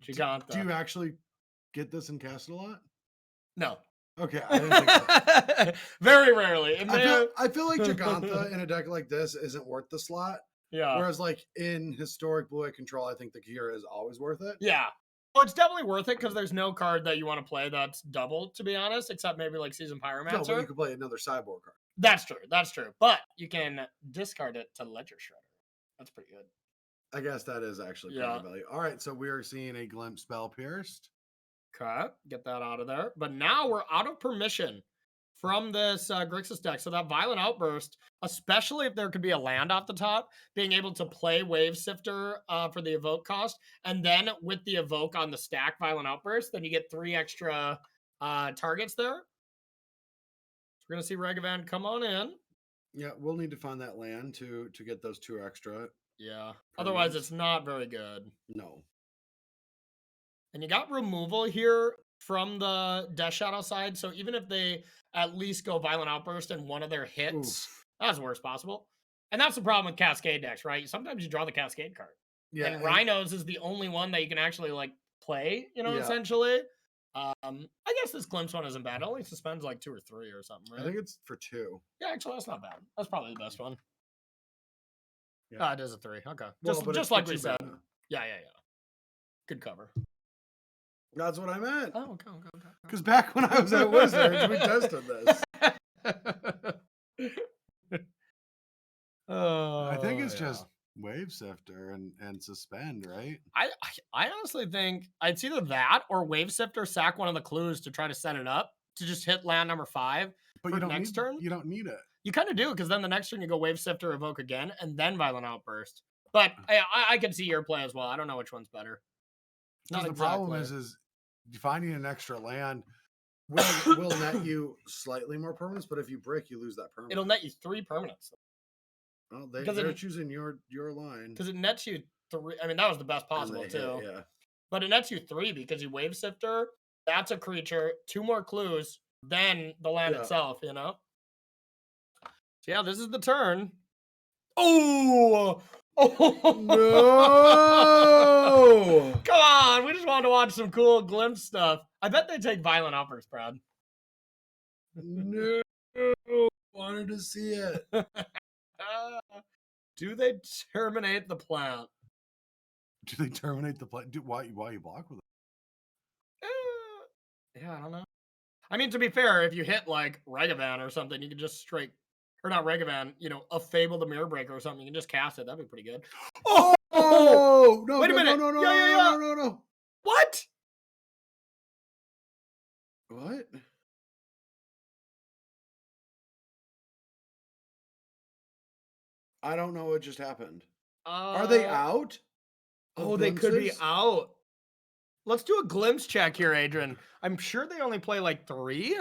Giganta. Do you actually get this and cast it a lot? No. Okay, I didn't think so. Very rarely. I feel like Giganta in a deck like this isn't worth the slot. Yeah. Whereas like in historic blue-white control, I think the Kira is always worth it. Yeah. Well, it's definitely worth it because there's no card that you want to play that's double, to be honest, except maybe like Season Pyromancer. No, but you could play another sideboard card. That's true. But you can discard it to Ledger Shredder. That's pretty good. I guess that is actually pretty value. All right, so we are seeing a Glimpse Spell Pierced. Okay, get that out of there. But now we're out of permission from this Grixis deck. So that Violent Outburst, especially if there could be a land off the top, being able to play Wave Sifter for the evoke cost, and then with the evoke on the stack Violent Outburst, then you get 3 extra targets there. So we're going to see Ragavan come on in. Yeah, we'll need to find that land to get those 2 extra. Yeah, otherwise it's not very good. No. And you got removal here from the Death Shadow side, so even if they at least go Violent Outburst in one of their hits, that's the worst possible. And that's the problem with Cascade decks, right? Sometimes you draw the Cascade card. Yeah, and Rhinos is the only one that you can actually like play, essentially. I guess this Glimpse one isn't bad. It only suspends like 2 or 3 or something, right? I think it's for 2. Yeah, actually, that's not bad. That's probably the best one. Yeah. It is a 3. Okay. Well, just like we said. Yeah. Good cover. That's what I meant. Oh, okay. Because back when I was at Wizards, we tested this. I think it's just Wave Sifter and Suspend, right? I honestly think it's either that or Wave Sifter, sack one of the clues to try to set it up to just hit land number 5. But you don't next turn. You don't need it. You kind of do, because then the next turn you go Wave Sifter, evoke again, and then Violent Outburst. But I can see your play as well. I don't know which one's better. The problem is finding an extra land will net you slightly more permanents, but if you brick, you lose that permanent. It'll net you 3 permanents. Well, they're choosing your line. Because it nets you 3. I mean, that was the best possible, too. Yeah. But it nets you 3 because you Wave Sifter, that's a creature, 2 more clues, then the land itself, So yeah, this is the turn. Oh! No! Come on, we just wanted to watch some cool Glimpse stuff. I bet they take Violent Outburst, Brad. No! Wanted to see it. Do they terminate the plant? Do they terminate the plant? Why you block with it? Yeah, I don't know. I mean, to be fair, if you hit like Ragavan or something, you can just straight. Or not Ragavan, a Fable the Mirror Breaker or something. You can just cast it. That'd be pretty good. Oh! No, wait a minute. No. What? What? I don't know what just happened. Are they out? Oh, they could be out. Let's do a glimpse check here, Adrian. I'm sure they only play like 3.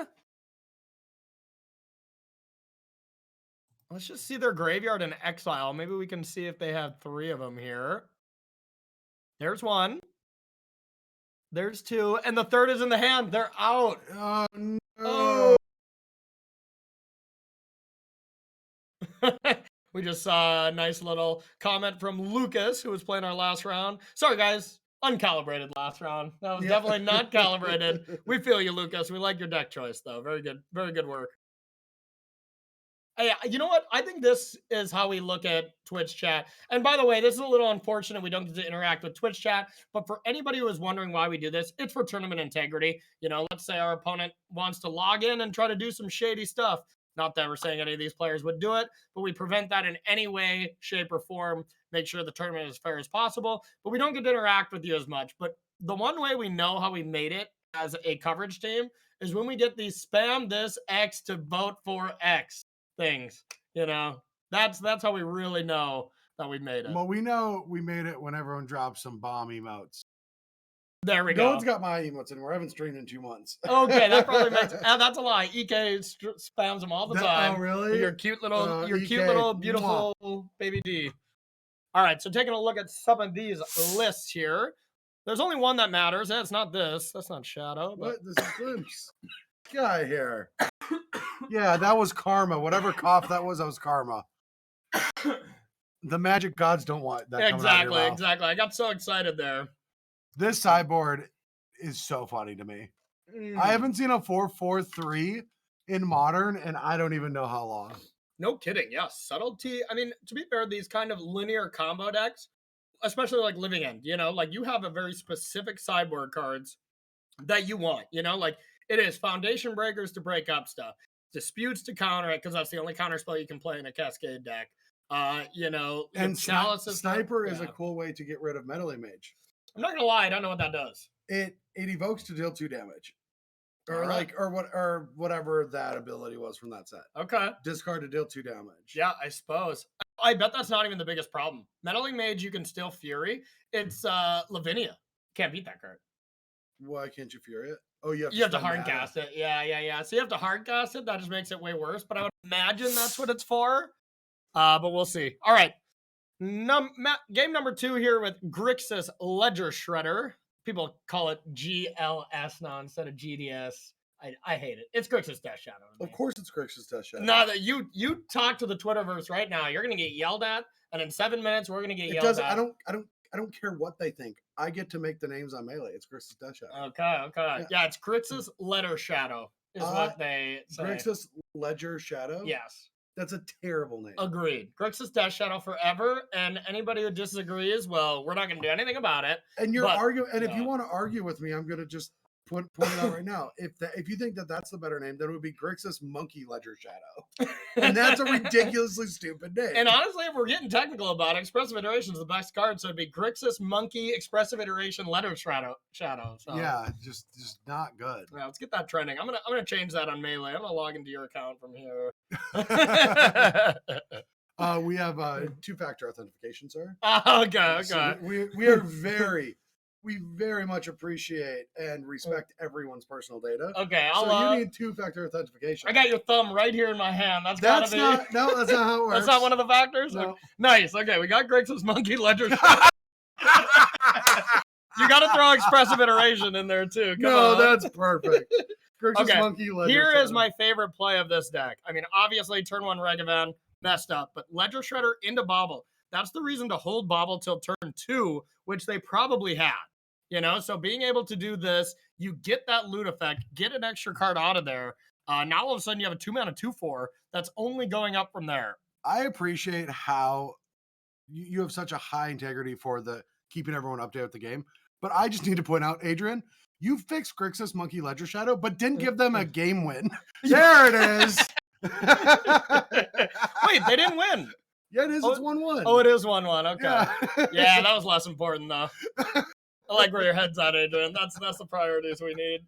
Let's just see their graveyard in exile. Maybe we can see if they have 3 of them here. There's one. There's two. And the third is in the hand. They're out. Oh, no. Oh. We just saw a nice little comment from Lucas, who was playing our last round. Sorry, guys. Uncalibrated last round. That was definitely not calibrated. We feel you, Lucas. We like your deck choice, though. Very good. Very good work. Hey, you know what? I think this is how we look at Twitch chat. And by the way, this is a little unfortunate. We don't get to interact with Twitch chat. But for anybody who is wondering why we do this, it's for tournament integrity. You know, let's say our opponent wants to log in and try to do some shady stuff. Not that we're saying any of these players would do it, but we prevent that in any way, shape, or form. Make sure the tournament is as fair as possible. But we don't get to interact with you as much. But the one way we know how we made it as a coverage team is when we get these spam this X to vote for X things. You know, that's how we really know that we made it. Well, we know we made it when everyone drops some bomb emotes. There we go. No one's got my emotes anymore. I haven't streamed in 2 months. Okay, that probably makes that's a lie. EK spams them all the time. Oh, really? Your cute little, EK, cute little, beautiful baby D. All right, so taking a look at some of these lists here. There's only one that matters. It's not this. That's not Shadow. But... What? This is Glimpse. Guy here. Yeah, that was karma. Whatever cough that was karma. The magic gods don't want that. Exactly. I got so excited there. This sideboard is so funny to me. I haven't seen a 4-4-3 in Modern, and I don't even know how long. No kidding. Yeah, subtlety. I mean, to be fair, these kind of linear combo decks, especially like Living End, you know, like you have a very specific sideboard cards that you want, you know, like it is Foundation Breakers to break up stuff, Disputes to counter it, because that's the only counter spell you can play in a Cascade deck. You know, and Chalices. Sniper is a cool way to get rid of Meddling Mage. I'm not gonna lie, I don't know what that does. It evokes to deal 2 damage. Or whatever that ability was from that set. Okay. Discard to deal 2 damage. Yeah, I suppose. I bet that's not even the biggest problem. Meddling Mage, you can still Fury. It's Lavinia. Can't beat that card. Why can't you Fury it? Oh, you have to hard cast it. Yeah. So you have to hard cast it. That just makes it way worse. But I would imagine that's what it's for. But we'll see. All right. Game number 2 here with Grixis Ledger Shredder. People call it GLS now instead of GDS. I hate it. It's Grixis Death Shadow. Of course it's Grixis Death Shadow. No, that you talk to the Twitterverse right now. You're gonna get yelled at, and in 7 minutes we're gonna get yelled at. I don't care what they think. I get to make the names on Melee. It's Grixis Death Shadow. Okay. Yeah, it's Grixis Ledger Shadow is what they say. Grixis Ledger Shadow? Yes. That's a terrible name. Agreed. Grixis Death Shadow forever, and anybody who disagrees, well, we're not going to do anything about it. And you're arguing, and if you want to argue with me, I'm going to just point it out right now. If you think that that's the better name, then it would be Grixis Monkey Ledger Shadow, and that's a ridiculously stupid name. And honestly, if we're getting technical about it, Expressive Iteration is the best card, so it'd be Grixis Monkey Expressive Iteration Ledger Shadow. So. Yeah, just not good. Yeah, let's get that trending. I'm gonna change that on Melee. I'm gonna log into your account from here. We have 2-factor authentication, sir. Okay. So we are we very much appreciate and respect everyone's personal data. Okay, you need 2-factor authentication. I got your thumb right here in my hand. That's not how it works. That's not one of the factors? No. Okay. Nice. Okay, we got Grixis Monkey Ledger. You got to throw Expressive Iteration in there too. Come on. That's perfect. Grixis Monkey Ledger. Here is my favorite play of this deck. I mean, obviously, turn 1 Regavan messed up, but Ledger Shredder into Bobble. That's the reason to hold Bobble till turn 2, which they probably had. You know, so being able to do this, you get that loot effect, get an extra card out of there. Now all of a sudden you have a 2-mana 2/4 that's only going up from there. I appreciate how you have such a high integrity for the keeping everyone updated with the game. But I just need to point out, Adrian, you fixed Grixis Monkey Ledger Shadow, but didn't give them a game win. There it is. Wait, they didn't win. Yeah, it is. It's 1-1. Oh, it is 1-1. Okay. Yeah, that was less important though. I like where your head's at, Adrian. That's the priorities we need.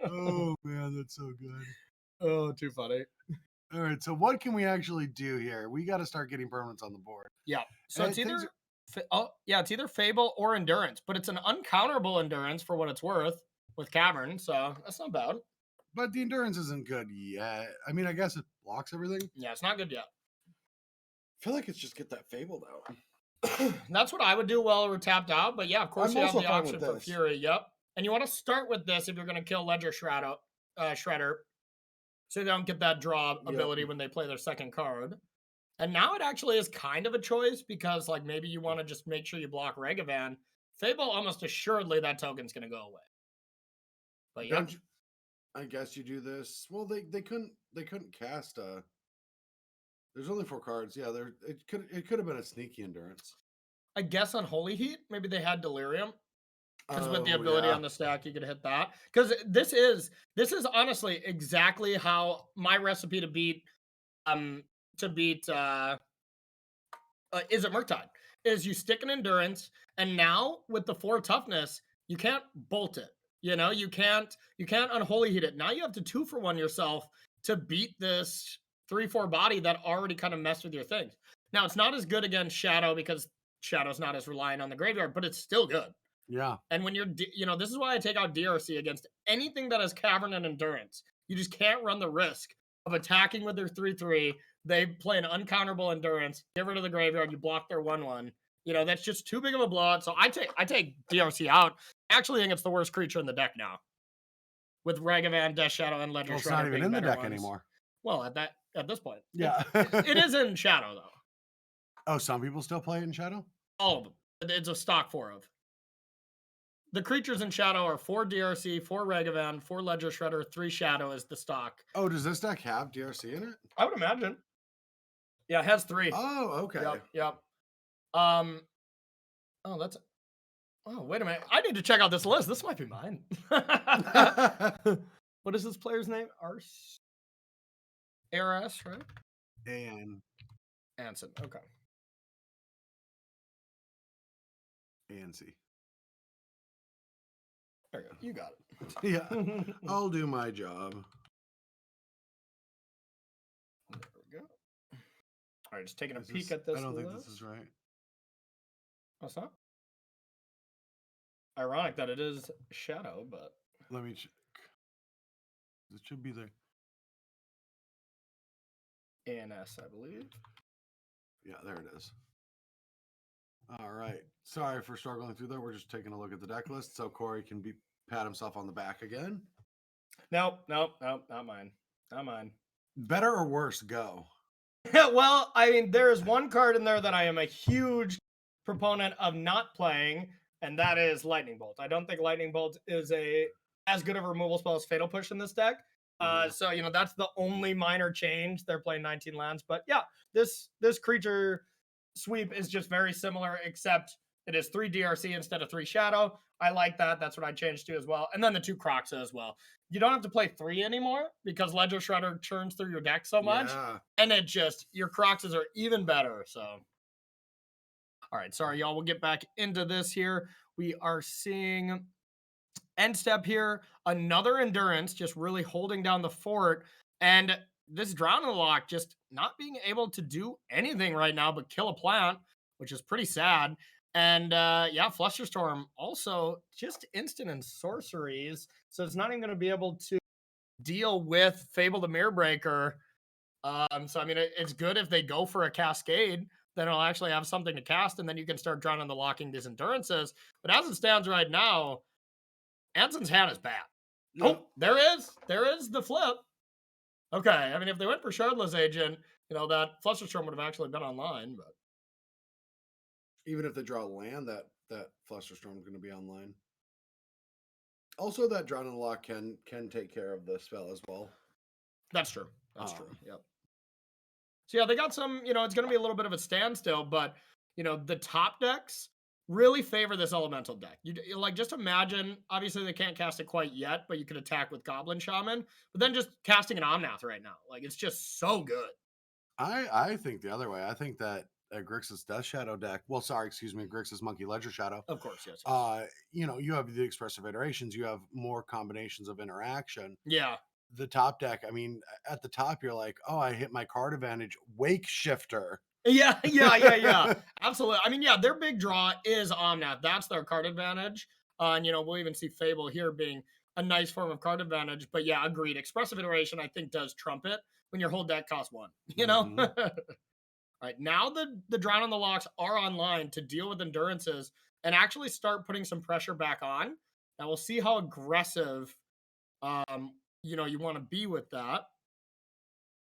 Oh man, that's so good. Oh, too funny. All right, so what can we actually do here? We got to start getting permanents on the board. Yeah. So it's either Fable or Endurance, but it's an uncounterable Endurance for what it's worth with Cavern, so that's not bad. But the Endurance isn't good yet. I mean, I guess it blocks everything. Yeah, it's not good yet. I feel like it's just get that Fable though. That's what I would do while we're tapped out. But yeah, of course I'm you have also the fine option with for this. Fury. Yep. And you want to start with this if you're going to kill Ledger Shredder, so they don't get that draw ability when they play their second card. And now it actually is kind of a choice because, like, maybe you want to just make sure you block Regavan. Fable, almost assuredly that token's going to go away. But yeah, I guess you do this. Well, they couldn't cast. There's only 4 cards. Yeah, it could have been a sneaky endurance. I guess on Holy Heat, maybe they had Delirium. Because with the Oh, ability yeah. on the stack, you could hit that. Because this is honestly exactly how my recipe to beat is it Murktide is you stick an endurance, and now with the 4 toughness, you can't bolt it. You know, you can't unholy heat it. Now you have to 2-for-1 yourself to beat this 3-4 body that already kind of messed with your things. Now it's not as good against Shadow because Shadow's not as reliant on the graveyard, but it's still good. Yeah. And when you're, this is why I take out DRC against anything that has Cavern and Endurance. You just can't run the risk of attacking with their 3/3. They play an uncounterable Endurance, get rid of the graveyard, you block their 1/1. That's just too big of a blowout. So I take DRC out. I actually think it's the worst creature in the deck now. With Ragavan, Death Shadow, and Ledger Well, it's Shredder not even being in the better deck ones. anymore. Well, at this point. Yeah. It is in Shadow, though. Oh, some people still play it in Shadow? All of them. It's a stock 4 of. The creatures in Shadow are 4 DRC, 4 Ragavan, 4 Ledger Shredder, 3 Shadow is the stock. Oh, does this deck have DRC in it? I would imagine. Yeah, it has 3. Oh, okay. Yep. Wait a minute. I need to check out this list. This might be mine. What is this player's name? ARS, right? Anson. Okay. ANC. There you go. You got it. Yeah. I'll do my job. There we go. All right, just taking a peek at this. I don't think this is right. What's that? Ironic that it is Shadow, but let me check. It should be there. ANS, I believe. Yeah, there it is. All right. Sorry for struggling through that. We're just taking a look at the deck list so Corey can pat himself on the back again. Nope, not mine. Not mine. Better or worse, go. Well, I mean, there is one card in there that I am a huge proponent of not playing, and that is Lightning Bolt. I don't think Lightning Bolt is as good of a removal spell as Fatal Push in this deck. So, that's the only minor change. They're playing 19 lands. But yeah, this creature sweep is just very similar, except it is 3 DRC instead of 3 Shadow. I like that. That's what I changed to as well. And then the 2 Croxa as well. You don't have to play 3 anymore because Ledger Shredder churns through your deck so much. Yeah. And your Croxas are even better. So, all right. Sorry, y'all. We'll get back into this here. We are seeing end step here. Another Endurance, just really holding down the fort. And this Drown in the Lock just not being able to do anything right now but kill a plant, which is pretty sad. And Flusterstorm also just instant and sorceries. So it's not even going to be able to deal with Fable the Mirror Breaker. So, I mean, it's good if they go for a Cascade. Then it'll actually have something to cast, and then you can start Drowning the Locking these Endurances. But as it stands right now, Anson's hand is bad. Yeah. Oh, there is the flip. Okay, I mean, if they went for Shardless Agent, that Flusterstorm would have actually been online, but even if they draw land, that Flusterstorm is going to be online. Also, that Drown in the Lock can take care of the spell as well. That's true. That's true. Yep. So yeah, they got some. It's going to be a little bit of a standstill, but the top decks really favor this elemental deck. You just imagine. Obviously, they can't cast it quite yet, but you could attack with Goblin Shaman. But then just casting an Omnath right now, it's just so good. I think the other way. I think that Grixis Death Shadow deck. Well, sorry, excuse me, Grixis Monkey Ledger Shadow. Of course, yes. You have the expressive iterations. You have more combinations of interaction. Yeah. The top deck. I mean, at the top, you're like, oh, I hit my card advantage. Wake Shifter. Yeah. Absolutely. I mean, yeah, their big draw is Omnath. That's their card advantage. And we'll even see Fable here being a nice form of card advantage. But yeah, agreed. Expressive iteration, I think, does trump it when your whole deck costs 1. Right now, the Drown on the Locks are online to deal with endurances and actually start putting some pressure back on. Now we'll see how aggressive, you want to be with that.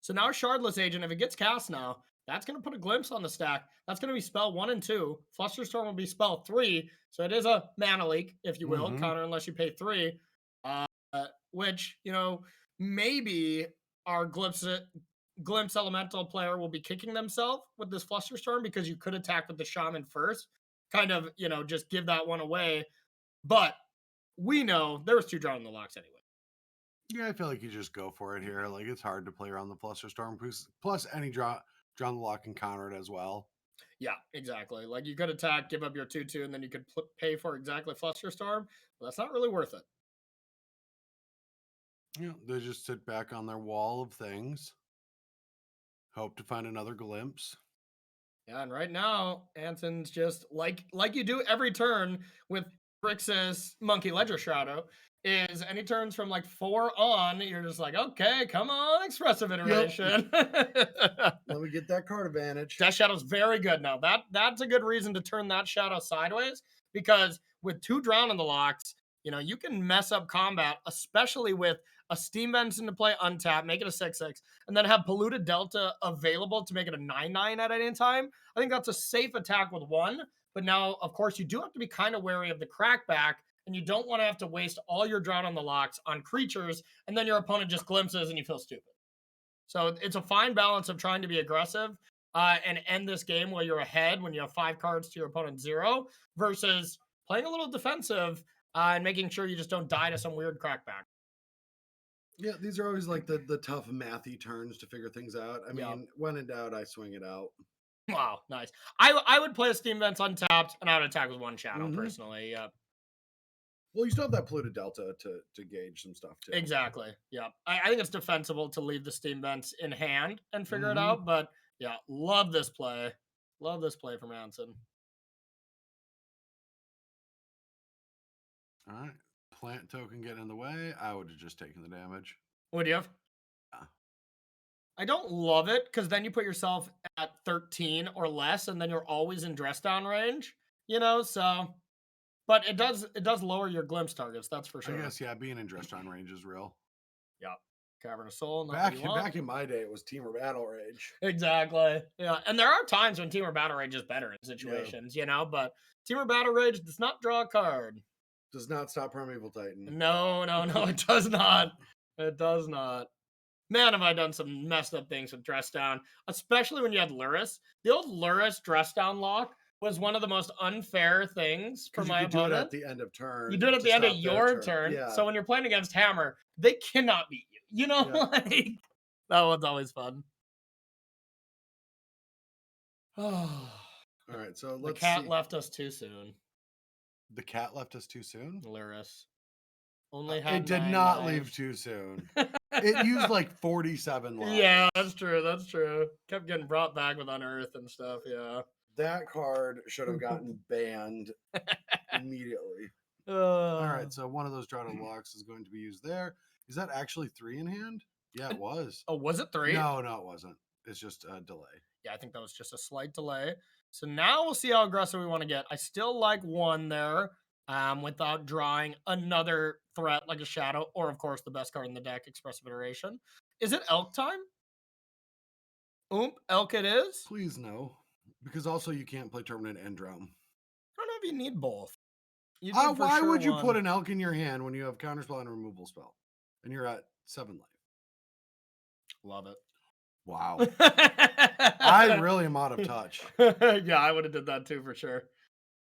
So now Shardless Agent, if it gets cast now, that's going to put a Glimpse on the stack. That's going to be spell 1 and 2. Flusterstorm will be spell 3. So it is a mana leak, if you will, counter unless you pay 3. Which, maybe our Glimpse Elemental player will be kicking themselves with this Flusterstorm because you could attack with the Shaman first. Kind of, just give that one away. But we know there was 2 Drown in the Locks anyway. Yeah, I feel like you just go for it here. Like, it's hard to play around the Flusterstorm. Plus, any Drown the Lock can counter it as well. Yeah, exactly. Like, you could attack, give up your 2/2, and then you could pay for exactly Flusterstorm. But that's not really worth it. Yeah, they just sit back on their wall of things. Hope to find another glimpse. Yeah, and right now, Anson's just like you do every turn with Grixis Monkey Ledger Shadow, is any turns from like 4 on, you're just like, okay, come on, expressive iteration. Let me get that card advantage. Death Shadow's very good now. That's a good reason to turn that Shadow sideways, because with 2 Drown in the Locks, you can mess up combat, especially with a Steam Vents into play untap, make it a 6/6, and then have Polluted Delta available to make it a 9/9 at any time. I think that's a safe attack with 1. But now, of course, you do have to be kind of wary of the crackback, and you don't want to have to waste all your Drown on the Locks on creatures, and then your opponent just glimpses and you feel stupid. So it's a fine balance of trying to be aggressive and end this game where you're ahead when you have 5 cards to your opponent's 0, versus playing a little defensive and making sure you just don't die to some weird crackback. Yeah, these are always like the tough mathy turns to figure things out. I mean, when in doubt, I swing it out. Wow, nice. I would play a Steam Vents untapped, and I would attack with 1 Shadow personally. Yeah. Well, you still have that Polluted Delta to gauge some stuff too. Exactly. Yeah. I think it's defensible to leave the Steam Vents in hand and figure it out. But yeah, love this play. Love this play from Anson. All right. Plant token getting in the way. I would have just taken the damage. What do you have? I don't love it, because then you put yourself at 13 or less, and then you're always in dress down range, so. But it does lower your glimpse targets, that's for sure. I guess, yeah, being in dress down range is real. Yeah. Cavern of Soul. Back in my day, it was Team or Battle Rage. Exactly. Yeah. And there are times when Team or Battle Rage is better in situations, but Team or Battle Rage does not draw a card. Does not stop Primeval Titan. No, it does not. It does not. Man, have I done some messed up things with Dress Down, especially when you had Luris. The old Luris Dress Down lock was one of the most unfair things for my opponent. You do it at the end of turn. You do it at the end of your turn. Yeah. So when you're playing against Hammer, they cannot beat you. Like, that one's always fun. All right, so let's see. The cat left us too soon. The cat left us too soon? Luris. Only had it did not leave too soon. It used like 47 lives. Yeah, that's true. Kept getting brought back with Unearth and stuff, yeah. That card should have gotten banned immediately. All right, so one of those Dropped Locks is going to be used there. Is that actually 3 in hand? Yeah, it was. Oh, was it 3? No, it wasn't. It's just a delay. Yeah, I think that was just a slight delay. So now we'll see how aggressive we want to get. I still like 1 there. Without drawing another threat like a Shadow, or of course the best card in the deck, Expressive Iteration. Is it Elk time? Elk it is? Please no. Because also you can't play Terminate and Drown. I don't know if you need both. Why would you put an Elk in your hand when you have Counterspell and a removal spell? And you're at 7 life. Love it. Wow. I really am out of touch. Yeah, I would have did that too for sure.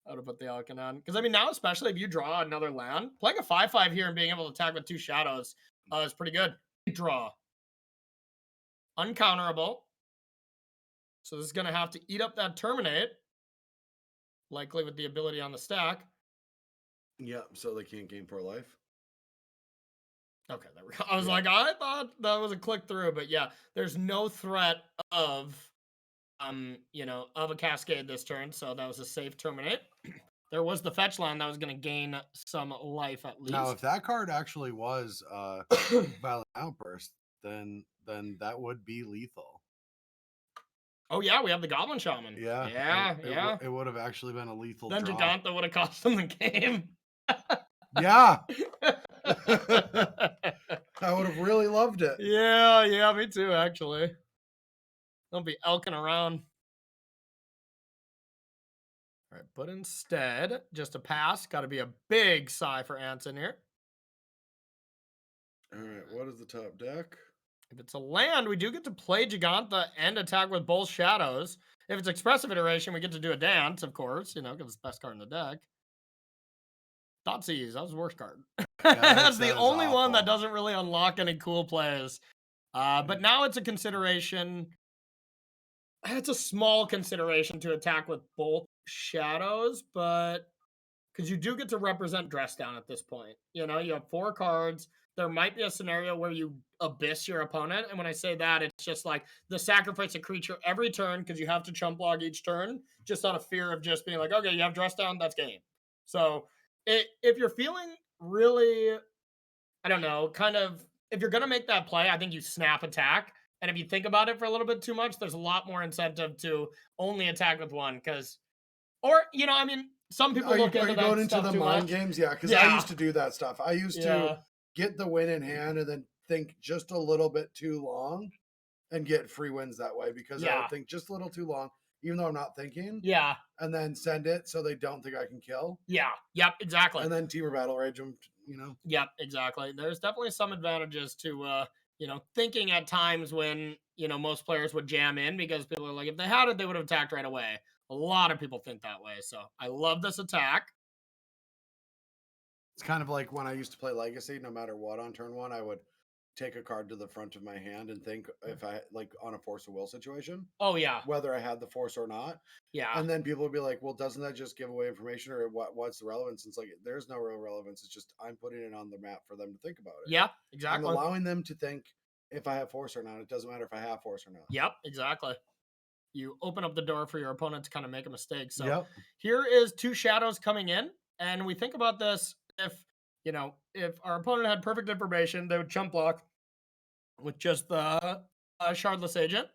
I would have put the Alkin on. Because, I mean, now, especially if you draw another land, playing a 5/5 here and being able to attack with 2 shadows is pretty good. Draw. Uncounterable. So this is going to have to eat up that Terminate. Likely with the ability on the stack. Yep, so they can't gain 4 life. Okay, there we go. I was like, I thought that was a click through, but yeah, there's no threat of of a Cascade this turn, so that was a safe Terminate. There was the fetch land that was going to gain some life at least. Now, if that card actually was Violent Outburst, then that would be lethal. Oh yeah, we have the Goblin Shaman. Yeah, Yeah. it would have actually been a lethal Then draw. Giganta would have cost them the game. Yeah. I would have really loved it. Yeah, me too, actually. They'll be elking around. All right, but instead, just a pass. Got to be a big sigh for Anson here. All right, what is the top deck? If it's a land, we do get to play Giganta and attack with both shadows. If it's expressive iteration, we get to do a dance, of course, because it's the best card in the deck. Thoughtseize, that was the worst card. That's the only one that doesn't really unlock any cool plays. But now it's a consideration. It's a small consideration to attack with both shadows, but because you do get to represent dress down at this point. You have 4 cards. There might be a scenario where you abyss your opponent. And when I say that, it's just like the sacrifice a creature every turn because you have to chump log each turn, just out of fear of just being like, okay, you have dress down, that's game. So if you're feeling really, I don't know, kind of, if you're going to make that play, I think you snap attack. And if you think about it for a little bit too much, there's a lot more incentive to only attack with one because, some people look into that going into the mind much. games? Yeah, because I used to do that stuff. I used to get the win in hand and then think just a little bit too long and get free wins that way because I would think just a little too long, even though I'm not thinking. Yeah. And then send it so they don't think I can kill. Yeah. Yep. Exactly. And then team or battle rage them, Yep. Exactly. There's definitely some advantages to, thinking at times when, most players would jam in because people are like, if they had it, they would have attacked right away. A lot of people think that way. So I love this attack. It's kind of like when I used to play Legacy, no matter what on turn 1, I would take a card to the front of my hand and think if I on a force of will situation. Oh yeah. Whether I had the force or not. Yeah. And then people would be like, well, doesn't that just give away information or what's the relevance? And it's like, there's no real relevance. It's just, I'm putting it on the map for them to think about it. Yeah, exactly. I'm allowing them to think if I have force or not. It doesn't matter if I have force or not. Yep, exactly. You open up the door for your opponent to kind of make a mistake. So here is 2 shadows coming in. And we think about this if our opponent had perfect information, they would chump block with just the Shardless Agent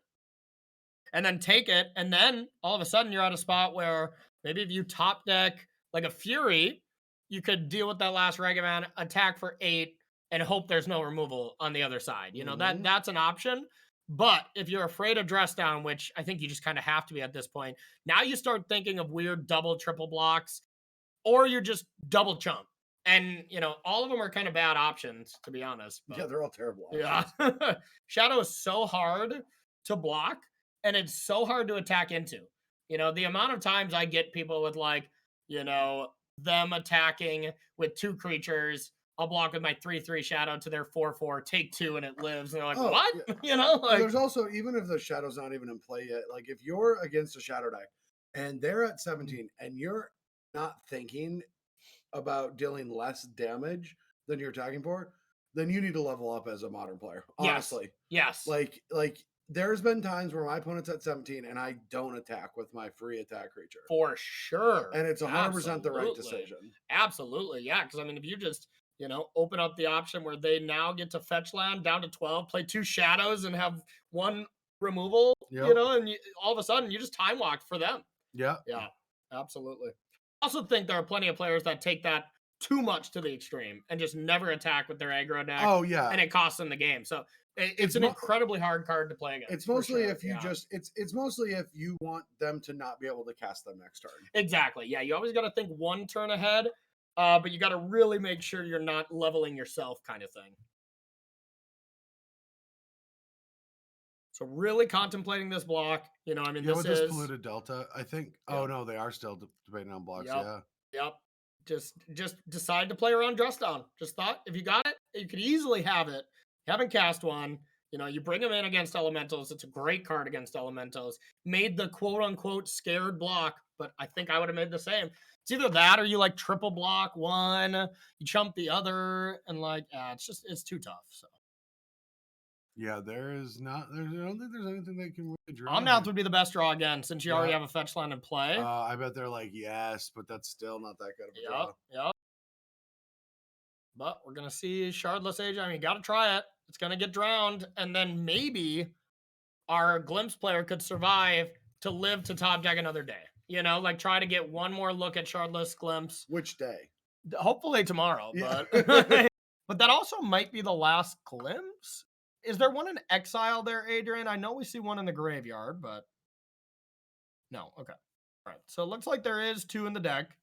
and then take it. And then all of a sudden you're at a spot where maybe if you top deck like a Fury, you could deal with that last Ragavan, attack for 8 and hope there's no removal on the other side. That's an option. But if you're afraid of dress down, which I think you just kind of have to be at this point, now you start thinking of weird double, triple blocks, or you're just double chump. And, all of them are kind of bad options, to be honest. But, yeah, they're all terrible options. Yeah. Shadow is so hard to block, and it's so hard to attack into. The amount of times I get people with, them attacking with 2 creatures, I'll block with my 3/3 Shadow to their 4/4, take 2, and it lives. And they're like, what? Yeah. There's also, even if the Shadow's not even in play yet, if you're against a Shadow deck, and they're at 17, and you're not thinking about dealing less damage than you're attacking for, then you need to level up as a modern player. Honestly. Yes. Like there's been times where my opponent's at 17 and I don't attack with my free attack creature. For sure. And it's 100% the right decision. Absolutely. Yeah. Because if you just, open up the option where they now get to fetch land down to 12, play 2 shadows and have 1 removal, and all of a sudden you just time locked for them. Yeah. Yeah. Absolutely. I also think there are plenty of players that take that too much to the extreme and just never attack with their aggro deck. Oh yeah, and it costs them the game. So it's an incredibly hard card to play against. It's mostly if you it's mostly if you want them to not be able to cast them next turn. Exactly. Yeah, you always got to think 1 turn ahead, but you got to really make sure you're not leveling yourself, kind of thing. So really contemplating this block, this is polluted Delta. I think. Yep. Oh no, they are still debating on blocks. Yep. Yeah. Yep. Just decide to play around dress down. Just thought if you got it, you could easily have it. You haven't cast one. You bring them in against elementals. It's a great card against elementals. Made the quote unquote scared block, but I think I would have made the same. It's either that or you triple block one, you chump the other, and it's too tough. So. Yeah, I don't think there's anything they can really draw. Omnath would be the best draw again, since you already have a fetch land in play. I bet they're yes, but that's still not that good of a draw. Yep. But we're going to see Shardless Agent. You got to try it. It's going to get drowned. And then maybe our glimpse player could survive to live to top deck another day. You know, like try to get one more look at Shardless Glimpse. Which day? Hopefully tomorrow, Yeah. but but that also might be the last glimpse. Is there one in exile there, Adrian? I know we see one in the graveyard, but no. Okay. All right. So it looks like there is 2 in the deck.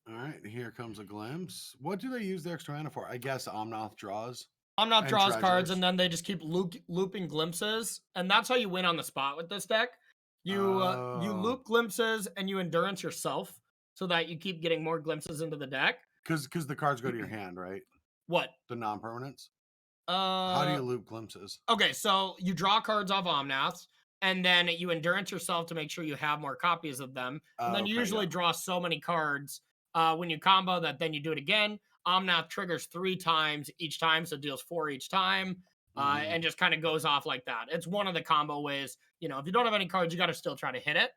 All right, here comes a glimpse. What do they use the extra mana for? I guess Omnath draws. Omnath And draws cards, treasures. and then they just keep looping glimpses, and that's how you win on the spot with this deck. You Oh. loop glimpses and you endurance yourself, so that you keep getting more glimpses into the deck. Because the cards go to your hand, right? What? The non-permanents. How do you loop glimpses? Okay, so you draw cards off Omnaths, and then you endurance yourself to make sure you have more copies of them. And then you usually draw so many cards when you combo that then you do it again. Omnath triggers 3 times each time, so it deals 4 each time, and just kind of goes off like that. It's one of the combo ways. You know, if you don't have any cards, you got to still try to hit it.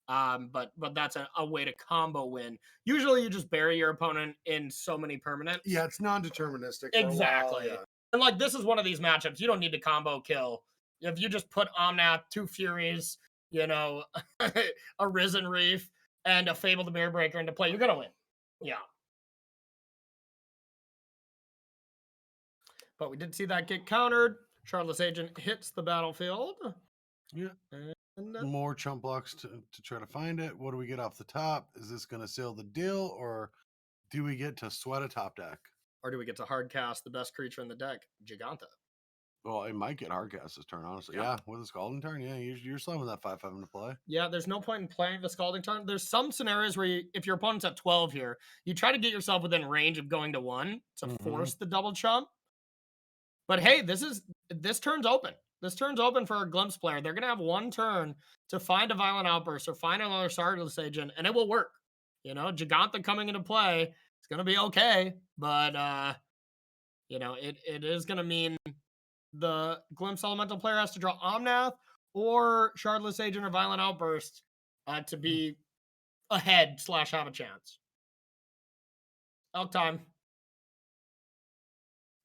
But that's a way to combo win. Usually you just bury your opponent in so many permanents. Yeah, it's non-deterministic. Exactly. Yeah. And like this is one of these matchups. You don't need to combo kill. If you just put Omnath, 2 Furies, you know, a Risen Reef, and a Fable the Mirror Breaker into play, you're gonna win. Yeah. But we did see that get countered. Shardless Agent hits the battlefield. Yeah. And more chump blocks to try to find it. What do we get off the top? Is this going to seal the deal, or do we get to sweat a top deck? Or do we get to hard cast the best creature in the deck, Giganta? Well, it might get hard cast this turn, honestly. Yeah, with a Scalding Tarn, yeah, you're slamming that 5/5 into play. Yeah, there's no point in playing the Scalding Tarn. There's some scenarios where if your opponent's at 12 here, you try to get yourself within range of going to 1 to force the double chump. But hey, this turn's open. This turn's open for a glimpse player. They're gonna have 1 turn to find a Violent Outburst or find another Shardless Agent, and it will work. You know, Giganta coming into play, it's gonna be okay, but you know, it is gonna mean the glimpse elemental player has to draw Omnath or Shardless Agent or Violent Outburst to be ahead / have a chance. Elk time.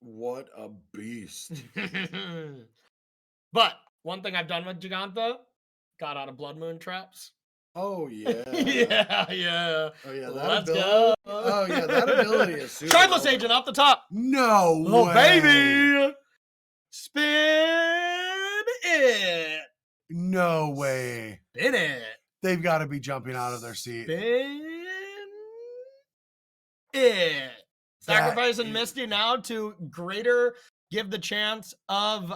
What a beast. But one thing I've done with Giganta, got out of Blood Moon traps. Oh, yeah. yeah. Oh, yeah, that Let's ability. go. Oh, yeah, that ability is super Shardless Agent off the top. No way. Oh, baby. Spin it. No way. Spin it. They've got to be jumping out of their seat. Spin it. Sacrificing Misty now to give the chance of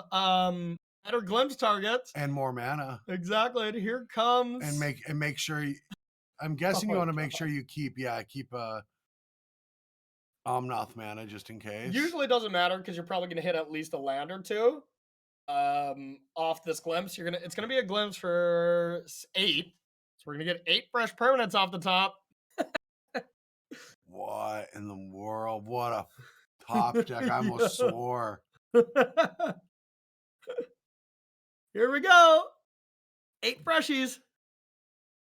better glimpse targets and more mana. Exactly. And here comes and make sure I'm guessing you want to make sure you keep Omnath mana just in case. Usually doesn't matter because you're probably gonna hit at least a land or 2 off this glimpse. It's gonna be a glimpse for 8. So we're gonna get 8 fresh permanents off the top. What in the world? What a top deck. I almost swore. Here we go. 8 freshies.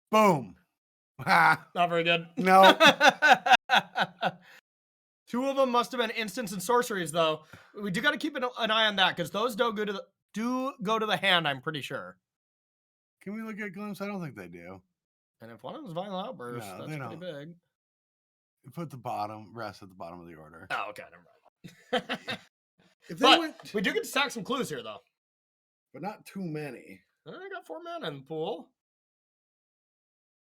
Boom. Not very good. No. 2 of them must have been instants and sorceries, though. We do got to keep an eye on that because those do go to the hand, I'm pretty sure. Can we look at glimpse? I don't think they do. And if one of them is Violent Outburst, that's pretty big. Put rest at the bottom of the order. Oh, okay, never mind. But we do get to stack some clues here, though. But not too many. I got 4 mana in the pool.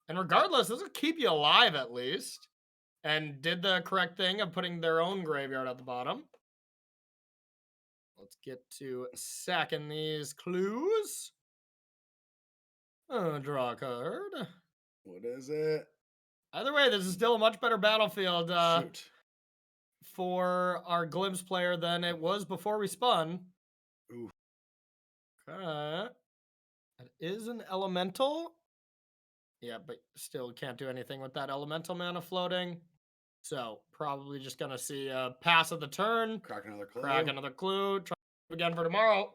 And regardless, this will keep you alive at least. And did the correct thing of putting their own graveyard at the bottom. Let's get to sacking these clues. Draw a card. What is it? Either way, this is still a much better battlefield for our glimpse player than it was before we spun. Ooh. Okay. That is an elemental. Yeah, but still can't do anything with that elemental mana floating. So probably just going to see a pass of the turn. Crack another clue. Try again for tomorrow.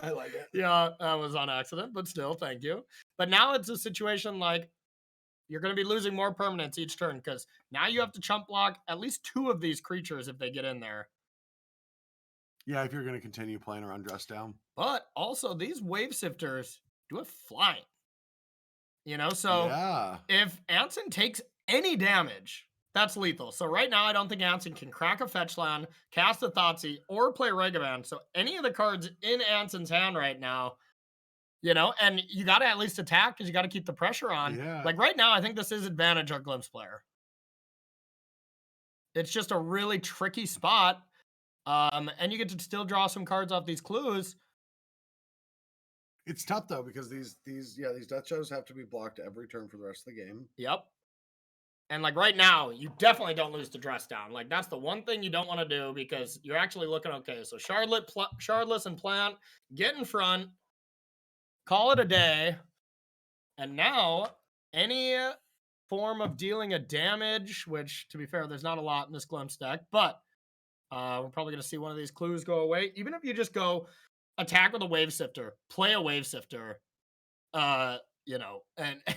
I like it. Yeah, that was on accident, but still, thank you. But now it's a situation like you're going to be losing more permanents each turn because now you have to chump block at least 2 of these creatures if they get in there. Yeah, if you're going to continue playing around dress down. But also, these wave sifters do have flying. You know, so Yeah. if Anson takes any damage, that's lethal. So right now, I don't think Anson can crack a fetch land, cast a Thoughtseize, or play Regavan. So any of the cards in Anson's hand right now, you know, and you got to at least attack because you got to keep the pressure on. Yeah. Like right now, I think this is advantage our Glimpse player. It's just a really tricky spot. And you get to still draw some cards off these clues. It's tough though because these Death Shadows have to be blocked every turn for the rest of the game. Yep. And like right now, you definitely don't lose to dress down. Like that's the one thing you don't want to do because you're actually looking okay. So Shardless and Plant get in front, call it a day, and now any form of dealing a damage, which to be fair, there's not a lot in this Glimpse deck, but we're probably going to see one of these clues go away. Even if you just go attack with a Wave Sifter, play a Wave Sifter, you know,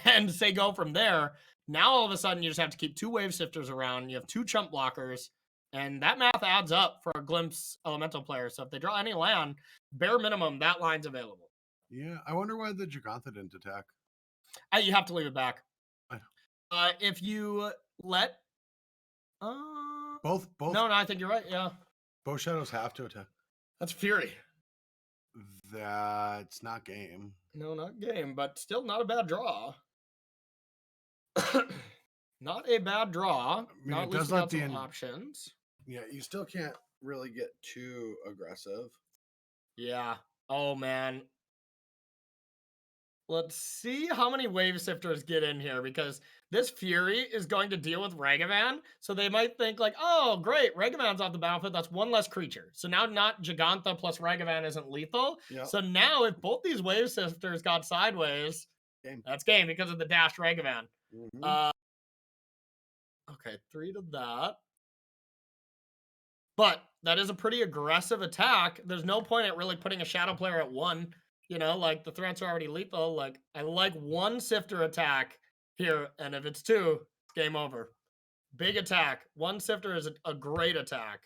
and say go from there. Now all of a sudden you just have to keep 2 Wave Sifters around. You have 2 chump blockers, and that math adds up for a Glimpse Elemental player. So if they draw any land, bare minimum that line's available. Yeah, I wonder why the Jugantha didn't attack. You have to leave it back. I know. If you let both. No, I think you're right. Yeah, Both shadows have to attack. that's Fury. That's not game. No, not game, but still not a bad draw. Not a bad draw. I mean, not it at least does we let got the some options. Yeah, you still can't really get too aggressive. Yeah. Oh man. Let's see how many Wave Sifters get in here because this Fury is going to deal with Regavan. So they might think like, oh, great, Regavan's off the battlefield. That's one less creature. So now not Jugantha plus Regavan isn't lethal. Yep. So now if both these Wave Sifters got sideways, that's game because of the dash Regavan. Mm-hmm. Okay, 3 to that. But that is a pretty aggressive attack. There's no point at really putting a Shadow player at 1. You know, like the threats are already lethal. Like I like 1 Sifter attack here, and if it's 2, it's game over. Big attack. 1 Sifter is a great attack.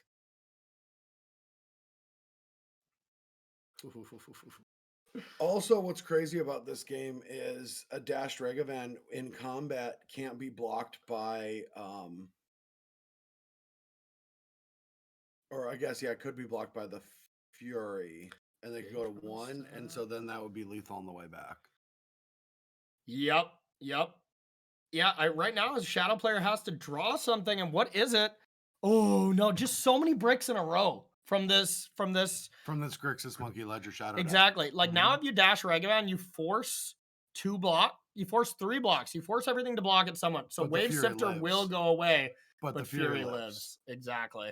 Also, what's crazy about this game is a dashed Regavan in combat can't be blocked by or I guess it could be blocked by the Fury. And they could go to 1, and so then that would be lethal on the way back. Yep. Yeah, right now a Shadow player has to draw something, and what is it? Oh no, just so many bricks in a row from this Grixis Monkey Ledger Shadow. Exactly. Deck. Like now if you dash Regavan, you force 2 block, you force 3 blocks, you force everything to block at someone. So Wave Sifter will go away, but the Fury lives. Exactly.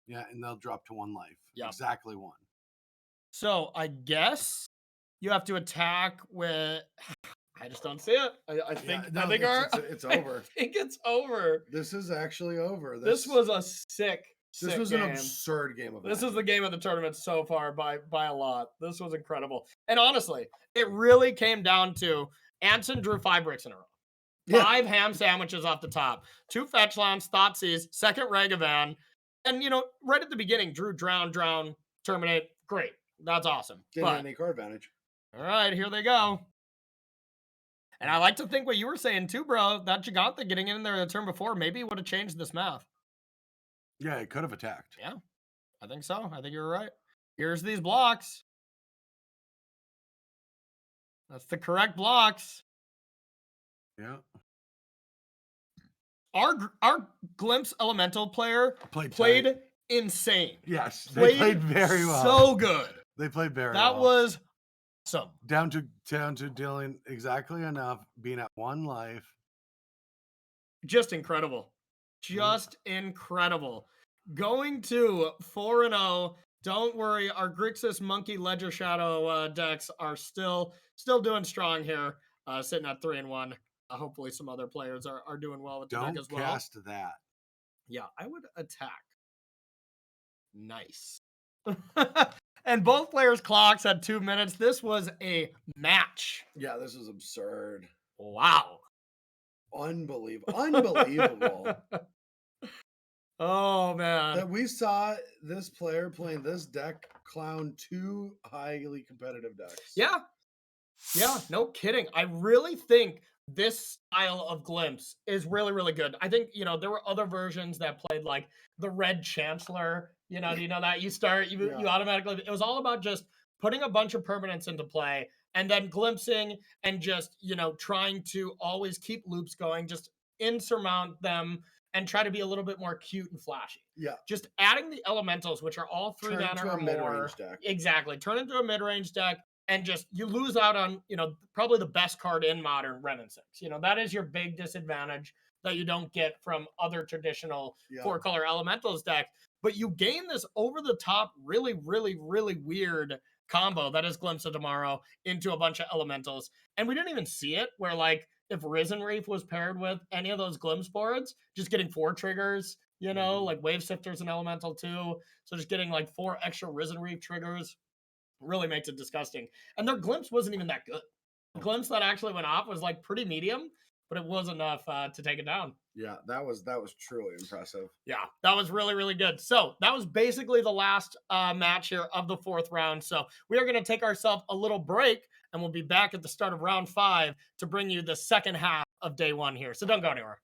Yeah, and they'll drop to 1 life. Yep. Exactly 1. So I guess you have to attack with. I just don't see it. I think it's over. I think it's over. This is actually over. This was a sick. This was game. an absurd game of. This is the game of the tournament so far by a lot. This was incredible, and honestly, it really came down to Anson drew 5 bricks in a row. 5 ham sandwiches off the top, 2 fetch lands, Thoughtseize, second Regavan, and you know right at the beginning, drew drown, terminate. Great. That's awesome. Didn't have any card advantage. All right, here they go. And I like to think what you were saying too, bro. That Jugantha getting in there the turn before maybe would have changed this math. Yeah, it could have attacked. Yeah, I think so. I think you're right. Here's these blocks. That's the correct blocks. Yeah. Our Glimpse Elemental player played insane. Yes, they played very well. So good. They played very well. That was awesome. Down to dealing exactly enough, being at 1 life. Just incredible. Just incredible. Going to 4-0. Don't worry, our Grixis Monkey Ledger Shadow decks are still doing strong here, sitting at 3-1. Hopefully some other players are doing well with the deck as well. Don't cast that. Yeah, I would attack. Nice. And both players' clocks had 2 minutes. This was a match. Yeah, this was absurd. Wow. Unbelievable. Oh man. That we saw this player playing this deck clown 2 highly competitive decks. Yeah. Yeah, no kidding. I really think this style of glimpse is really, really good. I think, there were other versions that played like the Red Chancellor. Do you know that? You Yeah. automatically, it was all about just putting a bunch of permanents into play and then glimpsing and just, trying to always keep loops going, just insurmount them and try to be a little bit more cute and flashy. Yeah. Just adding the elementals, which are all 3 Turn mana into or a mid-range more. deck. Exactly. Turn into a mid-range deck and just you lose out on probably the best card in modern, Ren and Six. That is your big disadvantage that you don't get from other traditional Yeah. 4-color elementals deck. But you gain this over the top, really, really, really weird combo that is Glimpse of Tomorrow into a bunch of elementals, and we didn't even see it. Where like if Risen Reef was paired with any of those Glimpse boards, just getting 4 triggers. Like Wave Sifter's an elemental too, so just getting like 4 extra Risen Reef triggers really makes it disgusting. And their glimpse wasn't even that good. The glimpse that actually went off was like pretty medium, but it was enough to take it down. Yeah, that was truly impressive. Yeah, that was really, really good. So that was basically the last match here of the 4th round. So we are going to take ourselves a little break, and we'll be back at the start of round 5 to bring you the second half of day 1 here. So don't go anywhere.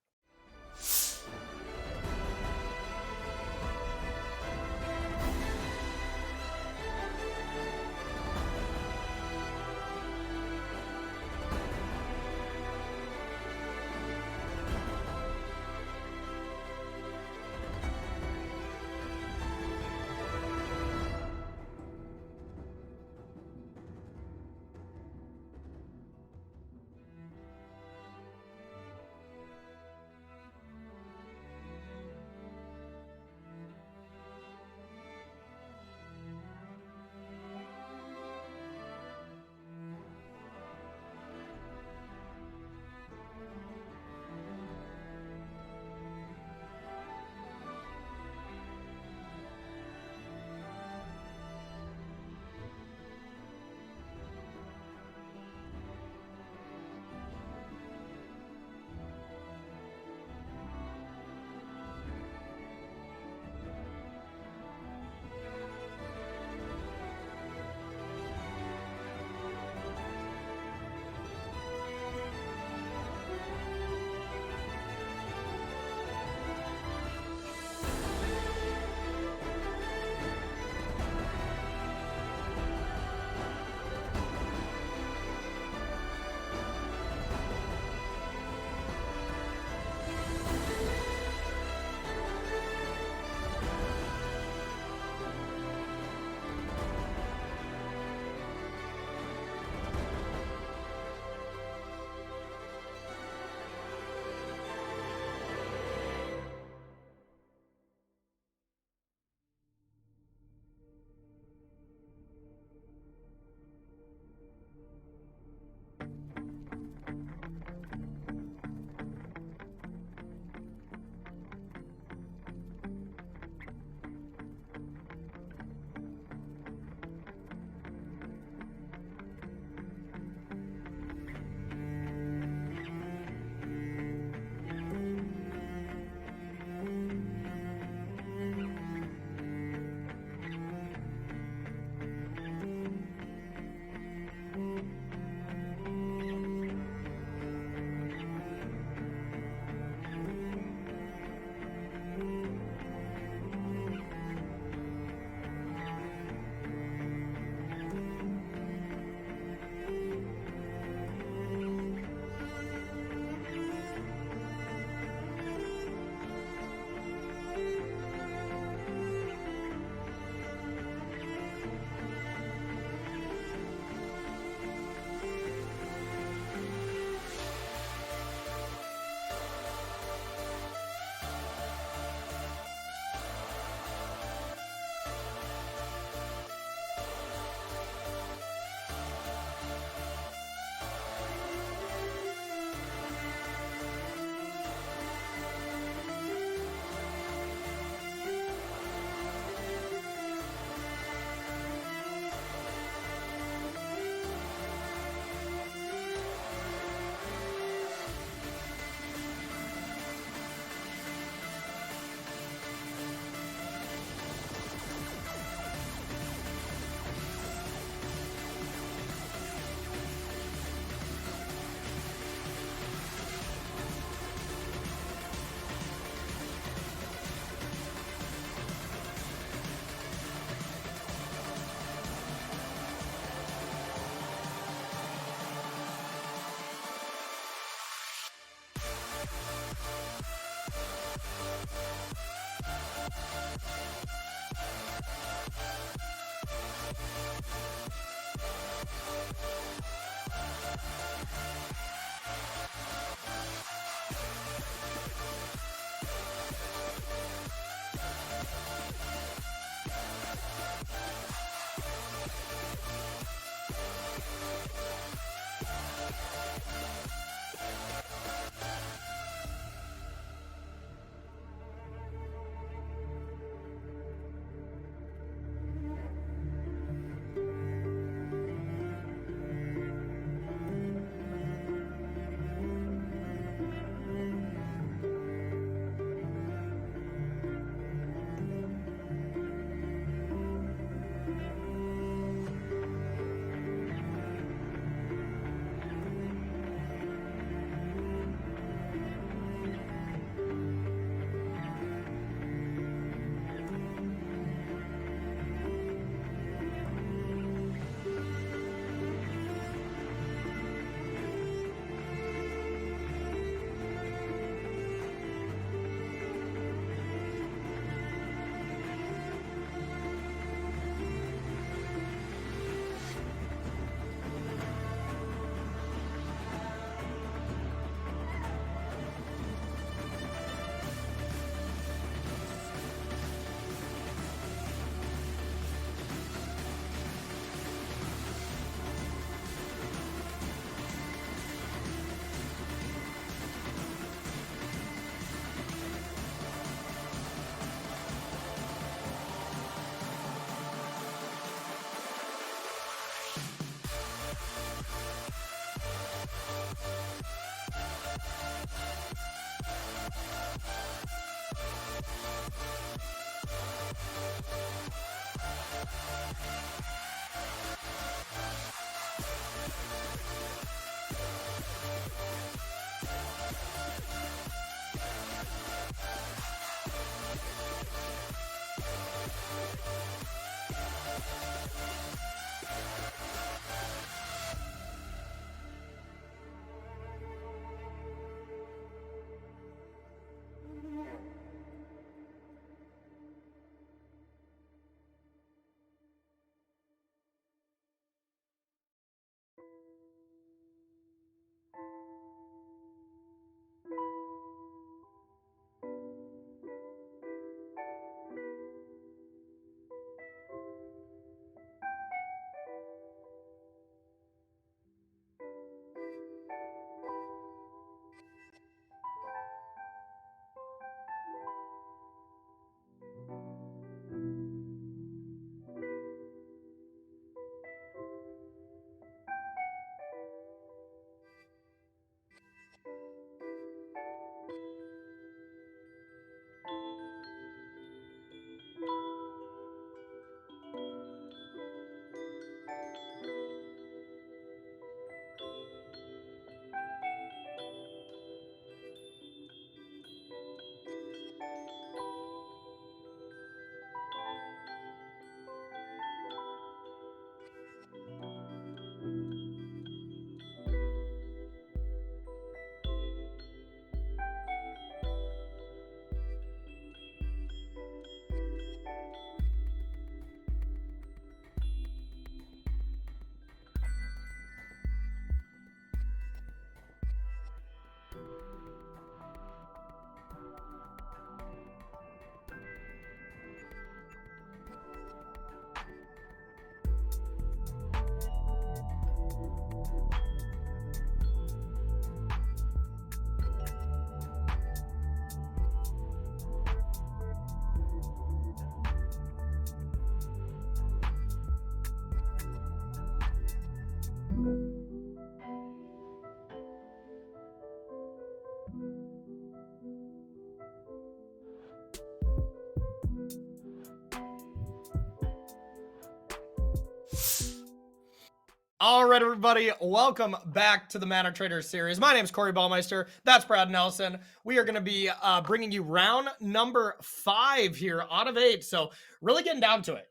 All right, everybody, welcome back to the Mana Trader series. My name is Corey Baumeister. That's Brad Nelson. We are going to be bringing you round number 5 here out of 8. So really getting down to it,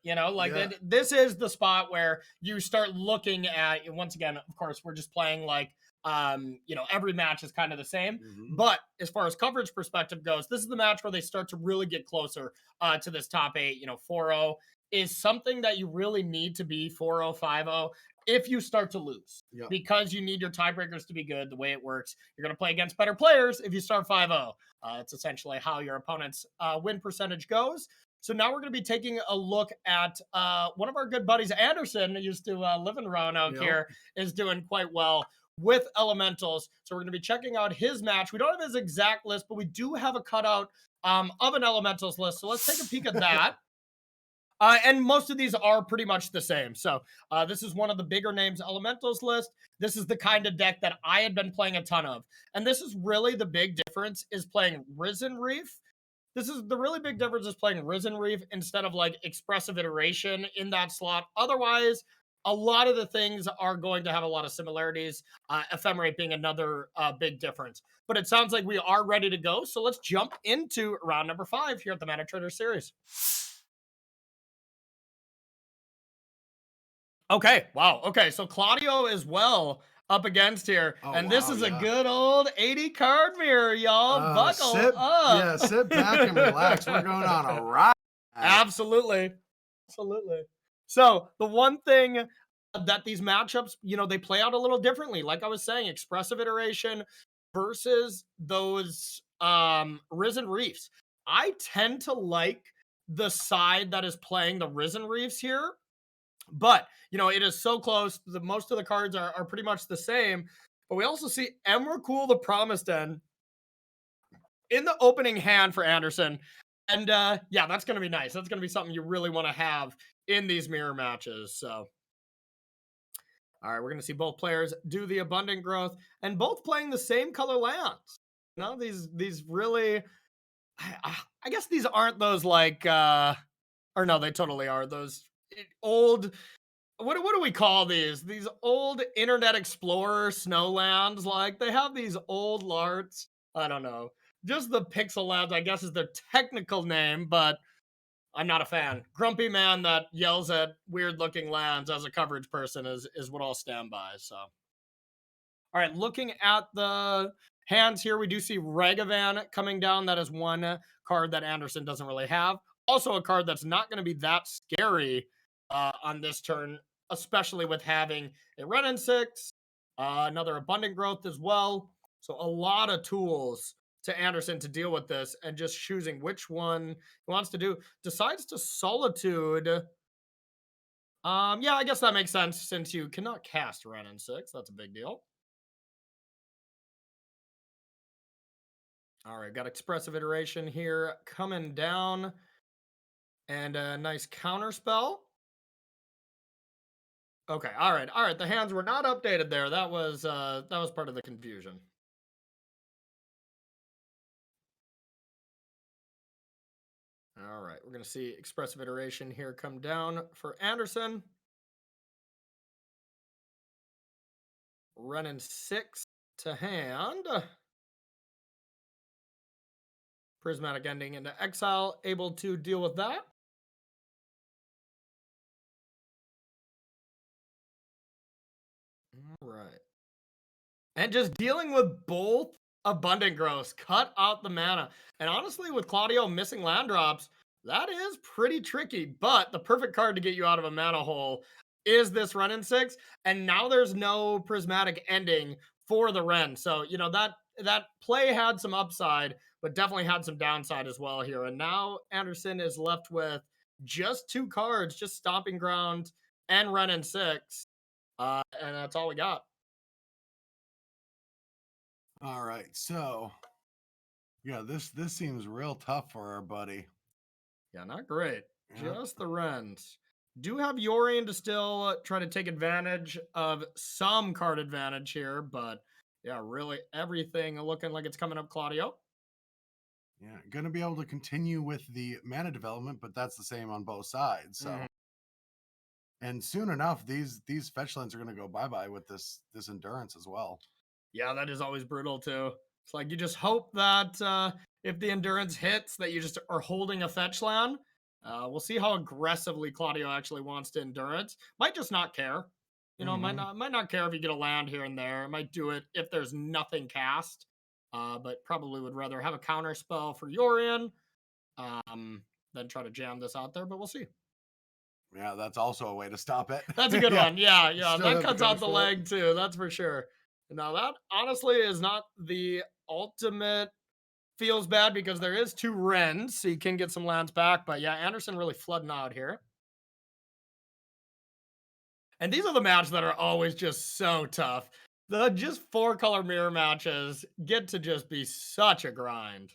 this is the spot where you start looking at, once again, of course, we're just playing like, every match is kind of the same. Mm-hmm. But as far as coverage perspective goes, this is the match where they start to really get closer to this top 8. 4-0 is something that you really need to be 4-0, 5-0. If you start to lose, because you need your tiebreakers to be good, the way it works, you're going to play against better players if you start 5-0. It's essentially how your opponent's win percentage goes. So now we're going to be taking a look at one of our good buddies, Anderson, who used to live in Roanoke here, is doing quite well with elementals. So we're going to be checking out his match. We don't have his exact list, but we do have a cutout of an elementals list. So let's take a peek at that. And most of these are pretty much the same. So this is one of the bigger names elementals list. This is the kind of deck that I had been playing a ton of. And this is really the big difference, is playing Risen Reef. This is the really big difference, is playing Risen Reef instead of like Expressive Iteration in that slot. Otherwise, a lot of the things are going to have a lot of similarities, Ephemerate being another big difference. But it sounds like we are ready to go. So let's jump into round number 5 here at the Mana Trader Series. Okay, wow. Okay, so Claudio is well up against here. And this is a good old 80 card mirror, y'all. Buckle up. Yeah, sit back and relax. We're going on a ride. Absolutely. Absolutely. So the one thing that these matchups, they play out a little differently. Like I was saying, Expressive Iteration versus those Risen Reefs. I tend to like the side that is playing the Risen Reefs here. But, it is so close. Most of the cards are pretty much the same. But we also see Emrakul the Promised End in the opening hand for Anderson. And, yeah, that's going to be nice. That's going to be something you really want to have in these mirror matches. So, all right, we're going to see both players do the Abundant Growth and both playing the same color lands. These really, I guess these aren't those like, or no, they totally are. Those old, what do we call these? These old Internet Explorer snowlands. Like, they have these old larts. I don't know. Just the pixel lands, I guess, is their technical name, but I'm not a fan. Grumpy man that yells at weird looking lands as a coverage person is what I'll stand by. So, all right, looking at the hands here, we do see Ragavan coming down. That is one card that Anderson doesn't really have. Also a card that's not going to be that scary on this turn, especially with having a run in 6, another Abundant Growth as well. So a lot of tools to Anderson to deal with this, and just choosing which one he wants to do. Decides to Solitude. Yeah, I guess that makes sense since you cannot cast run in 6. That's a big deal. All right, got Expressive Iteration here coming down. And a nice counter spell. Okay, all right. The hands were not updated there. That was part of the confusion. All right, we're gonna see Expressive Iteration here come down for Anderson. Running 6 to hand. Prismatic Ending into exile, able to deal with that. All right. And just dealing with both Abundant Growths, cut out the mana. And honestly, with Claudio missing land drops, that is pretty tricky. But the perfect card to get you out of a mana hole is this run in 6. And now there's no Prismatic Ending for the Ren. So, that play had some upside, but definitely had some downside as well here. And now Anderson is left with just 2 cards, just Stomping Ground and run in 6. And that's all we got. All right, so yeah, this seems real tough for our buddy. Yeah, not great. Yeah. Just the Wrens. Do have Yorion to still try to take advantage of some card advantage here, but yeah, really everything looking like it's coming up Claudio. Yeah, going to be able to continue with the mana development, but that's the same on both sides. So, and soon enough, these fetch lands are going to go bye-bye with this endurance as well. Yeah, that is always brutal too. It's like you just hope that if the endurance hits, that you just are holding a fetch land. We'll see how aggressively Claudio actually wants to endurance. Might just not care. Might not care if you get a land here and there. It might do it if there's nothing cast. But probably would rather have a counter spell for Yorion than try to jam this out there. But we'll see. Yeah, that's also a way to stop it. That's a good one. Yeah. That cuts out the leg too. That's for sure. Now that honestly is not the ultimate feels bad because there is 2 Wrens, so you can get some lands back. But yeah, Anderson really flooding out here. And these are the matches that are always just so tough. The just 4-color mirror matches get to just be such a grind.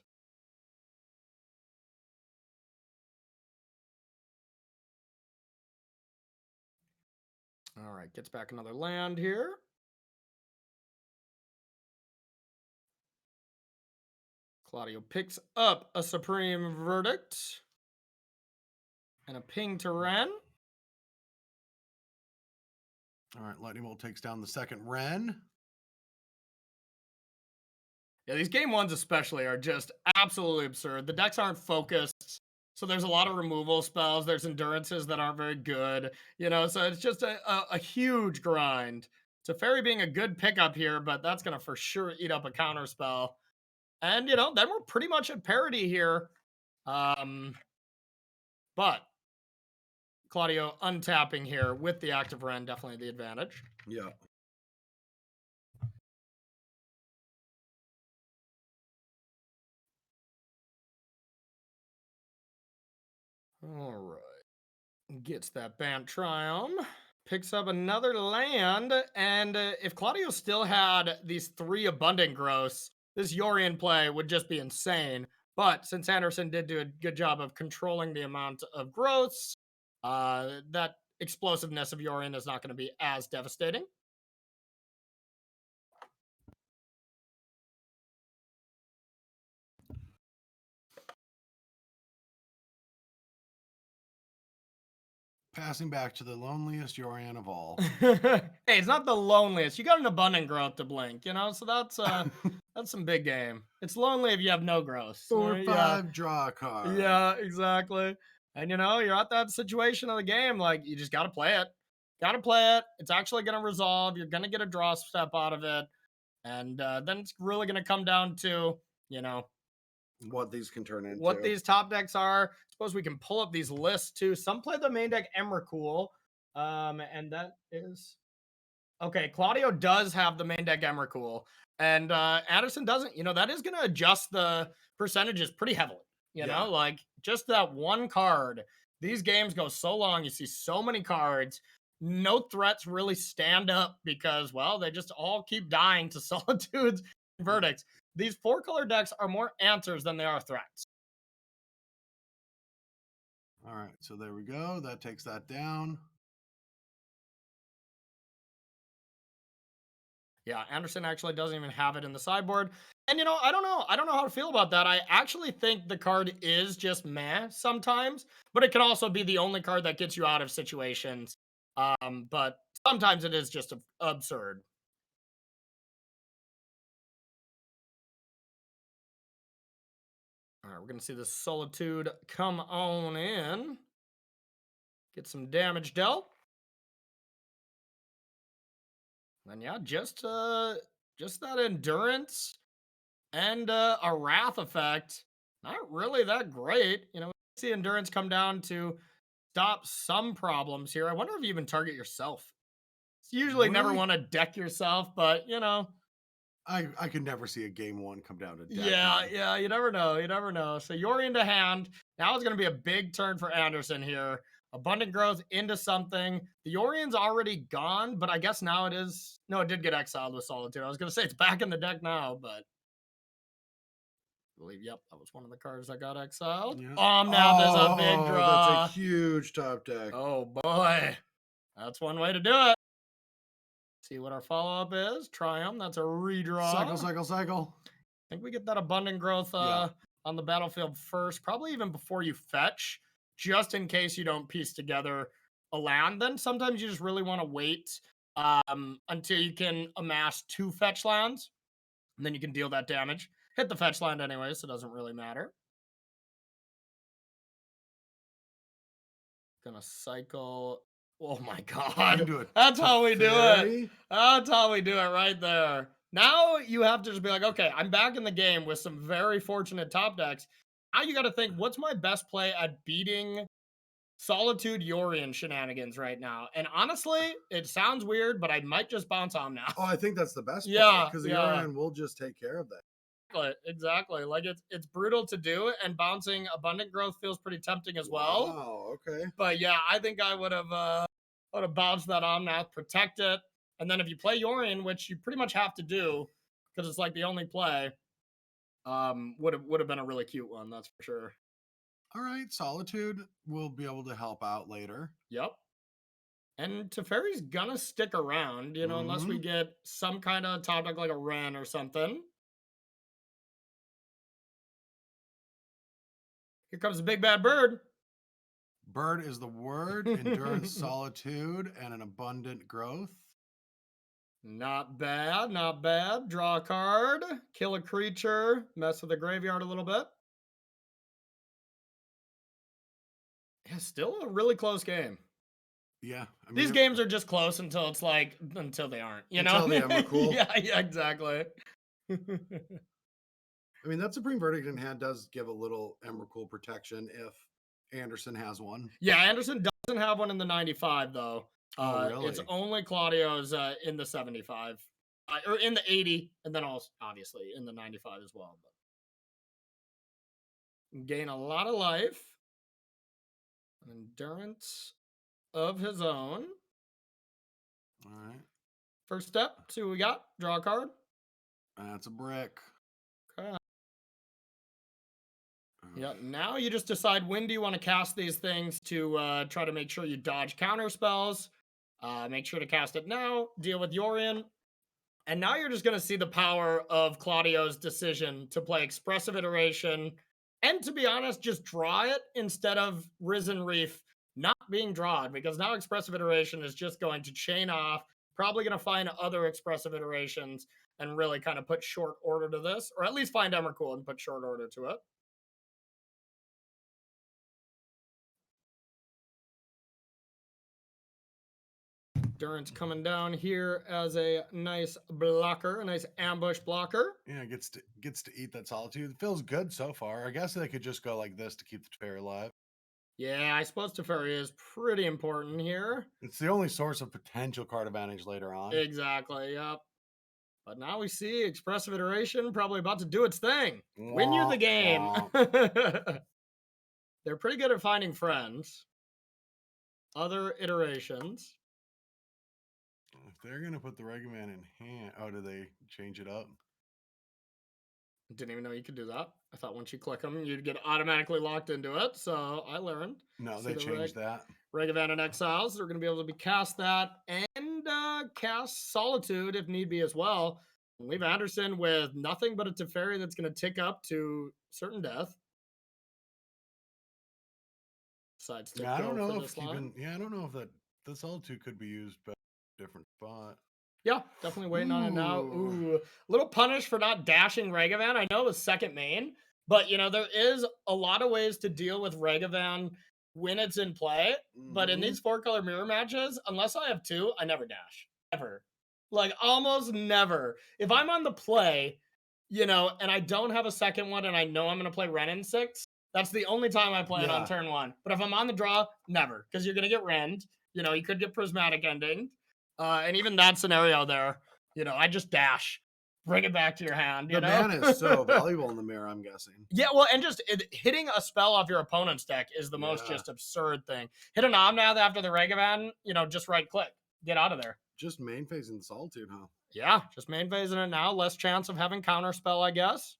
All right, gets back another land here. Claudio picks up a Supreme Verdict and a ping to Ren. All right, Lightning Bolt takes down the second Ren. Yeah, these game ones especially are just absolutely absurd. The decks aren't focused, so there's a lot of removal spells. There's endurances that aren't very good, so it's just a huge grind. Teferi being a good pickup here, but that's going to for sure eat up a counter spell. And, then we're pretty much at parity here. But Claudio untapping here with the active Ren, definitely the advantage. Yeah. All right. Gets that Bantrium. Picks up another land. And if Claudio still had these 3 abundant growths, this Yorion play would just be insane. But since Anderson did do a good job of controlling the amount of growths, that explosiveness of Yorion is not going to be as devastating. Passing back to the loneliest Yorion of all. Hey, it's not the loneliest. You got an abundant growth to blink, so that's some big game. It's lonely if you have no growth. 4 or 5 draw card. Yeah, exactly. And you're at that situation of the game, like you just gotta play it. Gotta play it. It's actually gonna resolve. You're gonna get a draw step out of it. And then it's really gonna come down to, what these can turn into. What these top decks are. Suppose we can pull up these lists too. Some play the main deck Emrakul. And that is okay. Claudio does have the main deck Emrakul. And Anderson doesn't. That is gonna adjust the percentages pretty heavily. Like just that one card. These games go so long, you see so many cards. No threats really stand up because, well, they just all keep dying to Solitude's verdicts. These 4-color decks are more answers than they are threats. All right, so there we go. That takes that down. Yeah, Anderson actually doesn't even have it in the sideboard. And, I don't know. I don't know how to feel about that. I actually think the card is just meh sometimes, but it can also be the only card that gets you out of situations. But sometimes it is just absurd. All right, we're going to see the Solitude come on in. Get some damage dealt. And yeah, just that endurance and a wrath effect. Not really that great. We see endurance come down to stop some problems here. I wonder if you even target yourself. It's usually never want to deck yourself, but I could never see a game 1 come down to deck. Yeah, you never know. You never know. So you're into hand. Now it's going to be a big turn for Anderson here. Abundant growth into something. The Orion's already gone, but I guess now it is. No, it did get exiled with Solitude. I was going to say it's back in the deck now, but I believe, yep, that was one of the cards that got exiled. Yeah. Now there's a big draw. That's a huge top deck. Oh, boy. That's one way to do it. See what our follow-up is. Triumph. That's a redraw. Cycle. I think we get that abundant growth on the battlefield first, probably even before you fetch, just in case you don't piece together a land. Then sometimes you just really want to wait until you can amass 2 fetch lands, and then you can deal that damage. Hit the fetch land anyway, so it doesn't really matter. Gonna cycle. Oh my god. That's how we do it. That's how we do it right there. Now you have to just be like, okay, I'm back in the game with some very fortunate top decks. Now you got to think, what's my best play at beating Solitude Yorion shenanigans right now? And honestly, it sounds weird, but I might just bounce on now. Oh, I think that's the best play. Yeah. Because the Yorion will just take care of that. Exactly. Like it's brutal to do, and bouncing abundant growth feels pretty tempting as well. Wow, okay. But yeah, I think I would have bounced that Omnath, protect it, and then if you play Yorion, which you pretty much have to do because it's like the only play, would have been a really cute one, that's for sure. All right, Solitude will be able to help out later. Yep. And Teferi's gonna stick around, unless we Mhm. get some kind of top deck like a Ren or something. Here comes the big bad bird. Bird is the word, endurance, solitude, and an abundant growth. Not bad, not bad. Draw a card, kill a creature, mess with the graveyard a little bit. Yeah, still a really close game. Yeah, I mean These games are just close until it's like until they aren't, until the Emrakul. Yeah, exactly. I mean, that Supreme Verdict in hand does give a little Emrakul protection if Anderson has one. Yeah, Anderson doesn't have one in the 95 though. Oh, It's really? only Claudio's in the 75. Or in the 80, and then also obviously in the 95 as well. But gain a lot of life, endurance of his own. All right. First step, see what we got. Draw a card. That's a brick. Okay. Yeah, now you just decide when do you want to cast these things to try to make sure you dodge counter spells. Make sure to cast it now. Deal with Yorion. And now you're just going to see the power of Claudio's decision to play Expressive Iteration and, to be honest, just draw it instead of Risen Reef not being drawn, because now Expressive Iteration is just going to chain off, probably going to find other Expressive Iterations and really kind of put short order to this, or at least find Emrakul and put short order to it. Durance coming down here as a nice blocker, a nice ambush blocker. Yeah, gets to eat that solitude. It feels good so far. I guess they could just go like this to keep the Teferi alive. Yeah, I suppose Teferi is pretty important here. It's the only source of potential card advantage later on. Exactly, yep. But now we see Expressive Iteration probably about to do its thing. Win you the game. They're pretty good at finding friends. Other iterations. If they're gonna put the Rega Man in hand, oh, do they change it up? Didn't even know you could do that. I thought once you click them, you'd get automatically locked into it. So I learned. No, they changed that. Regavan and Exiles, they're going to be able to be cast that and cast Solitude if need be as well. And leave Anderson with nothing but a Teferi that's going to tick up to certain death. Decides to I don't go know for if this line. I don't know if the Solitude could be used but different spot. Yeah, definitely waiting on it now. Ooh, little punish for not dashing Regavan. I know it was second main, but there is a lot of ways to deal with Regavan when it's in play. But in these 4-color mirror matches, unless I have 2, I never dash. Ever. Like almost never. If I'm on the play, and I don't have a second one and I know I'm going to play Ren in 6, that's the only time I play it on turn 1. But if I'm on the draw, never. Because you're going to get Rend. You could get Prismatic Ending. And even that scenario there, I just dash, bring it back to your hand. The mana is so valuable in the mirror, I'm guessing. Yeah, well, and just hitting a spell off your opponent's deck is the most just absurd thing. Hit an Omnath after the Regavan, just right click, get out of there. Just main phasing the Solitude, huh? Yeah, just main phasing it now. Less chance of having counter spell, I guess.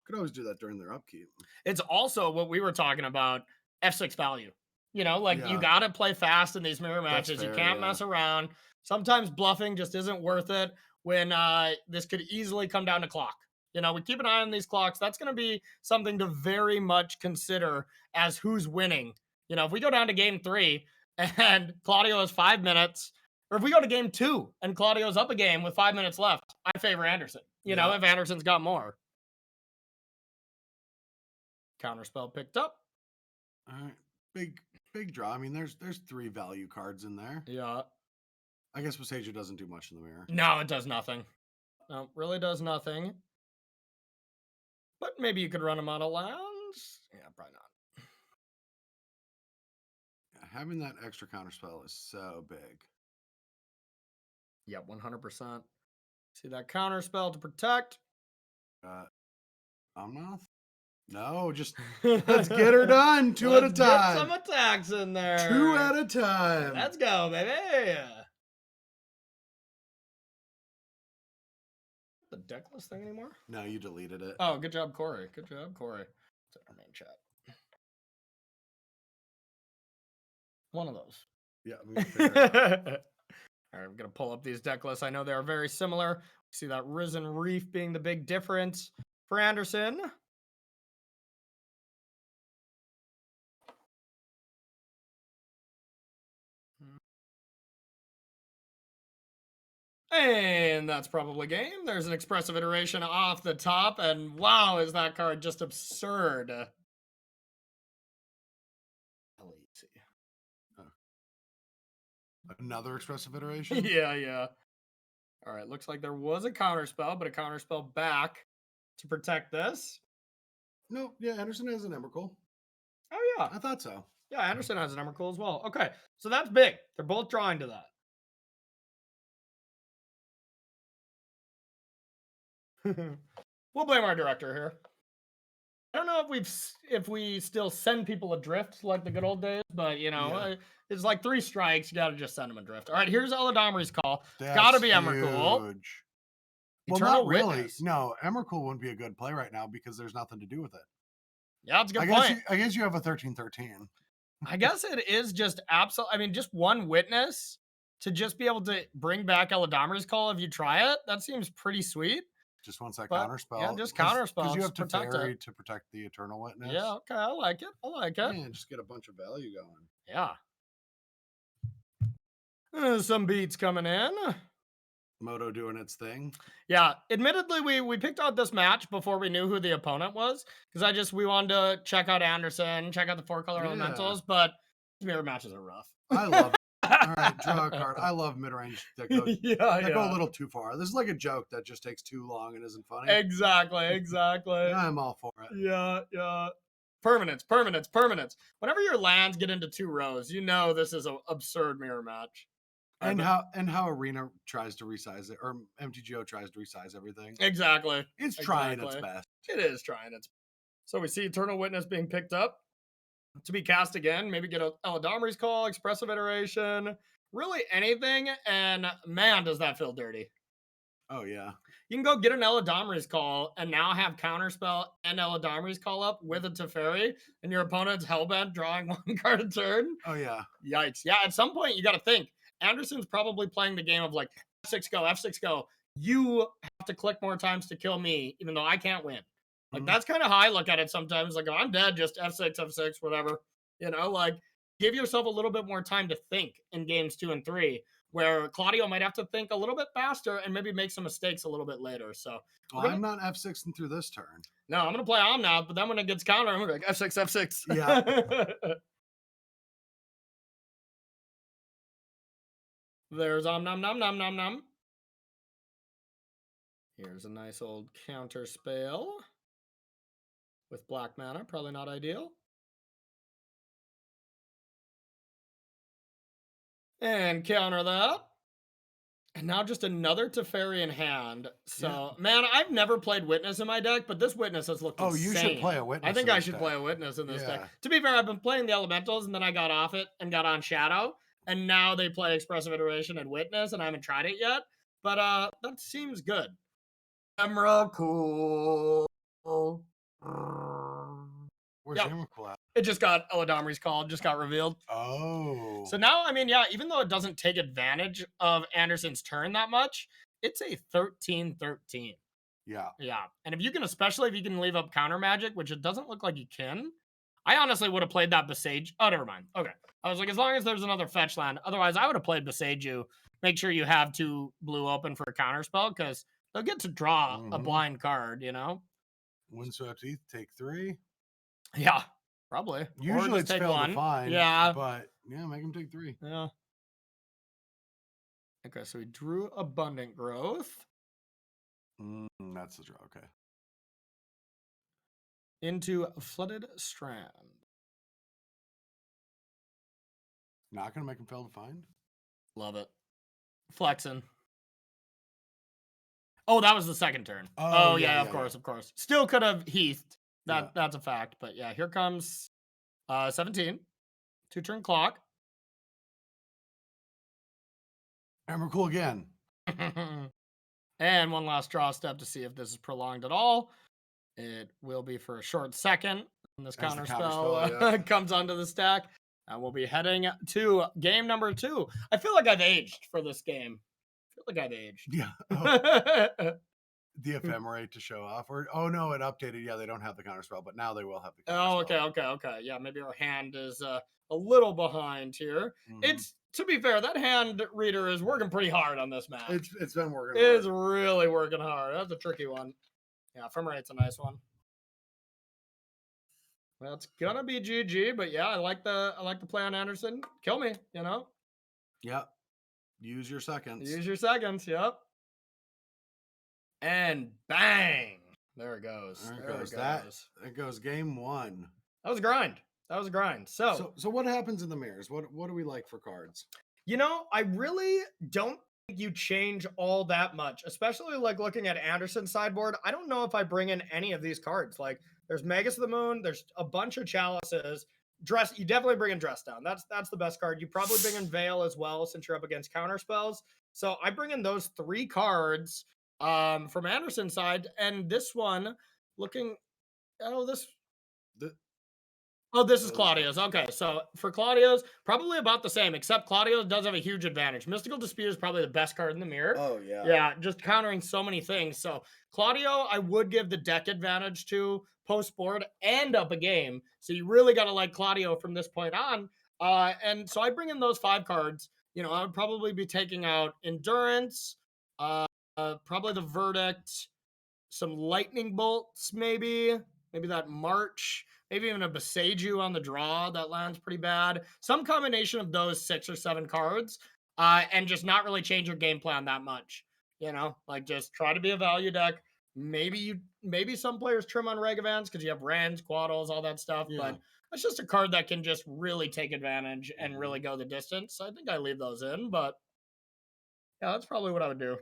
Could always do that during their upkeep. It's also what we were talking about, F6 value. You got to play fast in these mirror matches. Fair, you can't mess around. Sometimes bluffing just isn't worth it when this could easily come down to clock. We keep an eye on these clocks. That's going to be something to very much consider as who's winning. If we go down to game 3 and Claudio has 5 minutes, or if we go to game 2 and Claudio's up a game with 5 minutes left, I favor Anderson. If Anderson's got more. Counterspell picked up. All right. Big draw. I mean, there's 3 value cards in there. Yeah. I guess Wasager doesn't do much in the mirror. No, it does nothing. No, really does nothing. But maybe you could run him out of lands. Yeah, probably not. Yeah, having that extra counterspell is so big. Yeah, 100%. See that counterspell to protect. Omnath? No, just let's get her done. Two at a time. Get some attacks in there. 2 at a time. Let's go, baby. The decklist thing anymore? No, you deleted it. Oh, good job, Corey. Good job, Corey. It's in our main chat. One of those. Yeah. All right, I'm going to pull up these deck lists. I know they are very similar. See that Risen Reef being the big difference for Anderson. And that's probably game. There's an expressive iteration off the top. And wow, is that card just absurd. Another expressive iteration? Yeah. All right, looks like there was a counterspell, but a counterspell back to protect this. No, yeah, Anderson has an Emrakul. Oh, yeah. I thought so. Yeah, Anderson has an Emrakul as well. Okay, so that's big. They're both drawing to that. We'll blame our director here. I don't know if we still send people adrift like the good old days, but you know, it's like 3 strikes. You got to just send them adrift. All right, here's Eladamri's call. Got to be Emrakul. Well, not really. No, Emrakul wouldn't be a good play right now because there's nothing to do with it. Yeah, it's a good point. I guess you have a 13-13. I guess it is just absolute. I mean, just one witness to just be able to bring back Eladamri's call if you try it. That seems pretty sweet. Just wants that counterspell. Yeah, just counterspell. Because you have to vary to protect the Eternal Witness. Yeah, okay, I like it. Yeah, just get a bunch of value going. Yeah. Some beats coming in. Moto doing its thing. Yeah, admittedly, we picked out this match before we knew who the opponent was because we wanted to check out Anderson, check out the 4-color elementals, but mirror matches are rough. I love it. All right, draw a card. I love mid-range that go a little too far. This is like a joke that just takes too long and isn't funny. Exactly. I'm all for it. Yeah. Permanence. Whenever your lands get into 2 rows, you know this is an absurd mirror match. And how Arena tries to resize it, or MTGO tries to resize everything. Exactly. It's trying its best. It is trying its best. So we see Eternal Witness being picked up to be cast again. Maybe get a Eladamri's call, expressive iteration, really anything. And man, does that feel dirty. Oh, yeah. You can go get an Eladamri's call and now have counterspell and Eladamri's call up with a Teferi, and your opponent's hellbent drawing 1 card a turn. Oh, yeah. Yikes. Yeah, at some point you got to think. Anderson's probably playing the game of like F6 go. You have to click more times to kill me, even though I can't win. Like, that's kind of how I look at it sometimes. Like, if I'm dead, just F6, whatever. You know, like, give yourself a little bit more time to think in games 2 and 3, where Claudio might have to think a little bit faster and maybe make some mistakes a little bit later. So, I'm not F6ing through this turn. No, I'm going to play Omnath, but then when it gets counter, I'm going to be like F6. Yeah. There's nom. Here's a nice old counter spell with black mana. Probably not ideal. And counter that. And now just another Teferi in hand. So, man, I've never played Witness in my deck, but this Witness has looked insane. You should play a Witness. I think I should play a Witness in this deck. To be fair, I've been playing the Elementals, and then I got off it and got on Shadow. And now they play Expressive Iteration and Witness, and I haven't tried it yet. But that seems good. Emrakul. Where's Emrakul at? It just got Eladamri's call, just got revealed. Oh. So now, I mean, yeah, even though it doesn't take advantage of Anderson's turn that much, it's a 13-13. Yeah. And especially if you can leave up counter magic, which it doesn't look like you can. I honestly would have played that Besage. Oh, never mind. Okay. I was like, as long as there's another fetch land. Otherwise, I would have played Besage you. Make sure you have 2 blue open for a counter spell, because they'll get to draw a blind card, you know? Windswept Heath, take 3. Yeah, probably. Usually it's failed to find. Yeah. But, make him take 3. Yeah. Okay, so we drew Abundant Growth. That's the draw, okay. Into Flooded Strand. Not going to make him fail to find? Love it. Flexing. Oh, that was the second turn. Oh, Oh, yeah, yeah, of yeah, course, of course. Still could have heathed. Yeah. That's a fact. But yeah, here comes 17. 2-turn clock. Emrakul again. And one last draw step to see if this is prolonged at all. It will be for a short second. And this As the counter counterspell, spell yeah. comes onto the stack. And we'll be heading to game number 2. I feel like I've aged for this game. I feel like I've aged. Yeah. The ephemerate to show off. Or no, it updated. Yeah, they don't have the counterspell, but now they will have the Oh, counterspell. okay. Yeah, maybe our hand is a little behind here. It's, to be fair, that hand reader is working pretty hard on this match. It's been working. It's really working hard. That's a tricky one. Yeah, Ephemerate a nice one. Well, it's gonna be GG, but yeah, I like the play on Anderson. Kill me, you know. Yep. Use your seconds. Use your seconds. Yep. And bang! There it goes. There There goes it that. goes. It goes game 1. That was a grind. That was a grind. So what happens in the mirrors? What do we like for cards? you know, I really don't think you change all that much, especially like looking at Anderson's sideboard. I don't know if I bring in any of these cards. Like, there's Magus of the Moon, there's a bunch of chalices. Dress, you definitely bring in Dress Down. That's the best card. You probably bring in Veil as well, since you're up against counter spells. So I bring in those 3 cards from Anderson's side, and this one looking. Oh, this Oh, this is Claudio's. Okay, so for Claudio's, probably about the same, except Claudio does have a huge advantage. Mystical Dispute is probably the best card in the mirror. Oh yeah. Yeah, just countering so many things. So Claudio, I would give the deck advantage to post board and up a game. So you really got to like Claudio from this point on. And so I bring in those 5 cards. You know, I would probably be taking out Endurance, probably the Verdict, some Lightning Bolts, maybe that March, maybe even a Beseiju on the draw that lands pretty bad. Some combination of those 6 or 7 cards, and just not really change your game plan that much. You know, like just try to be a value deck. Maybe some players trim on Regavans because you have Rands, Quaddles, all that stuff, but it's just a card that can just really take advantage and really go the distance. So I think I leave those in, but yeah, that's probably what I would do.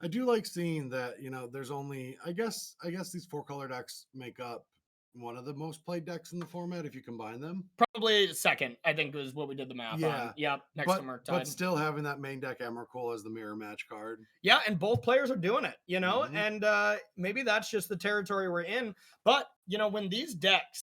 I do like seeing that, there's only, I guess these 4-color decks make up one of the most played decks in the format if you combine them. Probably second, I think, was what we did the math on. Yep, next to Murktide. But still having that main deck Emrakul as the mirror match card. Yeah, and both players are doing it, and maybe that's just the territory we're in. But, when these decks,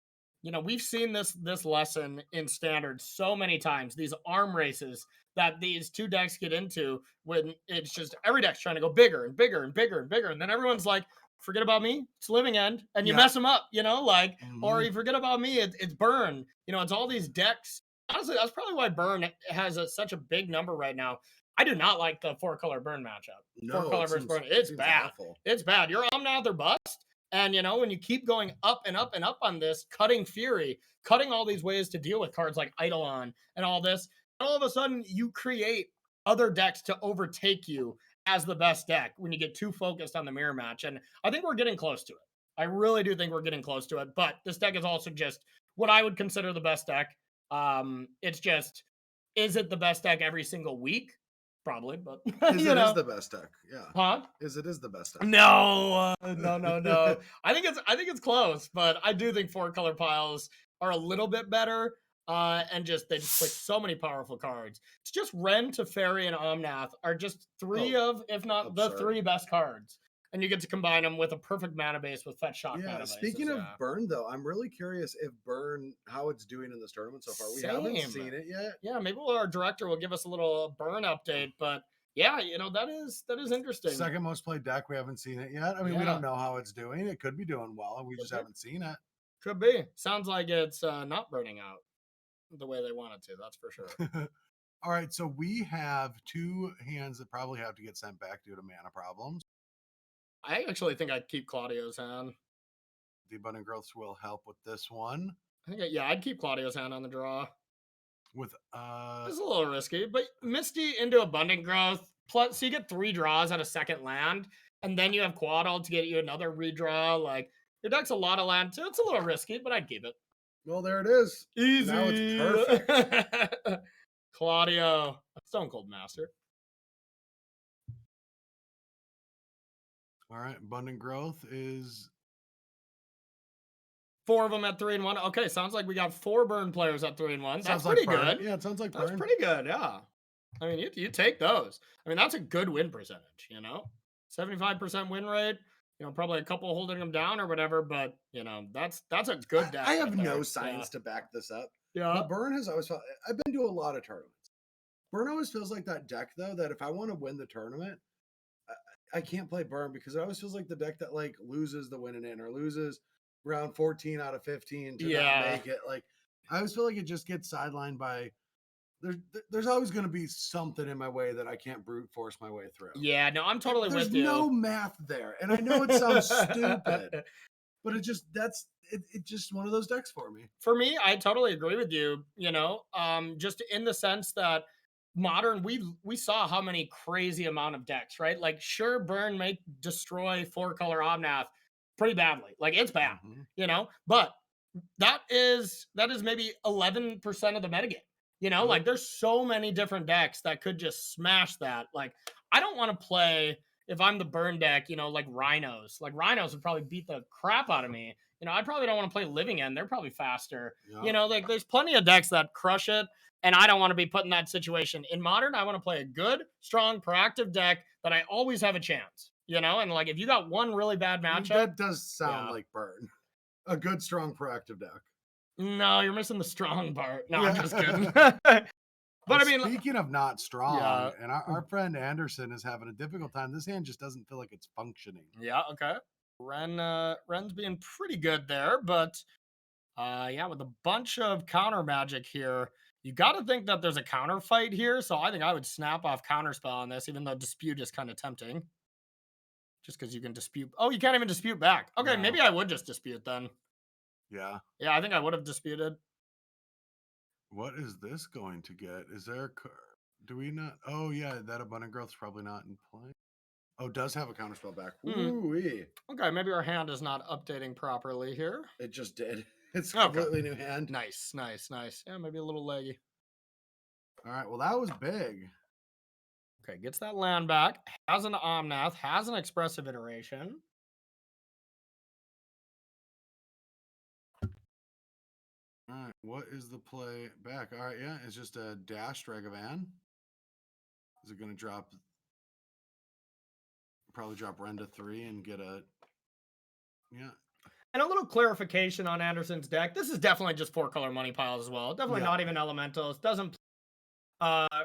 we've seen this lesson in Standard so many times, these arm races that these 2 decks get into when it's just every deck's trying to go bigger and bigger and bigger and bigger. And then everyone's like, forget about me, it's Living End. And you mess them up, or you forget about me, it's Burn. It's all these decks. Honestly, that's probably why Burn has such a big number right now. I do not like the 4-color Burn matchup. No, 4-color versus Burn. It's bad. Awful. It's bad. You're Omnath or bust. And, when you keep going up and up and up on this, cutting Fury, cutting all these ways to deal with cards like Eidolon and all this, all of a sudden you create other decks to overtake you as the best deck when you get too focused on the mirror match. And I think we're getting close to it. I really do think we're getting close to it. But this deck is also just what I would consider the best deck. It's just, is it the best deck every single week? Probably, but is the best deck. Yeah. Huh? Is the best deck. No. I think it's close, but I do think 4-color piles are a little bit better. And they just play so many powerful cards. It's just Ren, Teferi, and Omnath are just 3 of, if not the 3 best cards. And you get to combine them with a perfect mana base with Fetch Shock mana bases. Speaking of Burn, though, I'm really curious if Burn, how it's doing in this tournament so far. We haven't seen it yet. Yeah, maybe our director will give us a little Burn update, but yeah, that is interesting. Second most played deck. We haven't seen it yet. I mean, we don't know how it's doing. It could be doing well, and we just haven't seen it. Could be. Sounds like it's not burning out the way they want it to. That's for sure. All right, so we have 2 hands that probably have to get sent back due to mana problems. I actually think I'd keep Claudio's hand. The Abundant Growths will help with this one. I think, I'd keep Claudio's hand on the draw. With it's a little risky, but Misty into Abundant Growth, plus so you get 3 draws at a second land, and then you have Quaddle to get you another redraw. Like, your deck's a lot of land too. It's a little risky, but I'd keep it. Well, there it is. Easy. Now it's perfect. Claudio, Stone Cold Master. All right, abundant growth is 4 of them at 3 and 1. Okay, sounds like we got 4 burn players at 3 and 1. That's sounds pretty like burn. good. Yeah, it sounds like That's burn. pretty good. Yeah. I mean, you take those. I mean, that's a good win percentage, 75% win rate, probably a couple holding them down or whatever, but that's a good deck. I have right no there. science to back this up. Yeah. But burn has always felt. I've been to a lot of tournaments. Burn always feels like that deck though that if I want to win the tournament, I can't play burn because it always feels like the deck that like loses the winning in or loses round 14 out of 15 to not make it. Like I always feel like it just gets sidelined by there's always going to be something in my way that I can't brute force my way through. Yeah, no, I'm totally There's with you. There's no math there. And I know it sounds stupid, but it just it's just one of those decks for me. For me, I totally agree with you, just in the sense that modern we saw how many crazy amount of decks, right? Like sure burn may destroy 4-color Omnath pretty badly. Like it's bad, but that is maybe 11% of the metagame. Like there's so many different decks that could just smash that. Like I don't want to play if I'm the burn deck, like rhinos. Like rhinos would probably beat the crap out of me. I probably don't want to play living end. They're probably faster. Like there's plenty of decks that crush it. And I don't want to be put in that situation. In modern, I want to play a good, strong, proactive deck that I always have a chance. And like if you got one really bad matchup. That does sound like burn. A good, strong, proactive deck. No, you're missing the strong part. No, I'm just kidding. But I mean, speaking of not strong, and our friend Anderson is having a difficult time. This hand just doesn't feel like it's functioning. Yeah, okay. Ren's being pretty good there, but with a bunch of counter magic here, you got to think that there's a counter fight here. So I think I would snap off counterspell on this, even though dispute is kind of tempting. Just because you can dispute. Oh, you can't even dispute back. Okay, No. maybe I would just dispute then. Yeah. Yeah, I think I would have disputed. What is this going to get? Is there do we not? Oh yeah, that abundant growth is probably not in play. Oh, does have a counterspell back. Ooh-wee. Okay, maybe our hand is not updating properly here. It just did. It's a completely new hand. Nice. Yeah, maybe a little leggy. All right, well that was big. Okay, gets that land back. Has an Omnath. Has an expressive iteration. All right, what is the play back? All right, yeah, it's just a dash Dragavan. Is it going to drop? Probably drop Ren to 3 and get a. Yeah. And a little clarification on Anderson's deck. This is definitely just 4-color money piles as well. Definitely not even elementals. Doesn't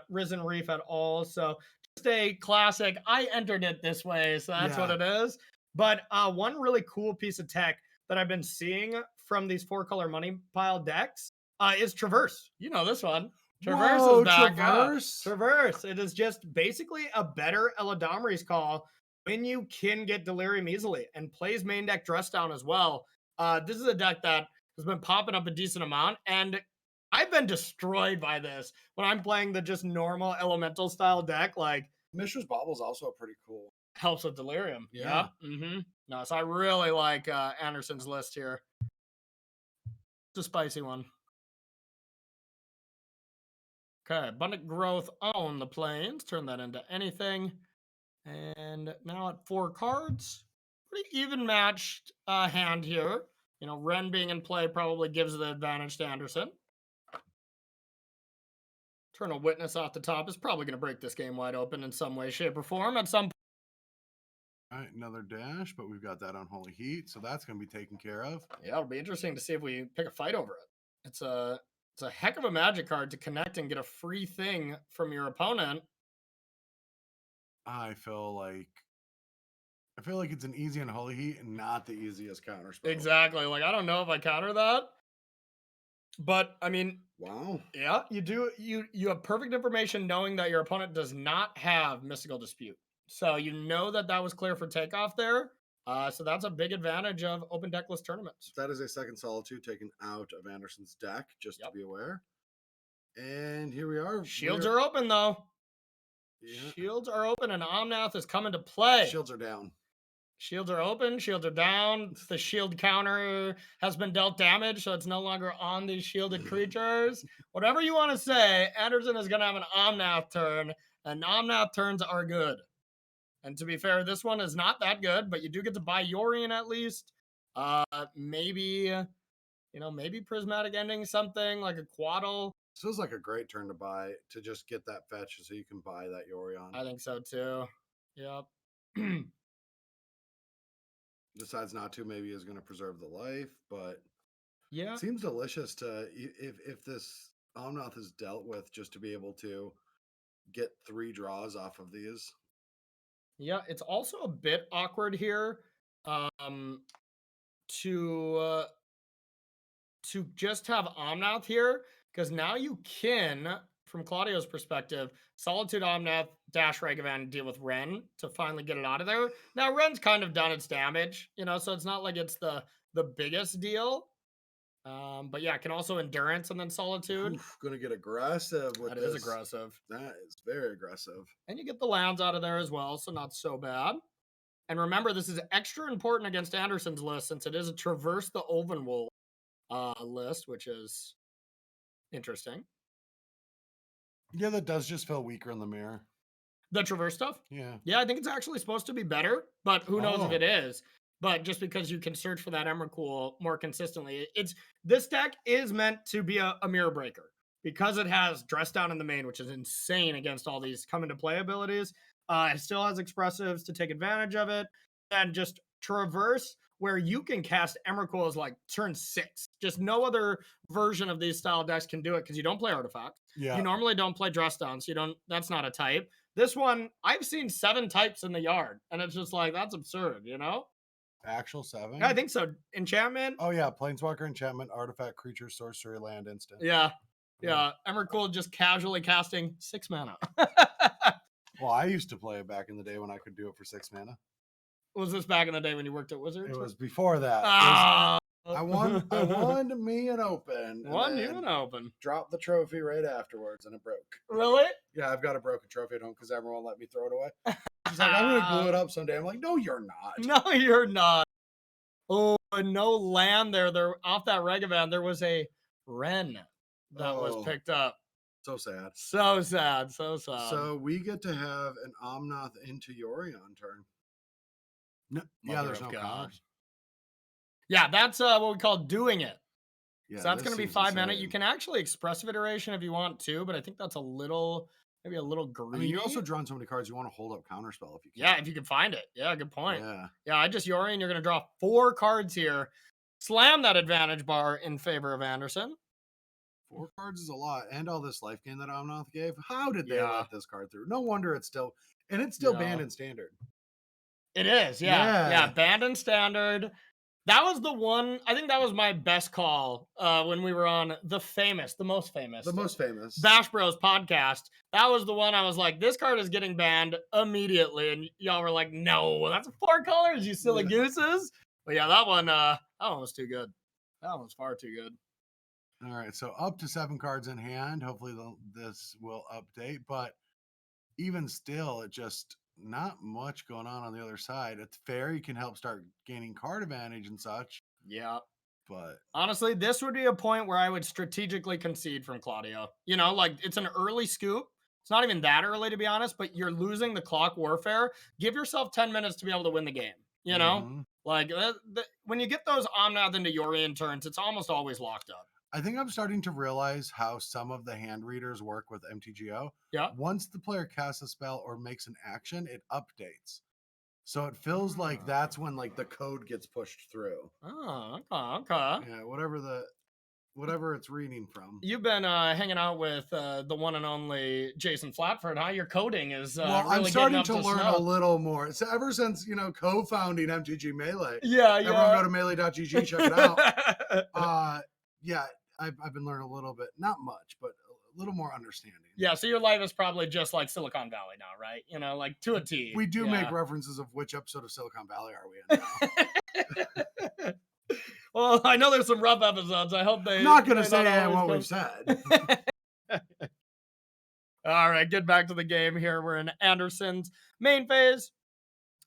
Risen Reef at all. So just a classic. I entered it this way, so that's what it is. But one really cool piece of tech that I've been seeing from these 4-color money pile decks is Traverse. You know this one. Traverse is back. Traverse. It is just basically a better Eladamri's call when you can get Delirium easily and plays main deck Dress Down as well. This is a deck that has been popping up a decent amount, and I've been destroyed by this when I'm playing the just normal elemental style deck. Like Mishra's Bauble is also pretty cool. Helps with Delirium. Yeah. No, so I really like Anderson's list here. It's a spicy one. Okay, Abundant Growth on the plains. Turn that into anything. And now at 4 cards, pretty even matched hand here. Ren being in play probably gives the advantage to Anderson. Eternal Witness off the top is probably going to break this game wide open in some way, shape, or form at some point. All right, another dash, but we've got that Unholy Heat, so that's going to be taken care of. Yeah, it'll be interesting to see if we pick a fight over it. It's a heck of a magic card to connect and get a free thing from your opponent. I feel like it's an easy Unholy Heat and not the easiest counterspell. Exactly. Like I don't know if I counter that. But I mean, wow. Yeah, you do. You have perfect information knowing that your opponent does not have Mystical Dispute. So you know that was clear for takeoff there. So that's a big advantage of open deckless tournaments. That is a second Solitude taken out of Anderson's deck, just to be aware. And here we are. Shields are open though. Yeah. Shields are open and Omnath is coming to play. Shields are down. Shields are open, shields are down. The shield counter has been dealt damage, so it's no longer on these shielded creatures. Whatever you want to say, Anderson is going to have an Omnath turn, and Omnath turns are good. And to be fair, this one is not that good, but you do get to buy Yorion at least. Maybe, maybe Prismatic Ending, something like a Quaddle. This feels like a great turn to buy, to just get that fetch so you can buy that Yorion. I think so too. Yep. Decides not to, maybe is going to preserve the life, but yeah. it seems delicious to, if this Omnath is dealt with, just to be able to get 3 draws off of these. Yeah, it's also a bit awkward here to just have Omnath here, because now you can, from Claudio's perspective, Solitude Omnath, dash Ragavan, and deal with Ren to finally get it out of there. Now Ren's kind of done its damage, so it's not like it's the biggest deal. But yeah, it can also Endurance and then Solitude. Gonna get aggressive with That this. is aggressive. That is very aggressive. And you get the lands out of there as well, so not so bad. And remember, this is extra important against Anderson's list, since it is a Traverse the Ulvenwold list, which is interesting. Yeah, that does just feel weaker in the mirror. The Traverse stuff? Yeah. Yeah, I think it's actually supposed to be better, but who knows if it is. But just because you can search for that Emrakul more consistently, this deck is meant to be a mirror breaker, because it has Dress Down in the main, which is insane against all these come into play abilities. It still has Expressives to take advantage of it, and just Traverse, where you can cast Emrakul as like turn 6. Just no other version of these style decks can do it, because you don't play Artifacts. Yeah. You normally don't play Dress Down, so that's not a type. This one, I've seen 7 types in the yard, and it's just like, that's absurd, Actual 7? I think so. Enchantment. Oh yeah, Planeswalker, enchantment, artifact, creature, sorcery, land, instant. Yeah. Emrakul just casually casting 6 mana. Well, I used to play it back in the day when I could do it for 6 mana. Was this back in the day when you worked at Wizards? It was before that. I won me an open. Won you an open. Dropped the trophy right afterwards, and it broke. Really? Yeah, I've got a broken trophy at home because everyone let me throw it away. She's like, I'm gonna glue it up someday. I'm like, no, you're not. No, you're not. Oh, and no land there. There off that Ragavan, there was a Ren that was picked up. So sad. So sad. So sad. So we get to have an Omnath into Yorion turn. No, there's no counters. Yeah, that's what we call doing it. Yeah, so that's going to be 5 mana. You can actually Expressive Iteration if you want to, but I think that's maybe a little greedy. I mean, you're also drawing so many cards, you want to hold up Counterspell if you can. Yeah, if you can find it. Yeah, good point. Yeah, I just Yorion, you're going to draw 4 cards here. Slam that advantage bar in favor of Anderson. 4 cards is a lot. And all this life gain that Omnath gave. How did they let this card through? No wonder it's still banned in Standard. It is, yeah. Banned in Standard. That was the one, I think that was my best call when we were on the most famous Bash Bros podcast. That was the one I was like, this card is getting banned immediately. And y'all were like, no, that's 4 colors, you silly gooses. But yeah, that one was too good. That one was far too good. All right, so up to 7 cards in hand. Hopefully this will update. But even still, it just... not much going on the other side. It's fair. You can help start gaining card advantage and such. Yeah. But honestly, this would be a point where I would strategically concede from Claudio. It's an early scoop. It's not even that early, to be honest, but you're losing the clock warfare. Give yourself 10 minutes to be able to win the game. When you get those Omnath into Yorion turns, it's almost always locked up. I think I'm starting to realize how some of the hand readers work with MTGO. Yeah. Once the player casts a spell or makes an action, it updates. So it feels like that's when the code gets pushed through. Oh, okay. Yeah, whatever it's reading from. You've been hanging out with the one and only Jason Flatford, huh? Your coding is really I'm starting to learn a little more. So ever since co-founding MTG Melee, everyone go to melee.gg, check it out. Yeah, I've been learning a little bit, not much, but a little more understanding. Yeah, so your life is probably just like Silicon Valley now, right? To a T. We do make references of which episode of Silicon Valley are we in now. Well, I know there's some rough episodes. I hope I'm not going to say what we've said. All right, get back to the game here. We're in Anderson's main phase.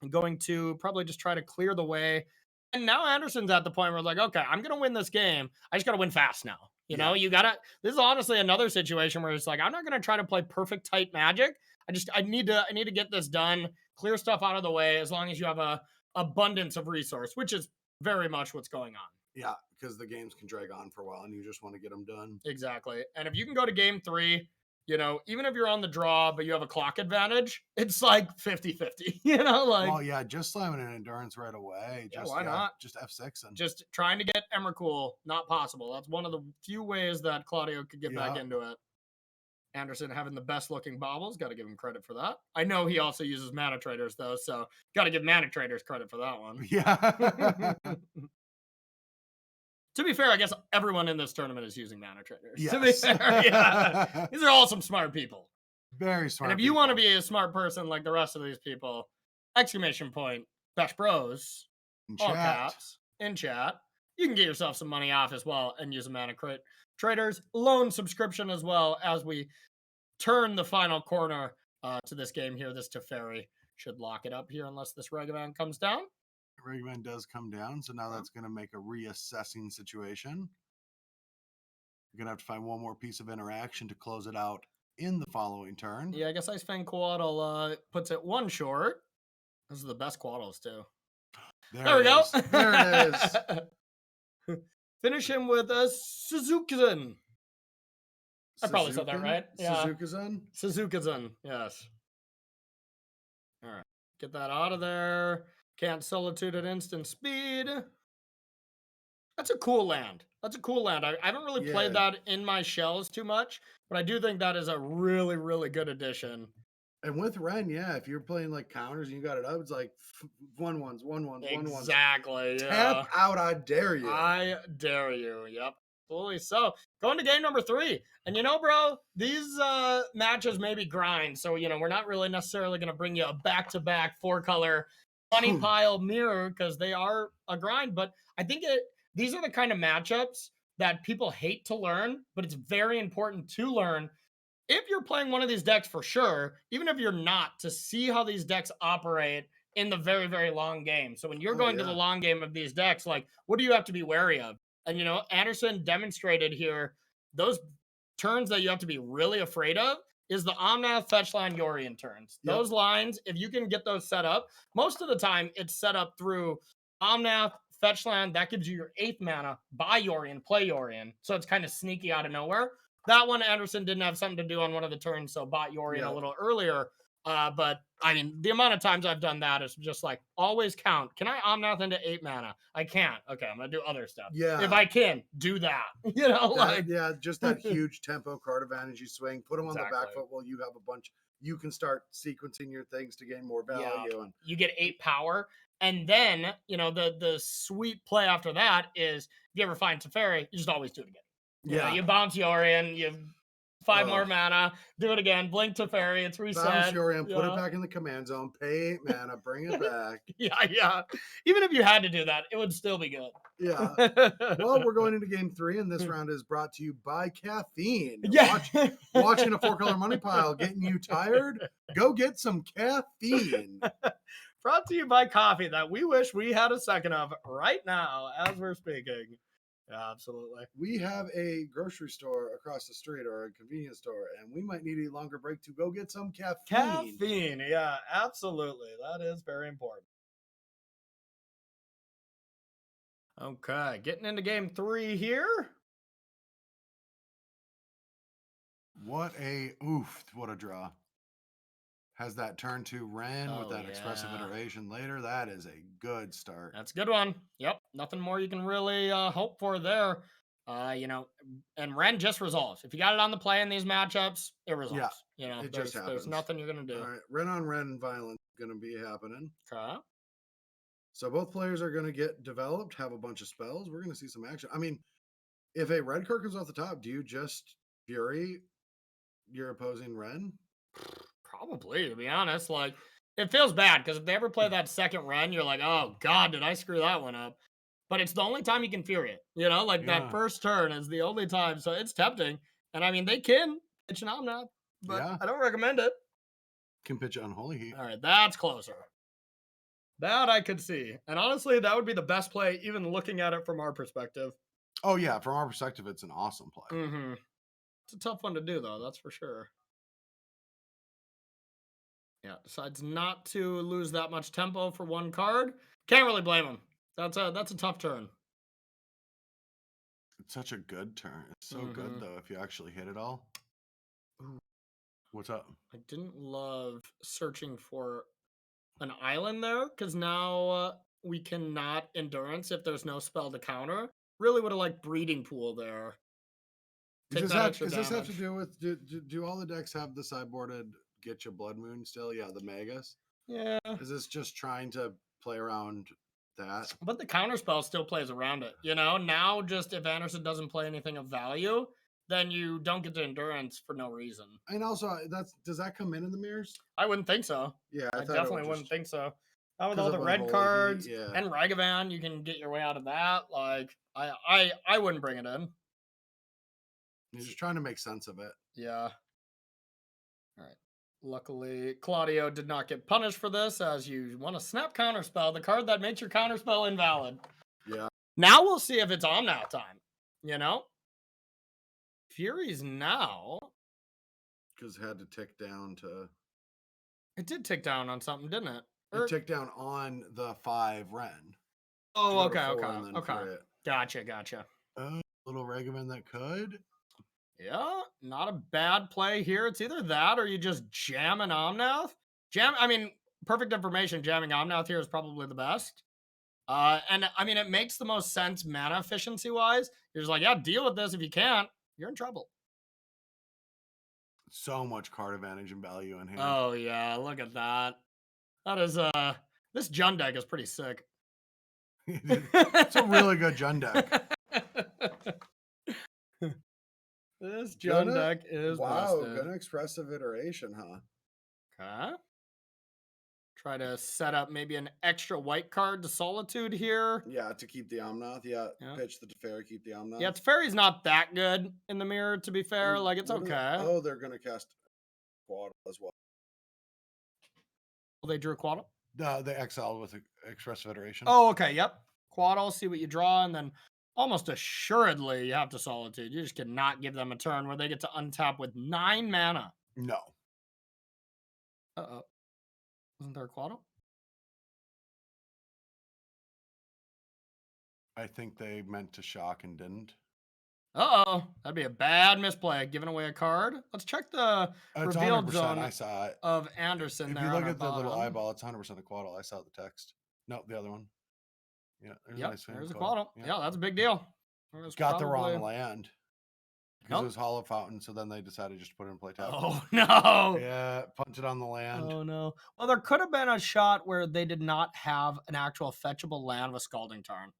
I'm going to probably just try to clear the way. And now Anderson's at the point where it's like, okay, I'm going to win this game. I just got to win fast now. You know, this is honestly another situation where it's like, I'm not going to try to play perfect tight Magic. I need to get this done, clear stuff out of the way, as long as you have a abundance of resource, which is very much what's going on. Yeah, because the games can drag on for a while and you just want to get them done. Exactly. And if you can go to game 3, even if you're on the draw, but you have a clock advantage, it's like 50-50, like. Well, yeah, just slamming an endurance right away. Yeah, Just, why not? Just F6 and Just trying to get Emrakul, not possible. That's one of the few ways that Claudio could get back into it. Anderson having the best looking baubles, got to give him credit for that. I know he also uses mana traders though, so got to give mana traders credit for that one. Yeah. To be fair, I guess everyone in this tournament is using mana traders. Yes. To be fair, yeah. These are all some smart people. Very smart. And if you want to be a smart person like the rest of these people, ! Besh Bros, all caps, in chat. You can get yourself some money off as well and use a mana traders loan subscription as well as we turn the final corner to this game here. This Teferi should lock it up here unless this Regavan comes down. Regavan does come down, so now that's going to make a reassessing situation. You're going to have to find one more piece of interaction to close it out in the following turn. Yeah, I guess Ice Fang Quaddle puts it one short. Those are the best Quaddles too. There we go. There it is. Finish him with a Suzuki-zun. I probably said that right. Yeah. Suzuki-zun? Suzuki-zun, yes. All right. Get that out of there. Can't Solitude at instant speed. That's a cool land. I haven't really played that in my shells too much, but I do think that is a really, really good addition. And with Ren, yeah, if you're playing like counters and you got it up, it's like 1/1s, 1/1s, 1/1s. Exactly. Yeah. Tap out, I dare you. I dare you. Yep. Fully so. Going to game number 3. And bro, these matches maybe grind. So, we're not really necessarily going to bring you a back-to-back 4-color funny pile mirror because they are a grind. But I think these are the kind of matchups that people hate to learn, but it's very important to learn if you're playing one of these decks for sure, even if you're not, to see how these decks operate in the very, very long game. So when you're going to the long game of these decks, like, what do you have to be wary of? And, Anderson demonstrated here, those turns that you have to be really afraid of is the Omnath, Fetchland, Yorion turns. Yep. Those lines, if you can get those set up, most of the time it's set up through Omnath, Fetchland, that gives you your 8th mana, buy Yorion, play Yorion. So it's kind of sneaky out of nowhere. That one, Anderson didn't have something to do on one of the turns, so bought Yorion a little earlier. But, I mean, the amount of times I've done that is just like, always count. Can I Omnath into 8 mana? I can't. Okay, I'm going to do other stuff. Yeah. If I can, do that. Yeah, just that huge tempo card advantage you swing. Put them on the back foot while you have a bunch. You can start sequencing your things to gain more value. Yeah. And you get 8 power. And then, the sweet play after that is, if you ever find Teferi, you just always do it again. Yeah, you bounce Yorion, you have 5 more mana, do it again, blink Teferi, it's reset. Bounce Yorion, put it back in the command zone, pay 8 mana, bring it back. Yeah. Even if you had to do that, it would still be good. Yeah. Well, we're going into game 3, and this round is brought to you by caffeine. Yeah. Watching a 4-color money pile getting you tired? Go get some caffeine. Brought to you by coffee that we wish we had a second of right now as we're speaking. Yeah, absolutely. We have a grocery store across the street or a convenience store, and we might need a longer break to go get some caffeine. Caffeine, yeah, absolutely. That is very important. Okay, getting into game 3 here. What a draw. Has that turn to Ren with that expressive iteration later. That is a good start. That's a good one. Yep. Nothing more you can really hope for there. And Ren just resolves. If you got it on the play in these matchups, it resolves. Yeah, it just happens. There's nothing you're going to do. All right. Ren on Ren violence is going to be happening. Okay. So both players are going to get developed, have a bunch of spells. We're going to see some action. I mean, if a red card comes off the top, do you just Fury your opposing Ren? Probably, to be honest. Like, it feels bad because if they ever play that second Ren, you're like, oh, God, did I screw that one up? But it's the only time you can Fury it. That first turn is the only time. So it's tempting. And I mean, they can pitch an Omnath, but I don't recommend it. Can pitch Unholy Heat. All right, that's closer. That I could see. And honestly, that would be the best play, even looking at it from our perspective. Oh, yeah. From our perspective, it's an awesome play. Mm-hmm. It's a tough one to do, though. That's for sure. Yeah, decides not to lose that much tempo for one card. Can't really blame him. That's a tough turn. It's such a good turn. It's so good though if you actually hit it all. Ooh. What's up? I didn't love searching for an island there because now we cannot endurance if there's no spell to counter. Really would have liked breeding pool there. Does this have to do with do all the decks have the sideboarded get you Blood Moon still? Yeah, the Magus. Yeah. Is this just trying to play around that? But the counter spell still plays around it. You know, now just if Anderson doesn't play anything of value, then you don't get the endurance for no reason. And also, does that come in the mirrors? I wouldn't think so. Yeah, I definitely wouldn't think so. Not with 'cause all of the the red whole cards yeah. and Ragavan, you can get your way out of that. Like, I wouldn't bring it in. You're just trying to make sense of it. Yeah. All right. Luckily, Claudio did not get punished for this, as you want to snap counterspell, the card that makes your counterspell invalid. Yeah. Now we'll see if it's Omnath time. You know? Fury's now. Because it had to tick down to. It did tick down on something, didn't it? It ticked down on the 5 Ren. Oh, okay. Gotcha. Little Ragavan that could. Yeah, not a bad play here. It's either that or you just jam an Omnath. Perfect information. Jamming Omnath here is probably the best. And I mean, it makes the most sense mana efficiency wise. You're just like, yeah, deal with this. If you can't, you're in trouble. So much card advantage and value in hand. Oh yeah, look at that. That is this Jund deck is pretty sick. It's a really good Jund deck. This Jund deck is busted. Gonna expressive iteration, huh? Okay. Try to set up maybe an extra white card to Solitude here. Yeah, to keep the Omnath. Yeah. Pitch the Teferi, keep the Omnath. Yeah, Teferi's not that good in the mirror, to be fair. Like, it's okay. They're gonna cast Quaddle as well. Well, they drew a Quaddle? They exiled with expressive iteration. Oh, okay, yep. Quaddle, see what you draw, and then almost assuredly you have to Solitude. You just cannot give them a turn where they get to untap with 9 mana. No. Uh-oh. Wasn't there a Quaddle? I think they meant to shock and didn't. Uh-oh. That'd be a bad misplay, giving away a card. Let's check the revealed zone I saw it. of Anderson. If you look at the little eyeball, it's 100% a Quaddle. I saw the text. No, the other one. Yeah, there's a Quaddle. Yeah, that's a big deal. Got the wrong land. Because it was Hollow Fountain, so then they decided just to put it in play tap. Oh, no. Yeah, punted on the land. Oh, no. Well, there could have been a shot where they did not have an actual fetchable land with Scalding Tarn.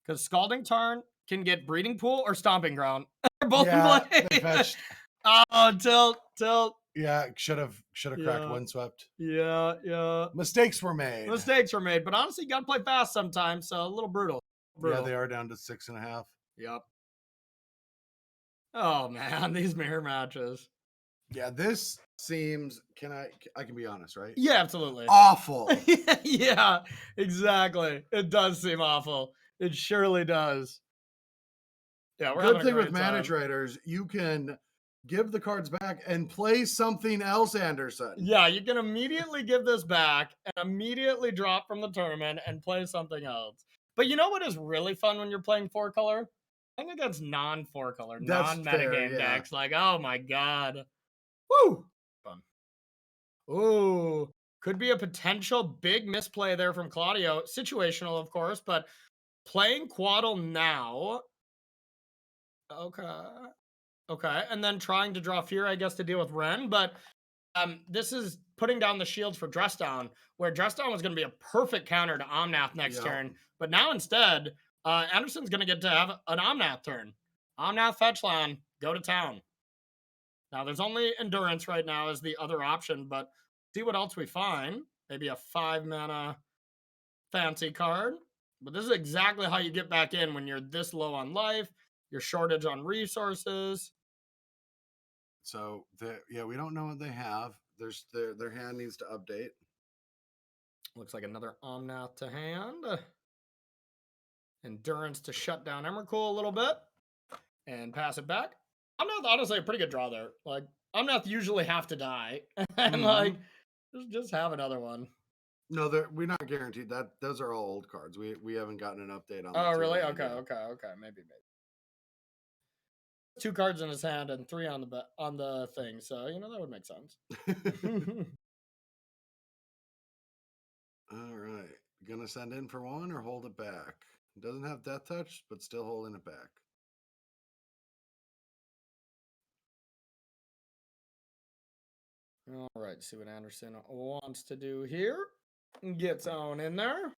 Because Scalding Tarn can get Breeding Pool or Stomping Ground. They're both in play. They fetched. Oh, tilt. Yeah, should have cracked Windswept. Yeah. Mistakes were made. But honestly, you got to play fast sometimes, so a little brutal. Yeah, they are down to 6.5. Yep. Oh man, these mirror matches. Yeah, this seems. I can be honest, right? Yeah, absolutely. Awful. Yeah, exactly. It does seem awful. It surely does. Yeah, we're good thing with Mana Traders, you can give the cards back and play something else, Anderson. Yeah, you can immediately give this back and immediately drop from the tournament and play something else. But you know what is really fun when you're playing 4-color? I think against non-4-color, non-metagame decks. Like, oh my god. Woo! Fun. Ooh. Could be a potential big misplay there from Claudio. Situational, of course, but playing Quaddle now. Okay. And then trying to draw Fear, I guess, to deal with Ren. But this is putting down the shields for Dress Down, where Dress Down was going to be a perfect counter to Omnath next turn. But now instead, Anderson's going to get to have an Omnath turn. Omnath fetch land, go to town. Now, there's only Endurance right now as the other option, but see what else we find. Maybe a 5-mana fancy card. But this is exactly how you get back in when you're this low on life, you're shortage on resources. So, we don't know what they have. Their hand needs to update. Looks like another Omnath to hand. Endurance to shut down Emrakul a little bit and pass it back. Omnath, honestly, a pretty good draw there. Like, Omnath usually have to die. And, Just have another one. No, we're not guaranteed that. Those are all old cards. We haven't gotten an update on. Oh, the really? two-hand Okay, yet. okay. Maybe. 2 cards in his hand and 3 on the thing. So that would make sense. All right, gonna send in for 1 or hold it back. It doesn't have Death Touch, but still holding it back. All right, see what Anderson wants to do here. Gets on in there.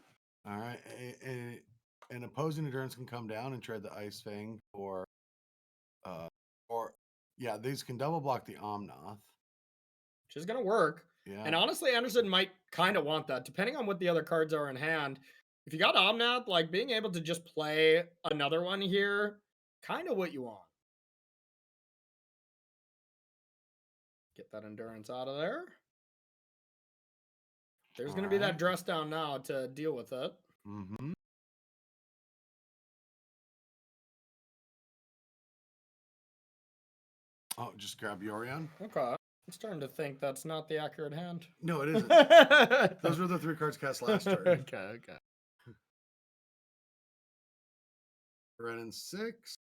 All right, an opposing endurance can come down and trade the Ice Fang for, these can double block the Omnath. Which is gonna work. Yeah. And honestly, Anderson might kind of want that, depending on what the other cards are in hand. If you got Omnath, like being able to just play another one here, kind of what you want. Get that endurance out of there. There's going to be that dress down now to deal with it. Mm-hmm. Oh, just grab Yorion. Okay. I'm starting to think that's not the accurate hand. No, it isn't. Those were the 3 cards cast last turn. Okay. Renin 6.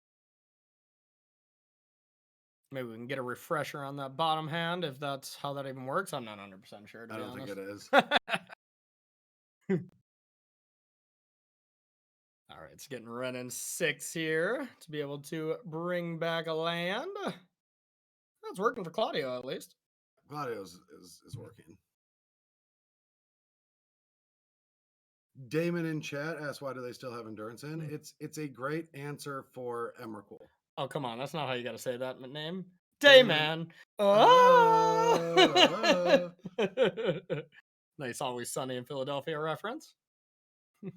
Maybe we can get a refresher on that bottom hand if that's how that even works. I'm not 100% sure. I don't think it is. All right, it's getting Renin 6 here to be able to bring back a land. That's working for Claudio, at least. Claudio's is working. Damon in chat asked, why do they still have endurance in? It's a great answer for Emrakul. Oh, come on. That's not how you got to say that name. Dayman. Nice Always Sunny in Philadelphia reference. All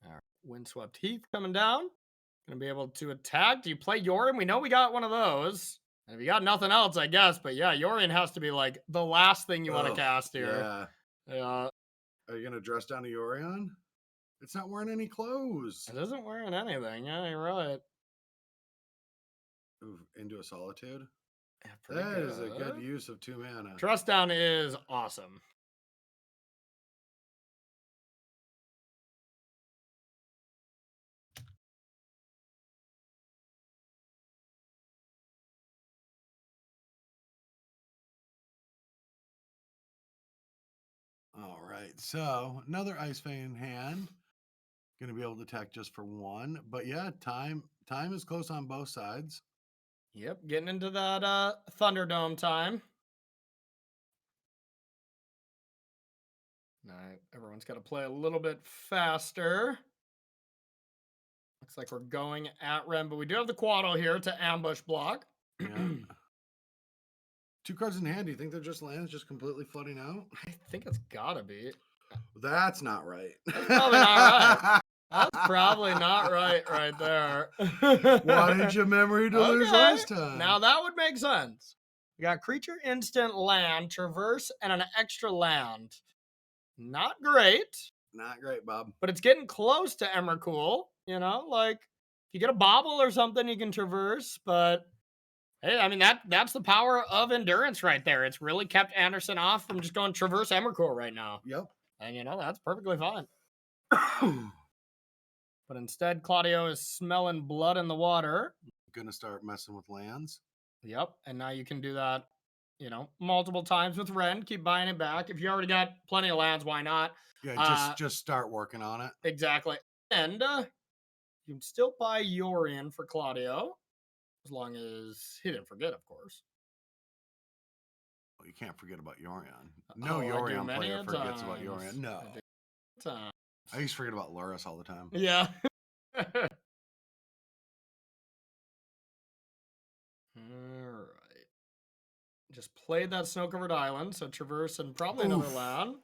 right. Windswept Heath coming down. Going to be able to attack. Do you play Yorion? We know we got one of those. And if you got nothing else, I guess. But yeah, Yorion has to be like the last thing you want to cast here. Yeah. Are you going to dress down a Yorion? It's not wearing any clothes. It isn't wearing anything. Yeah, you're right. Ooh, into a Solitude. Yeah, that is a good use of 2 mana. Dress down is awesome. All right, so another Ice Fang in hand. Going to be able to attack just for 1. But yeah, time is close on both sides. Yep, getting into that Thunderdome time. Now, everyone's got to play a little bit faster. Looks like we're going at Ren, but we do have the Quado here to ambush block. Yeah. 2 cards in hand. Do you think they're just lands, just completely flooding out? I think it's gotta be. That's not right. That's probably not right. That's probably not right there. Why did you memory to lose last time? Now that would make sense. We got creature instant land, traverse, and an extra land. Not great. Not great, Bob. But it's getting close to Emrakul. Like if you get a bobble or something, you can traverse. But hey, I mean that's the power of endurance right there. It's really kept Anderson off from just going traverse Emrakul right now. Yep. And that's perfectly fine. But instead, Claudio is smelling blood in the water. Gonna start messing with lands. Yep. And now you can do that, multiple times with Ren. Keep buying it back. If you already got plenty of lands, why not? Yeah, just start working on it. Exactly. And you can still buy Yorion for Claudio, as long as he didn't forget, of course. Well, you can't forget about Yorion. No Yorion player forgets about Yorion. No. I used to forget about Luris all the time. Yeah. All right. Just played that snow-covered island, so traverse and probably another land.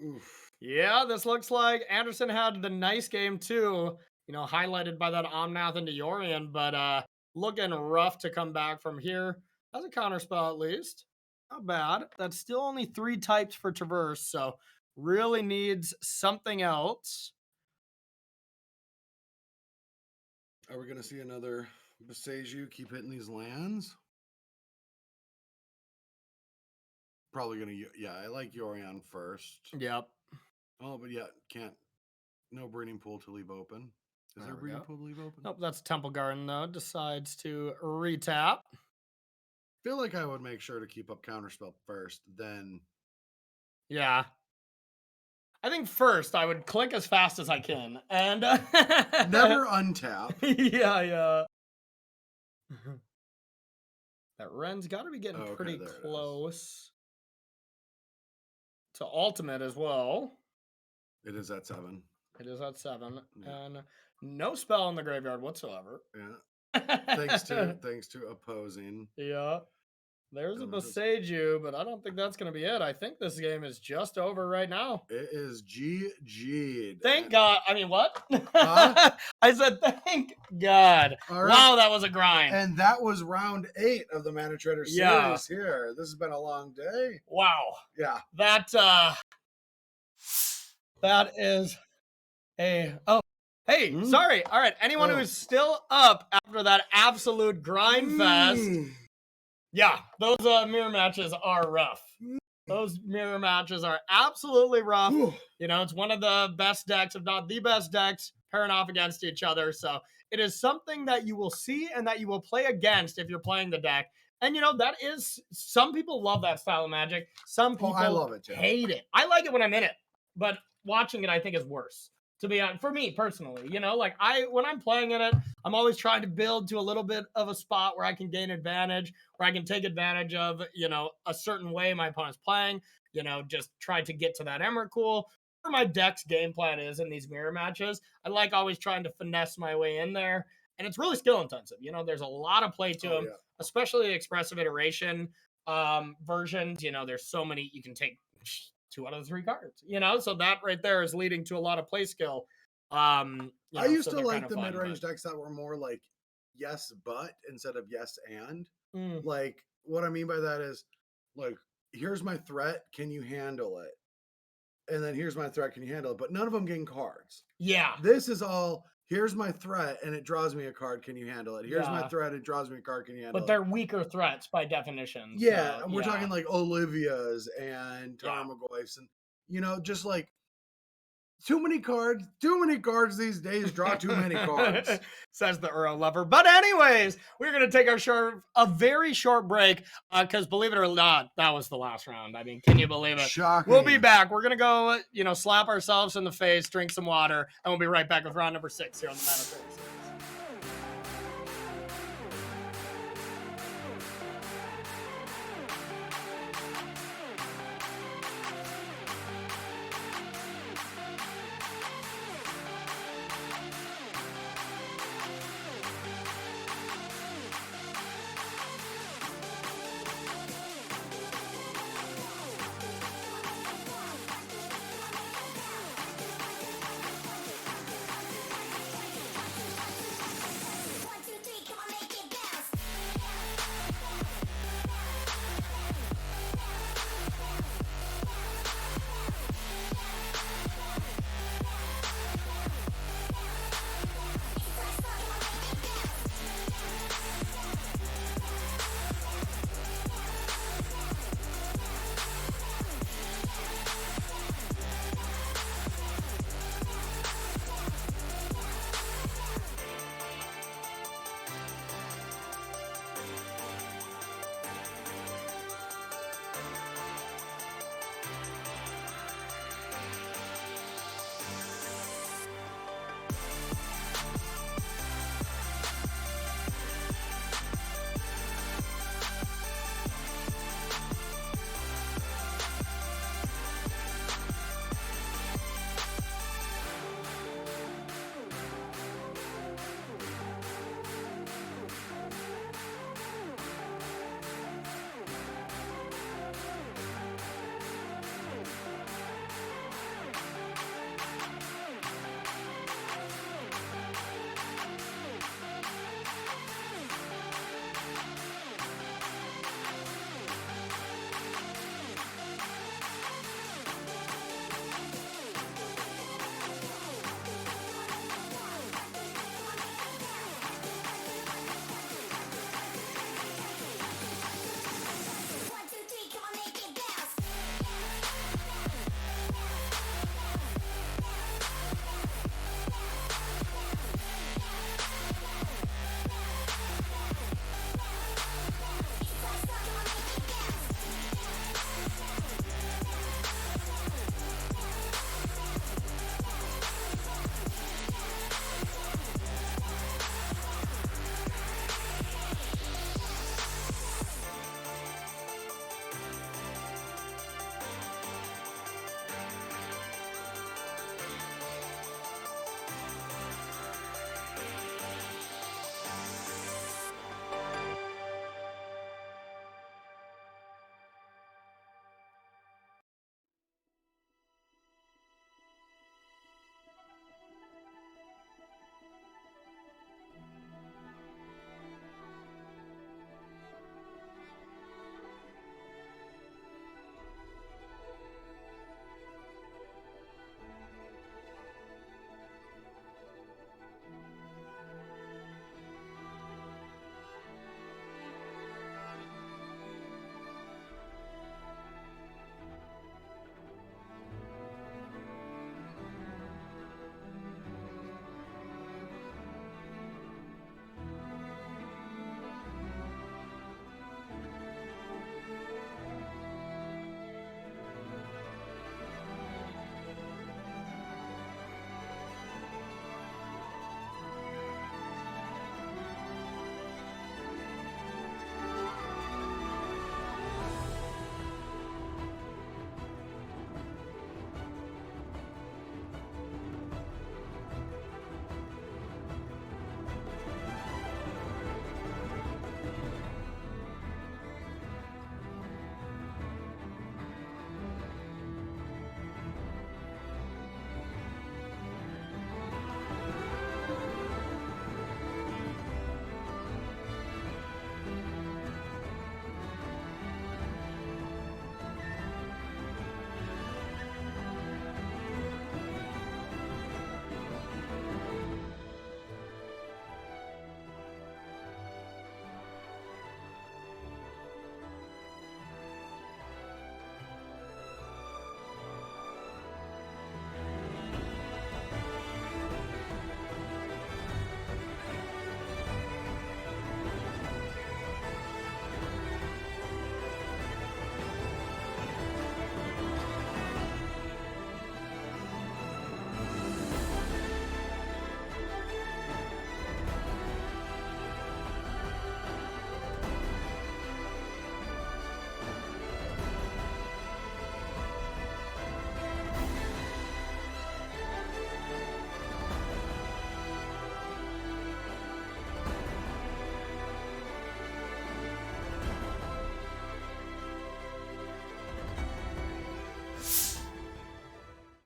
Oof. Yeah, this looks like Anderson had the nice game too, highlighted by that Omnath into Yorion, but looking rough to come back from here. Has a counterspell at least. Not bad. That's still only 3 types for traverse, so really needs something else. Are we going to see another Beseju keep hitting these lands? probably gonna. Yeah, I like Yorion first. Yep. Oh, but yeah, can't. No breeding pool to leave open. Is there a breeding pool to leave open? Nope, that's Temple Garden though. Decides to retap. Feel like I would make sure to keep up Counterspell first, then. Yeah. I think first I would click as fast as I can and Never untap. yeah. That Ren's got to be getting pretty close to ultimate as well. It is at 7. It is at 7, and no spell in the graveyard whatsoever. Yeah. thanks to opposing. Yeah. There's a Boseiju, but I don't think that's going to be it. I think this game is just over right now. It is GG'd. Thank God. I mean, what? Huh? I said, thank God. Right. Wow, that was a grind. And that was round 8 of the Mana Trader series here. This has been a long day. Wow. Yeah. That is a... Oh. Hey, sorry. All right. Anyone who is still up after that absolute grind fest... Yeah, those mirror matches are rough. Those mirror matches are absolutely rough. You know, it's one of the best decks, if not the best decks, pairing off against each other. So it is something that you will see and that you will play against if you're playing the deck. And, you know, that is, some people love that style of Magic. Some people I love it too. Hate it. I like it when I'm in it, but watching it, I think, is worse. To be honest, for me personally, you know, like when I'm playing in it, I'm always trying to build to a little bit of a spot where I can gain advantage, where I can take advantage of, you know, a certain way my opponent's playing, you know, just try to get to that Emrakul. Where my deck's game plan is in these mirror matches, I like always trying to finesse my way in there. And it's really skill intensive. You know, there's a lot of play to them, especially the expressive iteration versions. You know, there's so many, you can take 2 out of the 3 cards, you know, so that right there is leading to a lot of play skill. I used to like the mid-range decks that were more like yes but instead of yes and. Like what I mean by that is like, here's my threat, can you handle it? And then here's my threat, can you handle it? But none of them gain cards. Yeah, this is all, here's my threat and it draws me a card, can you handle it? Here's my threat, it draws me a card, can you handle it? But they're weaker threats by definition. Yeah, so, we're talking like Olivia's and Tarmogoyfs and, you know, just like too many cards these days, draw too many cards. Says the Uro lover. But anyways, we're going to take a very short break because believe it or not, that was the last round. I mean, can you believe it? Shocking. We'll be back. We're going to go, you know, slap ourselves in the face, drink some water, and we'll be right back with round number 6 here on the Mana Trader.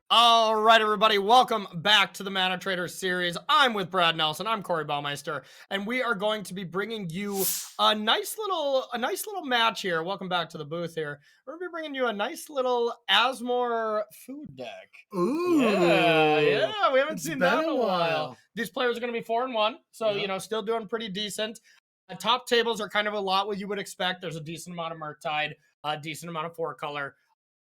All right, everybody, welcome back to the Mana Trader series. I'm with Brad Nelson. I'm Corey Baumeister, and we are going to be bringing you a nice little match here. Welcome back to the booth here. We're gonna be bringing you a nice little Asmore food deck. Ooh, yeah, we haven't it's seen been that in a a while. while. These players are gonna be 4-1, so Yep. still doing pretty decent. Top tables are kind of a lot what you would expect. There's a decent amount of Murktide, a decent amount of 4-color,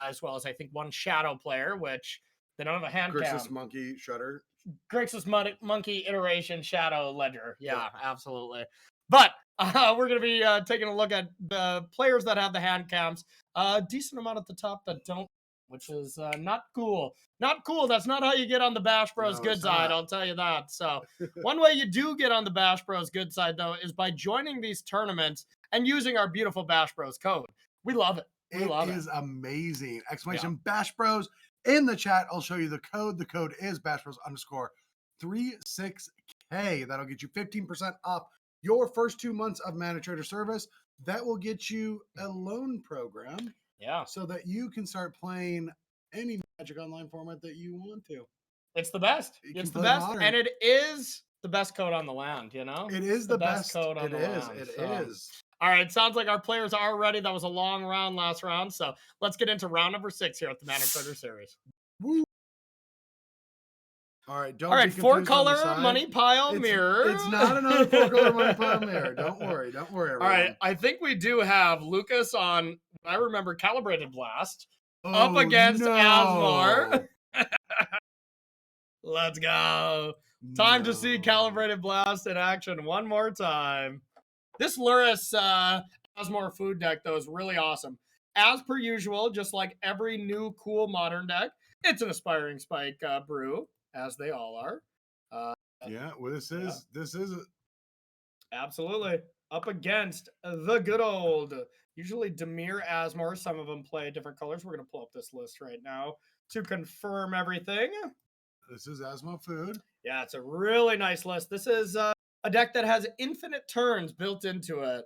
as well as I think one Shadow player, which they don't have a hand Grixis cam. Monkey Shudder. Grixis Monkey iteration Shadow Ledger. Yeah, absolutely. But we're going to be taking a look at the players that have the hand cams. A decent amount at the top that don't, which is not cool. Not cool. That's not how you get on the Bash Bros No, good it's side, not. I'll tell you that. So one way you do get on the Bash Bros good side, though, is by joining these tournaments and using our beautiful Bash Bros code. We love it. It is amazing. Exclamation Bash Bros in the chat. I'll show you the code. The code is Bash Bros _36K. That'll get you 15% off your first 2 months of Mana Trader service. That will get you a loan program. Yeah. So that you can start playing any Magic Online format that you want to. It's the best. It's the best. Modern. And it is the best code on the land, It is the best code on the land. It is. All right, sounds like our players are ready. That was a long round last round. So let's get into round number 6 here at the Mana Trader series. Woo. All right, All right, 4-color money pile mirror. It's not another 4-color money pile mirror. Don't worry, everyone. All right, I think we do have Lucas on, I remember, Calibrated Blast up against Asmore. Let's go. Time to see Calibrated Blast in action one more time. This Luris Asmore food deck, though, is really awesome. As per usual, just like every new cool modern deck, it's an Aspiring Spike brew, as they all are. Yeah, well, this is absolutely up against the good old, usually Dimir Asmore. Some of them play different colors. We're going to pull up this list right now to confirm everything. This is Asmore food. Yeah, it's a really nice list. This is a deck that has infinite turns built into it.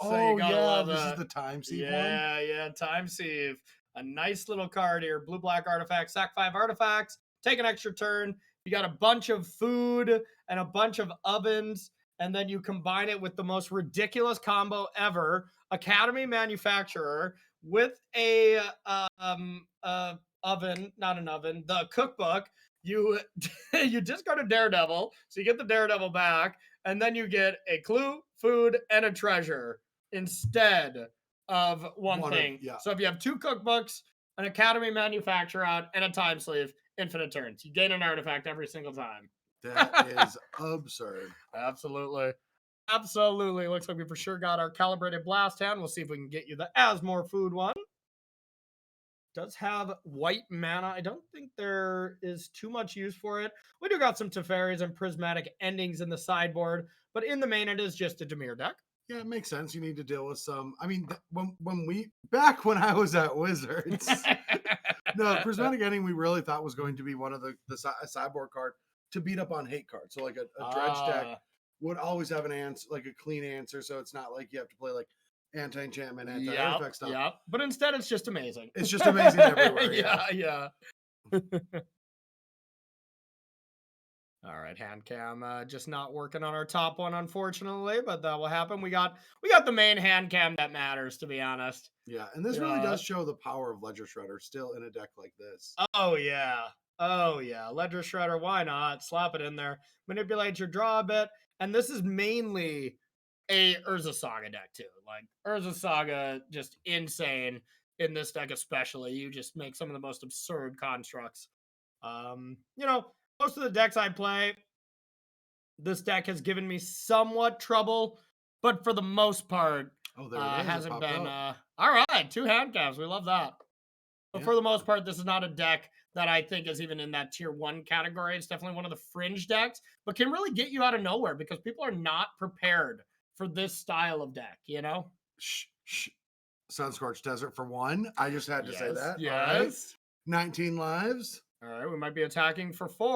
So this is the Time Sieve one? Yeah, Time Sieve. A nice little card here. Blue-black artifact, sack 5 artifacts, take an extra turn. You got a bunch of food and a bunch of ovens, and then you combine it with the most ridiculous combo ever. Academy Manufacturer with a oven, not an oven, the cookbook. You discard a Daredevil, so you get the Daredevil back, and then you get a clue, food, and a treasure instead of one thing. So if you have 2 cookbooks, an Academy Manufacturer out, and a Time Sleeve, infinite turns. You gain an artifact every single time. That is absurd. Absolutely. Looks like we for sure got our Calibrated Blast hand. We'll see if we can get you the Asmore food one. Does have white mana. I don't think there is too much use for it. We do got some Teferis and Prismatic Endings in the sideboard, but in the main, it is just a Dimir deck. Yeah, it makes sense. You need to deal with some. I mean, when I was at Wizards, no, Prismatic Ending we really thought was going to be one of the sideboard card to beat up on hate cards. So like a dredge deck would always have an answer, like a clean answer. So it's not like you have to play like anti-enchantment, anti-artifact stuff. Yeah, but instead it's just amazing. It's just amazing everywhere. Yeah. All right, hand cam just not working on our top one, unfortunately, but that will happen. We got the main hand cam that matters, to be honest. Yeah, and this really does show the power of Ledger Shredder still in a deck like this. Oh yeah, Ledger Shredder, why not? Slap it in there, manipulate your draw a bit, and this is mainly a Urza Saga deck too. Like Urza Saga, just insane in this deck, especially. You just make some of the most absurd constructs. Most of the decks I play, this deck has given me somewhat trouble, but for the most part, hasn't been. All right, 2 hand cams. We love that. But for the most part, this is not a deck that I think is even in that tier 1 category. It's definitely one of the fringe decks, but can really get you out of nowhere because people are not prepared for this style of deck, Sunscorched Desert for 1. I just had to say that. Yes. 19 lives. All right, we might be attacking for 4.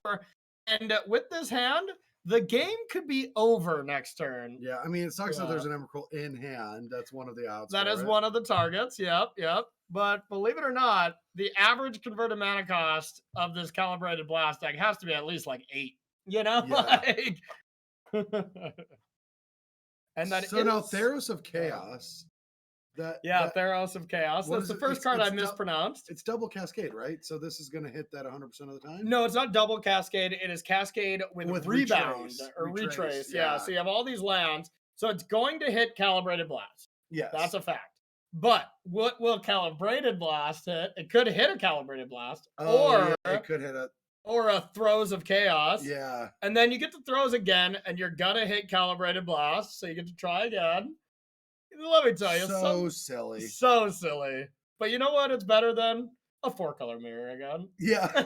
And with this hand, the game could be over next turn. Yeah, I mean, it sucks that there's an Emrakul in hand. That's one of the odds. That is one of the targets. Yep. But believe it or not, the average converted mana cost of this calibrated blast deck has to be at least like 8. You know, Yeah. and then so now Theros of Chaos. Theros of Chaos. What That's is the it? first card I mispronounced. It's double Cascade, right? So this is going to hit that 100% of the time? No, it's not double Cascade. It is Cascade with Rebound or Retrace. Yeah. So you have all these lands. So it's going to hit Calibrated Blast. Yes. That's a fact. But what will Calibrated Blast hit? It could hit a Calibrated Blast. Or it could hit a Throes of Chaos. Yeah. And then you get to Throes again, and you're going to hit Calibrated Blast. So you get to try again. Let me tell you. So silly. So silly. But you know what? It's better than a 4-color mirror again. Yeah.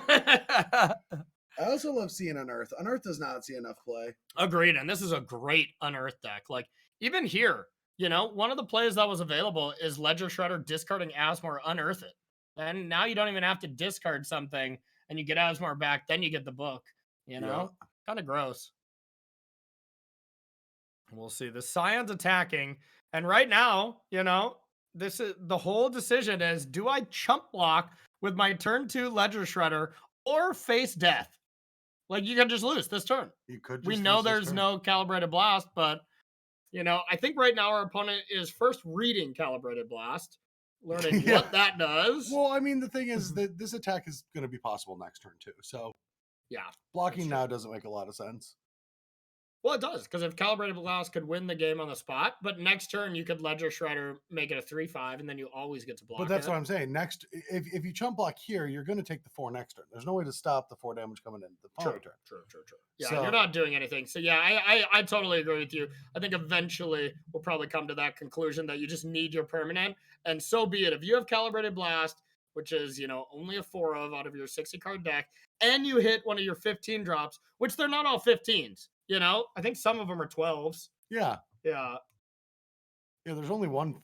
I also love seeing Unearth. Unearth does not see enough play. Agreed. And this is a great Unearth deck. Like, even here, you know, one of the plays that was available is Ledger Shredder discarding Asmore, Unearth it. And now you don't even have to discard something and you get Asmore back, then you get the book. You know? Yeah. Kind of gross. We'll see. The Scion's attacking. And right now, you know, this is the whole decision is, do I chump block with my turn 2 Ledger Shredder or face death? Like, you can just lose this turn. You could. We know there's no Calibrated Blast, but, you know, I think right now our opponent is first reading Calibrated Blast, learning what that does. Well, I mean, the thing is that this attack is going to be possible next turn too. So, yeah, blocking now doesn't make a lot of sense. Well, it does, because if Calibrated Blast could win the game on the spot, but next turn you could Ledger Shredder, make it a 3/5, and then you always get to block. But that's what I'm saying. Next, if you chump block here, you're going to take the 4 next turn. There's no way to stop the 4 damage coming in the following turn. True. Yeah, so, you're not doing anything. So yeah, I totally agree with you. I think eventually we'll probably come to that conclusion that you just need your permanent, and so be it. If you have Calibrated Blast, which is, you know, only a 4 of out of your 60 card deck, and you hit one of your 15 drops, which they're not all 15s. You know, I think some of them are 12s. Yeah. Yeah. Yeah, there's only one.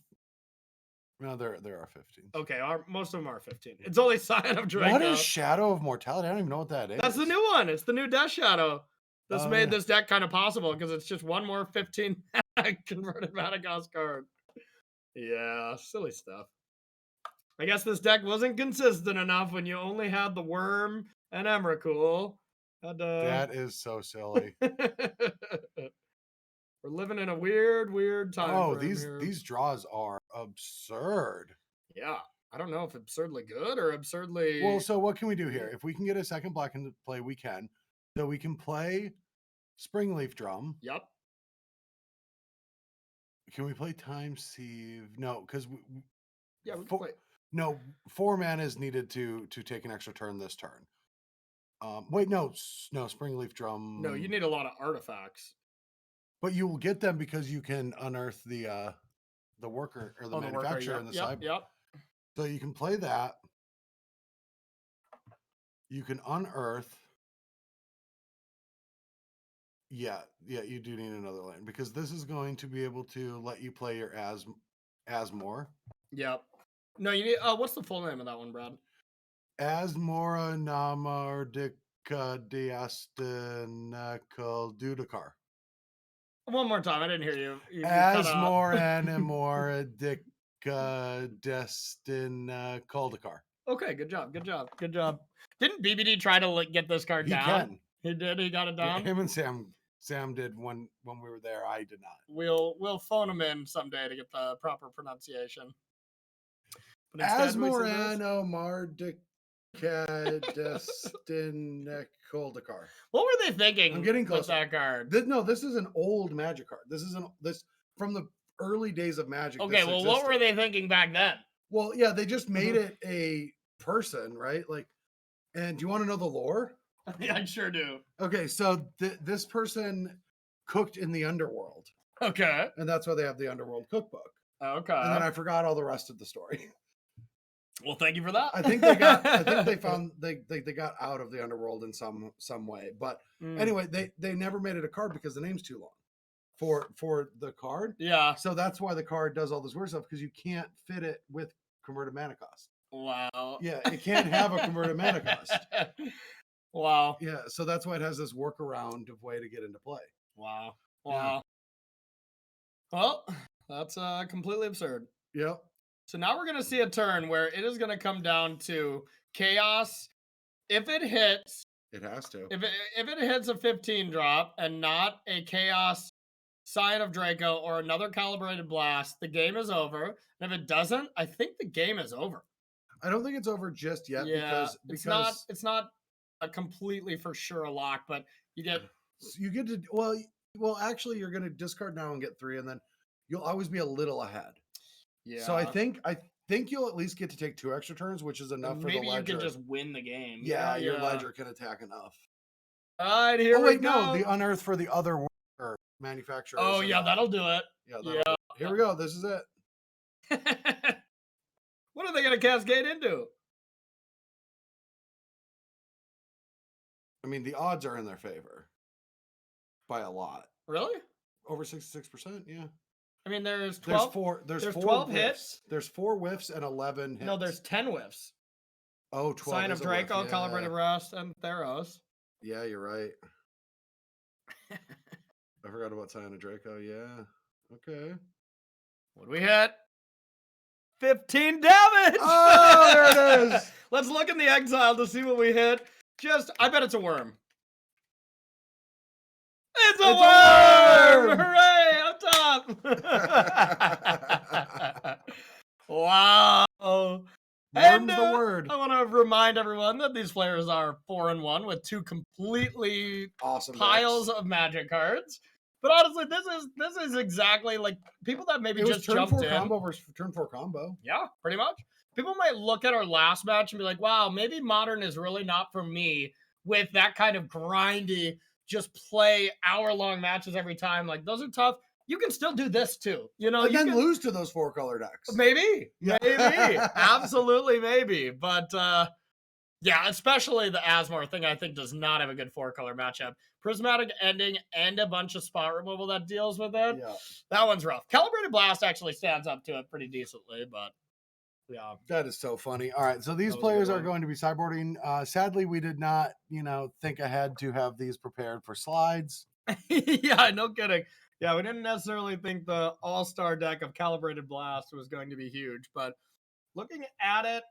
No, there are 15. Okay, most of them are 15. It's only Scion of Draco. What is Shadow of Mortality? I don't even know what that is. That's the new one. It's the new Death Shadow. This made this deck kind of possible because it's just one more 15 converted mana cost card. Yeah, silly stuff. I guess this deck wasn't consistent enough when you only had the Worm and Emrakul. That is so silly. We're living in a weird time. Oh, these draws are absurd. Yeah. I don't know if absurdly good or absurdly... Well, so what can we do here? If we can get a second black into play, we can. So we can play Springleaf Drum. Yep. Can we play Time Sieve? No, because we can play. No, 4 mana is needed to take an extra turn this turn. Wait, no, Springleaf Drum. No, you need a lot of artifacts. But you will get them because you can unearth the worker or the manufacturer in the side. Yep. So you can play that. You can unearth. Yeah, you do need another land because this is going to be able to let you play your Asmore. Yep. No, you need. What's the full name of that one, Brad? Asmora Namardika Diastanikal Dudakar. One more time. I didn't hear you. Asmor Animordika Destin Kaldakar. Okay, good job. Didn't BBD try to get this card down? He did. He got it down. Yeah, him and Sam did when we were there. I did not. We'll phone him in someday to get the proper pronunciation. Asmorano Mardika Destin Kaldakar. What were they thinking? I'm getting close with that card. This is an old Magic card. This is from the early days of Magic. Okay, well, what were they thinking back then? Well, yeah, they just made it a person, right? Like, and do you want to know the lore? Yeah, I sure do. Okay, so this person cooked in the underworld. Okay. And that's why they have the Underworld Cookbook. Okay. And then I forgot all the rest of the story. Well, thank you for that. I think they got out of the underworld in some way. But anyway, they never made it a card because the name's too long for the card. Yeah. So that's why the card does all this weird stuff because you can't fit it with converted mana cost. Wow. Yeah, it can't have a converted mana cost. Wow. Yeah, so that's why it has this workaround of way to get into play. Wow. Yeah. Well, that's completely absurd. Yep. So now we're going to see a turn where it is going to come down to chaos. If it hits, It has to. if it hits a 15 drop and not a chaos Scion of Draco or another calibrated blast, the game is over. And if it doesn't, I think the game is over. I don't think it's over just yet because it's not a completely for sure lock, but you get to well actually you're going to discard now and get 3, and then you'll always be a little ahead. Yeah. So I think you'll at least get to take 2 extra turns, which is enough for the ledger. Maybe you can just win the game. Yeah, your ledger can attack enough. All right, here we go. No, the unearth for the other manufacturer. Oh yeah, that'll do it. Yeah, here we go. This is it. What are they going to cascade into? I mean, the odds are in their favor by a lot. Really? Over 66%, yeah. I mean, there's 12. There's 12 whiffs. hits. There's 4 whiffs and 11 hits. No, there's 10 whiffs. Oh, 12. Sign of Draco, Calibrated Rust, and Theros. Yeah, you're right. I forgot about Sign of Draco. Yeah. Okay. What do we hit? 15 damage! Oh, there it is! Let's look in the exile to see what we hit. I bet it's a worm. It's a worm! Hooray! Up top! Wow. Worm's the word. I want to remind everyone that these players are 4-1 with 2 completely awesome piles of magic cards. But honestly, this is exactly like people that maybe just jumped in. Combo versus turn 4 combo. Yeah, pretty much. People might look at our last match and be like, wow, maybe Modern is really not for me with that kind of grindy, just play hour-long matches every time. Like, those are tough. You can still do this too. You know, and you then can lose to those 4-color decks. Maybe. Yeah. Maybe. Absolutely maybe. But yeah, especially the Asmar thing, I think, does not have a good 4-color matchup. Prismatic Ending and a bunch of spot removal that deals with it. Yeah. That one's rough. Calibrated Blast actually stands up to it pretty decently, but yeah. That is so funny. All right, so these players are going to be sideboarding. Sadly, we did not, think ahead to have these prepared for slides. Yeah, no kidding. Yeah, we didn't necessarily think the all-star deck of Calibrated Blast was going to be huge, but looking at it,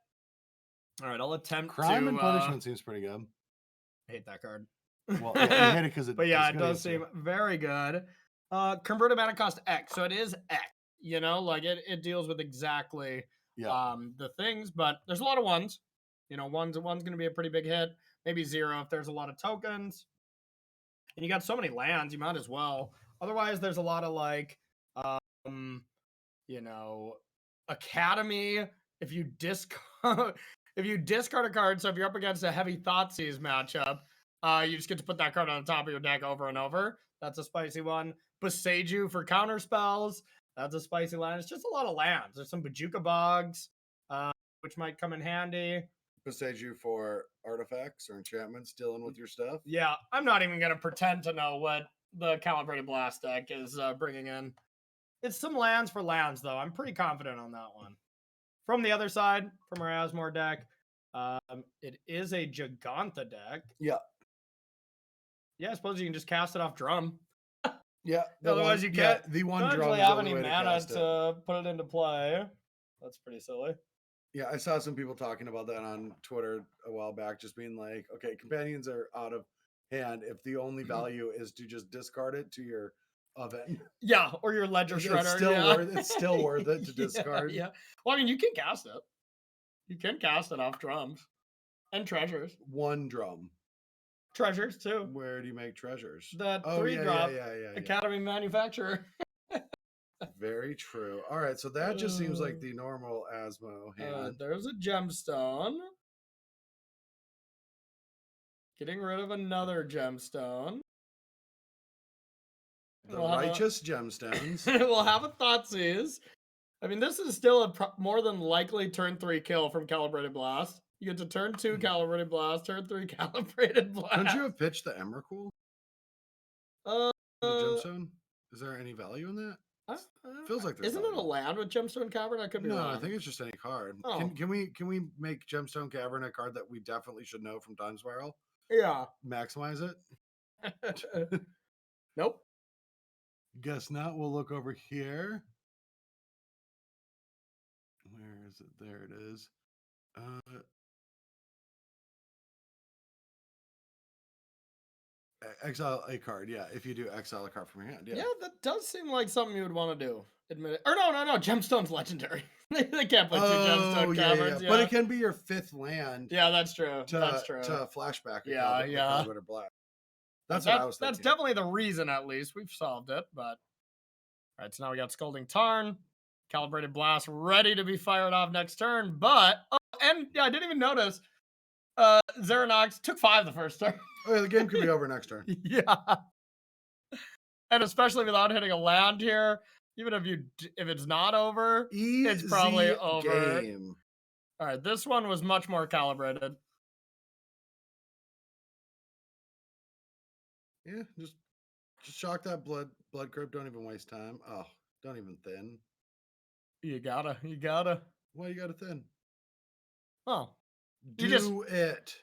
all right, I'll attempt Crime and Punishment seems pretty good. I hate that card. Well, yeah, you hate it because it. But yeah, it does seem very good. Converted mana cost X, so it is X. Like it deals with exactly the things, but there's a lot of ones. One's going to be a pretty big hit. Maybe 0 if there's a lot of tokens. And you got so many lands, you might as well. Otherwise, there's a lot of Academy. If you discard a card, so if you're up against a heavy Thoughtseize matchup, you just get to put that card on the top of your deck over and over. That's a spicy one. Boseiju for counter spells. That's a spicy land. It's just a lot of lands. There's some Bajuka Bogs, which might come in handy. Boseiju for artifacts or enchantments dealing with your stuff. Yeah, I'm not even going to pretend to know what the Calibrated Blast deck is bringing in. It's some lands for lands, though. I'm pretty confident on that one. From the other side, from our Asmar deck, it is a Giganta deck. Yeah. Yeah, I suppose you can just cast it off drum. Yeah. Otherwise, you can't. The one don't drum actually is have the only any way mana to to put it into play. That's pretty silly. Yeah, I saw some people talking about that on Twitter a while back, just being like, okay, companions are out of hand if the only value is to just discard it to your oven. Yeah, or your ledger shredder. It's still worth it to discard. Yeah. Well, I mean, you can cast it. You can cast it off drums and treasures. One drum. Treasures, too. Where do you make treasures? That 3-drop yeah. Academy manufacturer. Very true. All right, so that just seems like the normal Asmo hand. There's a gemstone. Getting rid of another gemstone. Righteous gemstones. We'll have a Thoughtseize. I mean, this is still a more than likely turn 3 kill from Calibrated Blast. You get to turn 2 Calibrated Blast, turn 3 Calibrated Blast. Couldn't you have pitched the Emrakul? The gemstone? Is there any value in that? Feels like there's isn't it a land with Gemstone Cavern? I could be wrong. I think it's just any card. Oh. Can we make Gemstone Cavern a card that we definitely should know from Time Spiral? Yeah. Maximize it? Nope. Guess not. We'll look over here. Where is it? There it is. Exile a card, yeah. If you do exile a card from your hand, yeah. Yeah, that does seem like something you would want to do. Admit it. Or no. Gemstone's legendary. they can't play two gemstone caverns. Yeah. But it can be your 5th land. Yeah, that's true. To flashback. Card with a black. That's what I was thinking. That's definitely the reason. At least we've solved it. But all right, so now we got Scalding Tarn, Calibrated Blast, ready to be fired off next turn. But and yeah, I didn't even notice. Xeranox took 5 the first turn. Oh yeah, the game could be over next turn. Yeah. And especially without hitting a land here, even if it's not over, it's probably over. Game. All right, this one was much more calibrated. Yeah, just shock that blood crypt. Don't even waste time. Oh, don't even thin. You gotta. Why you gotta thin? Oh, do it.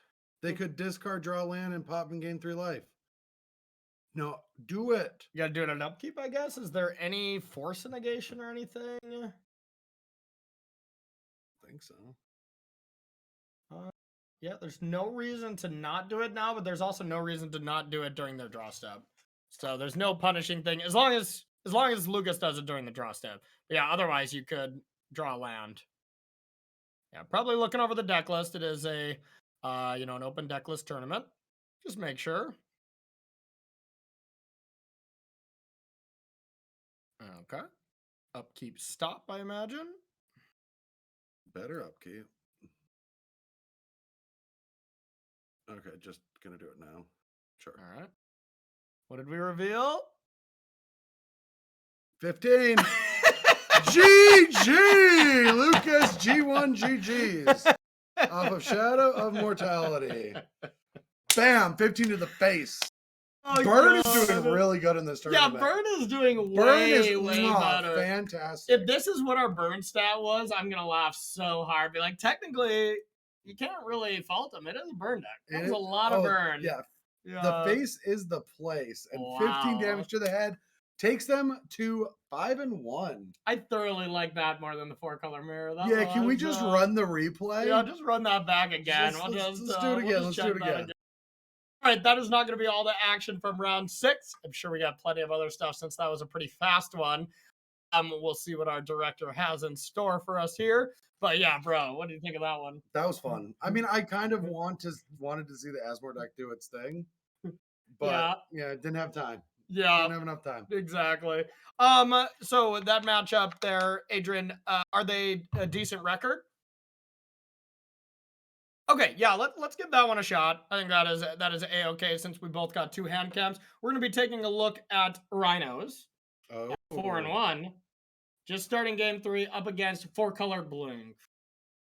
They could discard, draw land, and pop and gain 3 life. No, do it. You gotta do it on upkeep, I guess. Is there any force negation or anything? I think so. Yeah, there's no reason to not do it now, but there's also no reason to not do it during their draw step. So there's no punishing thing as long as Lucas does it during the draw step. But yeah, otherwise you could draw land. Yeah, probably looking over the deck list. It is a an open deck list tournament. Just make sure. Okay. Upkeep stop, I imagine. Better upkeep. Okay, just gonna do it now. Sure. All right. What did we reveal? 15. GG! Lucas G1 GGs. Off of Shadow of Mortality. Bam! 15 to the face. Oh, Burn is doing really good in this tournament. Yeah, Burn is doing way better. Fantastic. If this is what our Burn stat was, I'm going to laugh so hard. Be like, technically, you can't really fault him. It is a Burn deck. It was a lot of Burn. Yeah. The face is the place. And 15 damage to the head takes them to 5-1. I thoroughly like that more than the 4-color mirror. Can we just run the replay? Yeah, just run that back again. Let's do it again. Let's do it again. All right, that is not going to be all the action from round 6. I'm sure we got plenty of other stuff since that was a pretty fast one. We'll see what our director has in store for us here. But yeah, bro, what do you think of that one? That was fun. I mean, I kind of wanted to see the Asmore deck do its thing, but yeah, didn't have time. Yeah, didn't have enough time. Exactly. So that matchup there, Adrian, are they a decent record? Okay, yeah, let's give that one a shot. I think that is A-okay since we both got 2 hand cams. We're going to be taking a look at Rhinos. Oh. 4-1. Just starting game 3 up against 4-color Bloom.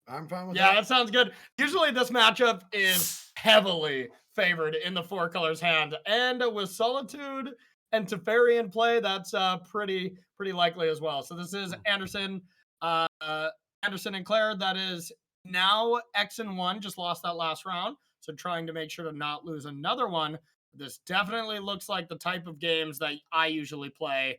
I'm fine with that. Yeah, that sounds good. Usually this matchup is heavily favored in the 4 colors hand. And with Solitude and Teferi in play, that's pretty likely as well. So this is Anderson and Claire. That is now X-1, just lost that last round. So trying to make sure to not lose another one. This definitely looks like the type of games that I usually play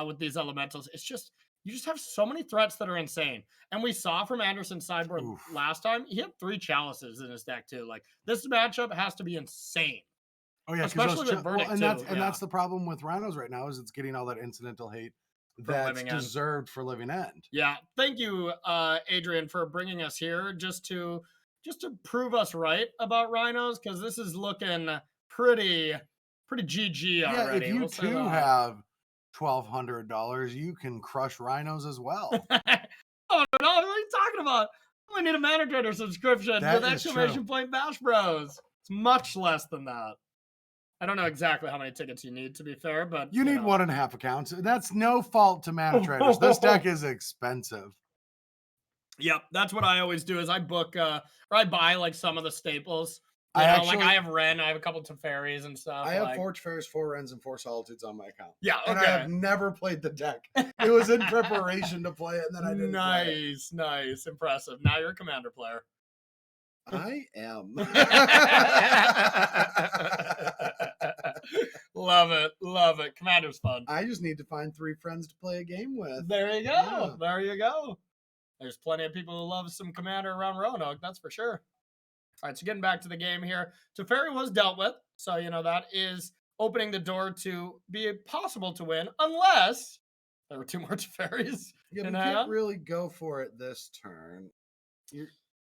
with these elementals. It's just, you just have so many threats that are insane. And we saw from Anderson's sideboard last time, he had 3 chalices in his deck too. Like, this matchup has to be insane. Oh yeah, especially with Verdict and that's the problem with Rhinos right now, is it's getting all that incidental hate that's deserved for Living End. Yeah, thank you, Adrian, for bringing us here just to prove us right about Rhinos, because this is looking pretty GG already. Yeah, if you have $1,200, you can crush Rhinos as well. Oh no, what are you talking about? I need a Mana Trader subscription with exclamation point Bash Bros. It's much less than that. I don't know exactly how many tickets you need, to be fair, but you need 1.5 accounts. That's no fault to Mana Traders. This deck is expensive. Yep, that's what I always do. Is I book or I buy like some of the staples. I have Ren, I have a couple Teferis and stuff. I have 4 Teferis, 4 Rens, and 4 Solitudes on my account. Yeah, okay. And I have never played the deck. It was in preparation to play it, and then I didn't. Nice, impressive. Now you're a Commander player. I am. Love it. Commander's fun. I just need to find 3 friends to play a game with. There you go. There's plenty of people who love some Commander around Roanoke, that's for sure. All right, so getting back to the game here, Teferi was dealt with, so that is opening the door to be possible to win, unless there were 2 more Teferis. Yeah, but you can't really go for it this turn.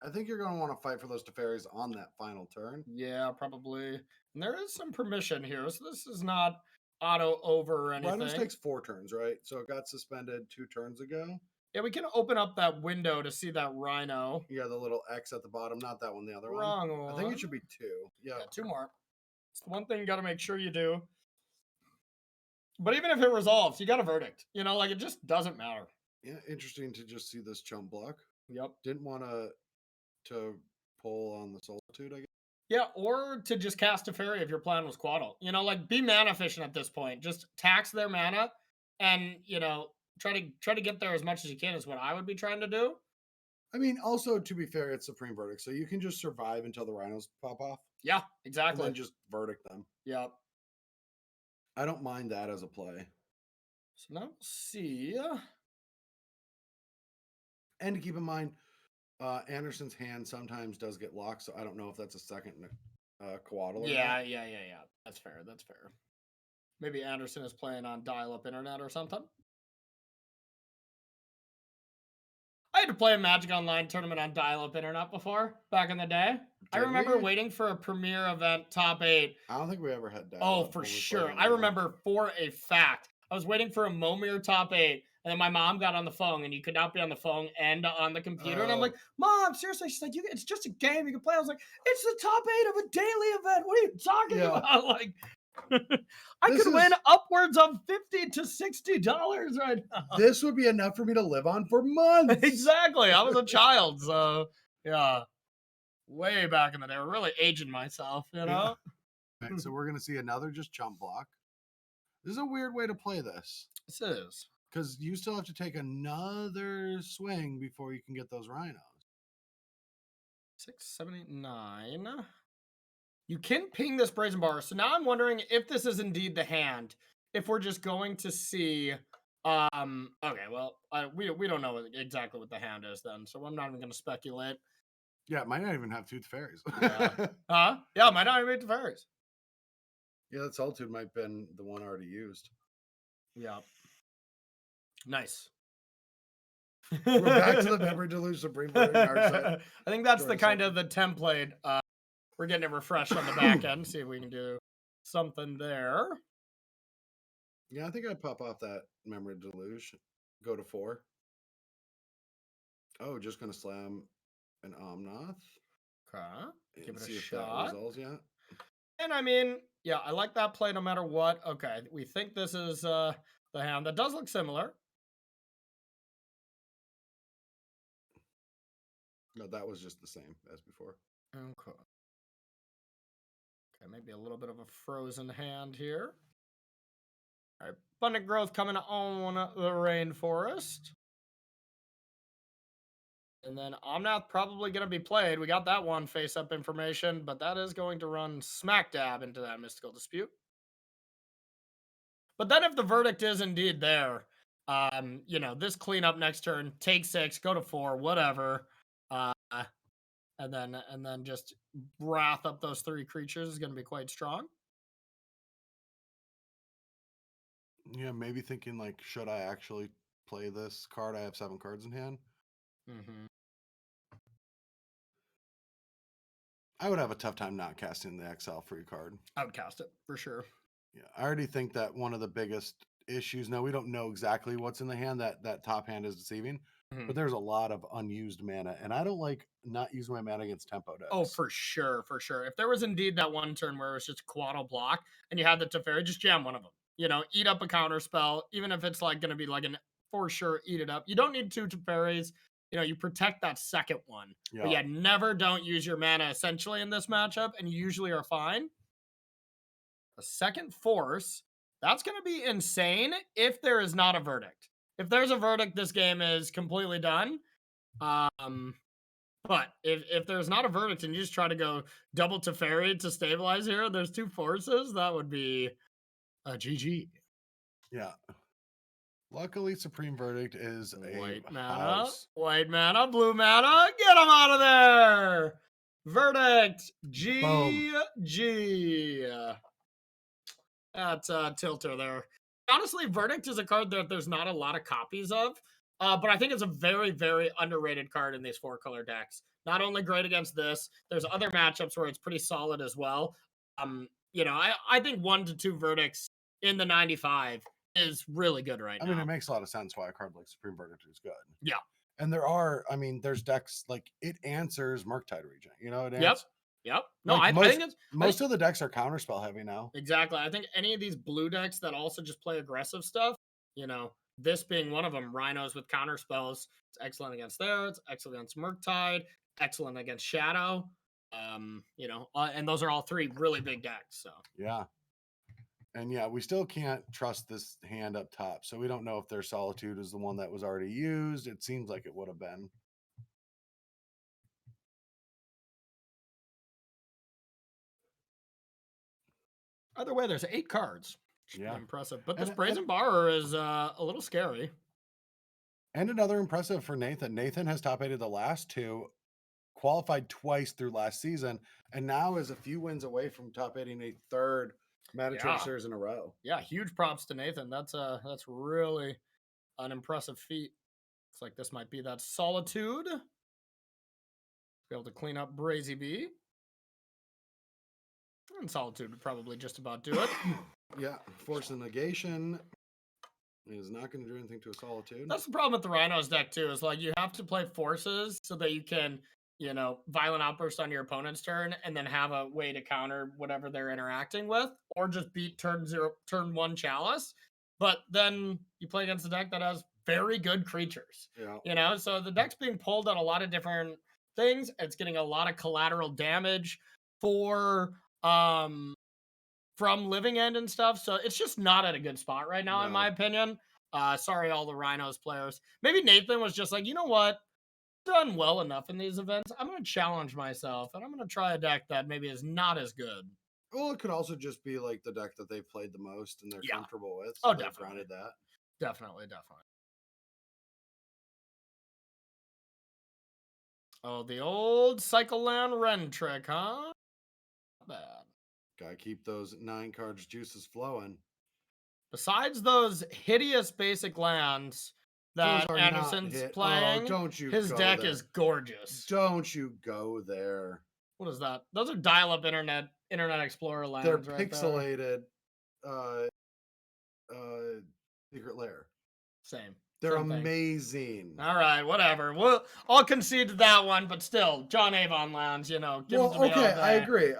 I think you're going to want to fight for those Teferis on that final turn. Yeah, probably. And there is some permission here, so this is not auto over or anything. Rhinos takes 4 turns, right? So it got suspended 2 turns ago. Yeah, we can open up that window to see that Rhino. Yeah, the little X at the bottom, not that one, the other Wrong one. I think it should be 2. Yeah, 2 more. It's the one thing you got to make sure you do. But even if it resolves, you got a verdict. It just doesn't matter. Yeah, interesting to just see this chump block. Yep. Didn't want to pull on the Solitude, I guess. Yeah, or to just cast a fairy if your plan was Quaddle. Be mana efficient at this point. Just tax their mana and, try to get there as much as you can is what I would be trying to do. I mean, also, to be fair, it's Supreme Verdict, so you can just survive until the Rhinos pop off. Yeah, exactly. And then just Verdict them. Yep. I don't mind that as a play. So now we'll see. And to keep in mind, Anderson's hand sometimes does get locked, so I don't know if that's a second Quaddle. Yeah. That's fair. Maybe Anderson is playing on dial-up internet or something. I had to play a Magic Online tournament on dial-up internet before, back in the day. I remember waiting for a premier event top 8. I don't think we ever had dial-up. Oh, for sure. I remember for a fact. I was waiting for a Momir top 8, and then my mom got on the phone, and you could not be on the phone and on the computer. And I'm like, Mom, seriously? She's like, it's just a game you can play. I was like, it's the top 8 of a daily event. What are you talking about? Like, I could win upwards of $50 to $60 right now. This would be enough for me to live on for months. Exactly. I was a child, so yeah. Way back in the day. We're really aging myself, Right, so we're going to see another just chump block. This is a weird way to play this. This is. Because you still have to take another swing before you can get those Rhinos. 6, 7, 8, 9. You can ping this Brazen Bar. So now I'm wondering if this is indeed the hand. If we're just going to see... okay, well, we don't know exactly what the hand is then. So I'm not even going to speculate. Yeah, it might not even have 2 Teferis. Yeah. Yeah, it might not even be Teferis. Yeah, that Solitude might have been the one already used. Yeah. Nice. We're back to the Memory Deluge Supreme Verdict. I think that's the kind of the template. We're getting it refreshed on the back end. See if we can do something there. Yeah, I think I'd pop off that Memory Deluge. Go to 4. Oh, just going to slam an Omnath. Okay. Give it see a if shot. That resolves yet. And I mean, yeah, I like that play no matter what. Okay, we think this is the hand. That does look similar. No, that was just the same as before. Okay. Okay, maybe a little bit of a frozen hand here. All right, Abundant Growth coming on the Rainforest. And then Omnath probably going to be played. We got that one face-up information, but that is going to run smack dab into that Mystical Dispute. But then if the verdict is indeed there, this cleanup next turn, take 6, go to 4, whatever. And then just wrath up those 3 creatures is going to be quite strong. Yeah, maybe thinking like, should I actually play this card? I have 7 cards in hand. Mm-hmm. I would have a tough time not casting the XL free card. I would cast it for sure. Yeah, I already think that one of the biggest issues. Now we don't know exactly what's in the hand. That top hand is deceiving, but there's a lot of unused mana, and I don't like not using my mana against tempo decks. Oh, for sure, for sure. If there was indeed that one turn where it was just Quaddle block and you had the Teferi, just jam one of them. Eat up a counter spell, even if it's like going to be like an for sure eat it up. You don't need 2 Teferis. You protect that second one. Yeah. But never don't use your mana essentially in this matchup, and you usually are fine. A second force, that's going to be insane if there is not a verdict. If there's a verdict, this game is completely done. But if there's not a verdict and you just try to go double Teferi to stabilize here, there's 2 forces, that would be a GG. Yeah. Luckily, Supreme Verdict is a White mana, house. white mana, blue mana. Get him out of there. Verdict. GG. That's Tilter there. Honestly, Verdict is a card that there's not a lot of copies of, but I think it's a very, very underrated card in these 4-color decks. Not only great against this, there's other matchups where it's pretty solid as well. I think 1 to 2 Verdicts in the 95 is really good right now. I mean, it makes a lot of sense why a card like Supreme Verdict is good. Yeah. And there's decks like it answers Murktide Regent. Yep. No, like I think most of the decks are counterspell heavy now. Exactly. I think any of these blue decks that also just play aggressive stuff, this being one of them, Rhinos with counterspells, it's excellent against there. It's excellent against Murktide, excellent against Shadow. And those are all 3 really big decks. So yeah. And yeah, we still can't trust this hand up top. So we don't know if their Solitude is the one that was already used. It seems like it would have been. Either way, there's 8 cards. Yeah. Impressive. But this Brazen Borrower is a little scary. And another impressive for Nathan. Nathan has top 8 the last 2, qualified twice through last season, and now is a few wins away from top 8 a 3rd Metatrix Series in a row. Yeah, huge props to Nathan. That's really an impressive feat. Looks like this might be that Solitude. Be able to clean up Brazy B. And Solitude would probably just about do it. Yeah, Force of Negation is not going to do anything to a Solitude. That's the problem with the Rhinos deck too, is like you have to play forces so that you can, Violent Outburst on your opponent's turn and then have a way to counter whatever they're interacting with, or just beat turn 1 Chalice. But then you play against a deck that has very good creatures. Yeah. So the deck's being pulled on a lot of different things. It's getting a lot of collateral damage from Living End and stuff. So it's just not at a good spot right now, in my opinion. Sorry, all the Rhinos players. Maybe Nathan was just like, you know what? Done well enough in these events. I'm going to challenge myself, and I'm going to try a deck that maybe is not as good. Well, it could also just be like the deck that they've played the most and they're comfortable with. So definitely. Grounded that. Definitely. Oh, the old Cycle Land Ren trick, huh? Not bad. Gotta keep those 9 cards juices flowing. Besides those hideous basic lands that Anderson's playing, his deck is gorgeous. Don't you go there. What is that? Those are dial-up Internet Explorer lands. They're pixelated Secret Lair. Same. They're amazing. All right, whatever. I'll concede to that one, but still, John Avon lands, give them to me all day. I agree.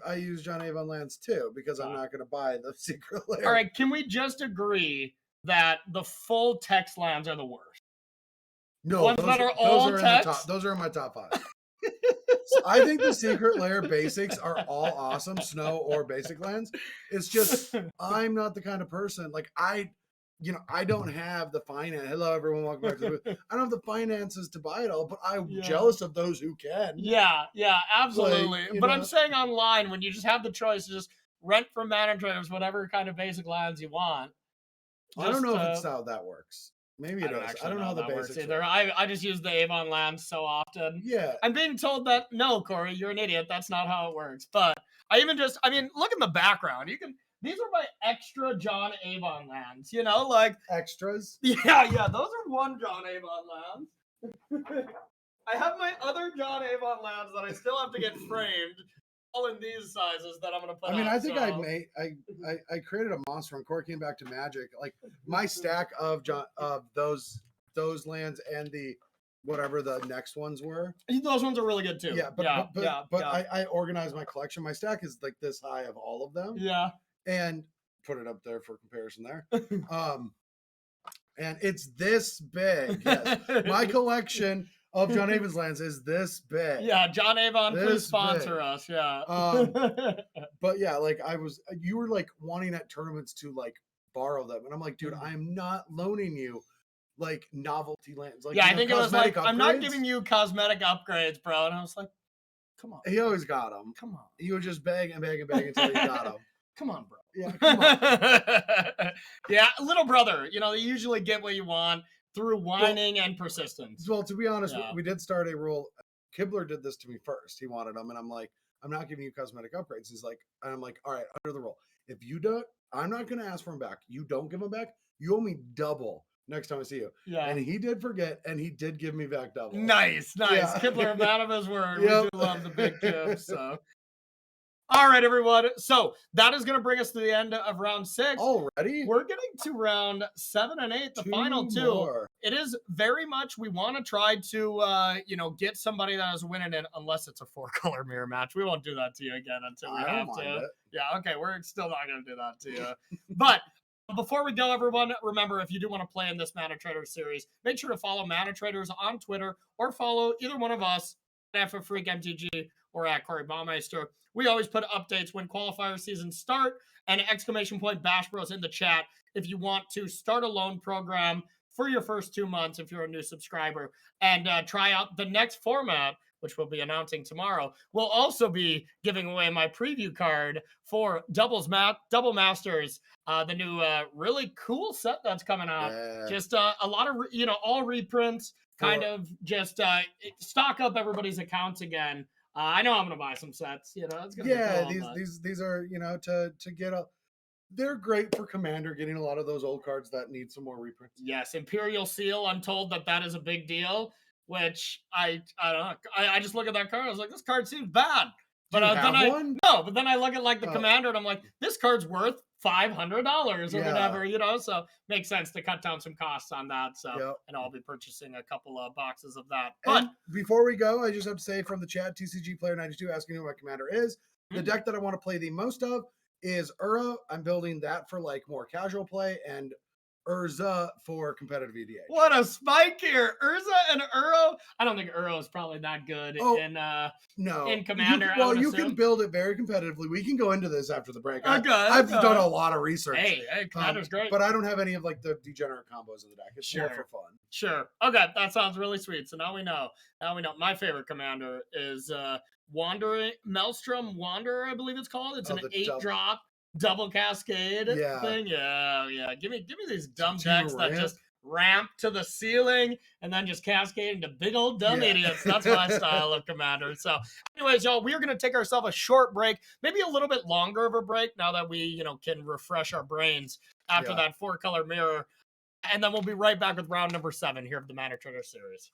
I use John Avon lands too because I'm not going to buy the Secret Lair. All right, can we just agree that the full text lands are the worst? No, ones that are all text. Those are in my top 5. So I think the Secret Lair basics are all awesome, snow or basic lands. It's just I'm not the kind of person like I don't have the finance. Hello, everyone. Welcome back to the booth. I don't have the finances to buy it all, but I'm jealous of those who can. Yeah, absolutely. But I'm saying online, when you just have the choice to just rent from managers whatever kind of basic lands you want. I don't know if it's how that works. Maybe it does. I don't know how the basics either. I just use the Avon lands so often. Yeah. I'm being told that, no, Corey, you're an idiot. That's not how it works. But look in the background. These are my extra John Avon lands, like extras. Yeah. Those are 1 John Avon lands. I have my other John Avon lands that I still have to get framed, all in these sizes that I'm gonna put. I think I created a monster when Corey came back to Magic. Like my stack of those lands and the whatever the next ones were. Those ones are really good too. Yeah, but I organized my collection. My stack is like this high of all of them. Yeah. And put it up there for comparison there. And it's this big. Yes. My collection of John Avon's lands is this big. Yeah, John Avon, please sponsor us. Yeah. But yeah, like you were like wanting at tournaments to like borrow them. And I'm like, dude, I'm not loaning you like novelty lands. Like, I think it was like, I'm not giving you cosmetic upgrades, bro. And I was like, come on. He always got them. Come on. He would just beg until he got them. Come on, bro. Yeah, come on. Yeah, little brother. You usually get what you want through whining and persistence. Well, to be honest, Yeah. we did start a rule. Kibler did this to me first. He wanted them, and I'm like, I'm not giving you cosmetic upgrades. He's like, and I'm like, all right, under the rule. If you don't, I'm not going to ask for them back. You don't give them back, you owe me double next time I see you. Yeah. And he did forget, and he did give me back double. Nice. Yeah. Kibler, a man of his word. Yep. We do love the big Kib, so. All right, everyone. So that is going to bring us to the end of round 6. Already? We're getting to round 7 and 8, the final 2. More. It is very much, we want to try to, get somebody that is winning it, unless it's a 4-color mirror match. We won't do that to you again until we have to. It. Yeah, okay, we're still not going to do that to you. But before we go, everyone, remember, if you do want to play in this Mana Trader series, make sure to follow Mana Traders on Twitter or follow either one of us at FFreakMTG or at Corey Baumeister. We always put updates when qualifier seasons start, and !Bash Bros in the chat if you want to start a loan program for your first 2 months if you're a new subscriber, and try out the next format, which we'll be announcing tomorrow. We'll also be giving away my preview card for Double Masters, the new really cool set that's coming out. Yeah. Just a lot of, all reprints, kind of just stock up everybody's accounts again. I know I'm gonna buy some sets. It's gonna be cool, these are to get a. They're great for Commander, getting a lot of those old cards that need some more reprints. Yes, Imperial Seal. I'm told that is a big deal. Which I don't know. I just look at that card. I was like, this card seems bad. But then I look at the Commander and I'm like, this card's worth $500 or whatever. So makes sense to cut down some costs on that. So and I'll be purchasing a couple of boxes of that. But before we go, I just have to say from the chat, TCG Player 92 asking who my Commander is. The deck that I want to play the most of is Ura. I'm building that for more casual play, and Urza for competitive EDH. What a spike here. Urza and Uro. I don't think Uro is probably that good in Commander. You can build it very competitively. We can go into this after the break. I've done a lot of research. Hey, Commander's great. But I don't have any of the degenerate combos of the deck. It's more for fun. Sure. Okay, that sounds really sweet. So now we know. My favorite Commander is Maelstrom Wanderer, I believe it's called. It's an 8-drop. Double cascade thing. Yeah. Give me these dumb decks that just ramp to the ceiling and then just cascade into big old dumb idiots. That's my style of Commander. So anyways, y'all, we are going to take ourselves a short break, maybe a little bit longer of a break now that we, can refresh our brains after that 4-color mirror. And then we'll be right back with round number 7 here of the Mana Trader series.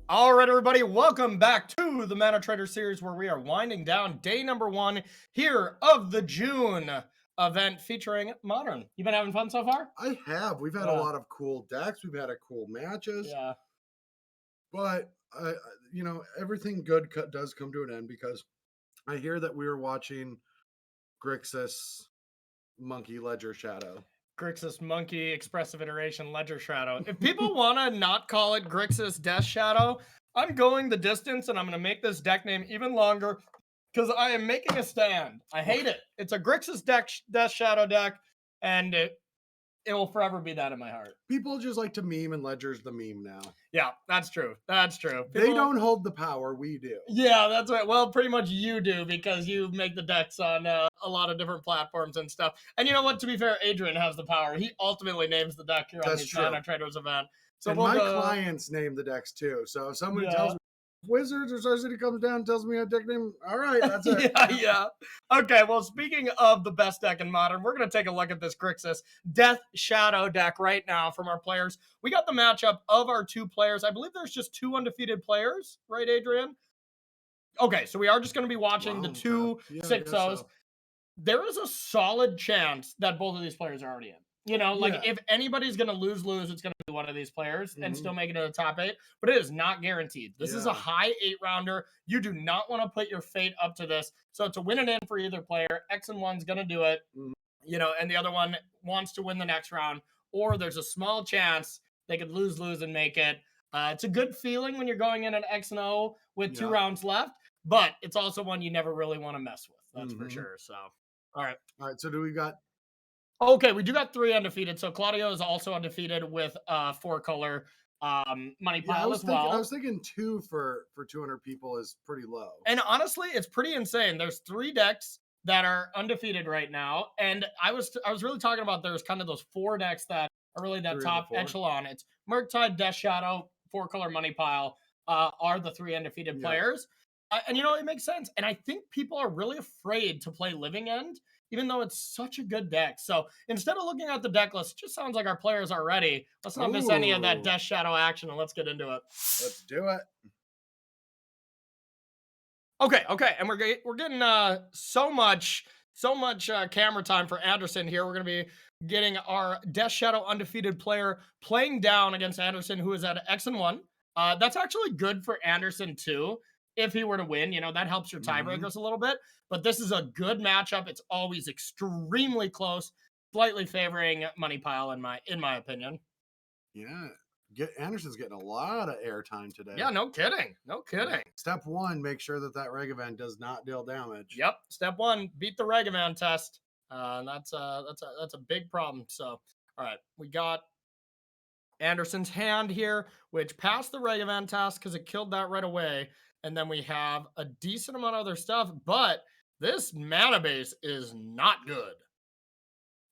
All right, everybody, welcome back to the Mana Trader series where we are winding down day number 1 here of the June event featuring Modern. You been having fun so far? I have. We've had a lot of cool decks. We've had a cool matches. Yeah. But, everything good does come to an end because I hear that we were watching Grixis Monkey Ledger Shadow. Grixis Monkey Expressive Iteration Ledger Shadow. If people want to not call it Grixis Death Shadow, I'm going the distance and I'm going to make this deck name even longer because I am making a stand. I hate it. It's a Grixis Death Shadow deck, and it will forever be that in my heart. People just like to meme, and Ledger's the meme now. Yeah, that's true. That's true. They don't hold the power. We do. Yeah, that's right. Well, pretty much you do because you make the decks on a lot of different platforms and stuff. And you know what? To be fair, Adrian has the power. He ultimately names the deck here on the Mana Traders event. So and my clients name the decks too. So if somebody tells me Wizards or Star City comes down and tells me a deck name, all right, that's it. Yeah. Okay, well, speaking of the best deck in Modern, we're going to take a look at this Grixis Death Shadow deck right now from our players. We got the matchup of our 2 players. I believe there's just 2 undefeated players, right, Adrian? Okay, so we are just going to be watching the 2 6-0s. So. There is a solid chance that both of these players are already in. You know, like if anybody's going to lose, it's going to be one of these players and still make it to the top 8. But it is not guaranteed. This is a high 8-rounder. You do not want to put your fate up to this. So to win it in for either player, X and 1's going to do it, you know, and the other one wants to win the next round. Or there's a small chance they could lose and make it. It's a good feeling when you're going in at X and O with 2 rounds left. But it's also one you never really want to mess with. That's for sure. So, all right. So do we got? Okay, we do got 3 undefeated. So Claudio is also undefeated with 4-color money pile as well. I was thinking 2 for 200 people is pretty low. And honestly, it's pretty insane. There's 3 decks that are undefeated right now, and I was really talking about there's kind of those 4 decks that are really that top echelon. It's Murktide, Death Shadow, 4-color money pile are the 3 undefeated players. And you know, it makes sense. And I think people are really afraid to play Living End, even though it's such a good deck. So instead of looking at the deck list, it just sounds like our players are ready. Let's not miss any of that Death Shadow action, and let's get into it. Let's do it. Okay, and we're getting so much camera time for Anderson here. We're gonna be getting our Death Shadow undefeated player playing down against Anderson, who is at X and 1. That's actually good for Anderson too. If he were to win, you know, that helps your tiebreakers a little bit. But this is a good matchup. It's always extremely close, slightly favoring money pile in my opinion. Yeah. Anderson's getting a lot of airtime today. Yeah, no kidding. No kidding. Step 1, make sure that reg event does not deal damage. Yep. Step 1, beat the reg event test. That's a big problem. So, all right, we got Anderson's hand here, which passed the reg event test because it killed that right away. And then we have a decent amount of other stuff, but this mana base is not good.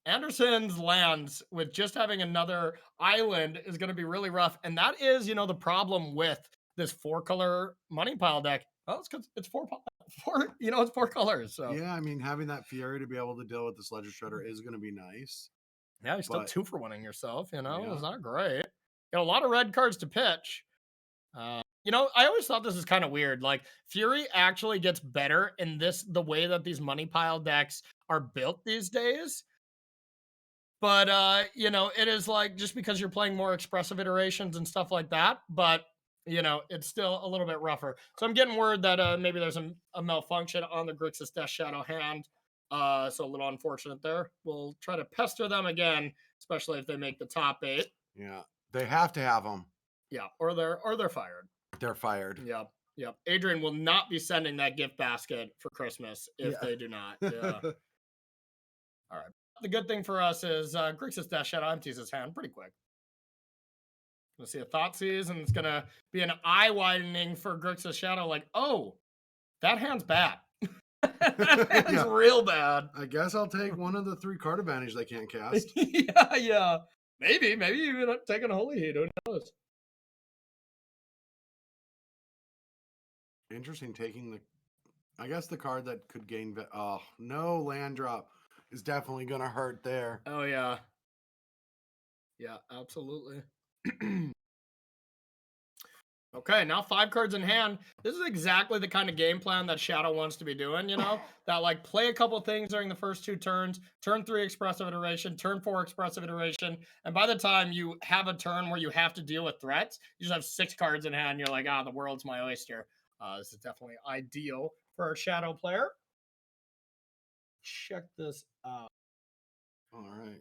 Anderson's lands with just having another island is going to be really rough. And that is, you know, the problem with this 4-color money pile deck. Well, it's because it's 4, you know, it's 4 colors. So yeah, I mean, having that Fury to be able to deal with this Ledger Shredder is going to be nice. Yeah, you're still 2 for winning yourself, you know, it's not great. Got a lot of red cards to pitch. You know, I always thought this is kind of weird. Like, Fury actually gets better in the way that these money pile decks are built these days. But, you know, it is like just because you're playing more expressive iterations and stuff like that. But, you know, it's still a little bit rougher. So I'm getting word that maybe there's a malfunction on the Grixis Death Shadow hand. So a little unfortunate there. We'll try to pester them again, especially if they make the top 8. Yeah, they have to have them. Yeah, or they're fired. They're fired. Yep. Adrian will not be sending that gift basket for Christmas if they do not. Yeah. All right. The good thing for us is Grixis Death Shadow empties his hand pretty quick. We'll see a Thoughtseize, and it's going to be an eye-widening for Grixis Shadow. Like, oh, that hand's bad. That hand's real bad. I guess I'll take one of the 3 card advantage they can't cast. Yeah. Maybe even taking a Holy Heat. Who knows? Interesting taking I guess the card that could gain no land drop is definitely gonna hurt there. Oh yeah. Yeah, absolutely. Okay, now 5 cards in hand. This is exactly the kind of game plan that Shadow wants to be doing, that like play a couple things during the first 2 turns, turn 3 expressive iteration, turn 4 expressive iteration, and by the time you have a turn where you have to deal with threats, you just have 6 cards in hand. You're like, the world's my oyster. This is definitely ideal for a Shadow player. Check this out. All right.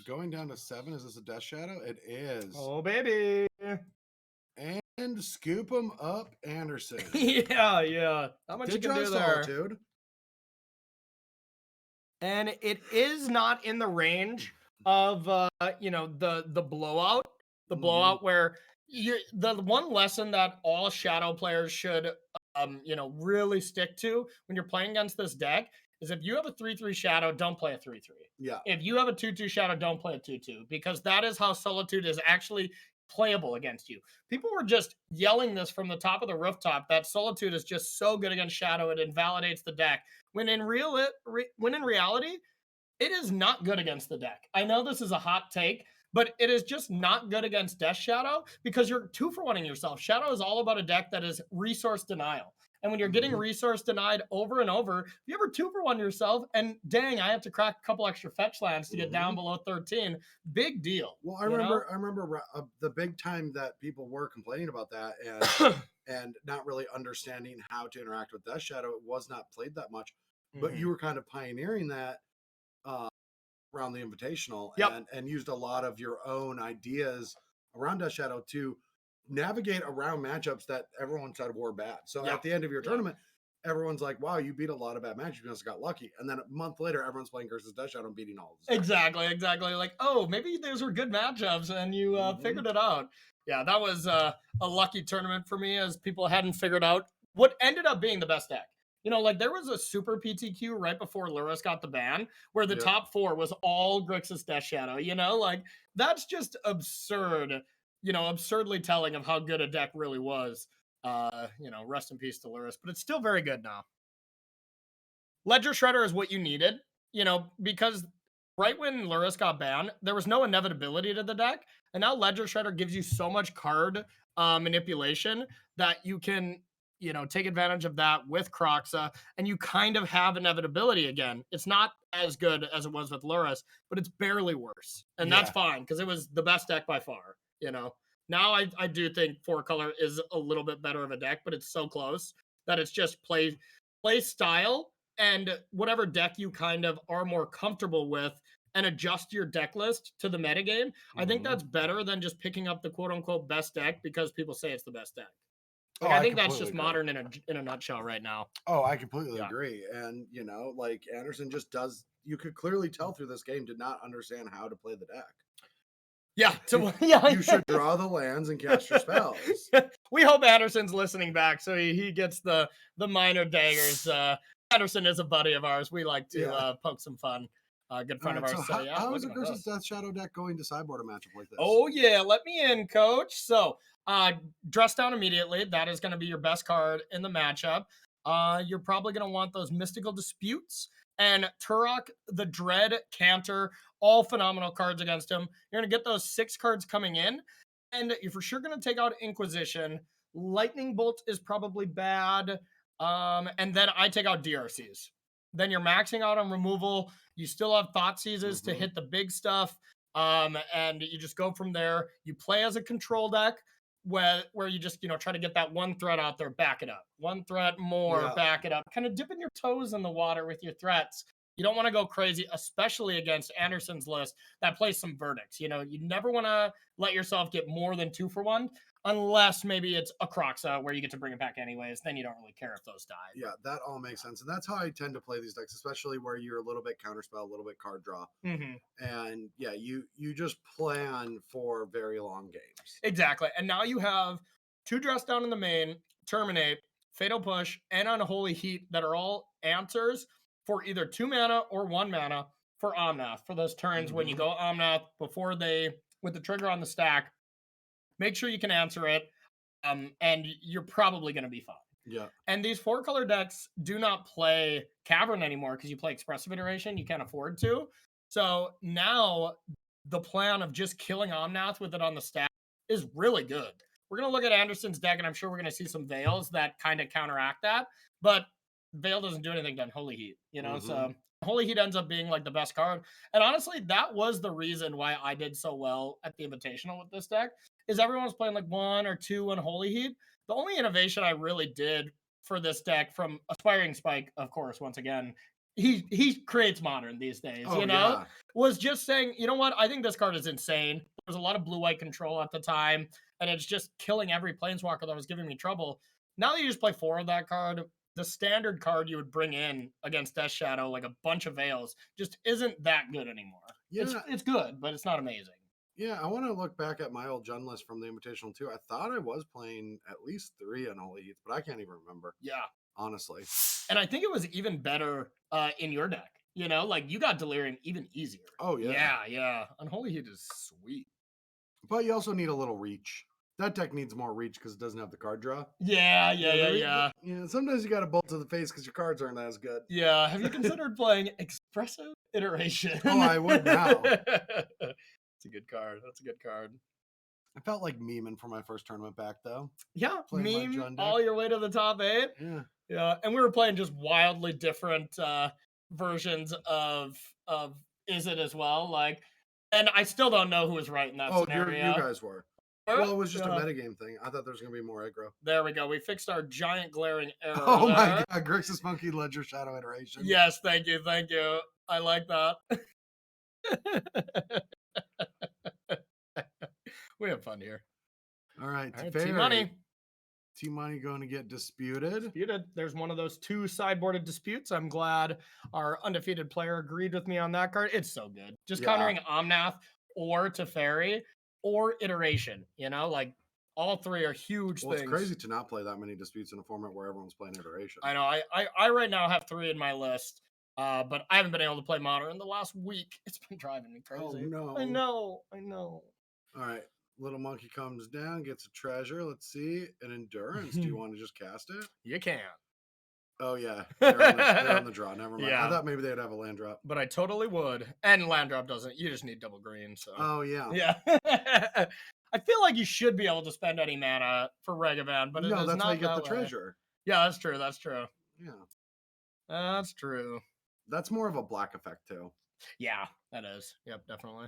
Going down to 7, is this a Death Shadow? It is. Oh, baby. And scoop him up, Anderson. yeah. How much you can do there? Solitude. And it is not in the range of the blowout. The blowout where the one lesson that all Shadow players should really stick to when you're playing against this deck is if you have a 3/3 Shadow, don't play a 3/3. Yeah. If you have a 2/2 Shadow, don't play a 2/2, because that is how Solitude is actually playable against you. People were just yelling this from the top of the rooftop that Solitude is just so good against Shadow, it invalidates the deck. When in reality, it is not good against the deck. I know this is a hot take, but it is just not good against Death Shadow because you're 2-for-1ing yourself. Shadow is all about a deck that is resource denial. And when you're getting resource denied over and over, if you ever 2-for-1 yourself, and dang, I have to crack a couple extra fetch lands to get down below 13, big deal. Well, I remember the big time that people were complaining about that and not really understanding how to interact with Death Shadow. It was not played that much, but you were kind of pioneering that around the Invitational, and used a lot of your own ideas around Death Shadow to navigate around matchups that everyone said were bad. So at the end of your tournament, everyone's like, wow, you beat a lot of bad matchups. You just got lucky. And then a month later, everyone's playing Curses Death Shadow and beating all of them. Exactly. Like, oh, maybe those were good matchups and you figured it out. Yeah, that was a lucky tournament for me, as people hadn't figured out what ended up being the best deck. There was a super PTQ right before Luris got the ban where the top 4 was all Grixis Death Shadow. That's just absurd. Absurdly telling of how good a deck really was. Rest in peace to Luris, but it's still very good now. Ledger Shredder is what you needed, because right when Luris got banned, there was no inevitability to the deck, and now Ledger Shredder gives you so much card manipulation that you can, take advantage of that with Croxa, and you kind of have inevitability again. It's not as good as it was with Luris, but it's barely worse, and that's fine because it was the best deck by far. Now I do think 4-color is a little bit better of a deck, but it's so close that it's just play style and whatever deck you kind of are more comfortable with, and adjust your deck list to the metagame. I think that's better than just picking up the quote-unquote best deck because people say it's the best deck. I think that's just modern in a nutshell right now. Oh, I completely agree. And, like Anderson just does, you could clearly tell through this game, did not understand how to play the deck. Yeah. You should draw the lands and cast your spells. We hope Anderson's listening back so he gets the minor daggers. Anderson is a buddy of ours. We like to poke some fun. Good friend of ours. So how is a Curses Death Shadow deck going to sideboard a matchup like this? Oh, yeah. Let me in, coach. So, dress down immediately. That is going to be your best card in the matchup. You're probably going to want those Mystical Disputes and Turok the Dread Cantor, all phenomenal cards against him. You're going to get those 6 cards coming in, and you're for sure going to take out Inquisition. Lightning Bolt is probably bad, and then I take out DRCs. Then you're maxing out on removal. You still have Thought Seizes to hit the big stuff, and you just go from there. You play as a control deck where you just try to get that one threat out there, back it up, one threat more, back it up, kind of dipping your toes in the water with your threats. You don't want to go crazy, especially against Anderson's list that plays some verdicts. You never want to let yourself get more than 2-for-1 unless maybe it's a Croxa where you get to bring it back anyways. Then you don't really care if those die. Yeah, that all makes sense. And that's how I tend to play these decks, especially where you're a little bit counterspell, a little bit card draw. And yeah, you just plan for very long games. Exactly. And now you have 2 dress down in the main, Terminate, Fatal Push, and Unholy Heat that are all answers for either 2 mana or 1 mana for Omnath for those turns when you go Omnath with the trigger on the stack. Make sure you can answer it, and you're probably going to be fine. Yeah. And these 4-color decks do not play Cavern anymore because you play Expressive Iteration. You can't afford to. So now the plan of just killing Omnath with it on the stack is really good. we're going to look at Anderson's deck, and I'm sure we're going to see some Veils that kind of counteract that. But Veil doesn't do anything to Unholy Heat, you know? So Holy Heat ends up being like the best card. And honestly, that was the reason why I did so well at the Invitational with this deck, is everyone was playing like 1 or 2 Unholy Heat. The only innovation I really did for this deck, from Aspiring Spike, of course, once again, he creates modern these days, you know, was just saying, you know what, I think this card is insane. There was a lot of blue-white control at the time, and it's just killing every Planeswalker that was giving me trouble. Now that you just play 4 of that card, the standard card you would bring in against Death Shadow, like a bunch of Veils, just isn't that good anymore. Yeah. It's good, but it's not amazing. Yeah, I want to look back at my old Jund list from the Invitational too. I thought I was playing at least 3 Unholy Heats, but I can't even remember. Yeah. Honestly. And I think it was even better in your deck. You know, like you got Delirium even easier. Oh, yeah. Yeah, yeah. Unholy Heat is sweet. But you also need a little reach. That deck needs more reach because it doesn't have the card draw. Yeah. Sometimes you got a bolt to the face because your cards aren't as good. Yeah. Have you considered playing Expressive Iteration? Oh, I would now. That's a good card. That's a good card. I felt like memeing for my first tournament back, though. Yeah, meme all your way to the top 8. Yeah. And we were playing just wildly different versions of Is It as well. Like, and I still don't know who was right in that scenario. You guys were. Well, it was just a metagame thing. I thought there was going to be more aggro. There we go. We fixed our giant glaring error. Oh my God. Grixis Monkey Ledger Shadow Iteration. Yes, thank you. Thank you. I like that. We have fun here. All right. Team Money. Team Money going to get disputed. There's one of those 2 sideboarded disputes. I'm glad our undefeated player agreed with me on that card. It's so good. Just countering Omnath or Teferi or Iteration. You know, like all 3 are huge things. It's crazy to not play that many disputes in a format where everyone's playing Iteration. I know. I right now have 3 in my list. But I haven't been able to play Modern in the last week. It's been driving me crazy. Oh, no. I know. All right. Little monkey comes down, gets a treasure. Let's see. An Endurance. Do you want to just cast it? You can. Oh, yeah. They're on the draw. Never mind. Yeah. I thought maybe they'd have a land drop. But I totally would. And land drop doesn't. You just need double green. So. Oh, yeah. Yeah. I feel like you should be able to spend any mana for Regavan, but no, that's how you get the treasure. Yeah, that's true. That's true. Yeah. That's true. That's more of a black effect, too. Yeah, that is. Yep, definitely.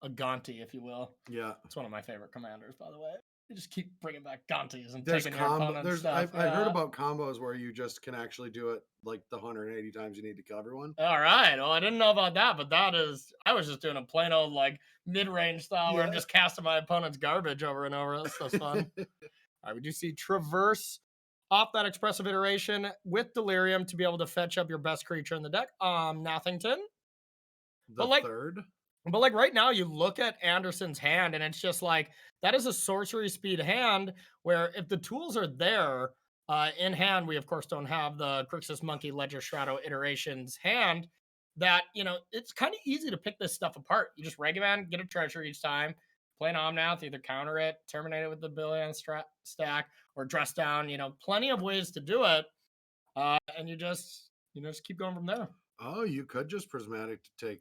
A Gonti, if you will. Yeah. It's one of my favorite commanders, by the way. You just keep bringing back Gontis and taking your opponent's stuff. I heard about combos where you just can actually do it like the 180 times you need to kill everyone. All right. Well, I didn't know about that, but I was just doing a plain old like mid-range style where I'm just casting my opponent's garbage over and over. That's so fun. All right, we do see Traverse off that Expressive Iteration with Delirium to be able to fetch up your best creature in the deck. Nothington. Third. But like right now, you look at Anderson's hand, and it's just like that is a sorcery speed hand. Where if the tools are there in hand, we of course don't have the Grixis Monkey Ledger Shadow Iterations hand. That it's kind of easy to pick this stuff apart. You just Regavan, get a treasure each time, play an Omnath, either counter it, terminate it with the Billion stack, or dress down. Plenty of ways to do it, and you just keep going from there. Oh, you could just Prismatic to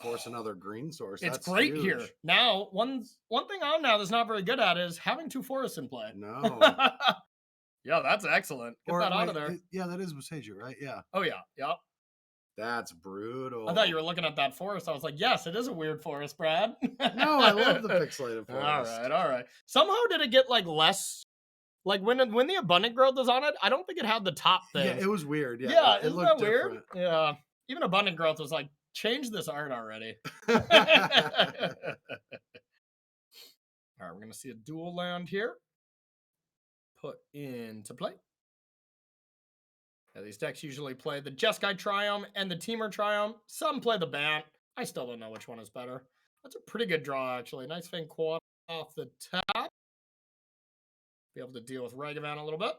force another green source. It's great huge. Here. Now, one thing Omnath is not very good at is having 2 forests in play. No. Yeah, that's excellent. Get that out of there. Yeah, that is Boseiju, right? Yeah. Oh, yeah. Yep. That's brutal. I thought you were looking at that forest. I was like, yes, it is a weird forest, Brad. No, I love the pixelated forest. All right. Somehow did it get like less, like when the abundant growth was on it, I don't think it had the top thing. Yeah, it was weird. Yeah, it looked that weird? Different. Yeah. Even abundant growth was like, change this art already. All right, we're going to see a dual land here. Put into play. Yeah, these decks usually play the Jeskai Triumph and the Teamer Triumph. Some play the Bant. I still don't know which one is better. That's a pretty good draw, actually. Nice Fang Quad off the top. Be able to deal with Regavan a little bit.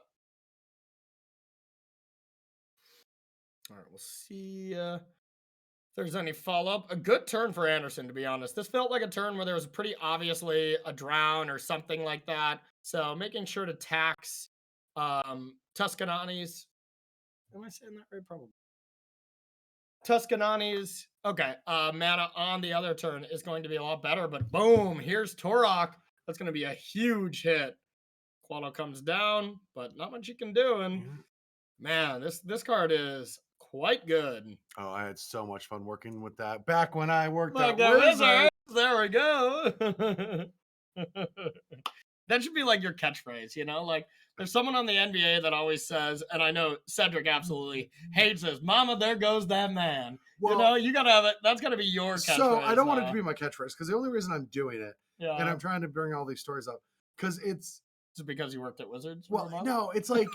All right, we'll see if there's any follow-up. A good turn for Anderson, to be honest. This felt like a turn where there was pretty obviously a drown or something like that. So making sure to tax Tuscananis. Am I saying that right? Probably. Tuscananis. Okay. Mana on the other turn is going to be a lot better. But boom, here's Torok That's going to be a huge hit. Qualo comes down, but not much you can do. And man, this card is quite good. Oh, I had so much fun working with that back when I worked Like at a Wizard. wizard. There we go. That should be like your catchphrase, you know? Like there's someone on the NBA that always says, and I know Cedric absolutely hates this, Mama, there goes that man. Well, you know, you gotta have it. That's gotta be your catchphrase. So I don't want it now. to be my catchphrase because the only reason I'm doing it, Yeah. and I'm trying to bring all these stories up, because it's Is it because you worked at Wizards? well, no, it's like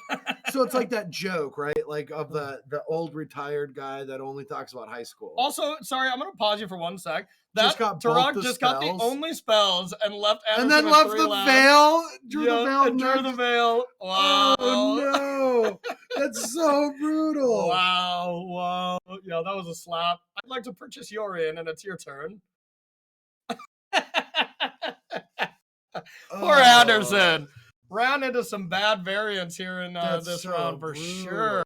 so it's like that joke, right? Like of the old retired guy that only talks about high school. Also, sorry, I'm gonna pause you for 1 sec. That Just got Turok both the just got the spells. only spells and left and Anderson then left with the 3 lands. veil, drew the Yeah, veil, and drew the next. veil. Wow. Oh no, that's so brutal. Wow. Yeah, that was a slap. I'd like to purchase your in, and it's your turn. Poor Anderson. Ran into some bad variants here in this so round for brutal. sure.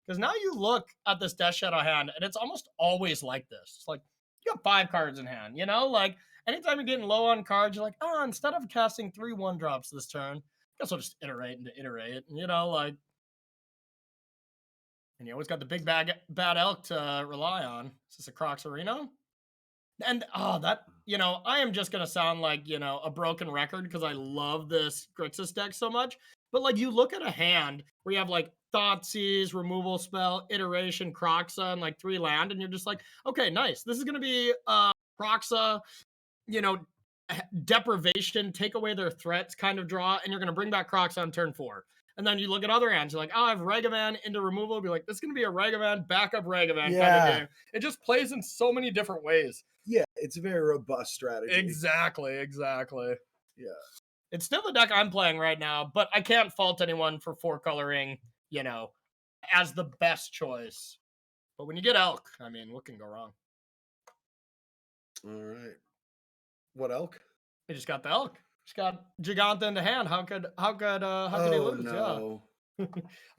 Because now you look at this Death Shadow hand, and it's almost always like this. It's like, you got 5 cards in hand, you know? Like, anytime you're getting low on cards, you're like, oh, instead of casting 3 1-drops this turn, I guess I'll just iterate into iterate. And, you know, like, and you always got the big bad elk to rely on. Is this a Crocs Arena? And, oh, that, you know, I am just going to sound like, you know, a broken record because I love this Grixis deck so much. But, like, you look at a hand where you have, like, Thoughtseize, removal spell, iteration, Croxa, and, like, 3 land, and you're just like, okay, nice. This is going to be Croxa, you know, deprivation, take away their threats kind of draw, and you're going to bring back Croxa on turn 4. And then you look at other hands, you're like, oh, I have Regavan into removal. Be like, this is going to be a Regavan, backup Regavan kind of game. It just plays in so many different ways. Yeah, it's a very robust strategy. Exactly. Yeah. It's still the deck I'm playing right now, but I can't fault anyone for 4-coloring, you know, as the best choice. But when you get Elk, I mean, what can go wrong? All right. What Elk? He just got the Elk. Just got Giganta in the hand. How could he lose? No. Yeah.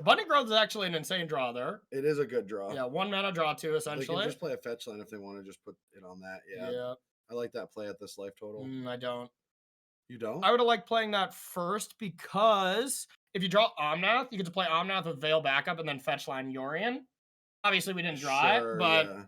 Bunny Growth is actually an insane draw there. It is a good draw. Yeah, 1 mana draw 2 essentially. They can just play a fetch line if they want to just put it on that. Yeah. I like that play at this life total. I don't. You don't? I would have liked playing that first because if you draw Omnath, you get to play Omnath with Veil backup and then fetch line Yorion. Obviously, we didn't draw it, but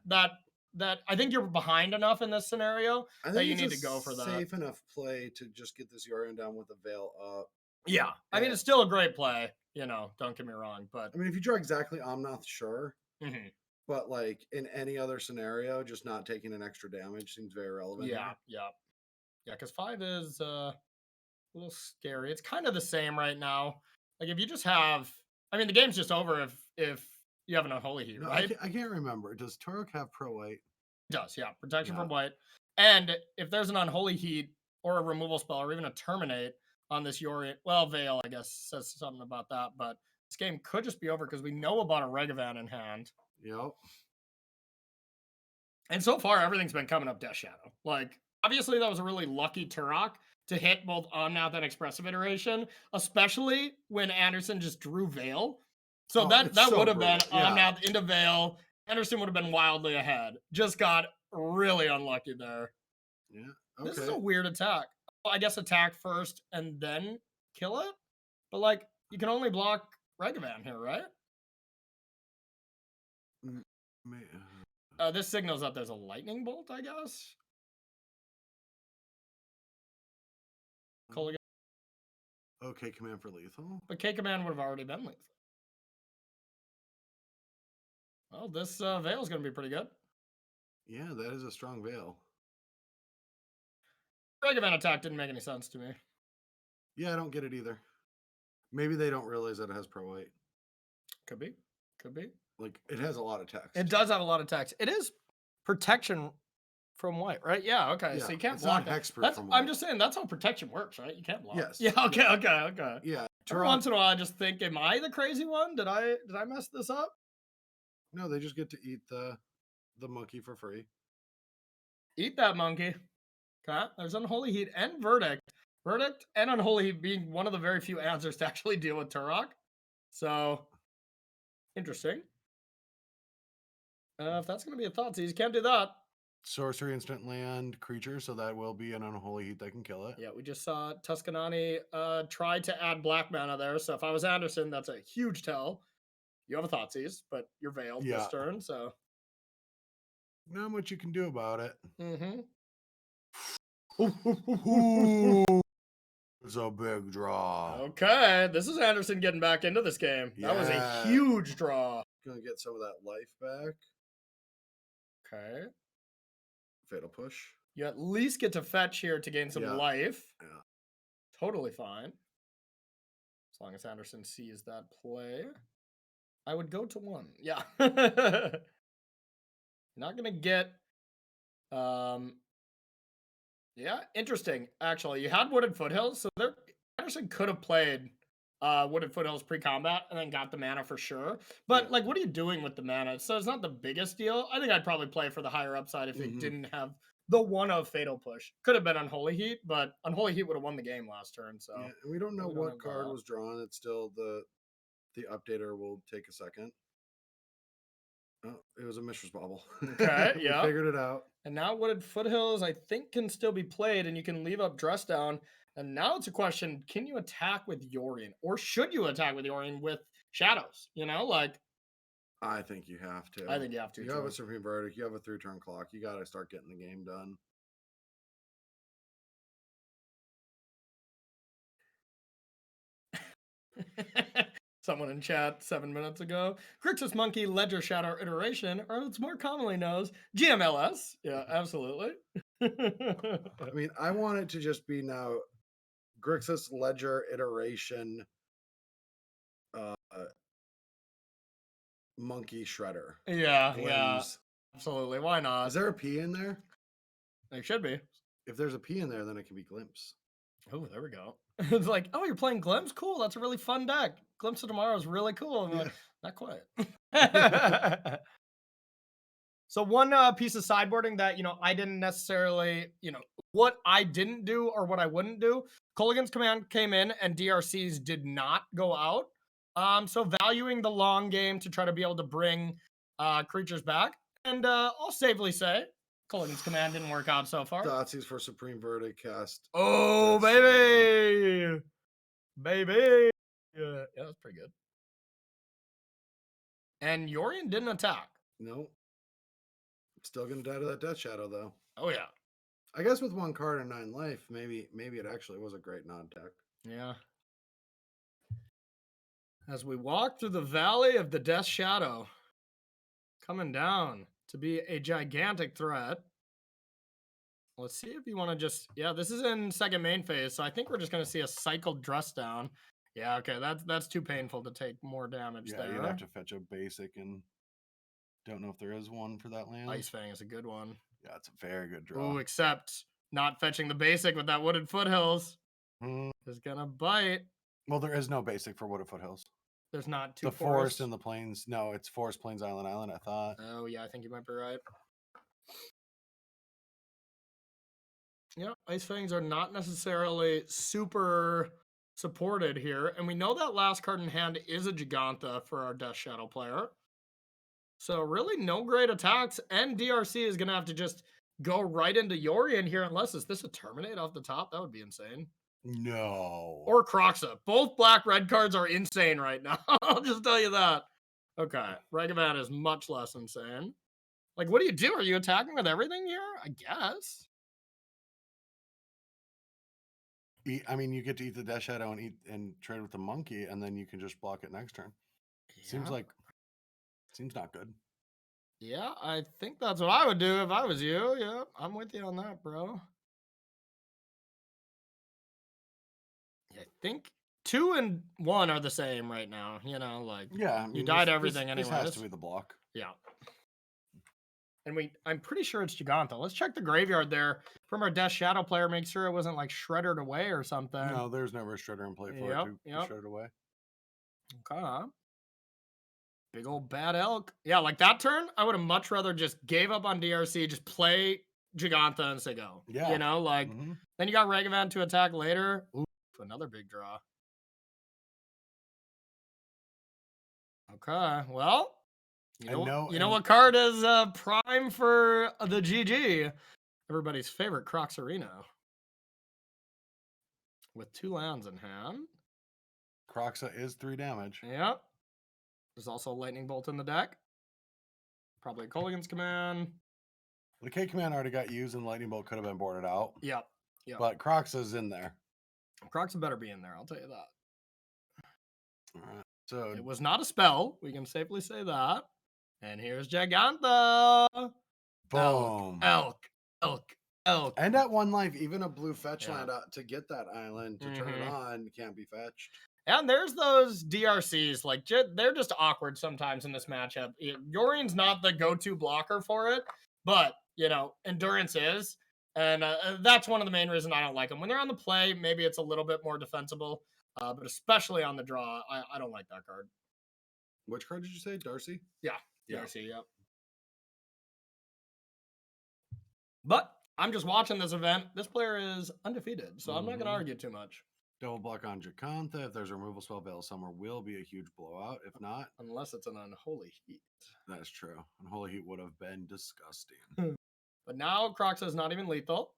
that I think you're behind enough in this scenario that you need to go for that. Safe enough play to just get this Yorion down with a Veil up. Yeah, I mean it's still a great play. You know, don't get me wrong, but I mean if you draw exactly Omnath, sure. But like in any other scenario, just not taking an extra damage seems very relevant. Yeah, because 5 is a little scary. It's kind of the same right now. Like if you just have, I mean, the game's just over if you have an Unholy Heat, right? I can't remember. Does Turok have Pro White? It does, yeah. Protection from White. And if there's an Unholy Heat or a removal spell or even a Terminate on this Yorion, well, Veil, I guess, says something about that, but this game could just be over because we know about a Regavan in hand. Yep. And so far, everything's been coming up Death Shadow. Like, obviously, that was a really lucky Turok to hit both Omnath and Expressive Iteration, especially when Anderson just drew Veil. So that would have been Omnath into Veil. Anderson would have been wildly ahead. Just got really unlucky there. Yeah. Okay. This is a weird attack. Well, I guess attack first and then kill it? But, like, you can only block Regavan here, right? This signals that there's a lightning bolt, I guess. Okay, command for lethal. But K command would have already been lethal. Well, this Veil is going to be pretty good. Yeah, that is a strong Veil. Regavan attack didn't make any sense to me. Yeah, I don't get it either. Maybe they don't realize that it has Pro White. Could be. Like, it has a lot of text. It does have a lot of text. It is protection from white, right? Yeah, okay. Yeah, so you can't block that. I'm just saying that's how protection works, right? You can't block. Yes. Yeah, okay. Yeah. Every once in a while I just think, am I the crazy one? Did I mess this up? No, they just get to eat the monkey for free. Eat that monkey. Okay. There's Unholy Heat and Verdict. Verdict and Unholy Heat being one of the very few answers to actually deal with Turok. So interesting. If that's going to be a Thoughtseize, you can't do that. sorcery instant land creature, so that will be an unholy heat that can kill it. Yeah, we just saw Tuscanani try to add black mana there. So if I was Anderson, that's a huge tell. You have a Thoughtseize, but you're veiled this turn, so not much you can do about it. Mm-hmm. It's a big draw. Okay, this is Anderson getting back into this game. That was a huge draw. Gonna get some of that life back. Okay. Fatal push. You at least get to fetch here to gain some life. Yeah. Totally fine. As long as Anderson sees that play. I would go to 1. Yeah. Not gonna get yeah, interesting. Actually, you had Wooded Foothills, so there Anderson could have played Wooded Foothills pre-combat and then got the mana for sure. But like, what are you doing with the mana? So it's not the biggest deal. I think I'd probably play for the higher upside if it didn't have the one of Fatal Push. Could have been Unholy Heat, but Unholy Heat would have won the game last turn. So we don't know what card was drawn. It's still the updater will take a second. Oh, it was a Mishra's Bauble. Okay, we figured it out. And now Wooded Foothills, I think, can still be played, and you can leave up Dress Down. And now it's a question, can you attack with Yorion? Or should you attack with Yorion with Shadows? You know, like... I think you have to. I think you have to. You have a Supreme Verdict. You have a 3-turn clock. You got to start getting the game done. Someone in chat 7 minutes ago. Grixis Monkey Ledger Shadow Iteration, or it's more commonly known as GMLS. Yeah, absolutely. I mean, I want it to just be now Grixis Ledger Iteration Monkey Shredder. Yeah, absolutely. Why not? Is there a P in there? There should be. If there's a P in there, then it can be Glimpse. Oh, there we go. It's like, oh, you're playing Glimpse? Cool. That's a really fun deck. Glimpse of Tomorrow is really cool. I'm like, not quite. So one piece of sideboarding that, I didn't necessarily, what I didn't do or what I wouldn't do. Colligan's Command came in and DRCs did not go out. So valuing the long game to try to be able to bring creatures back. And I'll safely say Colligan's Command didn't work out so far. Thoughtseize for Supreme Verdict cast. Oh, baby. Baby. Yeah, that's pretty good. And Yorion didn't attack. No. Still gonna die to that Death Shadow though. Oh yeah. I guess with 1 card and 9 life, maybe it actually was a great non-deck. Yeah. As we walk through the valley of the Death Shadow, coming down to be a gigantic threat. Let's see if you want to just this is in second main phase, so I think we're just gonna see a cycled Dress Down. Yeah, okay, that's too painful to take more damage there. You'd have to fetch a basic, and don't know if there is one for that land. Ice Fang is a good one. Yeah, it's a very good draw. Oh, except not fetching the basic with that Wooded Foothills is gonna bite. Well, there is no basic for Wooded Foothills. There's not the forest and the plains. No, it's Forest, Plains, Island, I thought. Oh yeah, I think you might be right. Yeah, Ice Fangs are not necessarily super supported here. And we know that last card in hand is a Gigantha for our Death Shadow player. So really no great attacks. And DRC is going to have to just go right into Yorion here. Unless, is this a Terminate off the top? That would be insane. No. Or Croxa. Both black-red cards are insane right now. I'll just tell you that. Okay. Ragavan is much less insane. Like, what do you do? Are you attacking with everything here? I guess. I mean, you get to eat the Death Shadow and trade with the monkey, and then you can just block it next turn. Yeah. Seems not good. Yeah, I think that's what I would do if I was you. Yeah, I'm with you on that, bro. I think 2 and 1 are the same right now. Like I mean, you died everything anyway. This has to be the block. Yeah. And I'm pretty sure it's Gigantha. Let's check the graveyard there from our Death Shadow player. Make sure it wasn't like shredded away or something. No, there's never a shredder in play for it to shred it away. Okay. Big old bad elk. Yeah, like that turn, I would have much rather just gave up on DRC, just play Gigantha and say go. Yeah. Then you got Ragavan to attack later. Ooh, another big draw. Okay, well, You know what card is prime for the GG? Everybody's favorite Croxarino. With 2 lands in hand. Croxa is 3 damage. Yep. There's also a Lightning Bolt in the deck. Probably a Colligan's Command. The K command already got used, and Lightning Bolt could have been boarded out. Yep. But Croxa's in there. Croxa better be in there, I'll tell you that. All right. So it was not a spell. We can safely say that. And here's Giganta. Boom. Elk. And at 1 life, even a blue fetch land to get that island to turn it on can't be fetched. And there's those DRCs, like they're just awkward sometimes in this matchup. Yorian's not the go-to blocker for it, but Endurance is, and that's one of the main reasons I don't like them. When they're on the play, maybe it's a little bit more defensible, but especially on the draw, I don't like that card. Which card did you say, Darcy? Yeah. Darcy. Yep. But I'm just watching this event. This player is undefeated, so I'm not going to argue too much. Double block on Jacantha. If there's a removal spell, Veil Summer will be a huge blowout. If not, unless it's an Unholy Heat. That's true. Unholy Heat would have been disgusting. But now Croxa is not even lethal.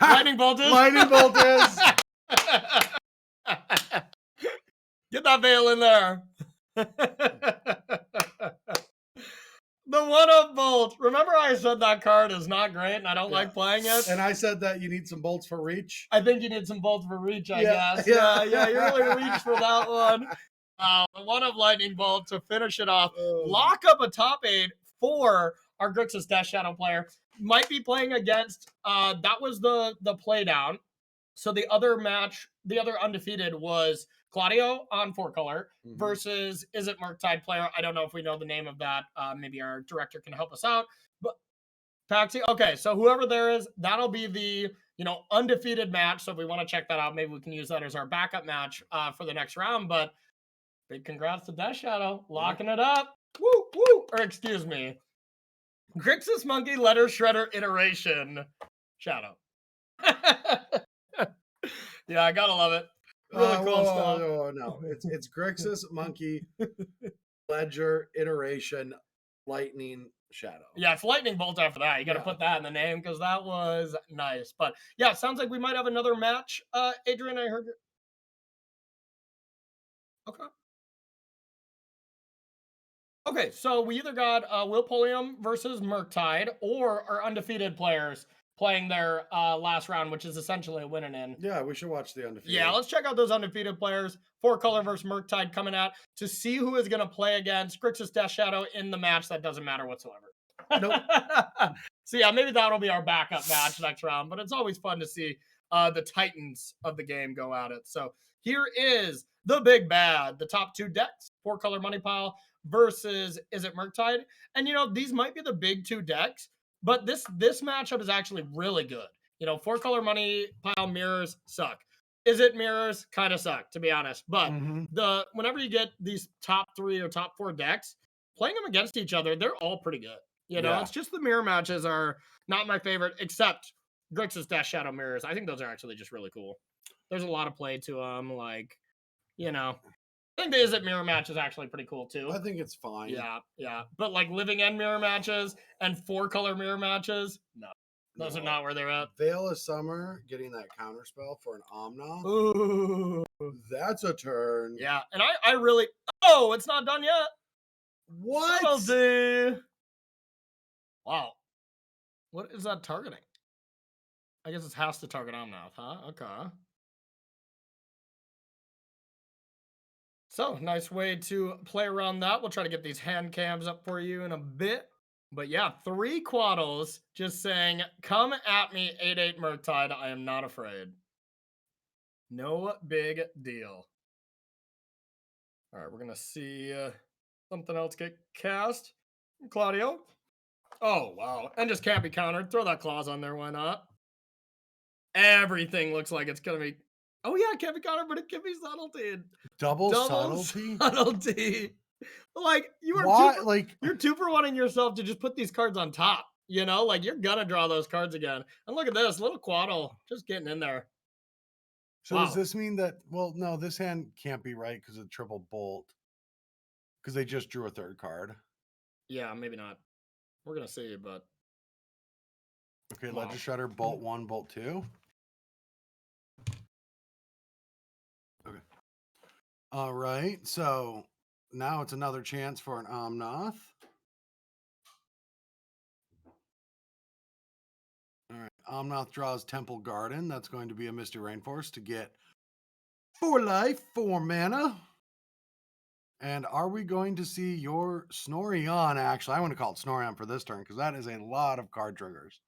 Lightning Bolt is. Lightning Bolt is. Get that Veil in there. The 1-up Bolt. Remember I said that card is not great and I don't like playing it? And I said that you need some bolts for reach. I think you need some bolts for reach, I guess. Yeah, you really reached for that one. The 1-up Lightning Bolt to finish it off. Lock up a top 8 for our Grixis Death Shadow player. Might be playing against, that was the play down. So the other undefeated was Claudio on 4-color versus Is It Murktide player. I don't know if we know the name of that. Maybe our director can help us out. But Paxi, okay, so whoever there is, that'll be the undefeated match. So if we want to check that out, maybe we can use that as our backup match for the next round. But big congrats to Death Shadow, locking it up. Woo, woo. Or excuse me, Grixis Monkey Letter Shredder Iteration Shadow. Yeah, I gotta love it. Really cool stuff. No, it's Grixis Monkey Ledger Iteration Lightning Shadow. Yeah, it's Lightning Bolt after that. You got to put that in the name because that was nice. But yeah, it sounds like we might have another match. Adrian, I heard. Okay, so we either got Will Polium versus Murktide or our undefeated players playing their last round, which is essentially a win and in. Yeah, we should watch the undefeated. Yeah, let's check out those undefeated players. 4-color versus Murktide coming out to see who is going to play against Grixis Death Shadow in the match that doesn't matter whatsoever. Nope. So yeah, maybe that'll be our backup match next round, but it's always fun to see the titans of the game go at it. So here is the big bad, the top 2 decks, 4-color Money Pile versus Is It Murktide. And these might be the big 2 decks, but this matchup is actually really good. 4-color Money Pile mirrors suck. Is It mirrors kind of suck, to be honest. But whenever you get these top 3 or top 4 decks, playing them against each other, they're all pretty good. It's just the mirror matches are not my favorite, except Grixis Death Shadow mirrors. I think those are actually just really cool. There's a lot of play to them, I think the Is It mirror match is actually pretty cool too. I think it's fine. Yeah. But living end mirror matches and 4-color mirror matches, no. Those are not where they're at. Veil of Summer getting that counter spell for an Omna. Ooh. That's a turn. Yeah, and I really... Oh, it's not done yet. What? Subtlety. Wow. What is that targeting? I guess it has to target Omnath, huh? Okay. So, nice way to play around that. We'll try to get these hand cams up for you in a bit. But yeah, 3 Quaddles just saying, come at me, 8/8 Murktide. I am not afraid. No big deal. All right, we're going to see something else get cast. Claudio. Oh, wow. And just can't be countered. Throw that clause on there. Why not? Everything looks like it's going to be... Oh, yeah, it can't be countered, but it can be subtlety. Double subtlety? Subtlety. You are you're 2-for-1ing yourself to just put these cards on top. You're gonna draw those cards again. And look at this little Quaddle just getting in there. So does this mean that? Well, no, this hand can't be right because of triple bolt. Because they just drew a third card. Yeah, maybe not. We're gonna see, but Okay, wow. Ledger Shredder, Bolt 1, Bolt 2. Okay. All right, so now it's another chance for an Omnath. All right, Omnath draws Temple Garden. That's going to be a Misty Rainforest to get 4 life, 4 mana. And are we going to see your Snorion? Actually, I want to call it Snorion for this turn because that is a lot of card triggers.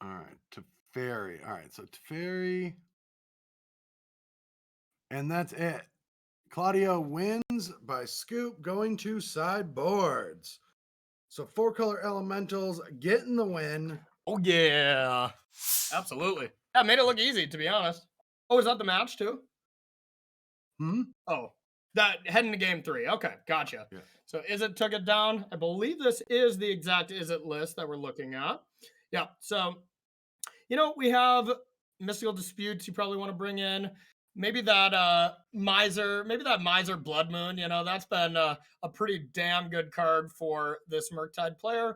All right, Teferi. All right, so Teferi. And that's it. Claudio wins by scoop going to sideboards. So 4-color elementals getting the win. oh yeah, absolutely. Yeah, made it look easy, to be honest. Oh, is that the match too? Oh, that heading to game 3. Okay, gotcha. Yeah. So Izzet took it down. I believe this is the exact Izzet list that we're looking at. Yeah. So, we have mystical disputes you probably want to bring in. Maybe that miser blood moon. That's been a pretty damn good card for this Murktide player,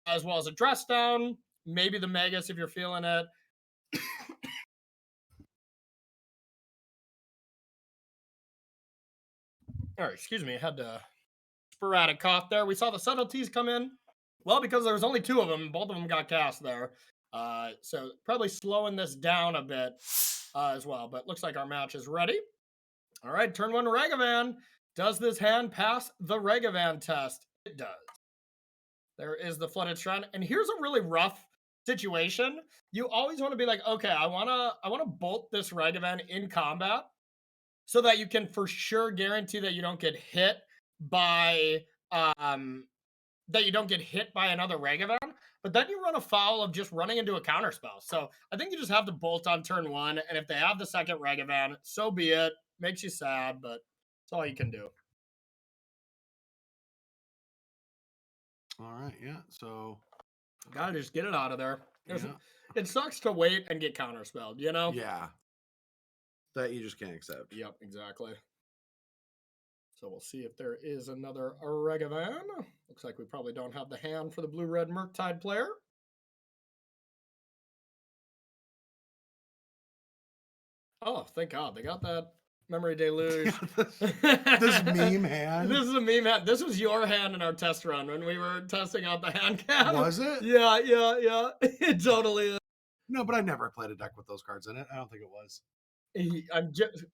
as well as a dress down. Maybe the Magus if you're feeling it. All right, excuse me. I had a sporadic cough there. We saw the subtleties come in. Well, because there was only 2 of them, both of them got cast there. So probably slowing this down a bit as well. But looks like our match is ready. All right, turn 1 Ragavan. Does this hand pass the Ragavan test? It does. There is the Flooded Shrine. And here's a really rough situation. You always want to be like, okay, I wanna bolt this Ragavan in combat so that you can for sure guarantee that you don't get hit by another Ragavan, but then you run afoul of just running into a counterspell. So I think you just have to bolt on turn 1, and if they have the second Ragavan, so be it. Makes you sad, but that's all you can do. All right, yeah. So Gotta just get it out of there. yeah. It sucks to wait and get counterspelled, Yeah. That you just can't accept. Yep, exactly. So we'll see if there is another Ragavan. Looks like we probably don't have the hand for the blue-red Murktide player. Oh, thank God. They got that memory deluge. this meme hand. This is a meme hand. This was your hand in our test run when we were testing out the hand cam. Was it? Yeah. It totally is. No, but I never played a deck with those cards in it. I don't think it was. I'm just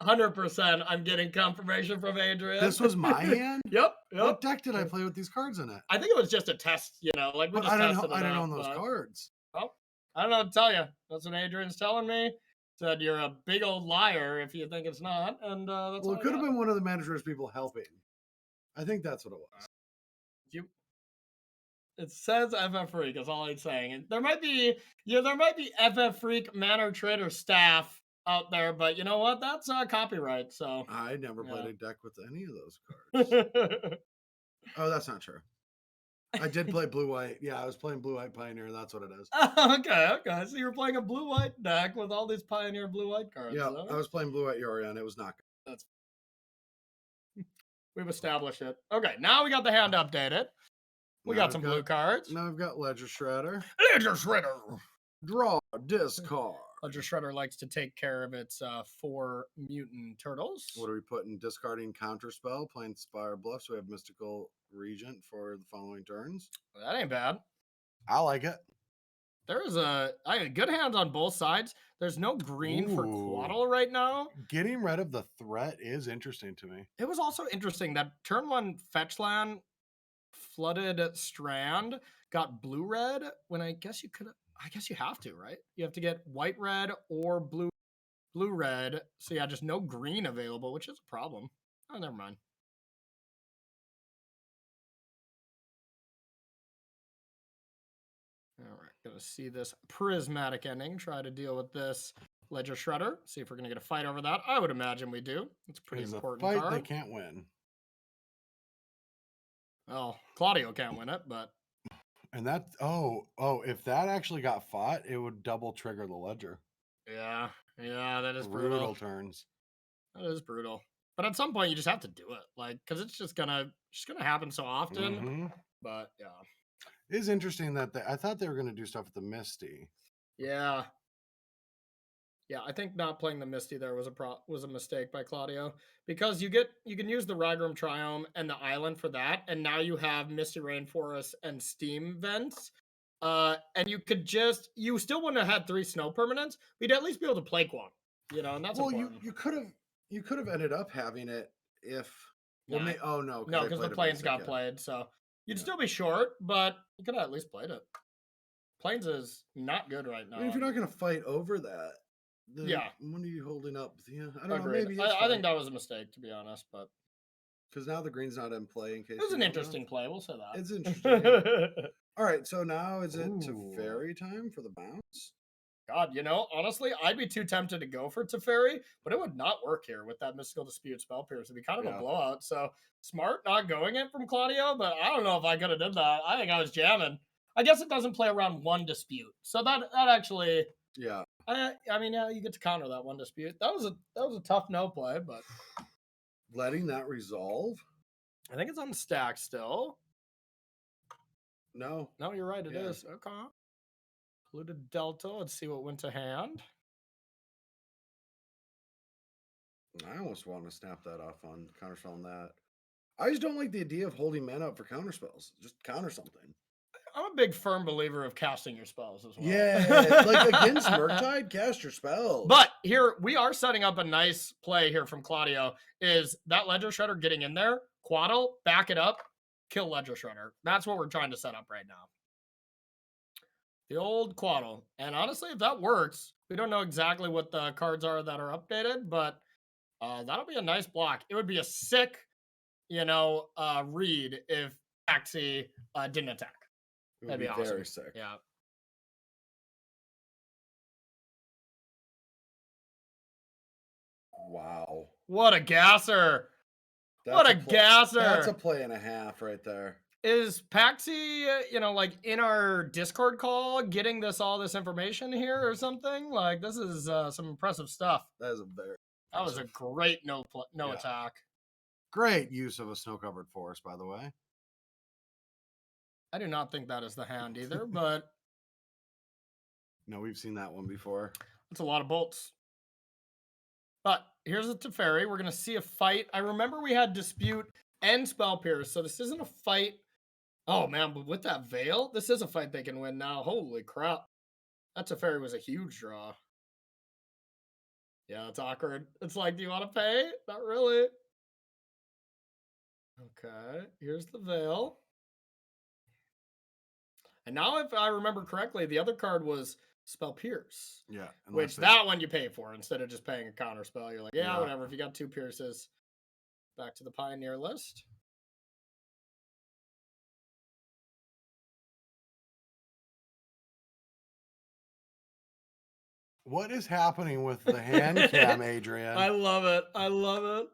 100%. I'm getting confirmation from Adrian. This was my hand? Yep. What deck did I play with these cards in it? I think it was just a test, like we just tested it. I don't own those cards. Well, I don't know what to tell you. That's what Adrian's telling me. Said you're a big old liar if you think it's not, and that's well, it could have been one of the managers people helping. I think that's what it was. It says FF Freak is all it's saying, and there might be FF Freak Manor Trader staff out there, but you know what? That's copyright. So I never played a deck with any of those cards. Oh, that's not true. I did play blue-white. Yeah, I was playing blue-white Pioneer. That's what it is. Okay. So you were playing a blue-white deck with all these Pioneer blue-white cards. Yeah, I was playing blue-white Yorion. It was not good. We've established it. Okay, now we got the hand updated. We got some blue cards. Now I've got Ledger Shredder. Ledger Shredder! Draw, discard. Ledger Shredder likes to take care of its 4 mutant turtles. What are we putting? Discarding Counterspell, playing Spire Bluff, so we have Mystical Regent for the following turns. That ain't bad. I like it. There is good hands on both sides. There's no green for Quaddle right now. Getting rid of the threat is interesting to me. It was also interesting that turn 1 fetch land Flooded Strand got blue-red when I guess you have to, right? You have to get white-red or blue-red. So yeah, just no green available, which is a problem. Oh, never mind. All right, gonna see this prismatic ending. Try to deal with this Ledger Shredder. See if we're gonna get a fight over that. I would imagine we do. It's a pretty important fight card. They can't win. Oh, Claudio can't win it, but and that if that actually got fought, it would double trigger the Ledger. Yeah, that is Brutal brutal. turns. That is brutal. But at some point, you just have to do it, like, because it's just gonna happen so often. Mm-hmm. But yeah, It is interesting that I thought they were going to do stuff with the Misty. yeah. Yeah, I think not playing the Misty there was a mistake by Claudio, because you can use the Ragrum Triome and the island for that, and now you have Misty Rainforest and Steam Vents. And you still wouldn't have had 3 snow permanents, but you'd at least be able to play one, and that's Well, important. you could have ended up having it if Nah, oh no, no, they because the played a planes basic, got yeah. played, so you'd Yeah. still be short, but you could have at least played it. Planes is not good right I mean, if now. you're not going to fight over that, then Yeah, when are you holding up? Yeah, I don't know. agreed. Maybe it's I think fine that was a mistake, to be honest, but because now the green's not in play. In case it was you an don't know. interesting play. We'll say that. It's interesting. All right, so now is it Ooh. Teferi time for the bounce? God, honestly, I'd be too tempted to go for Teferi, but it would not work here with that Mystical Dispute Spell Pierce. It'd be kind of a Yeah. blowout. So smart not going it from Claudio, but I don't know if I could have done that. I think I was jamming. I guess it doesn't play around 1 dispute, so that actually, Yeah. I mean, yeah, you get to counter that 1 dispute. That was a tough no play, but Letting that resolve? I think it's on the stack still. No. No, you're right. It Yeah. is. Okay. Polluted Delta. Let's see what went to hand. I almost want to snap that off on counterspell on that. I just don't like the idea of holding mana up for counterspells. Just counter something. I'm a big firm believer of casting your spells as well. Yeah, like against Murktide, cast your spells. But here we are setting up a nice play here from Claudio. Is that Ledger Shredder getting in there? Quaddle, back it up, kill Ledger Shredder. That's what we're trying to set up right now. The old Quaddle. And honestly, if that works, we don't know exactly what the cards are that are updated, but that'll be a nice block. It would be a sick, read if Taxi didn't attack. It would That'd be be awesome. very sick. Yeah. Wow. What a gasser. What a gasser. That's a play and a half right there. Is Paxi, like in our Discord call, getting all this information here or something? Like, this is some impressive stuff. That is a very. That was a great no attack. Great use of a snow-covered forest, by the way. I do not think that is the hand either, but No, we've seen that one before. it's a lot of bolts. But here's a Teferi. We're gonna see a fight. I remember we had Dispute and Spell Pierce, so this isn't a fight. Oh man, but with that Veil, this is a fight they can win now. Holy crap. That Teferi was a huge draw. Yeah, it's awkward. It's like, do you want to pay? Not really. Okay, here's the Veil. And now, if I remember correctly, the other card was Spell Pierce. Yeah. Which that one you pay for instead of just paying a counter spell. You're like, yeah, whatever. If you got 2 Pierces, back to the Pioneer list. What is happening with the hand cam, Adrian? I love it. I love it.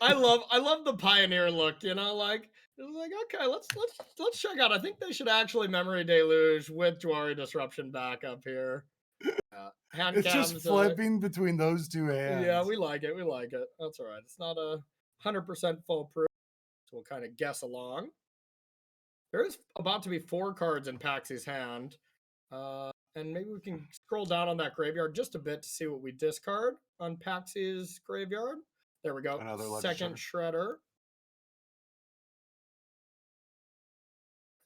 I love the Pioneer look, like it's like, okay, let's check out. I think they should actually Memory Deluge with Jwari Disruption back up here. Hand it's cams, just flipping between those two hands. Yeah, we like it. We like it. That's all right. It's not 100% foolproof, so we'll kind of guess along. There's about to be 4 cards in Paxi's hand. And maybe we can scroll down on that graveyard just a bit to see what we discard on Paxi's graveyard. There we go. Another Second Shredder.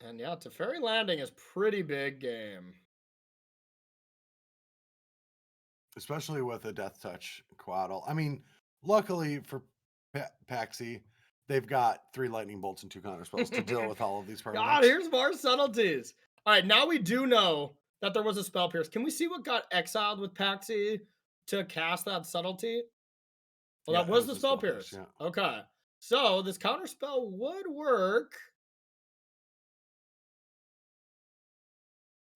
And yeah, Teferi Landing is pretty big game. Especially with a Death Touch Quaddle. I mean, luckily for Paxi, they've got 3 lightning bolts and 2 counterspells to deal with all of these permanents. God, here's more subtleties. All right, now we do know that there was a Spell Pierce. Can we see what got exiled with Paxi to cast that subtlety? Well, that was the Spell Pierce. Yeah. Okay. So this counterspell would work.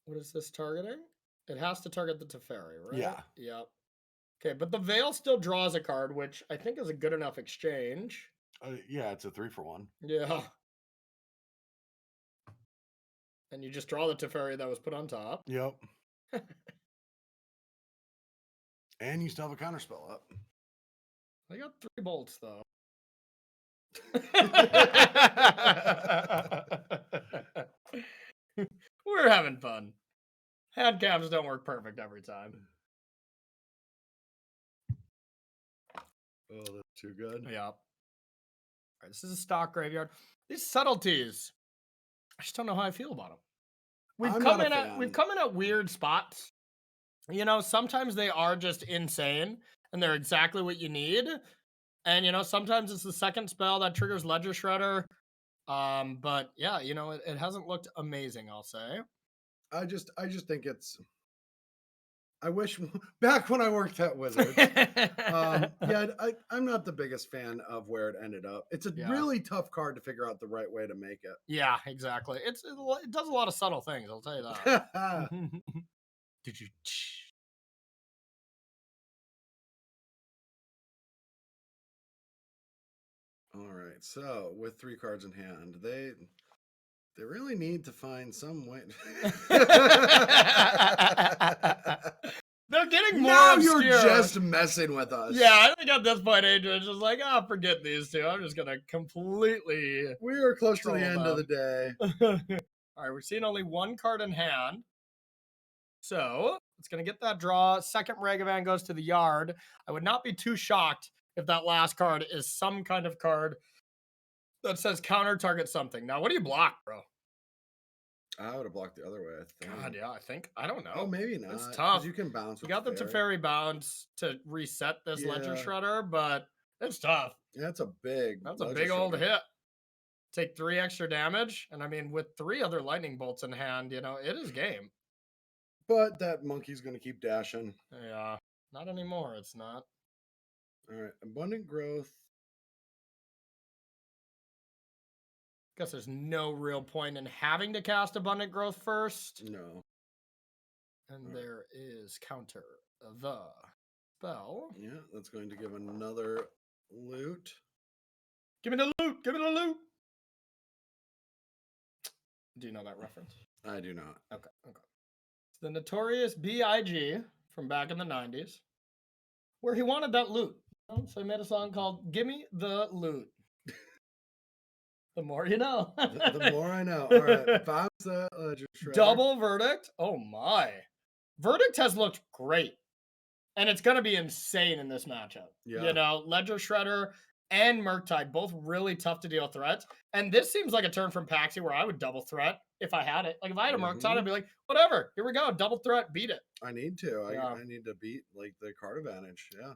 What is this targeting? It has to target the Teferi, right? Yeah. Yep. Okay, but the Veil still draws a card, which I think is a good enough exchange. Yeah, it's a 3-for-1. Yeah. And you just draw the Teferi that was put on top. Yep. And you still have a counterspell up. I got 3 bolts though. We're having fun. Handcaps don't work perfect every time. Oh, that's too good. Yeah. All right, this is a stock graveyard. These subtleties, I just don't know how I feel about them. We've come in at weird spots. You know, sometimes they are just insane and they're exactly what you need. And you know, sometimes it's the second spell that triggers Ledger Shredder. But yeah, you know, it hasn't looked amazing, I'll say. I just think it's. I wish back when I worked at Wizards. Yeah, I'm not the biggest fan of where it ended up. It's a really tough card to figure out the right way to make it. Yeah, exactly. It does a lot of subtle things, I'll tell you that. Did you? All right, so with 3 cards in hand, they really need to find some way. They're getting more now obscure. You're just messing with us. Yeah, I think at this point, Adrian's just like, forget these two. I'm just gonna completely. We are close to the end of the day. All right, we're seeing only 1 card in hand. So it's gonna get that draw. Second Ragavan goes to the yard. I would not be too shocked if that last card is some kind of card that says counter target something. Now, what do you block, bro? I would have blocked the other way. I think. God, yeah, I don't know. Oh, maybe not. It's tough. You can bounce. You got the Teferi bounce to reset this Ledger Shredder, but it's tough. Yeah, that's a big. That's a big old hit. Take 3 extra damage, and I mean, with 3 other lightning bolts in hand, you know, it is game. But that monkey's going to keep dashing. Yeah, not anymore. It's not. All right, abundant growth. Guess there's no real point in having to cast abundant growth first. No. And there is counter the spell. Yeah, that's going to give another loot. Give me the loot. Give me the loot. Do you know that reference? I do not. Okay. It's the notorious B.I.G. from back in the 90s, where he wanted that loot. So he made a song called Gimme the Loot. The more you know. the more I know. All right. Bounce that Ledger Shredder. Double Verdict. Oh my. Verdict has looked great. And it's going to be insane in this matchup. Yeah. You know, Ledger Shredder and Murktide, both really tough to deal threats. And this seems like a turn from Paxi where I would double threat if I had it. Like if I had a Murktide, I'd be like, whatever, here we go. Double threat, beat it. I need to. Yeah. I need to beat like the card advantage. Yeah.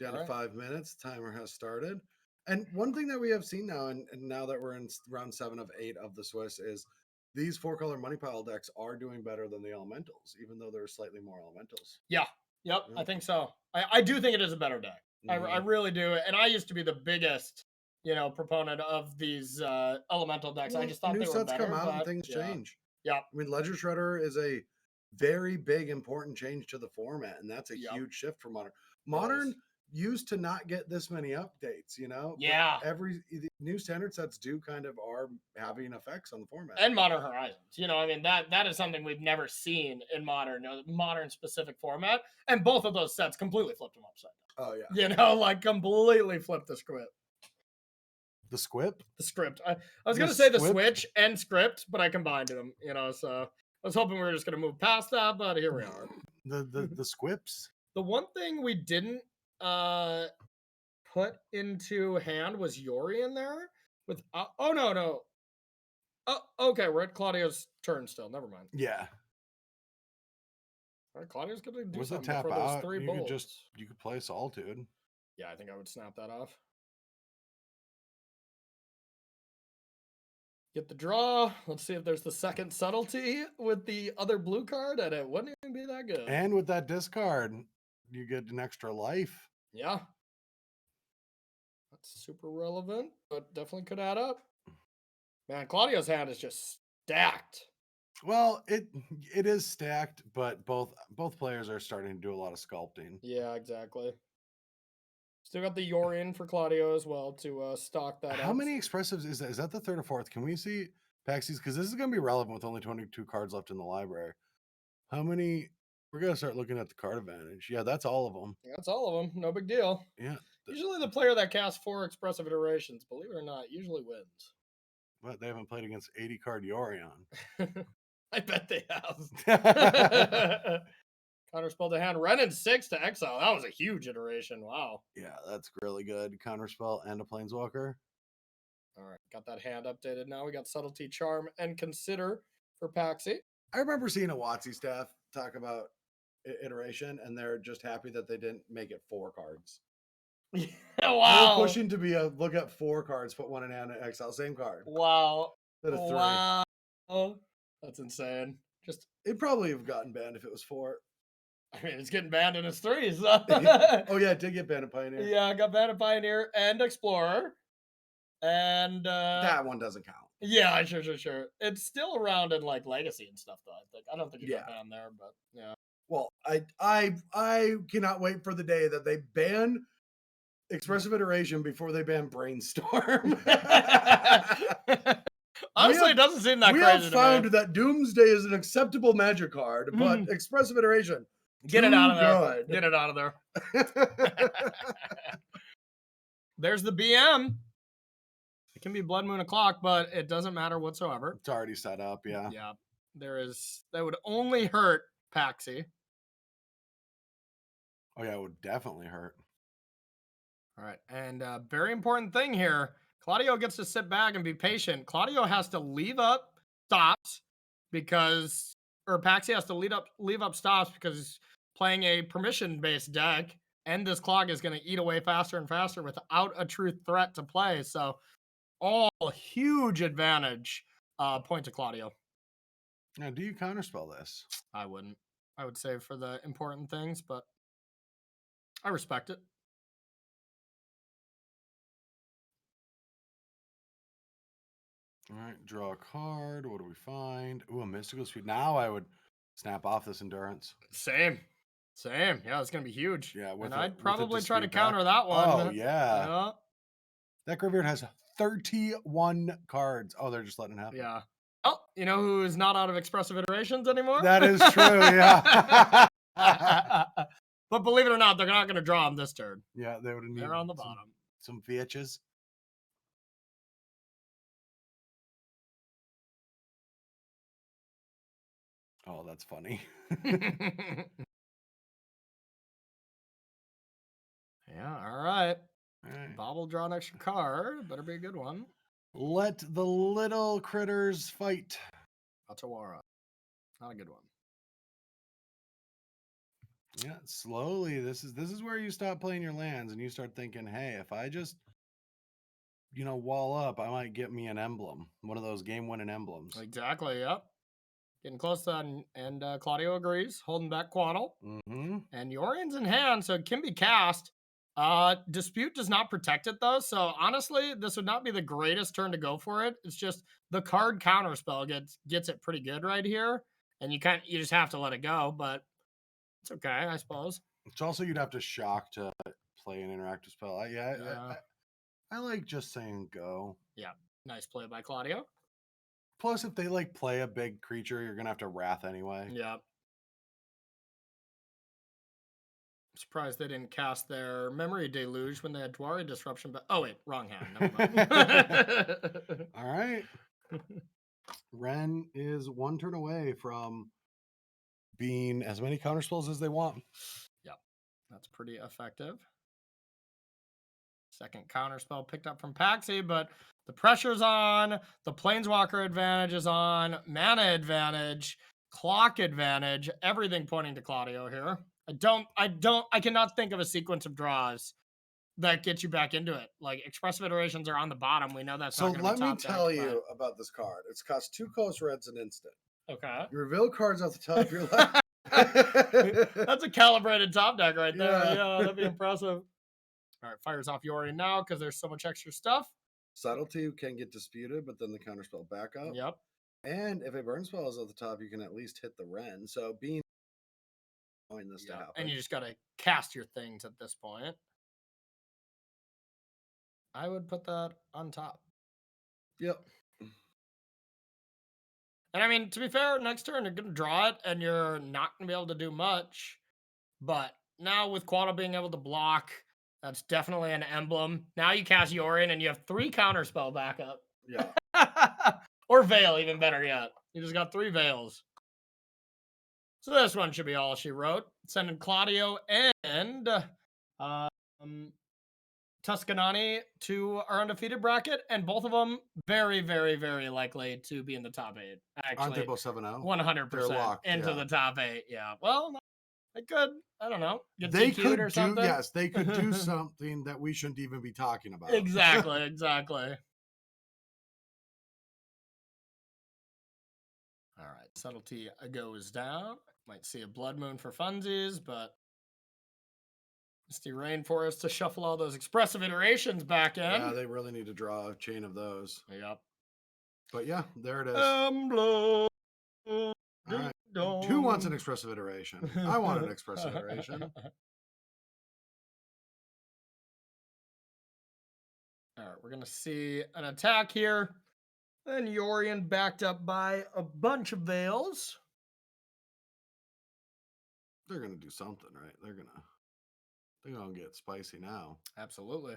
Down to 5 minutes. Timer has started. And one thing that we have seen now, and now that we're in round 7 of 8 of the Swiss, is these 4-color money pile decks are doing better than the elementals, even though there are slightly more elementals. Yeah. Yep. I think so. I do think it is a better deck. I really do. And I used to be the biggest, you know, proponent of these elemental decks. I just thought new they were sets better, come out and things change. Yeah. I mean, Ledger Shredder is a very big, important change to the format, and that's a huge shift for Modern. Modern used to not get this many updates, you know? Yeah. But new standard sets kind of are having effects on the format. And Modern Horizons. You know, I mean, that is something we've never seen in modern specific format. And both of those sets completely flipped them upside down. Oh, yeah. You know, like completely flipped the script. The script? The script. I was going to say the switch and script, but I combined them, you know, so I was hoping we were just going to move past that, but here we are. The squips? The one thing we didn't put into hand was Yori in there with oh no oh okay, we're at Claudio's turn still, never mind. Yeah, all right, Claudio's gonna do was something tap for out. Those 3 bolts. You could play Solitude. Yeah, I think I would snap that off. Get the draw. Let's see if there's the second subtlety with the other blue card, and it wouldn't even be that good. And with that discard, you get an extra life. Yeah. That's super relevant, but definitely could add up. Man, Claudio's hand is just stacked. Well, it is stacked, but both players are starting to do a lot of sculpting. Yeah, exactly. Still got the Yorian for Claudio as well to stock that. How many expressives is that? Is that the 3rd or 4th? Can we see Paxi's? Because this is going to be relevant with only 22 cards left in the library. How many We're gonna start looking at the card advantage. Yeah, that's all of them. That's all of them. No big deal. Yeah. Usually the player that casts 4 expressive iterations, believe it or not, usually wins. But they haven't played against 80 card Yorion. I bet they have. Counterspell to hand. Renin 6 to exile. That was a huge iteration. Wow. Yeah, that's really good. Counterspell and a Planeswalker. All right. Got that hand updated now. We got Subtlety, Charm, and Consider for Paxi. I remember seeing a WotC staff talk about iteration, and they're just happy that they didn't make it 4 cards. Yeah, They wow. were pushing to be a look at 4 cards, put 1 in hand, and exile, same card. Wow. Instead of 3. Wow. That's insane. Just It'd probably have gotten banned if it was 4. I mean, it's getting banned in its 3s. So. Oh yeah, it did get banned in Pioneer. Yeah, I got banned in Pioneer and Explorer. And that one doesn't count. Yeah, sure. It's still around in like Legacy and stuff, though. I don't think it got banned there, but yeah. Well, I cannot wait for the day that they ban expressive iteration before they ban brainstorm. Honestly, it doesn't seem that crazy. We have found that Doomsday is an acceptable Magic card, but expressive iteration, get it out of there. Get it out of there. There's the BM. It can be Blood Moon O'Clock, but it doesn't matter whatsoever. It's already set up, yeah. Yeah. That would only hurt Paxi. Oh yeah, it would definitely hurt. All right. And very important thing here. Claudio gets to sit back and be patient. Claudio has to leave up stops Paxi has to leave up stops because he's playing a permission-based deck, and this clock is going to eat away faster and faster without a true threat to play. So all huge advantage point to Claudio. Now, do you counterspell this? I wouldn't. I would save for the important things, but I respect it. All right, draw a card. What do we find? Ooh, a Mystical Speed. Now I would snap off this Endurance. Same. Yeah, it's going to be huge. Yeah, and I'd probably try to counter that one. Oh, yeah. That graveyard has 31 cards. Oh, they're just letting it happen. Yeah. Oh, you know who is not out of expressive iterations anymore? That is true, yeah. But believe it or not, they're not going to draw them this turn. Yeah, they would need. They're on the bottom. Some VHs. Oh, that's funny. Yeah, all right. Bob will draw an extra card. Better be a good one. Let the little critters fight. Atawara. Not a good one. Yeah, slowly. This is where you stop playing your lands and you start thinking, hey, if I just wall up, I might get me an emblem. One of those game-winning emblems. Exactly, yep. Getting close to that, and Claudio agrees, holding back Quaddle. Mm-hmm. And Yorion's in hand, so it can be cast. Dispute does not protect it, though, so honestly, this would not be the greatest turn to go for it. It's just the card counterspell gets it pretty good right here, and you just have to let it go, but it's okay, I suppose. It's also you'd have to shock to play an interactive spell. I like just saying go. Yeah, nice play by Claudio. Plus, if they play a big creature, you're gonna have to Wrath anyway. Yeah. I'm surprised they didn't cast their Memory Deluge when they had Dwari Disruption. But oh wait, wrong hand. Never mind. All right. Ren is one turn away from being as many counterspells as they want. Yep, that's pretty effective. Second counterspell picked up from Paxi, but the pressure's on. The Planeswalker advantage is on. Mana advantage, clock advantage, everything pointing to Claudio here. I cannot think of a sequence of draws that gets you back into it. Like expressive iterations are on the bottom. We know that's so. Not gonna Let be me top tell deck, you about this card. It's cost 2 Coast Reds an instant. Okay. You reveal cards off the top of your left. That's a calibrated top deck right there. Yeah, that'd be impressive. All right, fires off Yorion now because there's so much extra stuff. Subtlety can get disputed, but then the counterspell back up. Yep. And if a burn spell is at the top, you can at least hit the Ren. So being this to happen. And you just got to cast your things at this point. I would put that on top. Yep. And I mean, to be fair, next turn you're going to draw it and you're not going to be able to do much. But now with Quaddle being able to block, that's definitely an emblem. Now you cast Yorion and you have 3 counterspell backup. Yeah. Or Veil, even better yet. You just got 3 Veils. So this one should be all she wrote. Sending Claudio and Tuscanani to our undefeated bracket, and both of them very, very, very likely to be in the top 8. Aren't they Actually, both 7-0? 100% They're locked, into yeah. the top 8. Yeah. Well, they could. I don't know. Get They DQ'd could or do, something. yes, they could do something that we shouldn't even be talking about. Exactly. Exactly. All right. Subtlety goes down. Might see a Blood Moon for funsies, but Misty Rainforest to shuffle all those expressive iterations back in. Yeah, they really need to draw a chain of those. Yep. But yeah, there it is. Emblem. All right. Who wants an expressive iteration? I want an expressive iteration. All right, we're going to see an attack here. And Yorion backed up by a bunch of Veils. They're going to do something, right? They're going to get spicy now. Absolutely.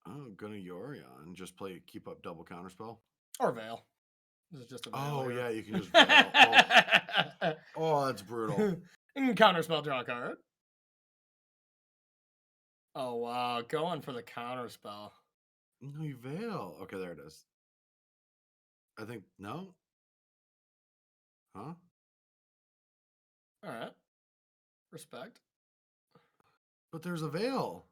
Oh, gonna Yorion. Just keep up double counterspell. Or Veil. This is just a Veil. Oh, here. yeah, you can just Veil. Oh, that's brutal. And counterspell, draw a card. Oh, wow. Going for the counterspell. No, you Veil. Okay, there it is. I think, no? Huh? All right. Respect. But there's a Veil.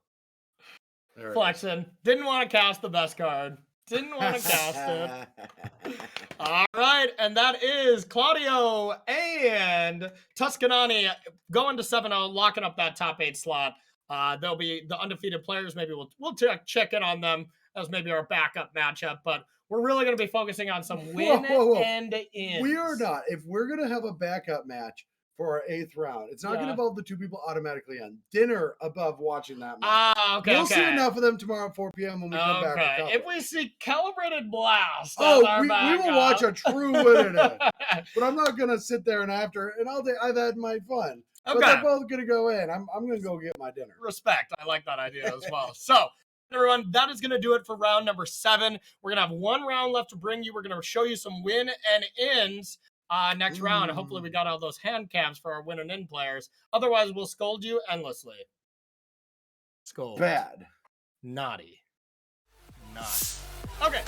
There Flexing. Didn't want to cast the best card. Didn't want to cast it. All right, and that is Claudio and Tuscanani going to 7-0, locking up that top 8 slot. They'll be the undefeated players. Maybe we'll check in on them as maybe our backup matchup, but we're really going to be focusing on some win and ins. We are not. If we're going to have a backup match for our 8th round, it's not going to involve the 2 people automatically on dinner above watching that match. Okay. We'll see enough of them tomorrow at 4 p.m. when we come back. Okay. If we see Calibrated Blast, we will watch a true win in it. But I'm not going to sit there and I've had my fun. Okay. But they're both going to go in. I'm going to go get my dinner. Respect. I like that idea as well. So, everyone, that is going to do it for round number 7. We're going to have 1 round left to bring you. We're going to show you some win and ins next round. Hopefully, we got all those hand cams for our win and in players. Otherwise, we'll scold you endlessly. Scold. Bad. Naughty. Not. Okay.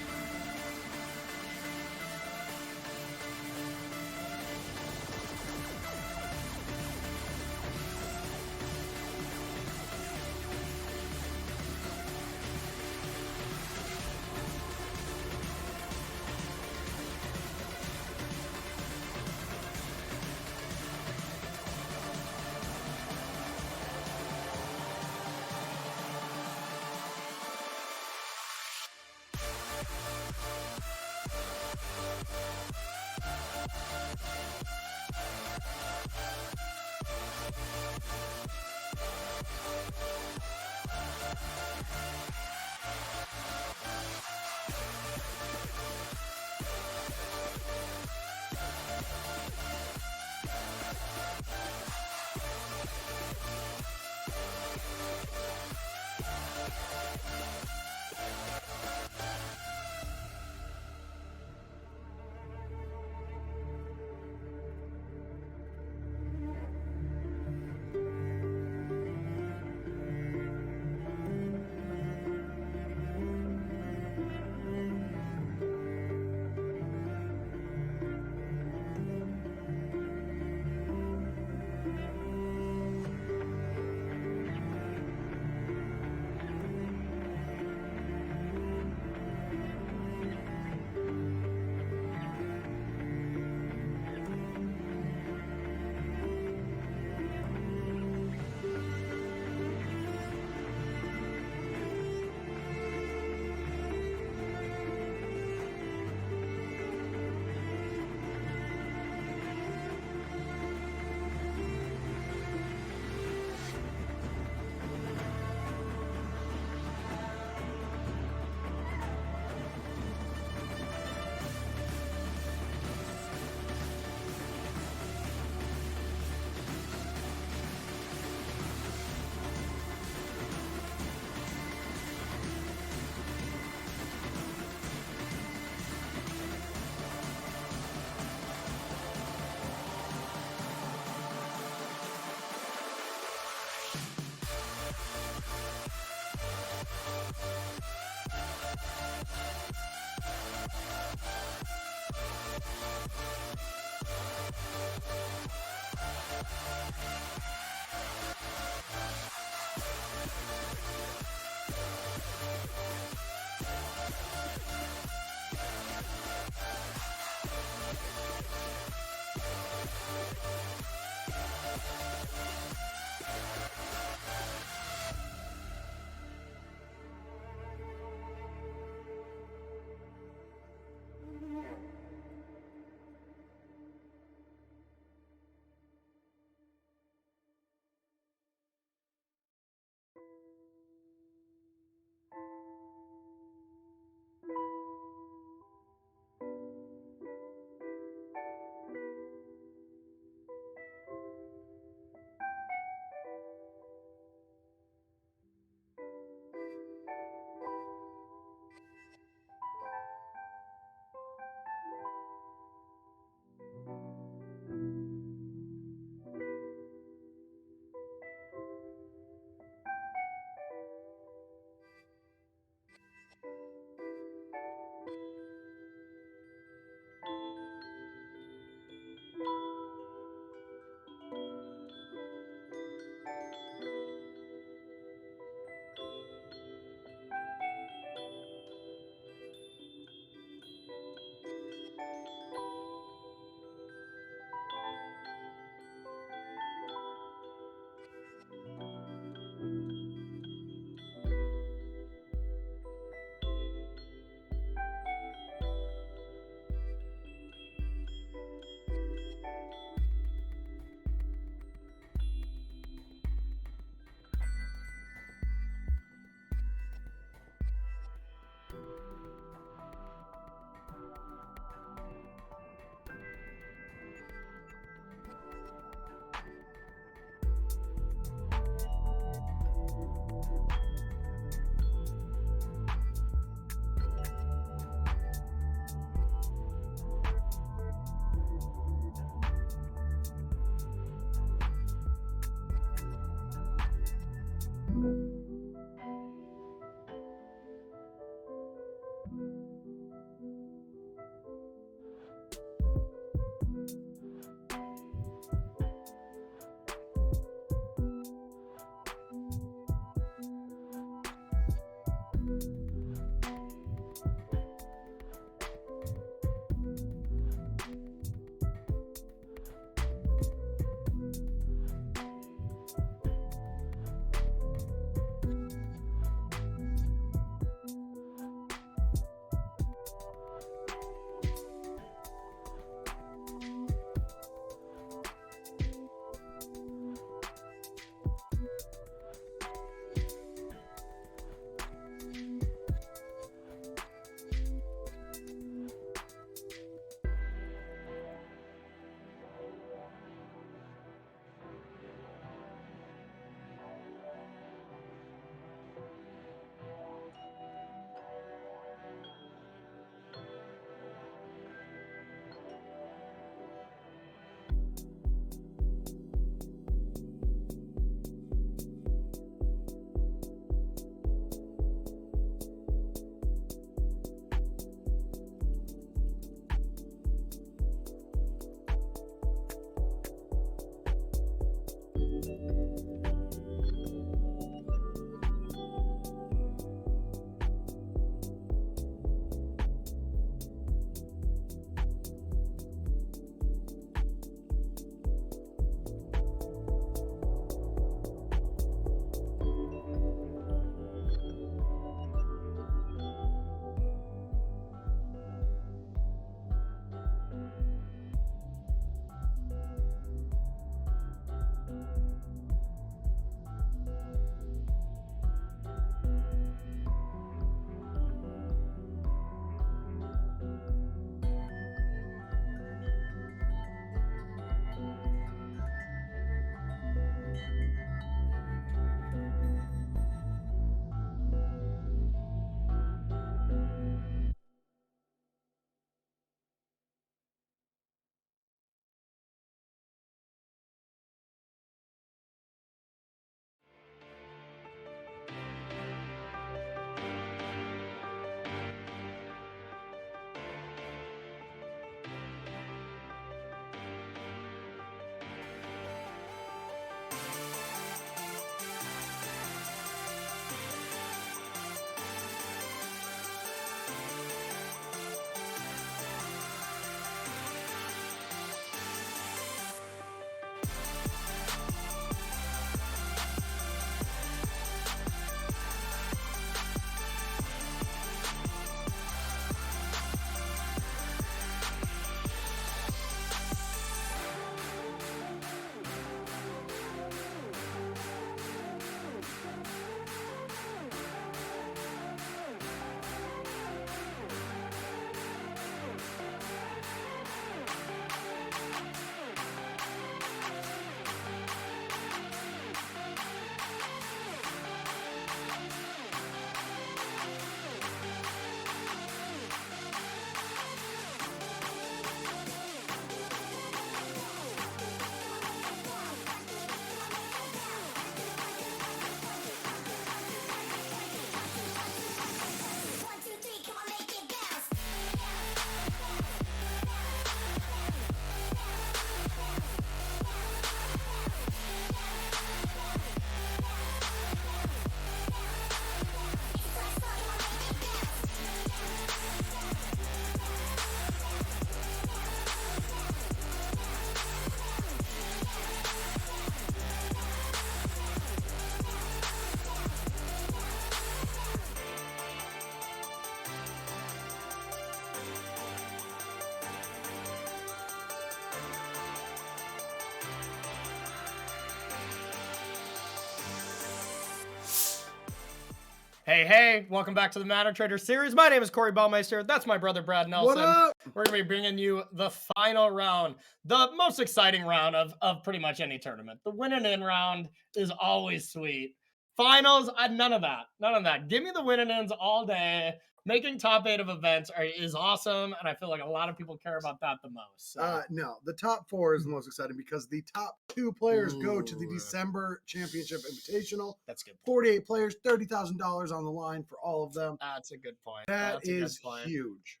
Hey, welcome back to the Matter Trader series. My name is Corey Baumeister. That's my brother, Brad Nelson. What up? We're going to be bringing you the final round, the most exciting round of pretty much any tournament. The win and in round is always sweet. Finals, none of that. Give me the win and ins all day. Making top 8 of events is awesome, and I feel like a lot of people care about that the most. So. No, the top 4 is the most exciting because the top 2 players go to the Ooh. December Championship Invitational. That's a good point. 48 players, $30,000 on the line for all of them. That's a good point. That That's a is good point. huge.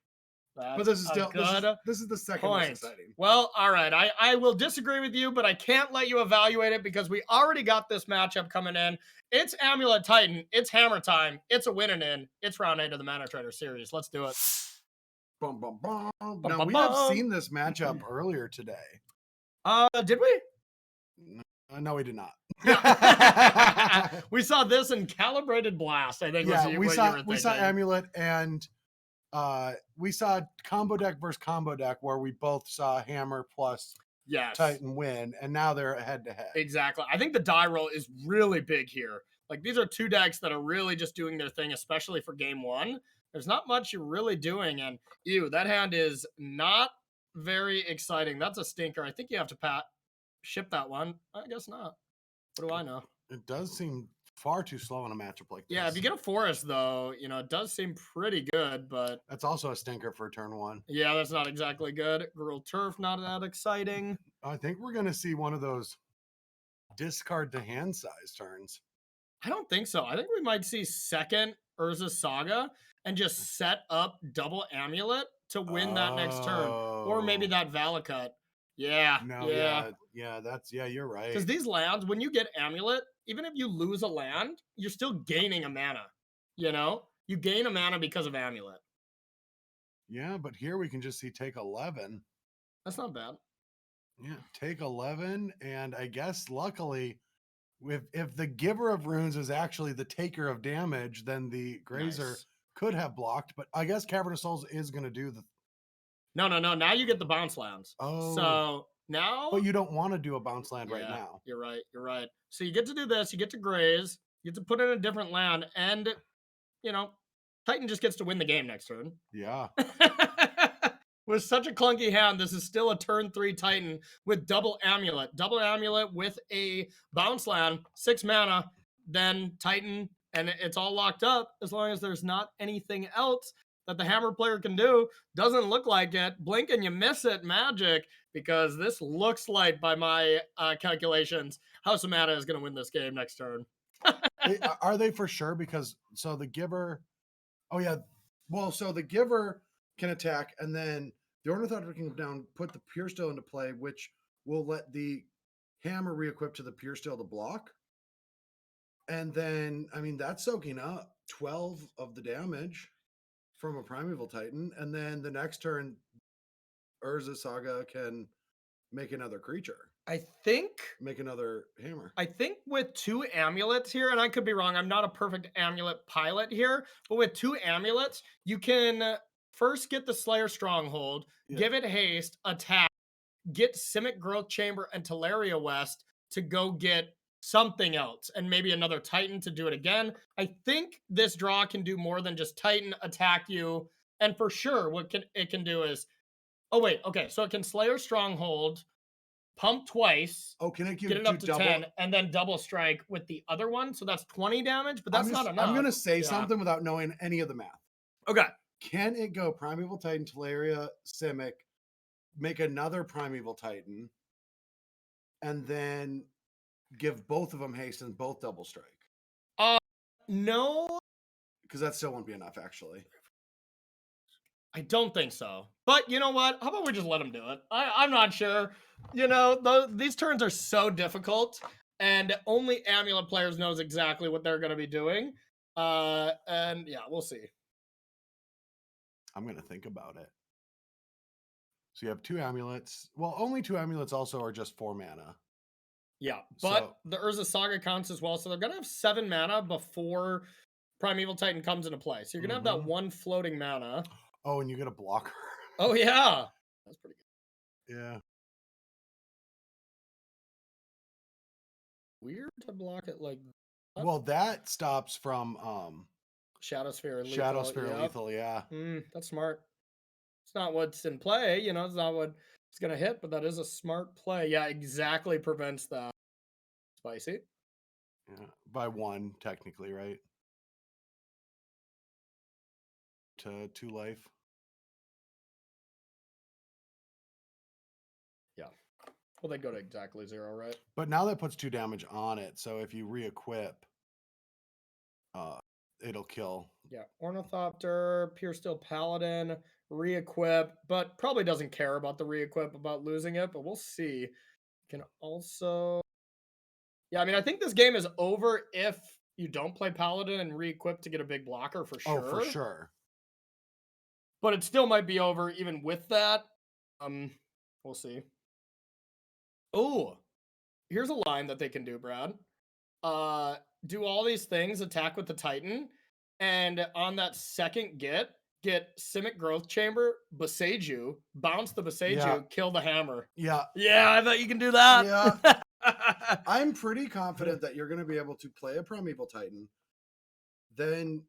That's But this is still good this is the second point. most exciting. Well, all right. I will disagree with you, but I can't let you evaluate it because we already got this matchup coming in. It's Amulet Titan. It's hammer time. It's a win and in. It's round 8 of the Mana Trader series. Let's do it. Bum, bum, bum. Bum, Now, bum, we have bum. seen this matchup earlier today. Did we? No, we did not. Yeah. We saw this in Calibrated Blast, I think. Yeah, was we what saw you were we saw thinking. Amulet and we saw combo deck versus combo deck where we both saw Hammer plus Yes. Titan win, and now they're head to head. Exactly. I think the die roll is really big here. Like, these are two decks that are really just doing their thing, especially for game 1. There's not much you're really doing, and that hand is not very exciting. That's a stinker. I think you have to ship that one. I guess not. What do I know? It does seem far too slow in a matchup like this. Yeah, if you get a forest, though, it does seem pretty good, but that's also a stinker for turn 1. yeah, that's not exactly good. Gruul Turf, not that exciting. I think we're going to see one of those discard to hand size turns. I don't think so. I think we might see second Urza Saga and just set up double Amulet to win that next turn. Or maybe that Valakut. Yeah. No, yeah, you're right. Because these lands, when you get Amulet, even if you lose a land, you're still gaining a mana. You gain a mana because of Amulet. Yeah, but here we can just see take 11. That's not bad. Yeah, take 11, and I guess luckily, if the giver of runes is actually the taker of damage, then the grazer could have blocked. But I guess Cavern of Souls is going to do the. No. Now you get the bounce lands. Oh, so now. But you don't want to do a bounce land right now. You're right. So you get to do this. You get to graze. You get to put in a different land, and Titan just gets to win the game next turn. Yeah. With such a clunky hand, this is still a turn 3 Titan with double Amulet. Double Amulet with a bounce land, 6 mana, then Titan, and it's all locked up as long as there's not anything else that the Hammer player can do. Doesn't look like it. Blink and you miss it, magic, because this looks like, by my calculations, House of Mana is going to win this game next turn. Are they for sure? Because so the giver. Oh, yeah. Well, so the giver can attack, and then the Ornithopter can come down, put the Pure Steel into play, which will let the Hammer re-equip to the Pure Steel to block. And then, I mean, that's soaking up 12 of the damage from a Primeval Titan. And then the next turn, Urza Saga can make another creature. Make another hammer. I think with 2 amulets here, and I could be wrong, I'm not a perfect amulet pilot here, but with 2 amulets, you can first get the Slayer Stronghold, give it haste, attack, get Simic Growth Chamber and Teleria West to go get something else, and maybe another Titan to do it again. I think this draw can do more than just Titan attack you, and for sure what it can do is, so it can Slayer Stronghold, pump twice. Oh, can it get it up to double? 10 and then double strike with the other one? So that's 20 damage, but that's not enough. I'm going to say something without knowing any of the math. Okay. Can it go Primeval Titan, Teleria, Simic, make another Primeval Titan, and then give both of them haste and both double strike? No. Because that still won't be enough, actually. I don't think so. But you know what? How about we just let him do it? I'm not sure. These turns are so difficult, and only Amulet players knows exactly what they're going to be doing. And yeah, we'll see. I'm going to think about it. So you have 2 amulets. Well, only 2 amulets also are just 4 mana. Yeah, but the Urza Saga counts as well. So they're going to have 7 mana before Primeval Titan comes into play. So you're going to have that 1 floating mana. Oh, and you get a blocker. Oh, yeah. That's pretty good. Yeah. Weird to block it like that. Well, that stops from Shadowsphere lethal. Shadowsphere lethal, yeah. That's smart. It's not what's in play, you know, it's not what it's gonna hit, but that is a smart play. Yeah, exactly prevents that. Spicy. Yeah, by 1, technically, right? To 2 life. Yeah. Well, they go to exactly 0, right? But now that puts 2 damage on it, so if you re-equip, it'll kill. Yeah, Ornithopter, Pure Steel Paladin, re-equip, but probably doesn't care about the re-equip, about losing it, but we'll see. Can also... Yeah, I mean, I think this game is over if you don't play Paladin and re-equip to get a big blocker for sure. Oh, for sure. But it still might be over even with that. We'll see. Oh, here's a line that they can do, Brad. Do all these things, attack with the Titan, and on that second get Simic Growth Chamber, Boseiju, bounce the Boseiju, kill the hammer. Yeah. Yeah, I bet you can do that. Yeah. I'm pretty confident that you're going to be able to play a Primeval Titan. Then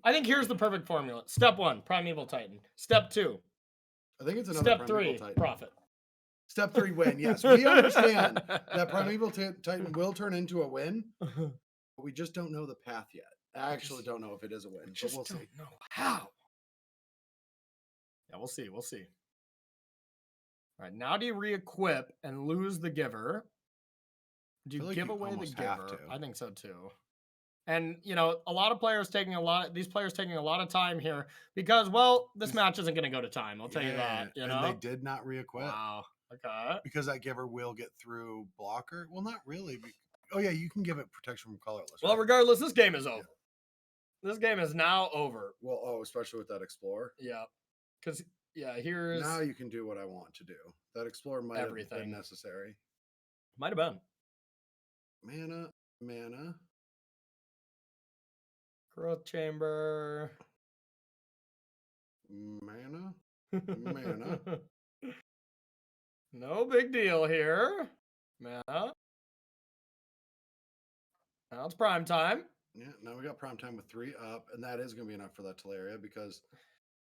I think here's the perfect formula. Step 1, Primeval Titan. Step 2. I think it's another Step Primeval 3, Titan. Profit. Step 3, win. Yes, we understand that Primeval Titan will turn into a win, but we just don't know the path yet. I actually don't know if it is a win, but we'll see. Know how. Yeah, we'll see. We'll see. All right, now do you re-equip and lose the giver? Do you give away the giver? I think so too. And you know, these players taking a lot of time here because, well, this match isn't going to go to time. I'll tell you that. You know, and they did not re-equip. Wow. Okay. Because that giver will get through blocker. Well, not really. Oh yeah, you can give it protection from colorless. Well, regardless, this game is over. Yeah. This game is now over. Well, especially with that Explorer. Yeah. Because here's now you can do what I want to do. That Explorer might have been necessary. Might have been. Mana. Growth Chamber. Mana. No big deal here. Mana. Now it's prime time. Yeah, now we got prime time with 3 up, and that is going to be enough for that Teleria because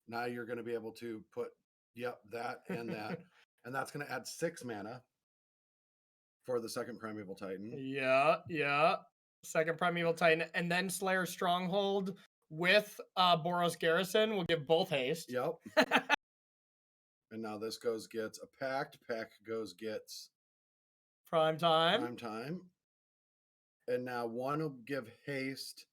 now you're going to be able to put, that and that, and that's going to add 6 mana for the second Primeval Titan. Yeah. Second Primeval Titan, and then Slayer Stronghold with Boros Garrison will give both haste. Yep. And now this gets a Pact. Pact gets Prime time. And now one will give haste.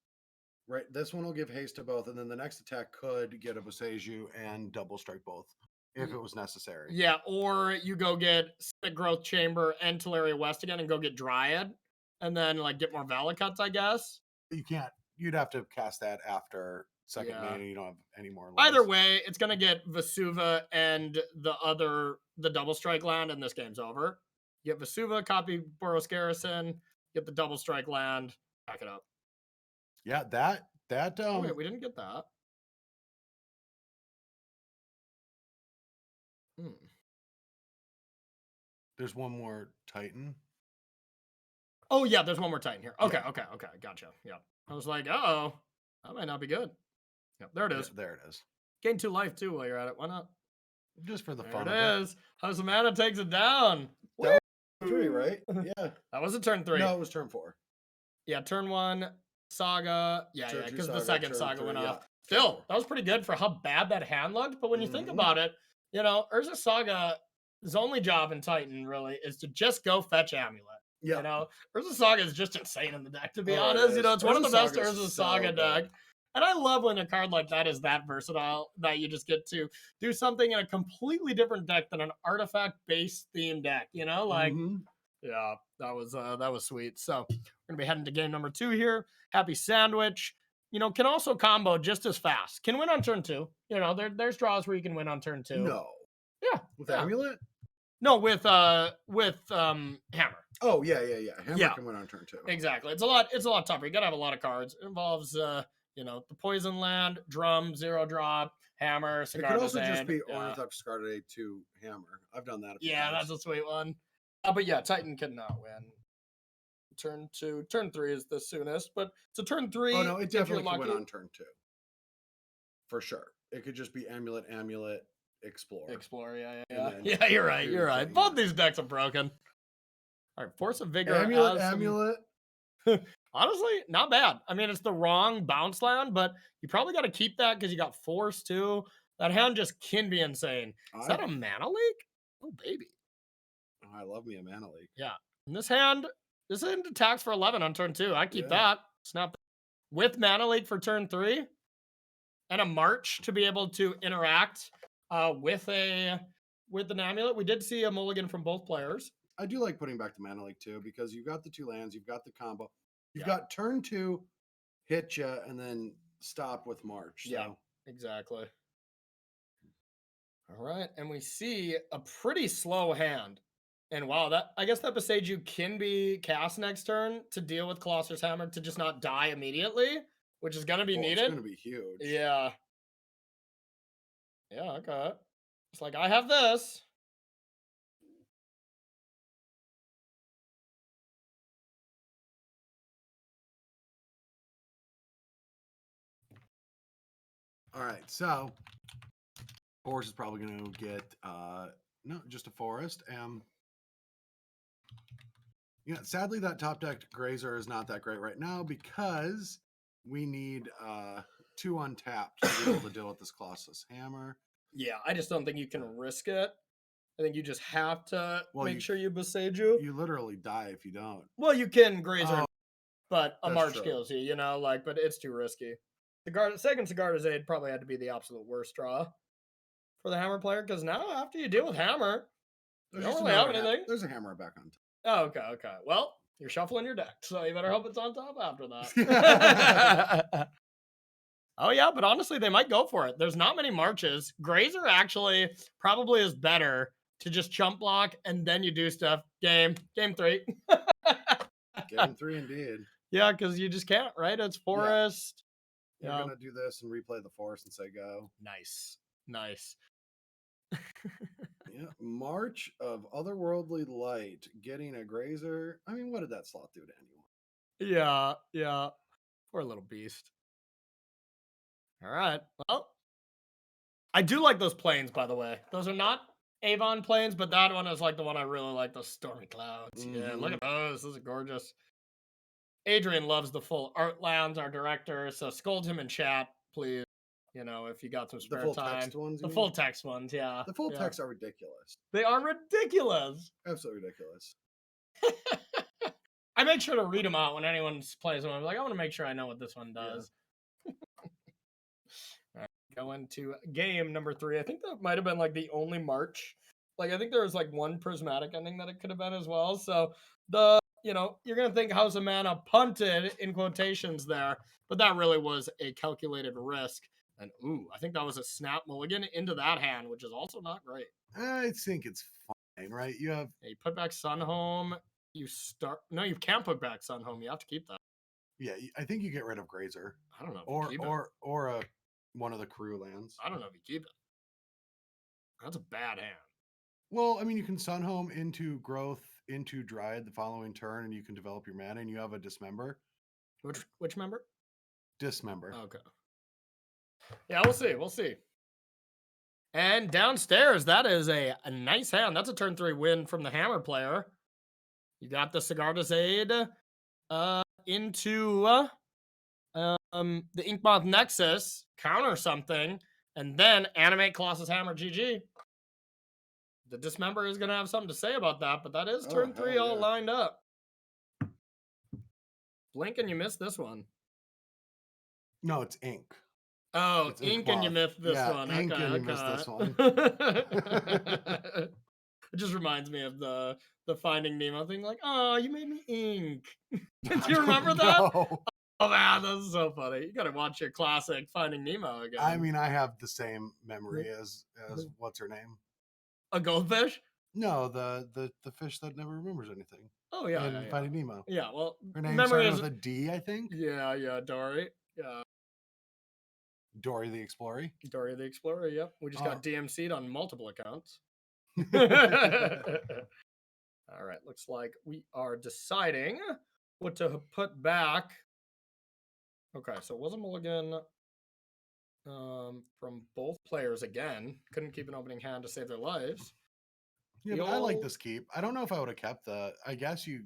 Right, this one will give haste to both, and then the next attack could get a Boseiju and double strike both if it was necessary. Yeah, or you go get Simic Growth Chamber and Teleria West again and go get Dryad, and then get more Valakuts, I guess. You can't. You'd have to cast that after second mana. You don't have any more. Either way, it's gonna get Vesuva and the double strike land, and this game's over. You get Vesuva, copy Boros Garrison, get the double strike land, back it up. Yeah, that wait, we didn't get that. There's one more Titan. Oh yeah, there's one more Titan here. Okay, gotcha. Yeah, I was like, oh, that might not be good. Yep, there it is. Yeah, there it is. Gain 2 life too while you're at it. Why not? Just for the fun. There it is. House of Mana takes it down. That was 3, right? Yeah. That was a turn 3. No, it was turn 4. Yeah, turn 1 Saga. Yeah, because the second Saga went off. Yeah. Still, that was pretty good for how bad that hand looked. But when you think about it, Urza Saga's only job in Titan really is to just go fetch Amulet. Yeah. Urza Saga is just insane in the deck, to be honest. It's one of the best Urza Saga deck. And I love when a card like that is that versatile that you just get to do something in a completely different deck than an artifact-based theme deck. Yeah, that was sweet. So we're gonna be heading to game number 2 here. Happy Sandwich. Can also combo just as fast. Can win on turn 2. There's draws where you can win on turn 2. No. Yeah. With Amulet? No, with Hammer. Oh yeah. Hammer can win on turn 2. Exactly. It's a lot tougher. You gotta have a lot of cards. It involves the Poison Land, Drum, 0 drop, Hammer, Cigar. It could also just be Ornithopter Cigar to Hammer. I've done that a few times. That's a sweet one. But yeah, Titan cannot win. turn 2. Turn 3 is the soonest, but it's a turn 3. Oh no, it if you're definitely could win lucky. on turn 2. For sure. It could just be amulet, explore. Explore, yeah. then Yeah, you're right. do You're the right. thing, Both yeah. these decks are broken. All right, Force of Vigor. Amulet, has some- amulet. Honestly, not bad. I mean, it's the wrong bounce land, but you probably got to keep that because you got Force too. That hand just can be insane. Is that a mana leak? Oh, baby. Oh, I love me a mana leak. Yeah. And this hand attacks for 11 on turn 2. I keep that. Snap that. With mana leak for turn 3 and a march to be able to interact with an amulet. We did see a mulligan from both players. I do like putting back the mana leak too because you've got the 2 lands, you've got the combo, you've got turn 2, hit ya, and then stop with march. So. Yeah, exactly. All right, and we see a pretty slow hand. And wow, I guess that Beseiju can be cast next turn to deal with Colossus Hammer to just not die immediately, which is going to be needed. It's going to be huge. Yeah. Yeah, okay. It's like, I have this. All right, so Force is probably going to get no, just a forest. Yeah, sadly that top deck Grazer is not that great right now because we need 2 untapped to be able to deal with this Colossus Hammer. Yeah, I just don't think you can risk it. I think you just have to make sure you Beseiju. You literally die if you don't. Well, you can Grazer, but a march true. kills you, but it's too risky. Second Sigarda's Aid probably had to be the absolute worst draw for the Hammer player, because now after you deal with Hammer, you don't really have anything. There's a Hammer back on top. Oh, okay. Well, you're shuffling your deck, so you better hope it's on top after that. Oh, yeah, but honestly, they might go for it. There's not many marches. Grazer actually probably is better to just chump block, and then you do stuff. Game 3. Game 3 indeed. Yeah, because you just can't, right? It's forest. You're going to do this and replay the forest and say go. Nice. Yeah, March of Otherworldly Light, getting a Grazer. I mean, what did that slot do to anyone? Yeah. Poor little beast. All right. Well, I do like those planes, by the way. Those are not Avon planes, but that one is like the one I really like, those Stormy Clouds. Mm-hmm. Yeah, look at those. Those are gorgeous. Adrian loves the full art lands, our director, so scold him in chat, please. If you got some spare time. Text ones, the full text ones, yeah. The full texts are ridiculous. They are ridiculous. Absolutely ridiculous. I make sure to read them out when anyone plays them. I'm like, I want to make sure I know what this one does. Yeah. All right, go into game number 3. I think that might have been like the only march. Like, I think there was like one prismatic ending that it could have been as well. So you're going to think House of Mana punted in quotations there, but that really was a calculated risk. And I think that was a snap mulligan into that hand, which is also not great. I think it's fine, right? You put back Sunhome. You can't put back Sunhome. You have to keep that. Yeah, I think you get rid of Grazer. I don't know. Or one of the crew lands. I don't know if you keep it. That's a bad hand. Well, I mean, you can Sunhome into Growth into Dryad the following turn, and you can develop your mana, and you have a Dismember. Which member? Dismember. Okay. Yeah, we'll see. And downstairs, that is a nice hand. That's a turn 3 win from the Hammer player. You got the Sigarda's Aid into the Inkmoth Nexus, counter something, and then animate Colossus Hammer GG. The Dismember is going to have something to say about that, but that is turn 3 all lined up. Blink and you missed this one. No, it's Ink. Oh, it's Ink and you missed this one. Ink and you missed this one. It just reminds me of the Finding Nemo thing. Like, oh, you made me Ink. Do you remember that? No. Oh man, that's so funny. You gotta watch your classic Finding Nemo again. I mean, I have the same memory as what's her name? A goldfish? No, the fish that never remembers anything. Oh yeah, Finding Nemo. Yeah, well, her name started with a D, I think. Yeah, Dory. Yeah. Dory the Explorer. Dory the Explorer. Yep. We just got DMC'd on multiple accounts. All right, looks like we are deciding what to put back. Okay, so it was a mulligan from both players again. Couldn't keep an opening hand to save their lives. Yeah, but I like this keep. I don't know if I would have kept the. I guess you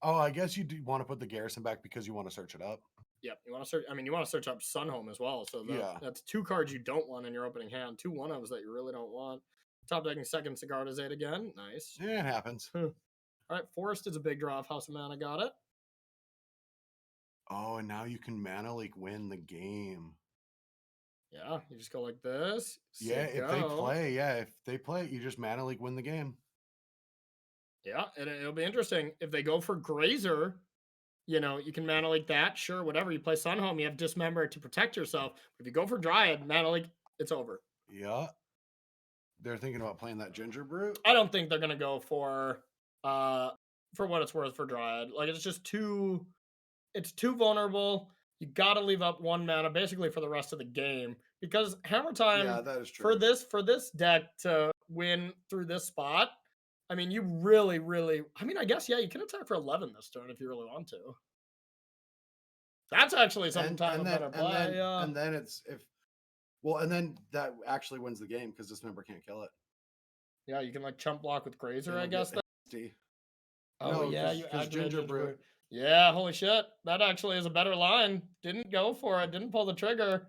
do want to put the garrison back because you want to search it up. Yep, you want to search. I mean, you want to search up Sunhome as well. So that's 2 cards you don't want in your opening hand. 2 1-ofs that you really don't want. Top decking second Cigar to Zate again. Nice. Yeah, it happens. All right, Forest is a big draw if House of Mana got it. Oh, and now you can Mana Leak win the game. Yeah, you just go like this. Yeah, if they play, you just Mana Leak win the game. Yeah, it'll be interesting. If they go for Grazer, you know, you can Mana Leak that. Sure, whatever. You play Sunhome, you have Dismember to protect yourself. If you go for Dryad, Mana Leak, it's over. Yeah. They're thinking about playing that Ginger Brute. I don't think they're going to go for what it's worth for Dryad. Like, it's just too vulnerable. You got to leave up 1 mana basically for the rest of the game because Hammer Time that is true. for this deck to win through this spot. I mean, you really, I guess, you can attack for 11 this turn if you really want to. That's actually sometimes a better play. And then that actually wins the game because Dismember can't kill it. Yeah, you can like chump block with Grazer, I guess. Oh, no, yeah, you because Ginger Brute. Yeah, holy shit. That actually is a better line. Didn't go for it. Didn't pull the trigger.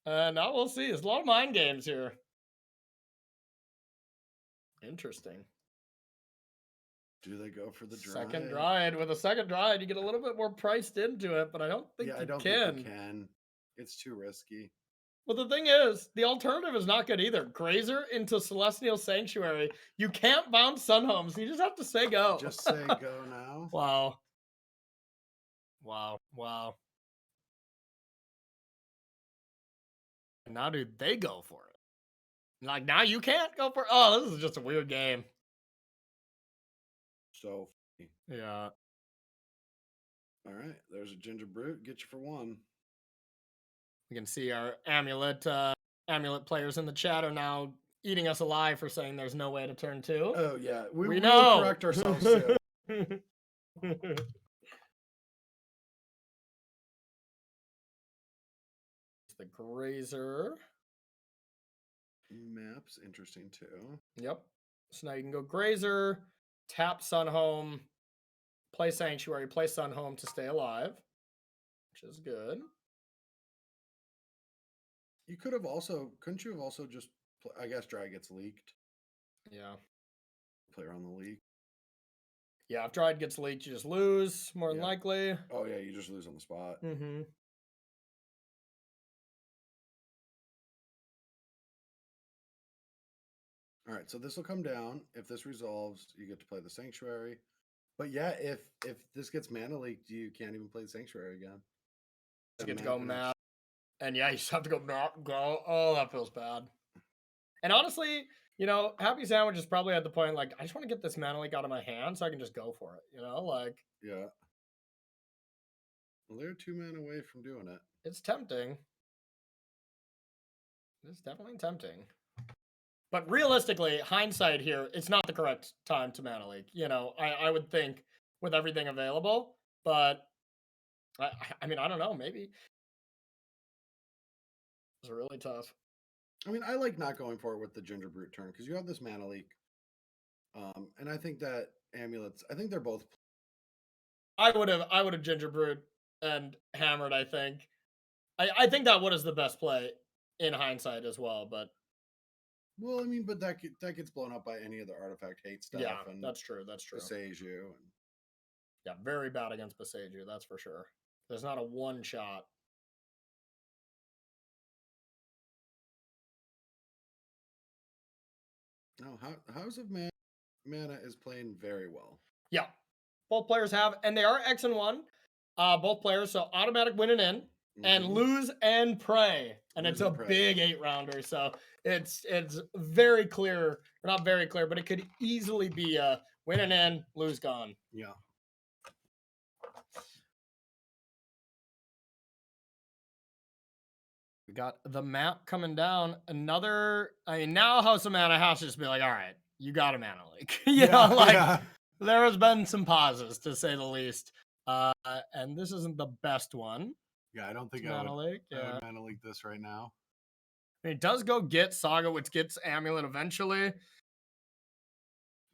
Now we'll see. There's a lot of mind games here. Interesting. Do they go for the Dryad? Second Dryad. With a second Dryad, you get a little bit more priced into it, but I don't think think you can. It's too risky. Well, the thing is, the alternative is not good either. Grazer into Celestial Sanctuary. You can't bounce Sunhome, so you just have to say go. Just say go now. Wow. And now, dude, they go for it. Like, now you can't go for it. Oh, this is just a weird game. So, yeah. All right, there's a Ginger Brute. Get you for 1. We can see our amulet players in the chat are now eating us alive for saying there's no way to turn 2. Oh yeah, we know. Will correct ourselves too. The Grazer map's interesting too. Yep. So now you can go Grazer, tap Sunhome, play Sanctuary, play Sunhome to stay alive, which is good. You could have also, couldn't you have also just, I guess Dry gets leaked. Yeah. Play around the leak. Yeah, if Dryad gets leaked, you just lose, more than likely. Oh yeah, you just lose on the spot. Mm-hmm. All right, so this will come down. If this resolves, you get to play the Sanctuary. But yeah, if this gets mana leaked, you can't even play the Sanctuary again. You get to go map. And yeah, you just have to go map, go. Oh, that feels bad. And honestly, you know, Happy Sandwich is probably at the point, like, I just want to get this mana leak out of my hand so I can just go for it, you know? Like, yeah. Well, they're 2 mana away from doing it. It's tempting. It's definitely tempting. But realistically, hindsight here, it's not the correct time to mana leak. You know, I would think with everything available, but I mean, I don't know, maybe. It's really tough. I mean, I like not going for it with the Ginger Brute turn because you have this mana leak. And I think that amulets, I think they're both. I would have Ginger Brute and hammered, I think. I think that is the best play in hindsight as well, but. Well, I mean, but that gets blown up by any of the artifact hate stuff. Yeah, and that's true. That's true. Beseiju. Yeah, very bad against Beseiju, that's for sure. There's not a one shot. No, House of Mana is playing very well. Yeah, both players have, and they are X and 1. Both players, so automatic win and in, and lose and pray, and it's a big 8-rounder. So it's very clear, or not very clear, but it could easily be a win and in, lose gone. Yeah. We got the map coming down. Another, I mean, now House of Mana has to just be like, all right, you got a mana leak. There has been some pauses, to say the least. And this isn't the best one. Yeah, I don't think I Mana would. Leak. I Yeah. would mana leak this right now. It does go get Saga, which gets Amulet eventually.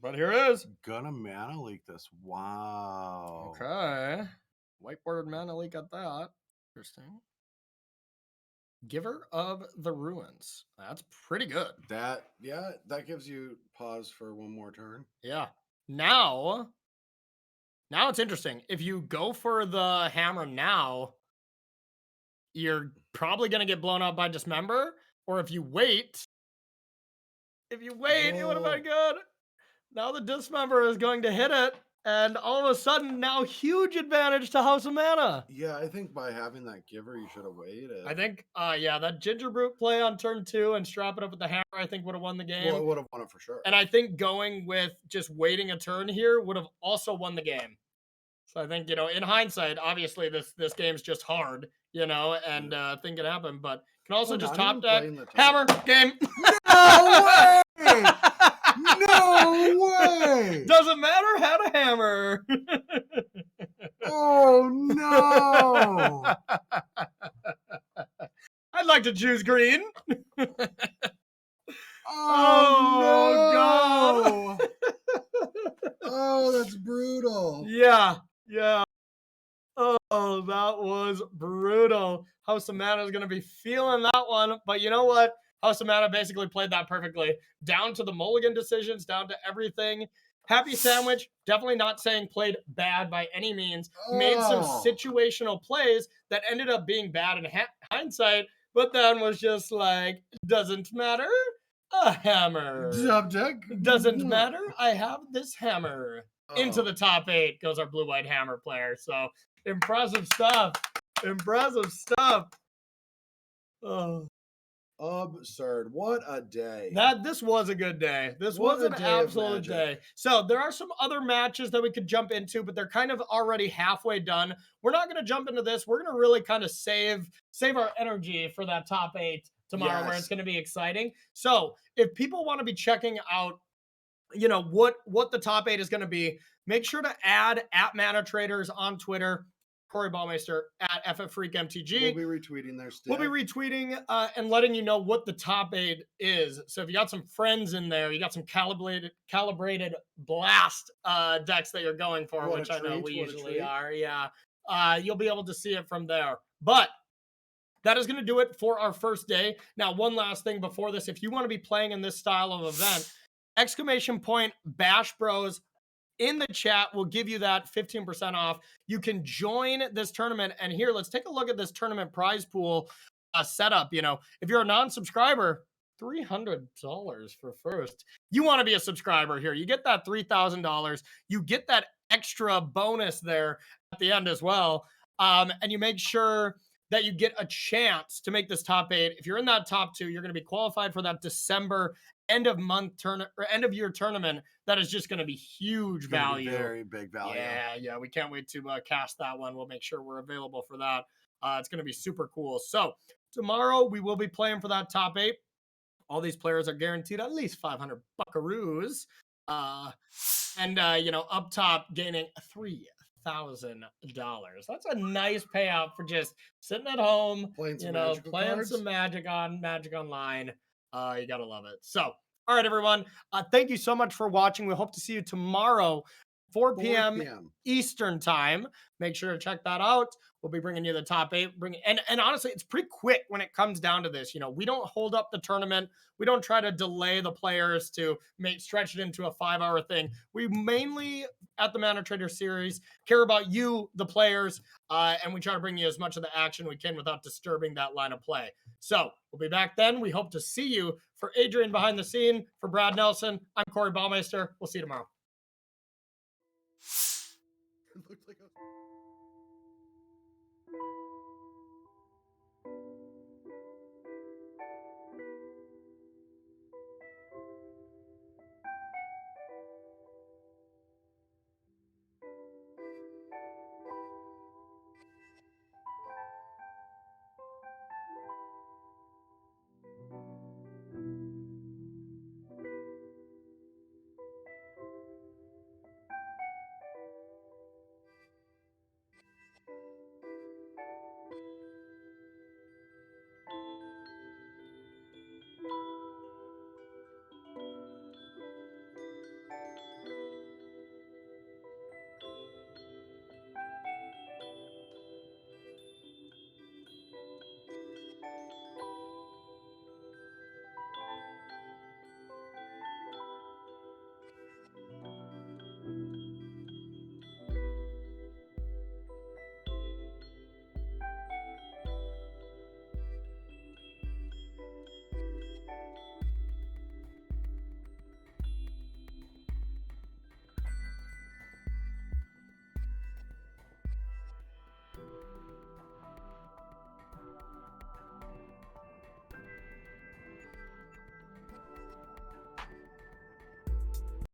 But here it is. Gonna mana leak this. Wow. Okay. Whiteboarded Mana Leak at that. Interesting. Giver of the Ruins. That's pretty good. That gives you pause for one more turn. Yeah. Now it's interesting. If you go for the hammer now, you're probably going to get blown out by Dismember. Or if you wait, it would have been good. Now the Dismember is going to hit it. And all of a sudden, now huge advantage to House of Mana. Yeah, I think by having that giver, you should have waited. I think, that Ginger Brute play on turn 2 and strap it up with the hammer, I think would have won the game. Well, it would have won it for sure. And I think going with just waiting a turn here would have also won the game. So I think, in hindsight, obviously this game's just hard, and thing can happen, but can also just top deck, hammer, game. No way! No way! Doesn't matter, had a hammer. Oh no! I'd like to choose green. Oh, no! God! Oh, that's brutal. Yeah. Oh, that was brutal. House of Mana is going to be feeling that one, but you know what? House of Mana basically played that perfectly. Down to the mulligan decisions, down to everything. Happy Sandwich, definitely not saying played bad by any means. Made some situational plays that ended up being bad in hindsight, but then was just like, doesn't matter. A hammer. Doesn't matter. I have this hammer. Into the top 8 goes our blue-white hammer player. So impressive stuff. Oh. Absurd. What a day. This was a good day. This was an absolute day. So there are some other matches that we could jump into, but they're kind of already halfway done. We're not going to jump into this. We're going to really kind of save our energy for that top 8 tomorrow, where it's going to be exciting. So if people want to be checking out what the top 8 is going to be, make sure to add @Mana Traders on Twitter, Corey Ballmeister at FFFreakMTG. We'll be retweeting their stuff. We'll be retweeting and letting you know what the top 8 is. So if you got some friends in there, you got some calibrated blast decks that you're going for, which I know we usually are. Yeah. You'll be able to see it from there. But that is going to do it for our first day. Now, one last thing before this. If you want to be playing in this style of event, !Bash Bros in the chat will give you that 15% off. You can join this tournament. And here, let's take a look at this tournament prize pool setup. If you're a non-subscriber, $300 for first. You want to be a subscriber here. You get that $3,000. You get that extra bonus there at the end as well. And you make sure that you get a chance to make this top 8. If you're in that top 2, you're going to be qualified for that December end of year tournament. That is just going to be huge value. Very big value. Yeah. We can't wait to cast that one. We'll make sure we're available for that. It's going to be super cool. So tomorrow we will be playing for that top 8. All these players are guaranteed at least 500 buckaroos. And up top gaining $3,000. That's a nice payout for just sitting at home, playing some Magic Online. You gotta love it. So, all right, everyone. Thank you so much for watching. We hope to see you tomorrow, 4 p.m. Eastern time. Make sure to check that out. We'll be bringing you the top 8. And honestly, it's pretty quick when it comes down to this. We don't hold up the tournament. We don't try to delay the players to stretch it into a 5-hour thing. We mainly, at the Mana Trader series, care about you, the players, and we try to bring you as much of the action we can without disturbing that line of play. So we'll be back then. We hope to see you. For Adrian behind the scene, for Brad Nelson, I'm Corey Ballmeister. We'll see you tomorrow. It looked like